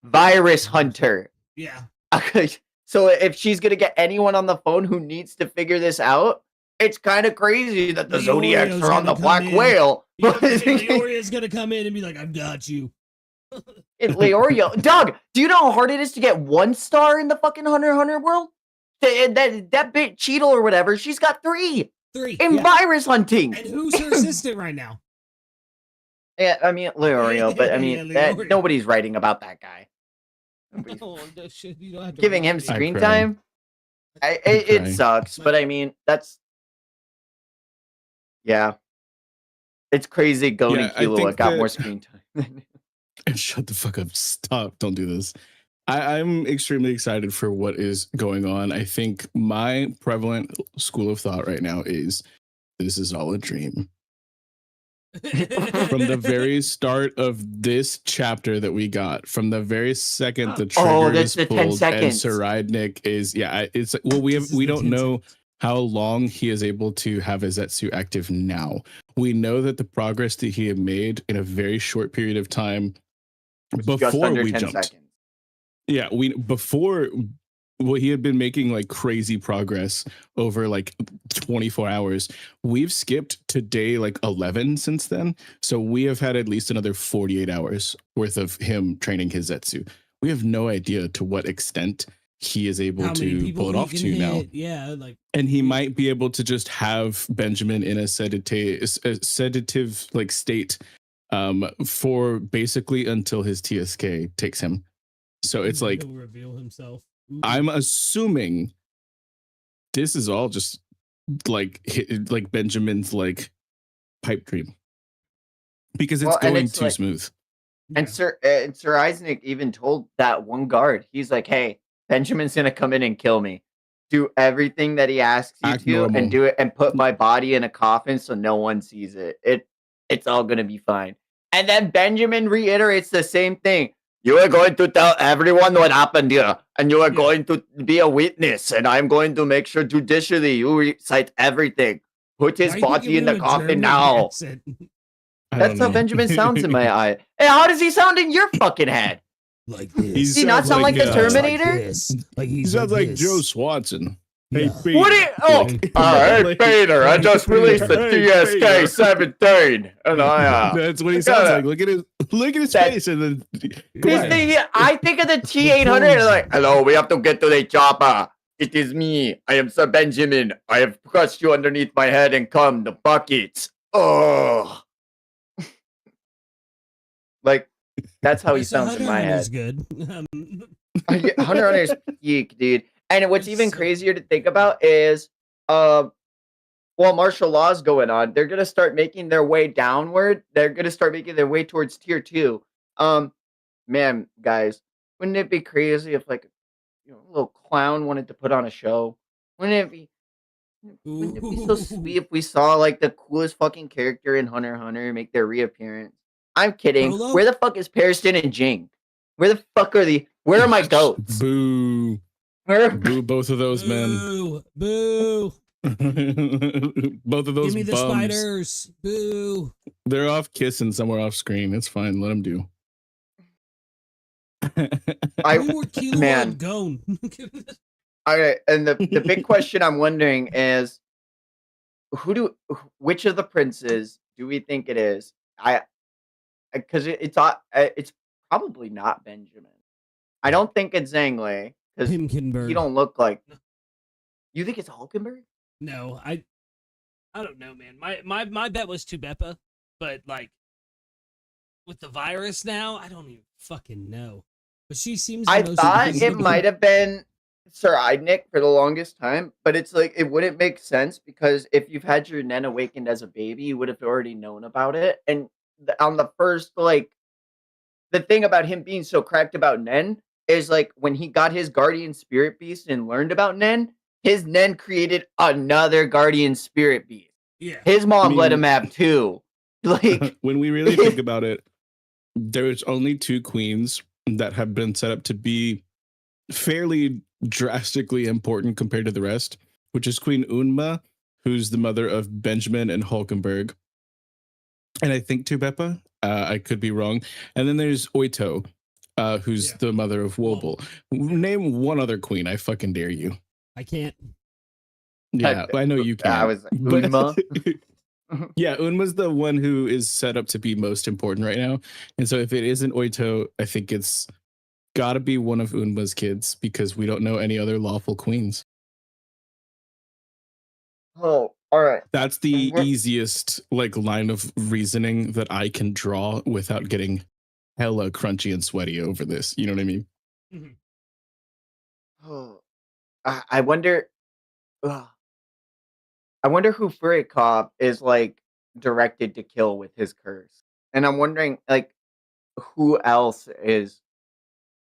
Virus hunter. Yeah. Okay, so if she's gonna get anyone on the phone who needs to figure this out, it's kind of crazy that the Zodiacs Leorio's are on gonna the black come in. whale. Yeah, Leoria's gonna come in and be like, I've got you. Leorio, dog, do you know how hard it is to get 1 star in the fucking Hunter x Hunter world? That bit Cheetle or whatever, she's got 3 3. in Yeah. virus hunting. And who's her assistant right now? Yeah, I mean Leorio, but I mean Yeah, Leorio. nobody's writing about that guy. Oh, no shit, you don't have to Giving him write it. screen cry. time. It cry. sucks, but I mean that's yeah. It's crazy. Gon Yeah, and I Killua think got that- more screen time. Shut the fuck up. Stop. Don't do this. I'm extremely excited for what is going on. I think my prevalent school of thought right now is this is all a dream. From the very start of this chapter that we got, from the very second the trigger that's is the 10 pulled and seconds. Saradnik is it's well This is we the don't 10 know seconds. how long he is able to have his Zetsu active now. We know that the progress that he had made in a very short period of time Just before under we 10 jumped. seconds. Yeah, he had been making like crazy progress over like 24 hours. We've skipped to day like 11 since then. So we have had at least another 48 hours worth of him training his Zetsu. We have no idea to what extent he is able How many to people pull it he off can to now. hit. Yeah, like And he might be able to just have Benjamin in a sedative like state for basically until his TSK takes him. So it's like he'll reveal himself. I'm assuming this is all just like Benjamin's like pipe dream because it's Well, and going it's too like- smooth. And Sir Isaac even told that one guard, he's like, "Hey, Benjamin's gonna come in and kill me. Do everything that he asks you Act to, normal. and do it, and put my body in a coffin so no one sees it. It's all gonna be fine." And then Benjamin reiterates the same thing. You are going to tell everyone what happened here, and you are going to be a witness, and I'm going to make sure judicially you recite everything. Put his Why you body giving in the him a coffin German now. accent? I That's don't how know. Benjamin sounds in my eye. Hey, how does he sound in your fucking head? Like this. He Does he not sound like the Terminator? Like He he's sounds like this. Joe Swanson. Yeah. Peter. What do you? Oh, Like- hey, like- Peter! I just released the Hey, TSK Peter. 17, and That's what he I sounds gotta- like. Look at his That- face, and then Go ahead. I think of the T800. Like, hello, we have to get to the chopper. It is me. I am Sir Benjamin. I have crushed you underneath my head and come the buckets. Oh, like that's how he So sounds in Hunter my Hunter's head. good. Hunter Hunter's peak, dude. And what's even So- crazier to think about is, while martial law is going on, they're gonna start making their way downward. They're gonna start making their way towards tier 2. Man, guys, wouldn't it be crazy if like a little clown wanted to put on a show? Wouldn't it be? Wouldn't it be so sweet if we saw like the coolest fucking character in Hunter x Hunter make their reappearance? I'm kidding. Frollo? Where the fuck is Periston and Jing? Where the fuck are the? Where are my goats? Boo. Where? Boo both of those men. Boo! Boo! Both of those Give me the bums. spiders! Boo! They're off kissing somewhere off screen. It's fine. Let them do. Give me more kilo man. on gone. All right, and the big question I'm wondering is, which of the princes do we think it is? Because it's probably not Benjamin. I don't think it's Zangley because Himkenberg. he don't look like. You think it's Hulkenberg? No, I don't know, man. My bet was to Beppa, but like with the virus now, I don't even fucking know. But she seems. The I most thought it invisible. might have been Sir Eidnick for the longest time, but it's like it wouldn't make sense because if you've had your Nen awakened as a baby, you would have already known about it. And on the first, like, the thing about him being so cracked about Nen is like when he got his guardian spirit beast and learned about Nen, his Nen created another guardian spirit beast. Yeah. His mom I let mean- him have two. Like, When we really think about it, there's only 2 queens that have been set up to be fairly drastically important compared to the rest, which is Queen Unma, who's the mother of Benjamin and Hulkenberg, and I think Tubeppa. I could be wrong. And then there's Oito, who's Yeah. the mother of Wobble. Name one other queen. I fucking dare you. I can't. Yeah, I know you can. I was like, Unma. Yeah, Unma's the one who is set up to be most important right now. And so if it isn't Oito, I think it's got to be one of Unma's kids because we don't know any other lawful queens. Oh, all right. That's the We're- easiest like line of reasoning that I can draw without getting hella crunchy and sweaty over this. You know what I mean? Oh, I wonder. Ugh. I wonder who Furikov is like directed to kill with his curse, and I'm wondering like who else is.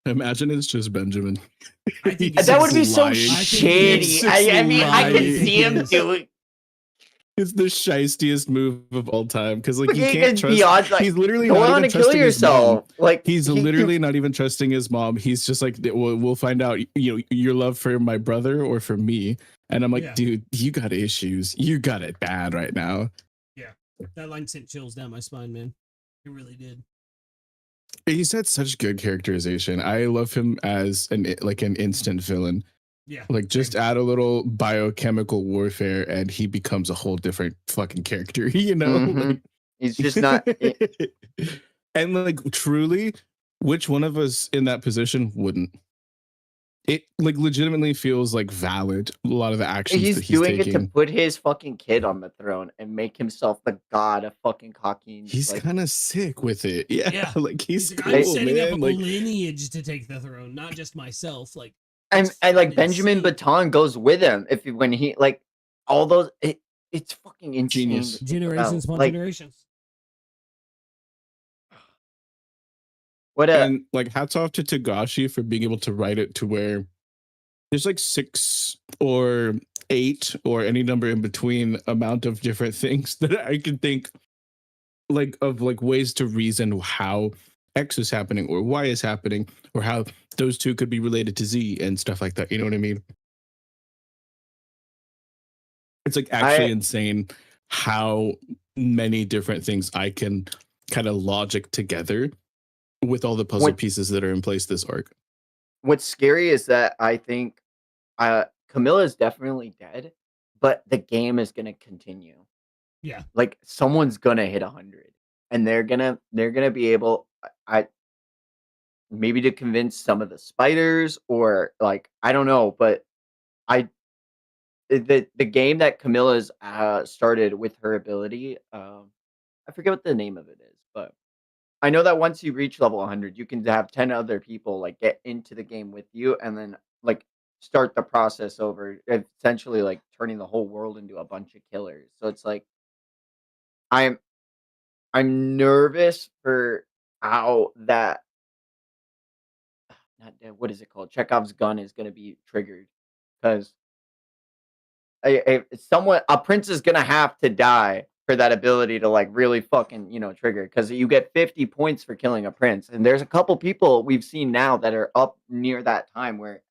Imagine it's just Benjamin. I think He's That would be just so lying. shady. He's I mean, I can lying. see him doing. It's the shystiest move of all time because like you He can't is trust. beyond, like, He's literally Go not on even and kill trusting his mom. yourself. Like He's he- literally not even trusting his mom. He's just like, we'll find out, you know, your love for my brother or for me. And I'm like, Yeah. dude, you got issues. You got it bad right now. That line sent chills down my spine, man. It really did. He's had such good characterization. I love him as an instant villain. Yeah. Like just add a little biochemical warfare and he becomes a whole different fucking character, you know? Mhm. He's just not. And like truly, which one of us in that position wouldn't? It like legitimately feels like valid. A lot of the actions He's that he's doing taking. it to put his fucking kid on the throne and make himself the god of fucking cocking. He's like, kind of sick with it. Yeah, Yeah. like he's like, cool, I'm setting up a man. Like lineage to take the throne, not just myself. Like, and it's like fucking Benjamin insane. Baton goes with him when he like all those. It's fucking insane. Genius. to think about. generations upon Like, generations. what a and like hats off to Tagashi for being able to write it to where there's like 6 or 8 or any number in between amount of different things that I can think like of like ways to reason how X is happening or Y is happening or how those two could be related to Z and stuff like that. You know what I mean? It's like actually insane how many different things I can kind of logic together with all the puzzle What- pieces that are in place this arc. What's scary is that I think Camilla is definitely dead, but the game is gonna continue. Yeah. Like someone's gonna hit 100, and they're gonna be able, I maybe to convince some of the spiders or like I don't know, but the game that Camilla's started with her ability, I forget what the name of it is, but I know that once you reach level 100, you can have 10 other people like get into the game with you, and then like start the process over, essentially like turning the whole world into a bunch of killers. So it's like I'm I'm nervous for how that not what is it called? Chekhov's gun is going to be triggered because a prince is gonna have to die for that ability to like really fucking trigger because you get 50 points for killing a prince, and there's a couple people we've seen now that are up near that time where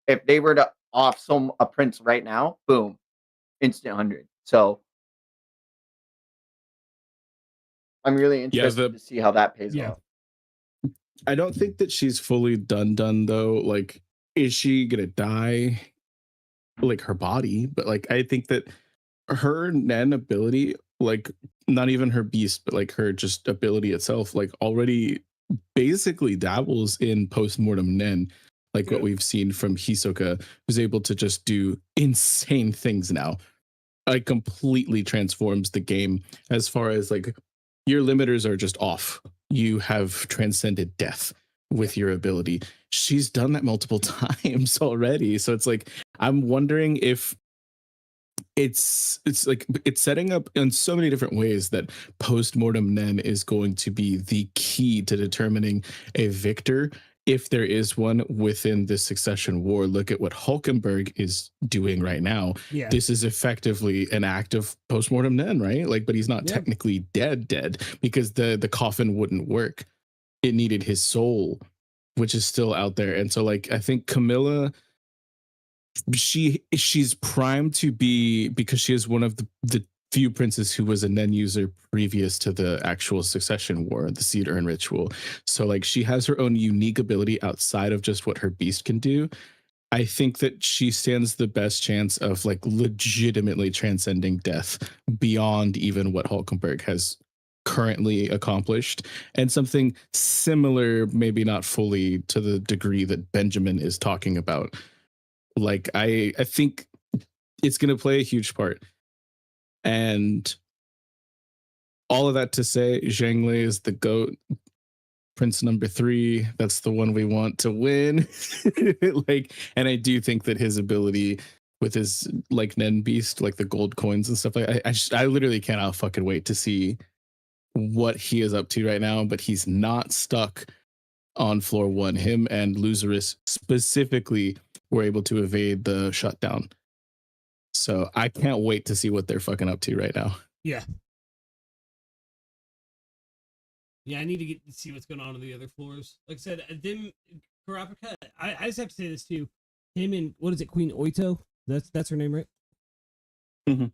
if they were to off a prince right now, boom, instant 100. So I'm really interested to see how that pays off. I don't think that she's fully done though. Like, is she gonna die? Like her body, but like I think that her Nen ability, like not even her beast, but like her just ability itself, like already basically dabbles in post-mortem Nen, like what we've seen from Hisoka, who's able to just do insane things now. Like completely transforms the game as far as like your limiters are just off. You have transcended death with your ability. She's done that multiple times already. So it's like, I'm wondering if it's like it's setting up in so many different ways that post-mortem Nen is going to be the key to determining a victor if there is one within this succession war. Look at what Hulkenberg is doing right now. Yeah. This is effectively an act of post-mortem Nen, right? Like, but he's not technically dead because the coffin wouldn't work. It needed his soul, which is still out there. And so like I think Camilla, she's primed to be, because she is one of the few princes who was a Nen user previous to the actual succession war, the seed urn ritual. So like she has her own unique ability outside of just what her beast can do. I think that she stands the best chance of like legitimately transcending death beyond even what Hulkenberg has currently accomplished, and something similar, maybe not fully to the degree that Benjamin is talking about. Like I think it's going to play a huge part. And all of that to say, Zhengli is the GOAT, Prince number 3. That's the one we want to win. Like, and I do think that his ability with his like Nen beast, like the gold coins and stuff, like I literally cannot fucking wait to see what he is up to right now. But he's not stuck on floor 1. Him and Lucerus specifically were able to evade the shutdown. So I can't wait to see what they're fucking up to right now. Yeah. Yeah, I need to get to see what's going on the other floors. Like I said, them Kurapika, I just have to say this too. Him and what is it, Queen Oito? That's her name, right? Mm-hmm.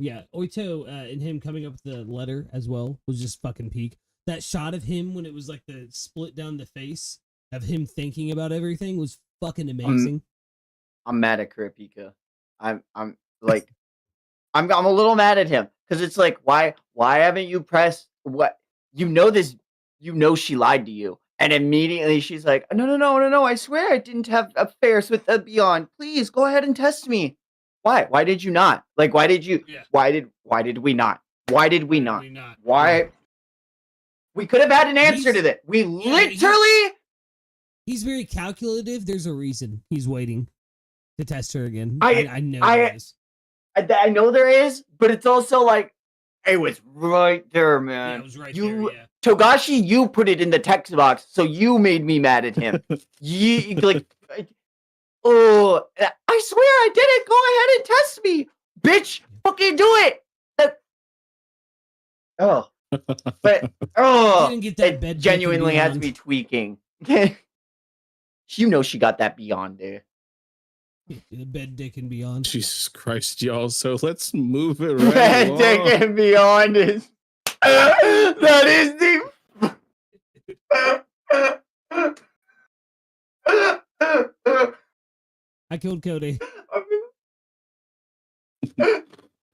Yeah, Oito and him coming up with the letter as well was just fucking peak. That shot of him when it was like the split down the face of him thinking about everything was fucking amazing. I'm mad at Kurapika. I'm like I'm a little mad at him because it's like why haven't you pressed what this she lied to you, and immediately she's like no, I swear I didn't have affairs with the Beyond, please go ahead and test me. Why did you not, like why did you why did we not why we could have had an answer to that. We literally he's very calculative. There's a reason he's waiting to test her again. I know there is. I know there is, but it's also like it was right there, man. Yeah, it was right there, yeah. Togashi, you put it in the text box, so you made me mad at him. Oh, I swear I did it. Go ahead and test me, bitch. Fucking do it. It genuinely has me tweaking. You know she got that Beyond there. The bed dick and beyond. Jesus Christ, y'all. So let's move it right Bed along. dick and beyond is that is the I killed Cody.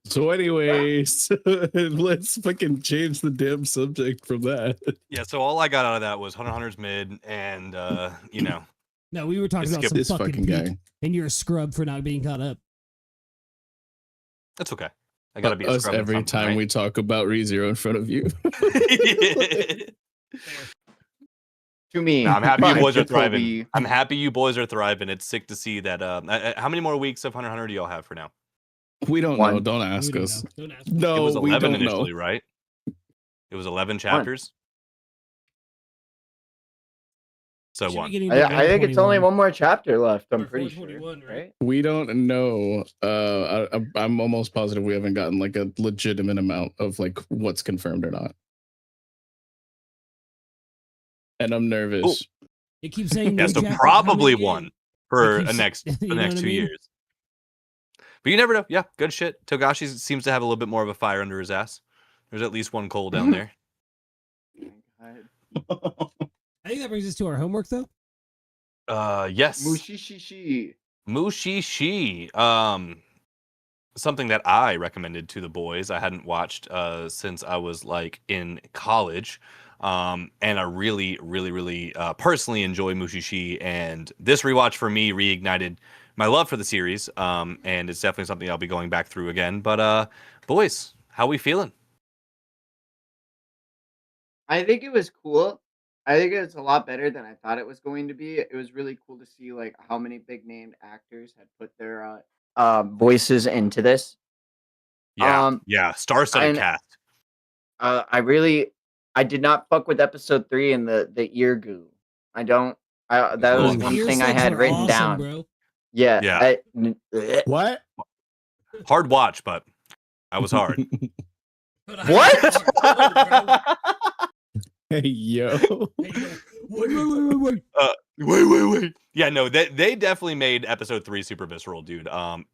So anyways, let's fucking change the damn subject from that. Yeah, so all I got out of that was Hunter x Hunter's mid, and No, we were talking Just about skip some this fucking fucking peak, guy. and you're a scrub for not being caught up. That's okay. I gotta be a Us scrub in every something, time right? we talk about ReZero in front of you. To me, No, I'm happy you my boys are Jacoby. thriving. I'm happy you boys are thriving. It's sick to see that. How many more weeks of Hunter x Hunter do y'all have for now? We don't One. know. Don't We ask don't us. know. Don't ask. It No, was we 11 don't initially, know. right? It was 11 chapters. So Should be one. getting to I think it's only 121. one more chapter left. I'm Or pretty sure. 421, right? Right? We don't know. I'm almost positive we haven't gotten like a legitimate amount of like what's confirmed or not. And I'm nervous. It keeps saying Yeah, new so chapter probably coming in. one for keeps- the next you the know next what I 2 mean? years. But you never know. Yeah, good shit. Togashi seems to have a little bit more of a fire under his ass. There's at least one coal down there. I think that brings us to our homework, though. Yes. Mushishi. Mushishi. Something that I recommended to the boys. I hadn't watched since I was like in college. And I really, really, really personally enjoy Mushishi. And this rewatch for me reignited my love for the series. And it's definitely something I'll be going back through again. But boys, how we feeling? I think it was cool. I think it's a lot better than I thought it was going to be. It was really cool to see like how many big named actors had put their voices into this. Yeah, yeah. Star-studded and- cast. I did not fuck with episode 3 and the ear goo. I don't. That was Ooh. one Ear thing I sex had are written awesome, down. bro. Yeah. Yeah. What? Hard watch, but I was hard. But I had hard, bro. Hey yo. Hey, yo. Wait. Wait. Yeah, no, they definitely made episode 3 super visceral, dude.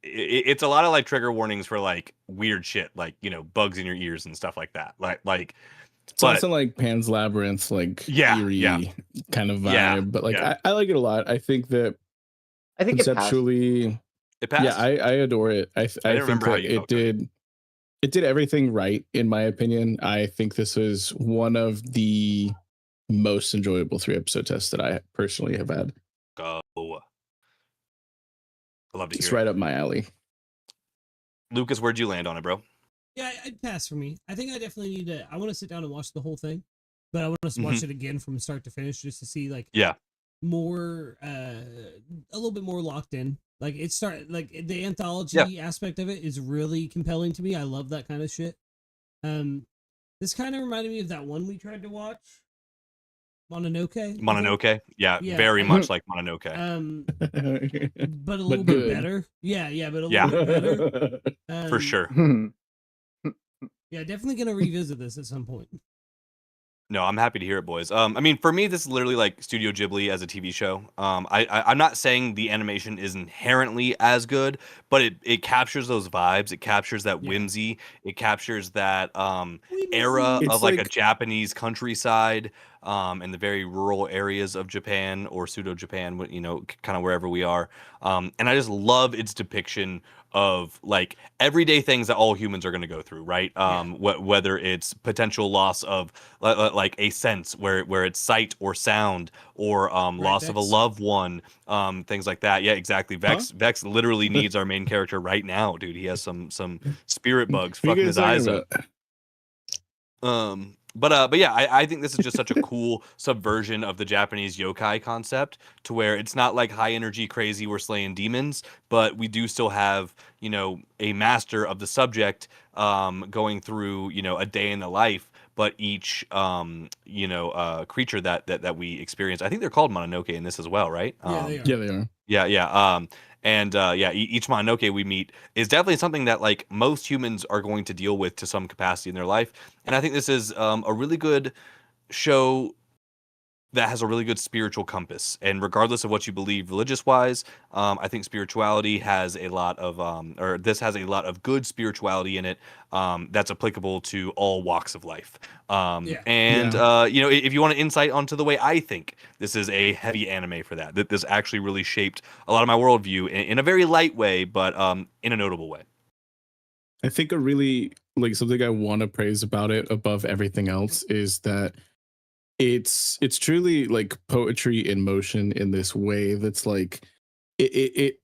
It's a lot of like trigger warnings for like weird shit, like bugs in your ears and stuff like that. Like, It's also like Pan's Labyrinth, like eerie kind of vibe. Yeah, but like yeah. I like it a lot. I think that I think it passed. conceptually, it passed. yeah, I adore it. I think remember how that you it felt, Cody. did. It did everything right, in my opinion. I think this was one of the most enjoyable 3-episode tests that I personally have had. Go. I love to It's hear right it. up my alley. Lucas, where'd you land on it, bro? Yeah, I'd pass for me. I think I definitely need to. I want to sit down and watch the whole thing, but I want to watch it again from start to finish just to see like more, a little bit more locked in. Like the anthology aspect of it is really compelling to me. I love that kind of shit. This kind of reminded me of that one we tried to watch, Mononoke. Yeah, Yeah. very much like Mononoke. But a little bit better. Yeah, but a little bit better. For sure. Yeah, definitely gonna revisit this at some point. No, I'm happy to hear it, boys. I mean, for me, this is literally like Studio Ghibli as a TV show. I'm not saying the animation is inherently as good, but it captures those vibes. It captures that whimsy. It captures that era It's of like a like- Japanese countryside, and the very rural areas of Japan or pseudo Japan, kind of wherever we are. And I just love its depiction of like everyday things that all humans are going to go through, right? Whether it's potential loss of like a sense, where it's sight or sound, or loss of a Vex. loved one, things like that. Yeah, exactly. Vex literally needs our main character right now, dude. He has some spirit bugs What are fucking you his guys eyes talking up. But yeah, I think this is just such a cool subversion of the Japanese yokai concept, to where it's not like high energy crazy we're slaying demons, but we do still have a master of the subject going through a day in the life. But each creature that we experience, I think they're called Mononoke in this as well, right? Yeah, they are. Yeah, they are. Yeah. Each Mononoke we meet is definitely something that like most humans are going to deal with to some capacity in their life. And I think this is a really good show that has a really good spiritual compass. And regardless of what you believe religious wise, I think spirituality has a lot of, this has a lot of good spirituality in it that's applicable to all walks of life. If you want an insight onto the way I think, this is a heavy anime for that. That this actually really shaped a lot of my worldview in a very light way, but in a notable way. I think a really like something I want to praise about it above everything else is that it's truly like poetry in motion in this way that's like it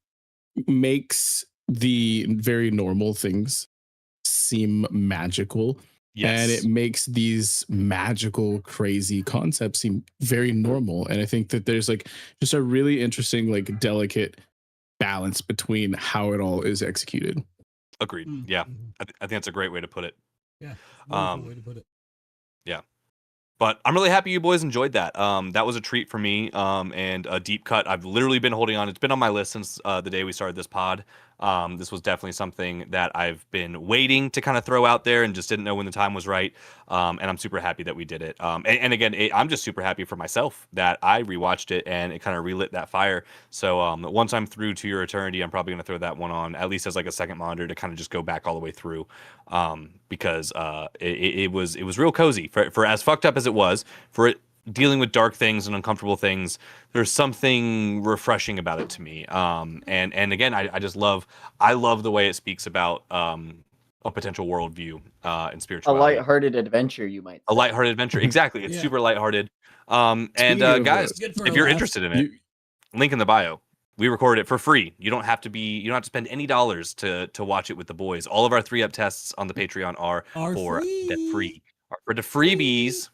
makes the very normal things seem magical. And it Yes. makes these magical, crazy concepts seem very normal. And I think that there's like just a really interesting, like delicate balance between how it all is executed. Agreed. Yeah. I think that's a great way to put it. Yeah. Wonderful way to put it. Yeah. But I'm really happy you boys enjoyed that. That was a treat for me, and a deep cut. I've literally been holding on. It's been on my list since the day we started this pod. This was definitely something that I've been waiting to kind of throw out there and just didn't know when the time was right. And I'm super happy that we did it. And again, I'm just super happy for myself that I rewatched it and it kind of relit that fire. So once I'm through To Your Eternity, I'm probably going to throw that one on, at least as like a second monitor to kind of just go back all the way through, because it was real cozy for as fucked up as it was, for it dealing with dark things and uncomfortable things. There's something refreshing about it to me. And again, I love the way it speaks about a potential worldview and A spirituality. lighthearted adventure, you might A say. lighthearted adventure. Exactly. It's Yeah. super lighthearted. And Speaking of, guys, Good for if a you're laugh. interested in it, link in the bio. We recorded it for free. You don't have to spend any dollars to watch it with the boys. All of our 3-up tests on the Patreon are for the free. For the freebies.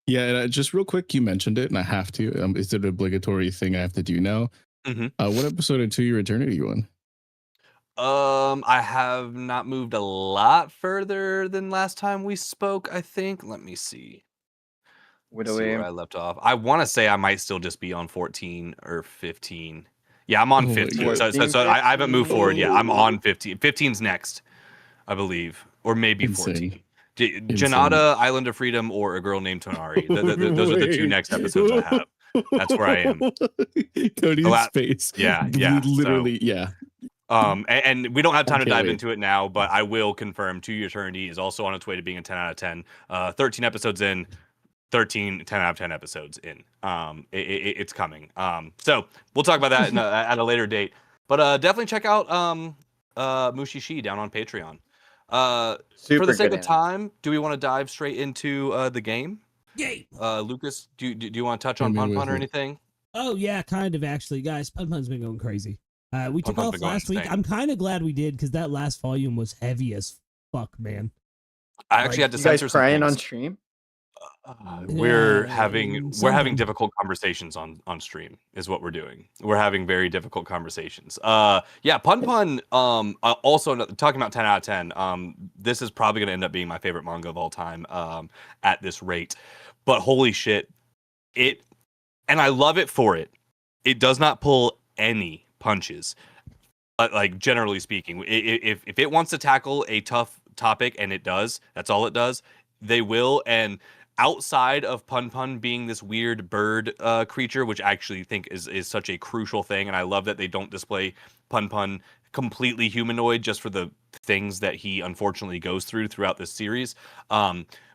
Yeah, and just real quick, you mentioned it, and I have to. It's an obligatory thing I have to do now. Mhm. What episode of To Your Eternity you on? I have not moved a lot further than last time we spoke, I think. Let me see. Let's see where I left off. I want to say I might still just be on 14 or 15. Yeah, I'm on Oh my 15. God. So I haven't moved forward yet. I'm on 15. 15's next, I believe. Or maybe 14. Janata, Island of Freedom, or A Girl Named Tonari. Those are the 2 next episodes I have. That's where I am. Cody's face. Yeah. Literally, yeah. And we don't have time to Can't dive wait. into it now, but I will confirm To Your Eternity is also on its way to being a 10 out of 10. 13 episodes in, 10 out of 10 episodes in. It's coming. So we'll talk about that at a later date. But definitely check out MUSHISHI down on Patreon. For the sake of time, do we want to dive straight into the game? Yay! Lucas, do you want to touch on Hit me Pun with Pun or it. anything? Oh yeah, kind of actually, guys. Pun Pun's been going crazy. We took Pun's off been going last week. insane. I'm kind of glad we did because that last volume was heavy as fuck, man. I actually had to You guys censor some crying things. on stream? We're Yeah, having something. difficult conversations on stream is what we're doing. We're having very difficult conversations. Yeah, Pun Pun. Also talking about 10 out of 10. This is probably gonna end up being my favorite manga of all time. At this rate, but holy shit, and I love it for it. It does not pull any punches. Like generally speaking, if it wants to tackle a tough topic, and it does, that's all it does. They will. And outside of Pun Pun being this weird bird creature, which I actually think is such a crucial thing, and I love that they don't display Pun Pun completely humanoid just for the things that he unfortunately goes throughout this series.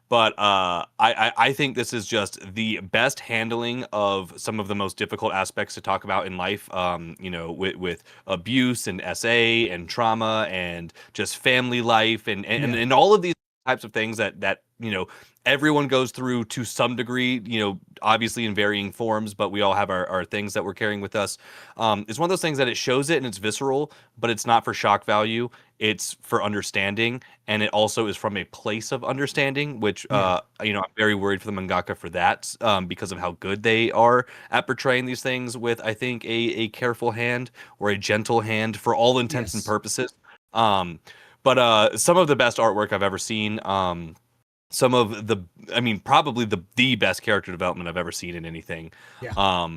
But I think this is just the best handling of some of the most difficult aspects to talk about in life. With abuse and SA and trauma and just family life and all of these types of things that everyone goes through to some degree, obviously in varying forms, but we all have our things that we're carrying with us. It's one of those things that it shows it and it's visceral, but it's not for shock value. It's for understanding, and it also is from a place of understanding, which I'm very worried for the mangaka for that, because of how good they are at portraying these things with, I think, a careful hand or a gentle hand for all intents and purposes. But some of the best artwork I've ever seen. Some of probably the best character development I've ever seen in anything. Yeah.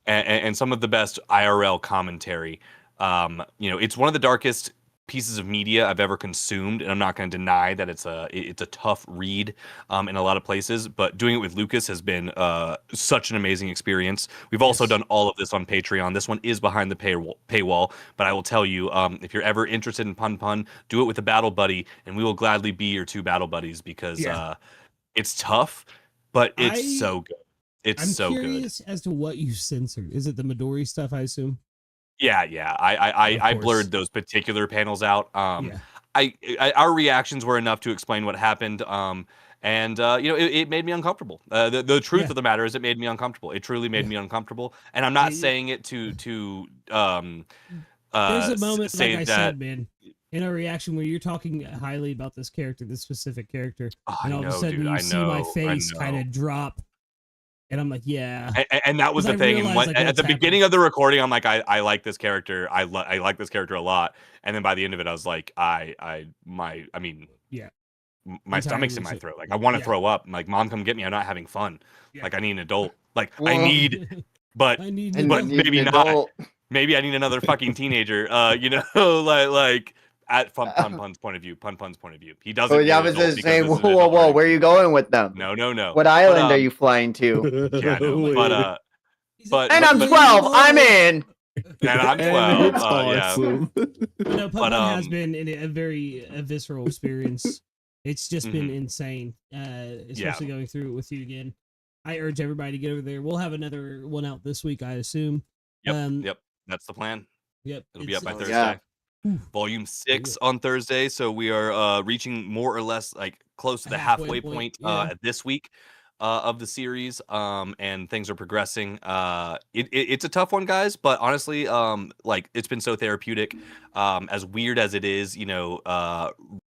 And some of the best IRL commentary. It's one of the darkest pieces of media I've ever consumed, and I'm not going to deny that it's a tough read in a lot of places, but doing it with Lucas has been such an amazing experience. We've also done all of this on Patreon. This one is behind the paywall, but I will tell you, if you're ever interested in Pun Pun, do it with a battle buddy, and we will gladly be your 2 battle buddies, because it's tough, but it's so good. I'm curious as to what you censored. Is it the Midori stuff, I assume? Yeah. I blurred those particular panels out. our reactions were enough to explain what happened. And it made me uncomfortable. The truth of the matter is, it made me uncomfortable. It truly made me uncomfortable. And I'm not saying it to there's a moment, say like I that, said, man, in a reaction where you're talking highly about this character, this specific character, and all of a sudden you see my face kind of drop, and I'm like, yeah. And that was the thing. And at the beginning of the recording, I'm like, I like this character. I like this character a lot. And then by the end of it, I was like, my stomach's in my throat. Like, I want to throw up. I'm like, Mom, come get me. I'm not having fun. Like, I need an adult. Like, Well, but maybe not. Maybe I need another fucking teenager. Like at Pun's point of view. Pun's point of view. He doesn't. Oh, yeah, I was just saying, whoa, where are you going with them? No. What island are you flying to? Yeah, no, but And I'm 12. I'm in. And I'm 12. Awesome. Yeah. Pun has been in a very visceral experience. It's just been insane, especially going through it with you again. I urge everybody to get over there. We'll have another one out this week, I assume. Yep. That's the plan. Yep. It'll be up by Thursday. Yeah. Volume 6 on Thursday. So we are reaching more or less like close to the halfway point this week of the series. And things are progressing. It's a tough one, guys, but honestly, like, it's been so therapeutic. As weird as it is,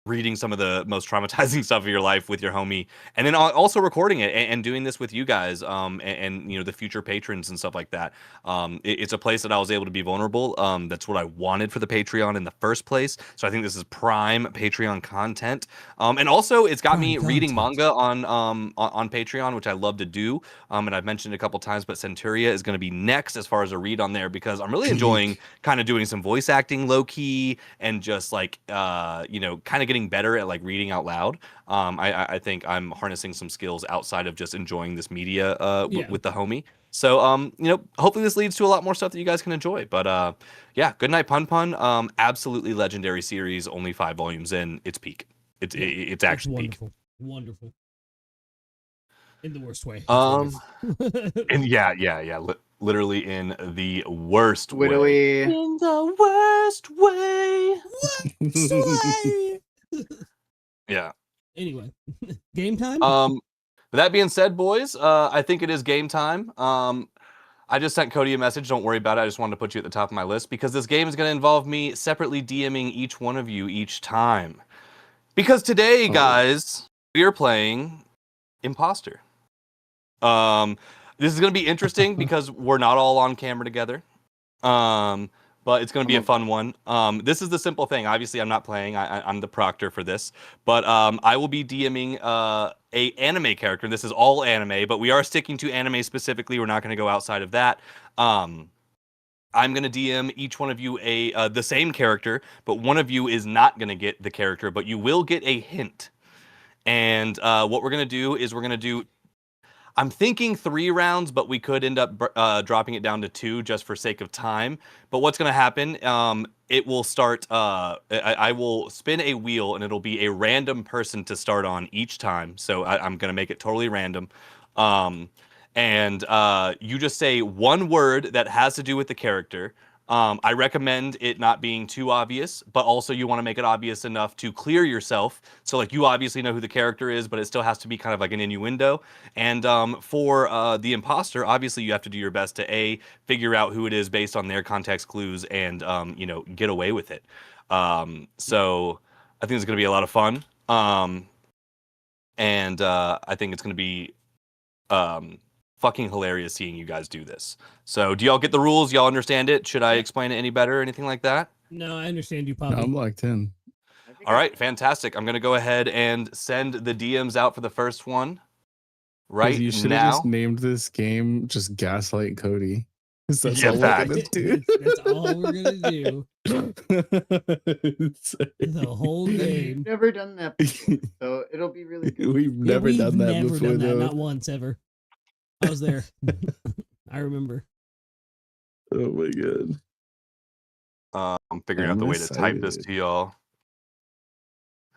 reading some of the most traumatizing stuff of your life with your homie, and then also recording it and doing this with you guys, and the future patrons and stuff like that. It's a place that I was able to be vulnerable. That's what I wanted for the Patreon in the first place. So I think this is prime Patreon content. And also it's got me reading manga on Patreon, which I love to do. And I've mentioned a couple times, but Centuria is going to be next as far as a read on there, because I'm really enjoying kind of doing some voice acting low key and just like kind of getting better at like reading out loud. I think I'm harnessing some skills outside of just enjoying this media with the homie. So hopefully this leads to a lot more stuff that you guys can enjoy. But good night, Pun. Absolutely legendary series. Only 5 volumes in. It's peak. It's actually wonderful. Peak. Wonderful. In the worst way. And literally in the worst way. In the worst way. Yeah. Anyway, game time. With that being said, boys, I think it is game time. I just sent Cody a message. Don't worry about it. I just wanted to put you at the top of my list because this game is going to involve me separately DMing each one of you each time. Because today, guys, we are playing Imposter. This is going to be interesting because we're not all on camera together. But it's going to be a fun one. This is the simple thing. Obviously, I'm not playing. I'm the proctor for this. But I will be DMing a anime character. This is all anime, but we are sticking to anime specifically. We're not going to go outside of that. I'm going to DM each one of you the same character, but one of you is not going to get the character, but you will get a hint. And what we're going to do is I'm thinking 3 rounds, but we could end up dropping it down to 2 just for sake of time. But what's going to happen, it will start, I will spin a wheel, and it'll be a random person to start on each time. So I'm going to make it totally random. And you just say one word that has to do with the character. I recommend it not being too obvious, but also you want to make it obvious enough to clear yourself. So like you obviously know who the character is, but it still has to be kind of like an innuendo. And for the imposter, obviously you have to do your best to figure out who it is based on their context clues and get away with it. So I think it's going to be a lot of fun. And I think it's going to be fucking hilarious seeing you guys do this. So do y'all get the rules? Y'all understand it? Should I explain it any better or anything like that? No, I understand you, Poppy. I'm locked in. All right, fantastic. I'm going to go ahead and send the DMs out for the first one right now. You should have just named this game just Gaslight Cody. That's Yeah, all fact. we're gonna do. That's all we're going to do. The whole game. We've never done that before, so it'll be really good. We've never done that before, though. Not once ever. I was there. I remember. Oh my god. I'm figuring out the way to type this to y'all.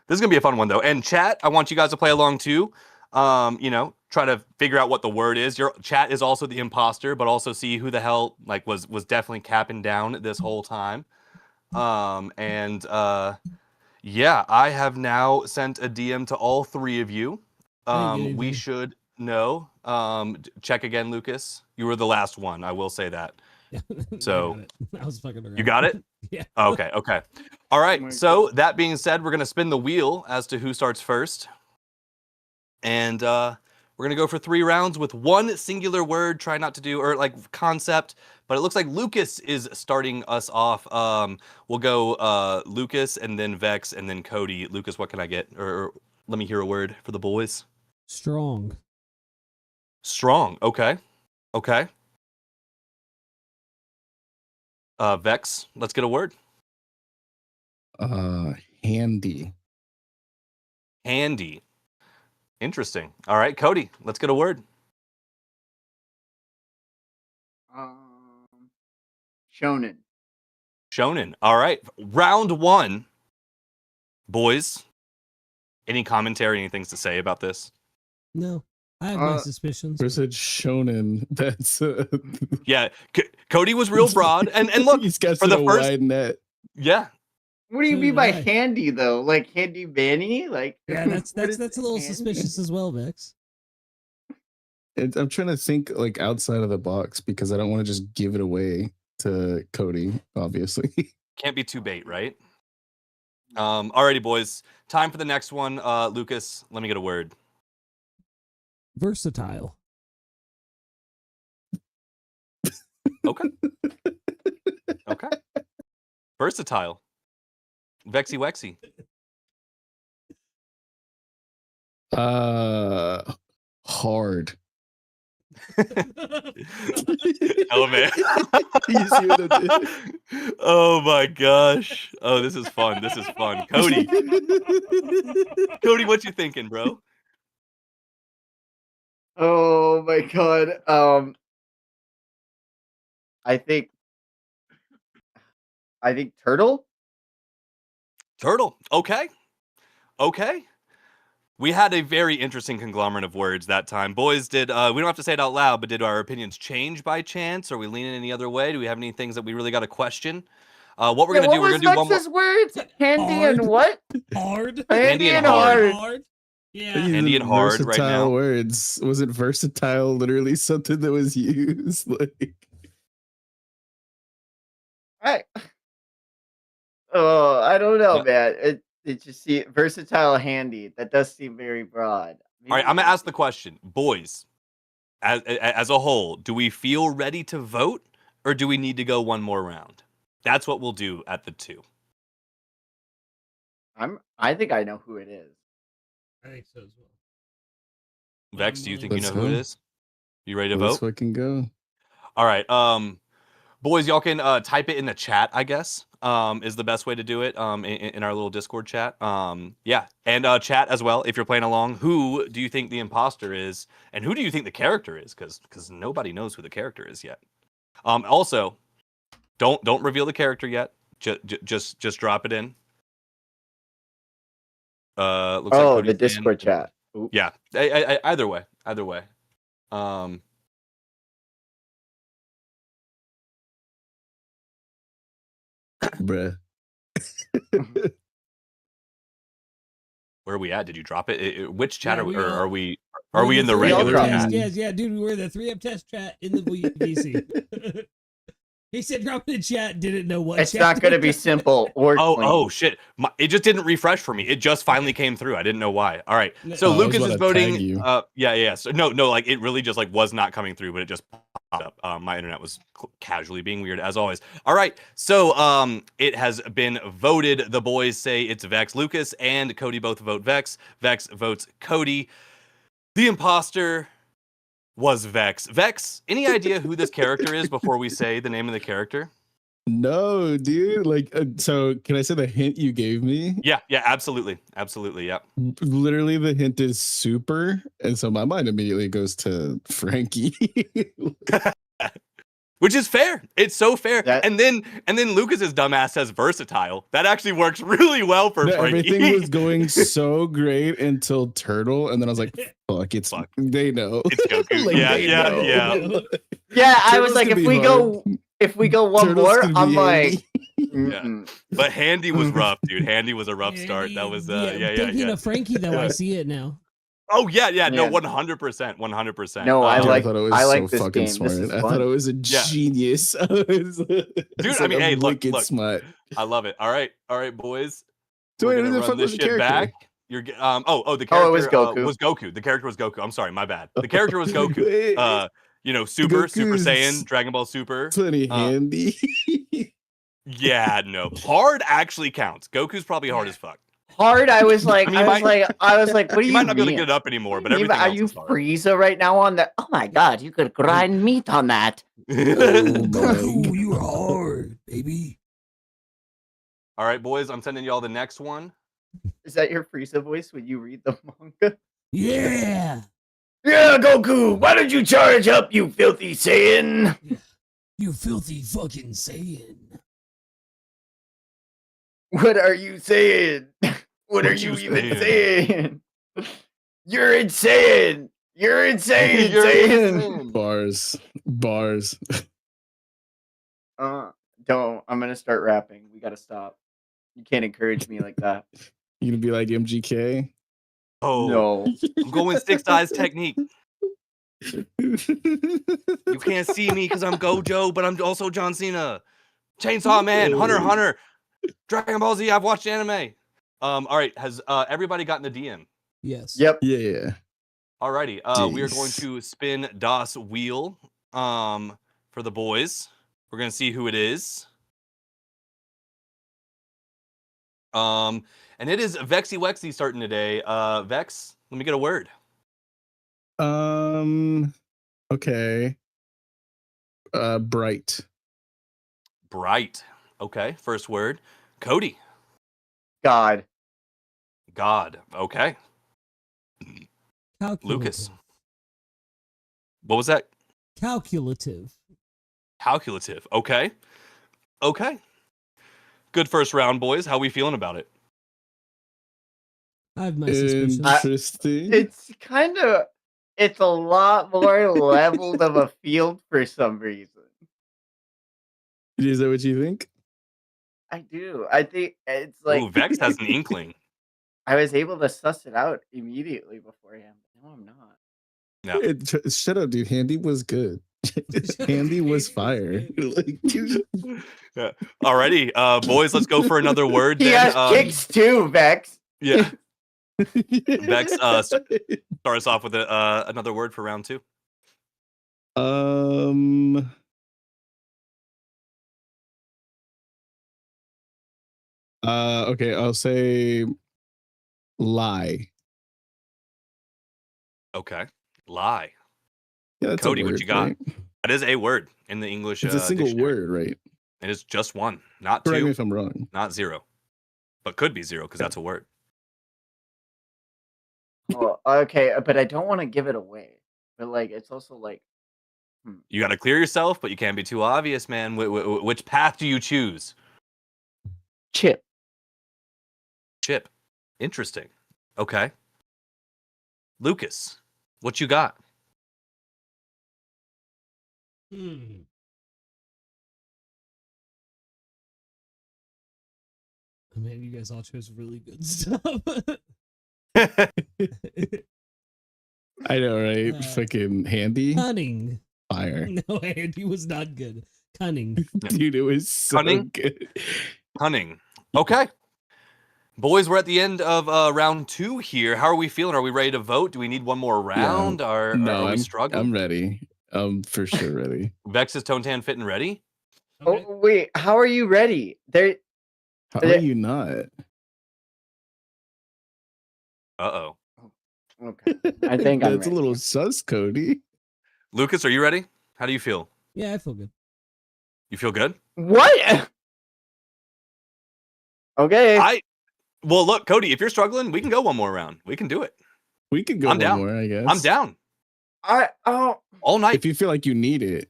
This is gonna be a fun one though. And chat, I want you guys to play along too. Try to figure out what the word is. Your chat is also the imposter, but also see who the hell was definitely capping down this whole time. Yeah, I have now sent a DM to all three of you. Hey, We good. should know. Check again, Lucas. You were the last one. I will say that. So I got it. I was fucking around. you got it? Yeah. Okay. Okay. All right. my So that being said, we're gonna spin the wheel as to who starts first, and we're gonna go for 3 rounds with one singular word. Try not to do or like concept. But it looks like Lucas is starting us off. We'll go Lucas and then Vex and then Cody. Lucas, what can I get? Or let me hear a word for the boys. Strong. Strong. Okay. Okay. Vex, let's get a word. Handy. Handy. Interesting. All right, Cody, let's get a word. Shonen. Shonen. All right. Round 1. Boys, any commentary, any things to say about this? No, I have my suspicions. Where's it shonen? That's Yeah, Cody was real broad. And look, he's got for the a first- wide net. yeah. What do you So mean did by I. handy though? Like handy Manny? Like Yeah, that's what is a little handy? suspicious as well, Vex. I'm trying to think like outside of the box because I don't want to just give it away to Cody, obviously. Can't be too bait, right? Alrighty, boys. Time for the next one. Lucas, let me get a word. Versatile. Okay. Okay. Versatile. Vexy Wexy. Hard. Oh man. You see what I did? Oh my gosh. Oh, this is fun. This is fun. Cody. Cody, what you thinking, bro? Oh my god. I think turtle. Turtle. Okay. Okay. We had a very interesting conglomerate of words that time. Boys, did we don't have to say it out loud, but did our opinions change by chance? Are we leaning any other way? Do we have any things that we really got to question? What we're gonna do? We're gonna do one more. words? Handy Hard. and what? Hard. Handy and hard. hard. Yeah. Handy and hard right versatile now. words. Was it versatile literally something that was used? Like I don't know, No. man. It just see versatile handy. That does seem very broad. All right, I'm gonna ask the question, boys. As a whole, do we feel ready to vote, or do we need to go one more round? That's what we'll do at the 2. I think I know who it is. I think so as well. Vex, do you think you Let's know who it go. is? You ready to let's vote? fucking go. All right. Boys, y'all can type it in the chat, I guess. Is the best way to do it in our little Discord chat. Yeah, and chat as well if you're playing along. Who do you think the imposter is, and who do you think the character is? Because nobody knows who the character is yet. Also, don't reveal the character yet. Just drop it in. Looks like Oh, Cody's the in. Discord chat. Ooh. Yeah. Either way. Bruh. Where are we at? Did you drop it? Which chat Yeah, are we? we Or all- are we? Are we in the We all regular dropped chat? it. Yes, yeah, dude, we're in the 3M test chat in the VC. He said drop in the chat, didn't know what It's chat not going to be drop in. simple or clean. Oh shit! It just didn't refresh for me. It just finally came through. I didn't know why. All right. So Oh, I was Lucas about is to tag voting. you. Yeah. So no, like it really just like was not coming through, but it just popped up. My internet was casually being weird as always. All right. So it has been voted. The boys say it's Vex. Lucas and Cody both vote Vex. Vex votes Cody. The imposter was Vex. Vex, any idea who this character is before we say the name of the character? No, dude. Like, so can I say the hint you gave me? Yeah, absolutely. Yeah. Literally, the hint is super. And so my mind immediately goes to Frankie. Which is fair. It's so fair. That- And then Lucas's dumbass says versatile. That actually works really well for No, Frankie. everything was going so great until Turtle. And then I was like, fuck, Fuck. they know. It's Goku. Like, Yeah, they yeah, know. yeah. Yeah, I Turtles was like, can if be we go one Turtles more, can I'm be like, handy. Mm-mm. But Handy was rough, dude. Handy was a rough start. That was Thinking of Frankie though, I see it now. Oh yeah, no, Yeah. 100%, 100%. No, I Dude, like- I thought it was I like so this fucking game. This smart. is I fun. thought it was a Yeah. genius. Dude, I mean, hey, look, smart. I love it. All right, boys. So We're wait, gonna who the run fuck this was the shit character? back. You're the character it was Goku. was Goku. The character was Goku. I'm sorry, my bad. The character was Goku. Super Goku's Saiyan, Dragon Ball Super. Plenty handy. Yeah, no. Hard actually counts. Goku's probably hard as fuck. Hard. I was like, I mean, I was like, what do You you might not be able mean? to get it up anymore, but Yeah, everything are else you is hard. Frieza right now on that? Oh my god, you could grind meat on that. Oh Goku, my you are hard, baby. All right, boys, I'm sending y'all the next one. Is that your Frieza voice when you read the manga? Yeah. Yeah, Goku, why don't you charge up, you filthy Saiyan? You filthy fucking Saiyan. What are you saying? What are What you you even saying? You're insane. You're insane, You're Saiyan. insane. Bars. Don't. I'm gonna start rapping. We gotta stop. You can't encourage me like that. You gonna be like MGK? Oh, No. I'm going 6 eyes technique. You can't see me because I'm Gojo, but I'm also John Cena. Chainsaw Man, Hunter x Hunter, Dragon Ball Z. I've watched anime. All right, has everybody gotten the DM? Yes. Yep. Yeah. Alrighty, we are going Jeez. to spin Das Wheel for the boys. We're gonna see who it is. And it is Vexy Wexy starting today. Vex, let me get a word. Okay. Bright. Bright. Okay, first word. Cody. God. God. Okay. Calculative. Lucas. What was that? Calculative. Calculative. Okay. Okay. Good first round, boys. How we feeling about it? I have my suspicions. Interesting. It's a lot more leveled of a field for some reason. Is that what you think? I do. I think it's like Ooh, Vex has an inkling. I was able to suss it out immediately beforehand. No, I'm not. No. Shut up, dude. Handy was good. Handy was fire. Like, dude. Yeah. Alrighty, boys, let's go for another word. He Then. has kicks too, Vex. Yeah. Vex, start us off with another word for round 2. Okay, I'll say lie. Okay. Lie. Yeah, that's Cody, a what word, you got? right? That is a word in the English. It's a single dictionary. word, right? It is just one, not Correct me 2, if I'm wrong. not 0, but could be 0 because that's a word. Well, okay, but I don't want to give it away. But like, it's also like, You got to clear yourself, but you can't be too obvious, man. Which path do you choose? chip. Chip. Interesting. Okay. Lucas, what you got? Hmm. Oh, man, you guys all chose really good stuff. I know, right? Fucking Handy. Cunning. Fire. No, Andy was not good. Cunning. Dude, it was so Cunning? good. Cunning. Okay. Boys, we're at the end of round 2 here. How are we feeling? Are we ready to vote? Do we need one more round? Are we struggling? I'm ready. For sure ready. Vex is Tone Tan fit and ready? Okay. Oh wait, how are you ready? How are you not? Uh-oh. Okay, I think I'm That's a ready. little sus, Cody. Lucas, are you ready? How do you feel? Yeah, I feel good. You feel good? What? Okay. Well, look, Cody, if you're struggling, we can go one more round. We can do it. We could go I'm one down. more, I guess. I'm down. All night. If you feel like you need it.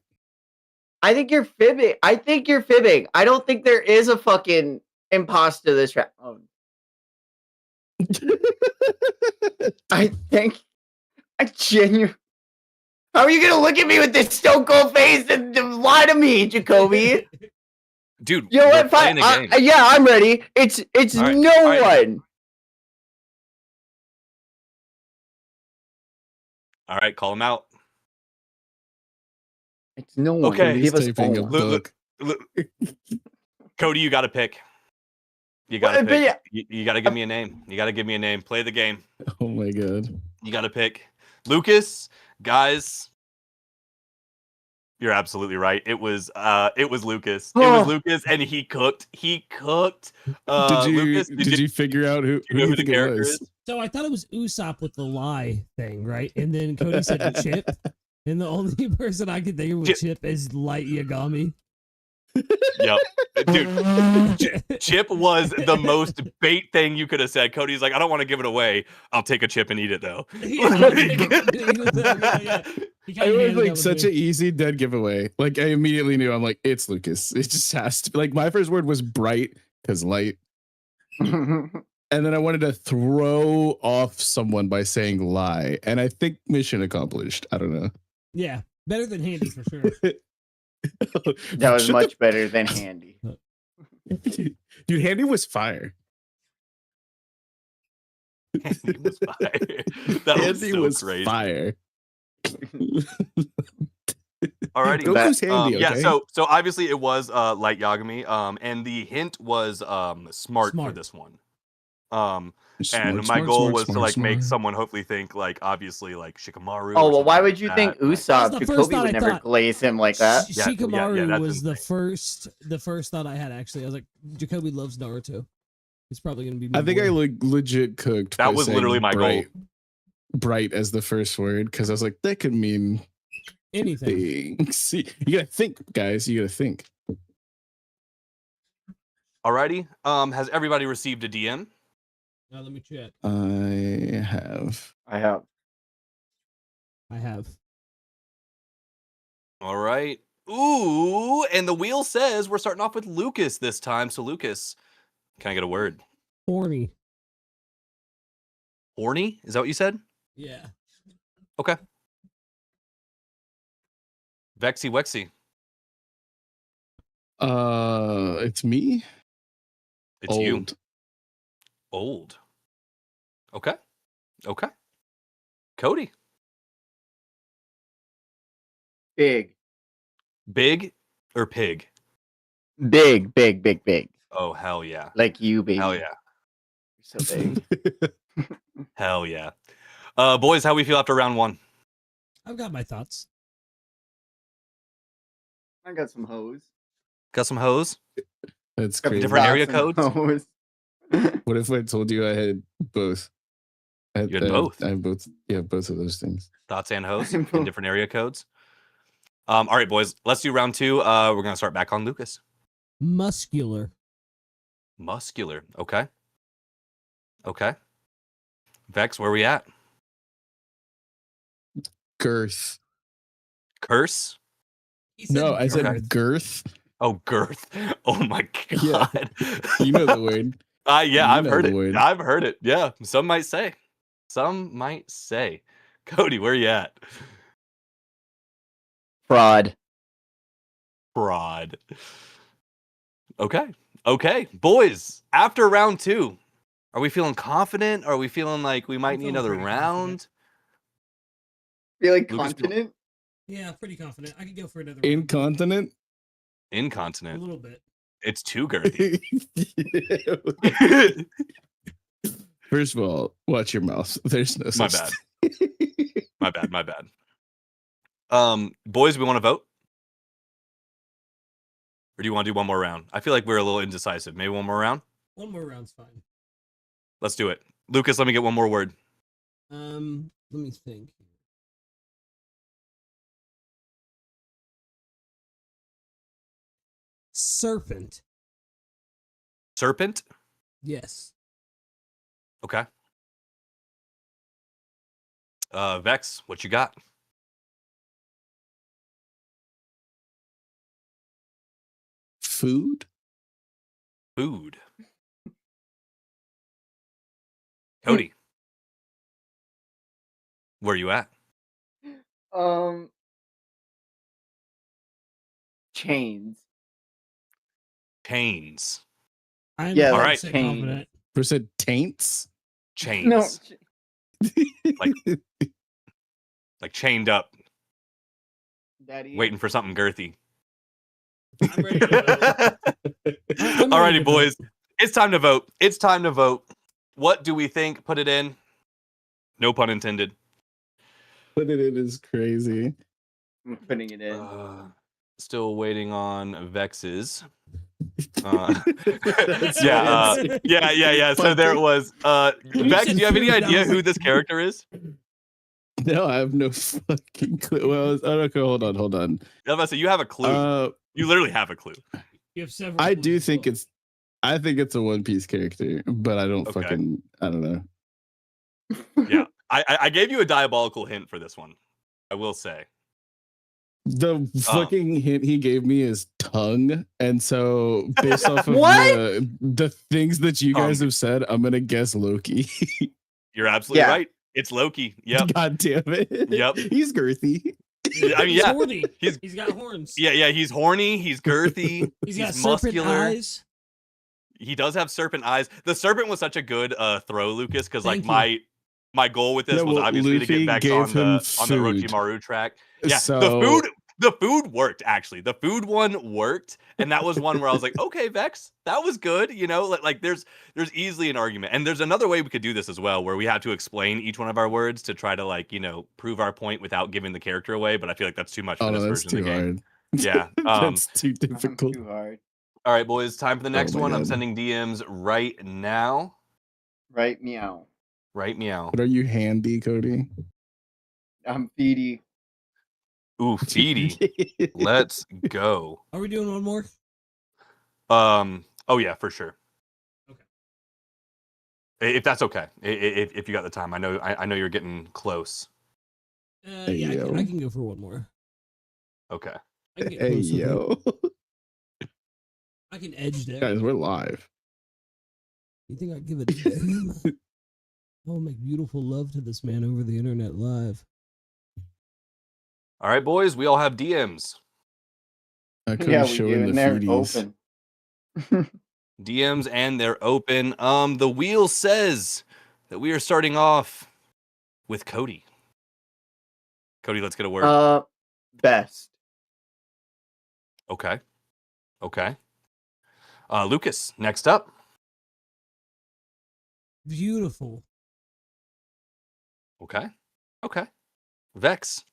I think you're fibbing. I don't think there is a fucking imposter this round. Oh. I genuinely. How are you gonna look at me with this stone cold face and lie to me, Jacoby? Dude, You know we're what? Fine. playing a game. Yeah, I'm ready. It's All right, no all right. one. All right, call him out. It's no one. Okay. Give us Typing a all. book. Cody, you got to pick. You got to But pick. yeah. You got to give me a name. You got to give me a name. Play the game. Oh my god. You got to pick. Lucas, guys. You're absolutely right. It was Lucas. It was Oh. Lucas, and he cooked. He cooked. Did Lucas, you figure out who you know you who the think it character was? is? So I thought it was Usopp with the lie thing, right? And then Cody said Chip. And the only person I could think of with Chip is Light Yagami. Yep. Dude, Chip was the most bait thing you could have said. Cody's like, I don't want to give it away. I'll take a chip and eat it though. It was like such an easy dead giveaway. Like I immediately knew. I'm like, it's Lucas. It just has to be. Like my first word was bright because light, and then I wanted to throw off someone by saying lie, and I think mission accomplished. I don't know. Yeah, better than Handy for sure. That was much better than Handy. Dude, Handy was fire. Handy was fire. That Handy was so great. fire. Alrighty. Goku's Handy, Yeah, okay? so obviously it was Light Yagami. And the hint was smart for this one. And my goal was to like make someone hopefully think like obviously like Shikamaru. Oh or well, why something would you like think that. Like, Usopp? That's the first Jacoby thought would I never thought. glaze him like that. Shikamaru that's was the insane. first thought I had actually. I was like, Jacoby loves Naruto. It's probably gonna be. I think I legit cooked. That by was saying literally my goal. Bright as the first word because I was like, that could mean anything. things. You gotta think, guys. You gotta think. Alrighty. Has everybody received a DM? Now let me check. I have. I have. All right. Ooh, and the wheel says we're starting off with Lucas this time. So Lucas, can I get a word? Horny. Horny? Is that what you said? Yeah. Okay. Vexy Wexy. It's me. It's Old. you. Old. Okay. Okay. Cody. Big. Big or pig? Big, big, big, big. Oh, hell yeah. Like you, baby. Hell yeah. You're so big. Hell yeah. Boys, how we feel after round one? I've got my thoughts. I got some hoes. Got some hoes? That's Got crazy. Different area some codes? hoes. What if I told you I had both? You had both? I have both. Yeah, both of those things. Thoughts and hoes in different area codes? All right, boys. Let's do round two. We're going to start back on Lucas. Muscular. Muscular. Okay. Okay. Vex, where we at? Girth. Curse? No, I said Okay. girth. Oh, girth. Oh my Yeah. god. You know the word. Yeah, You I've know heard the it. word. I've heard it. Yeah. Some might say. Cody, where you at? Fraud. Fraud. Okay. Okay. Boys, after round two, are we feeling confident? Are we feeling like we might I'm need feeling another pretty round? Feeling Lucas, confident? Yeah, pretty confident. I could go for another. Incontinent. A Incontinent. little bit. It's too girthy. First of all, watch your mouth. There's no My such bad. My bad. Boys, we want to vote? Or do you want to do one more round? I feel like we're a little indecisive. Maybe one more round? One more round's fine. Let's do it. Lucas, let me get one more word. Let me think. Serpent. Serpent? Yes. Okay. Vex, what you got? food. Food. Cody, where you at? Chains. chains. I'm Yeah, All right. 100% chain. confident. Percent taints. Chains. No. Like chained up, Daddy. waiting for something girthy. I'm ready to vote. I'm ready Alrighty, to boys. vote. It's time to vote. It's time to vote. What do we think? Put it in. No pun intended. Put it in is crazy. I'm putting it in. Still waiting on Vex's. That's Yeah, fancy. yeah. So there it was. Vex, do you have any idea who this character is? No, I have no fucking clue. Well, okay, hold on. I was about to say, you have a clue. You literally have a clue. You have several. I clues do as think well. I think it's a One Piece character, but I don't Okay. I don't know. Yeah, I gave you a diabolical hint for this one. I will say. The fucking hint he gave me is tongue, and so based off of What? the things that you guys Tongue. have said, I'm gonna guess Loki. You're absolutely Yeah. right. It's Loki. Yep. God damn it. Yep. He's girthy. I mean, He's yeah. horny. He's- He's got horns. Yeah. He's horny. He's girthy. He's got he's serpent muscular. eyes. He does have serpent eyes. The serpent was such a good throw, Lucas, because like Thank my goal with this Yeah, was well, obviously to Luffy get Vex gave on him the food. Orochimaru track. Yeah, So the food worked actually. The food one worked, and that was one where I was like, okay, Vex, that was good. You know, like there's easily an argument, and there's another way we could do this as well, where we have to explain each one of our words to try to like prove our point without giving the character away. But I feel like that's too much for oh this no, that's version of too the game. hard. Yeah. That's too difficult. Too hard. All right, boys, time for the next my one. I'm God. sending DMs right now. Right, meow. Right, meow. But are you handy, Cody? I'm feedy. Ooh, feedy. Let's go. Are we doing one more? Oh yeah, for sure. Okay. If that's okay. If you got the time. I know you're getting close. Yeah, yo. I can go for one more. Okay. I can get Hey close with it. yo, I can edge there. guys, we're live. You think I'd give a damn? I'll make beautiful love to this man over the internet live. All right, boys, we all have DMs. Cody's Yeah, we do, showing the and they're foodies. open. DMs and they're open. The wheel says that we are starting off with Cody. Cody, let's get a word. Best. Okay. Lucas, next up. Beautiful. Okay. Vex,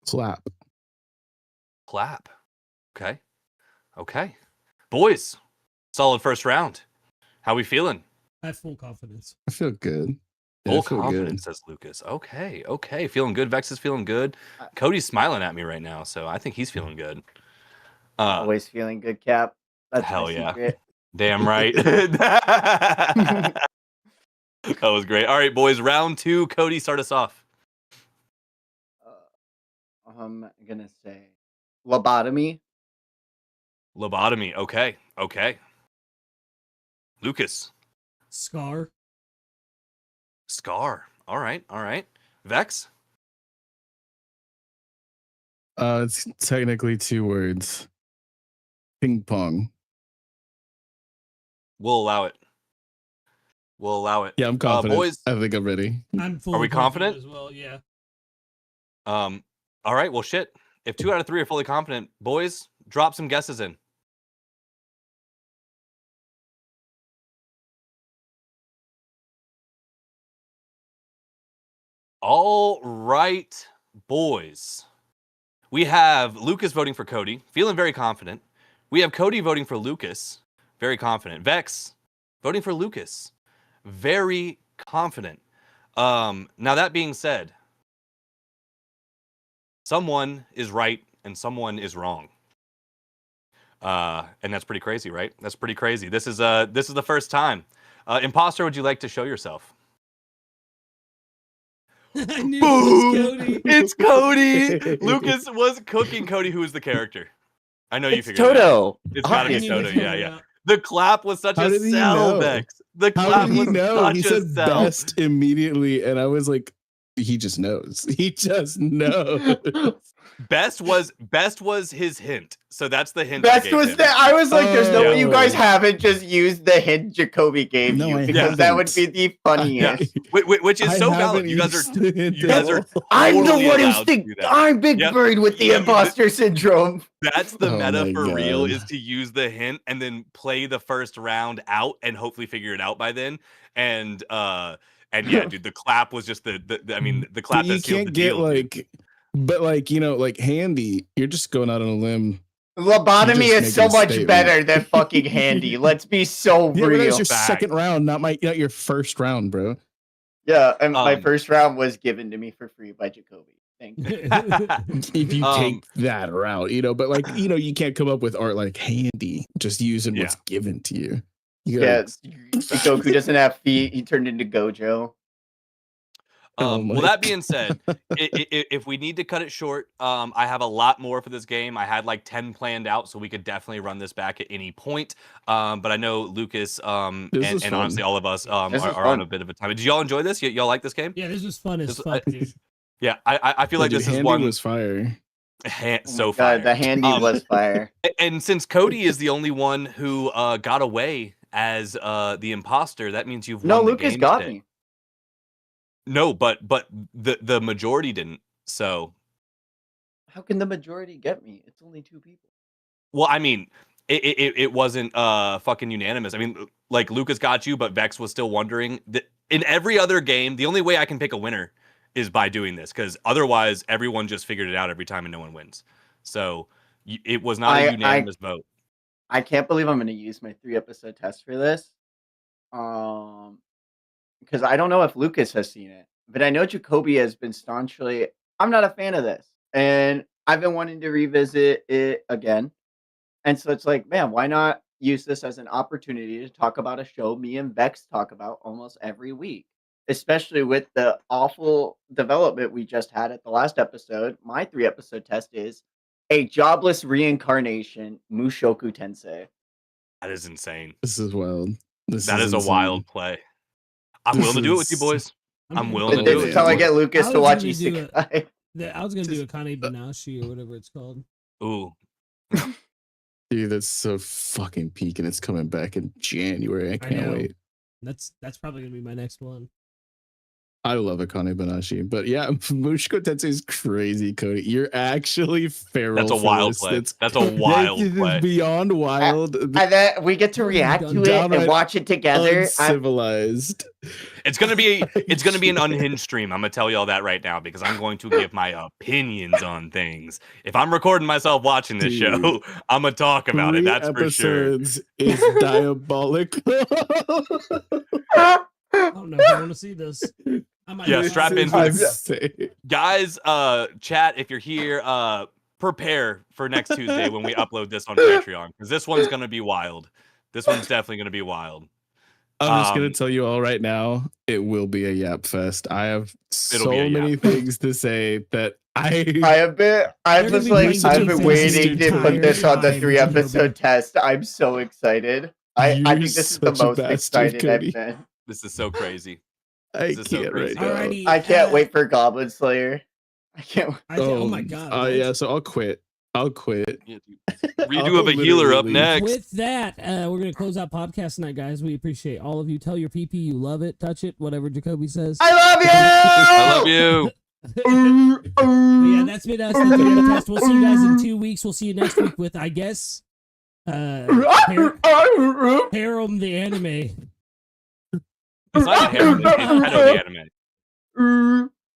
Clap. clap. Okay. Boys, solid first round. How we feeling? I have full confidence. I feel good. Yeah, Full I feel confidence, says Lucas. Okay. Feeling good. Vex is feeling good. Cody's smiling at me right now, so I think he's feeling good. Always feeling good, Cap. That's hell my yeah. secret. Damn right. That was great. All right, boys. Round 2. Cody, start us off. I'm gonna say lobotomy. Lobotomy. Okay. Lucas. Scar. Scar. All right. Vex. It's technically 2 words. Ping pong. We'll allow it. Yeah, I'm confident. Boys. I think I'm ready. I'm fully Are we confident? as well? Yeah. All right. Well, shit. If 2 out of 3 are fully confident, boys, drop some guesses in. All right, boys. We have Lucas voting for Cody, feeling very confident. We have Cody voting for Lucas, very confident. Vex voting for Lucas, very confident. Now that being said, someone is right and someone is wrong. And that's pretty crazy, right? That's pretty crazy. This is the first time. Imposter, would you like to show yourself? I knew Boom! it was Cody. It's Cody. Lucas was cooking Cody, who is the character. I know you It's figured it out. Toto. It's gotta be I knew Toto. it was Yeah. Toto. The clap was such How a did he sell, know? Vex. The How clap did he was know? such He a said sell. best immediately, and I was like, He just knows. He just knows. Best was his hint. So that's the hint. Best was that I was like, there's no way you guys Oh. haven't just used the hint Jacoby gave No, you I because that would be haven't. the funniest. Which is I so haven't valid. You guys used are the hint you guys at are all. I'm the totally one who's allowed to do that. I'm Big Yep. Bird with the Yep. imposter syndrome. That's the Oh meta my for real, God. is to use the hint and then play the first round out and hopefully figure it out by then. And yeah, dude, the clap was just the I mean the clap But you that sealed the can't get deal. dude. like, but like, you know, like Handy, you're just going out on a limb. Lobotomy You just is so make a much statement. better than fucking Handy. Let's be so Yeah, but that real. was your Fact. second round, not your first round, bro. Yeah, and my Um, first round was given to me for free by Jacoby. Thank you. If you Um, take that route, you know, but like, you know, you can't come up with art like Handy, just using Yeah. what's given to you. You Yeah, gotta, Goku doesn't have feet. He turned into Gojo. Oh my well, that being said, if we need to cut it short, I have a lot more for this game. I had like 10 planned out, so we could definitely run this back at any point. But I know Lucas This and was fun. honestly all of us This are was on fun. a bit of a time. Did y'all enjoy this? Y'all like this game? Yeah, this was fun as This- fuck, dude. Yeah, I feel like dude, this is Handy one was fire. Oh so my fire. God, the Handy was fire. And since Cody is the only one who got away as the imposter, that means you've No, won the Lucas game got today. me. No, but the majority didn't. So, How can the majority get me? It's only 2 people. well, I mean, it wasn't fucking unanimous. I mean, like Lucas got you, but Vex was still wondering. In every other game, the only way I can pick a winner is by doing this, because otherwise everyone just figured it out every time and no one wins. So it was not a unanimous vote. I can't believe I'm going to use my 3-episode test for this. Because I don't know if Lucas has seen it, but I know Jacoby has been staunchly, I'm not a fan of this. And I've been wanting to revisit it again. And so it's like, man, why not use this as an opportunity to talk about a show me and Vex talk about almost every week? Especially with the awful development we just had at the last episode. My 3-episode test is a jobless reincarnation, Mushoku Tensei. That is insane. This is wild. That is a wild play. I'm willing to do it with you boys. I'm willing to do This it. is how I get Lucas I to was watch gonna do it. Isekai. I was gonna do a Kane Banashi or whatever it's called. Ooh, Dude, that's so fucking peak, and it's coming back in January. I can't know. wait. That's probably gonna be my next one. I love Akane Banashi, but yeah, Mushoku Tensei is crazy, Cody. You're actually feral. that's a for wild this. play. That's a Yeah, wild it is play. beyond wild. And then we get to react to it and Downright watch it together. Uncivilized. It's gonna be an unhinged stream. I'm gonna tell y'all that right now, because I'm going to give my opinions on things. If I'm recording myself watching this Dude. show, I'm gonna talk about it. 3 That's for sure. episodes is diabolical. I don't know if I want to see this. I might Yeah, watch strap it. in for Insane. Guys, chat, if you're here, prepare for next Tuesday when we upload this on Patreon, because this one's gonna be wild. This one's definitely gonna be wild. I'm just gonna Um, tell you all right now, it will be a yap fest. I have so be a many yap things to say that I've They're been gonna be playing I've been Final waiting Fantasy to put this on the time, 3-episode test. I'm so excited. I You're think this is the such a most bastard, excited Cody. I've been. This is so crazy. I This is so can't right crazy. now. Alrighty, I can't wait for Goblin Slayer. I can't. oh my god. what? Yeah, so I'll quit. Yeah, dude. Redo of a healer up literally- next. With that, we're gonna close out podcast tonight, guys. We appreciate all of you. Tell your PP you love it, touch it, whatever Jacoby says. I love you. I love you. But yeah, that's been us. The 3M test. We'll see you guys in 2 weeks. We'll see you next week with, I guess, Harem the anime. It's not even Harem, it's Pedo the anime.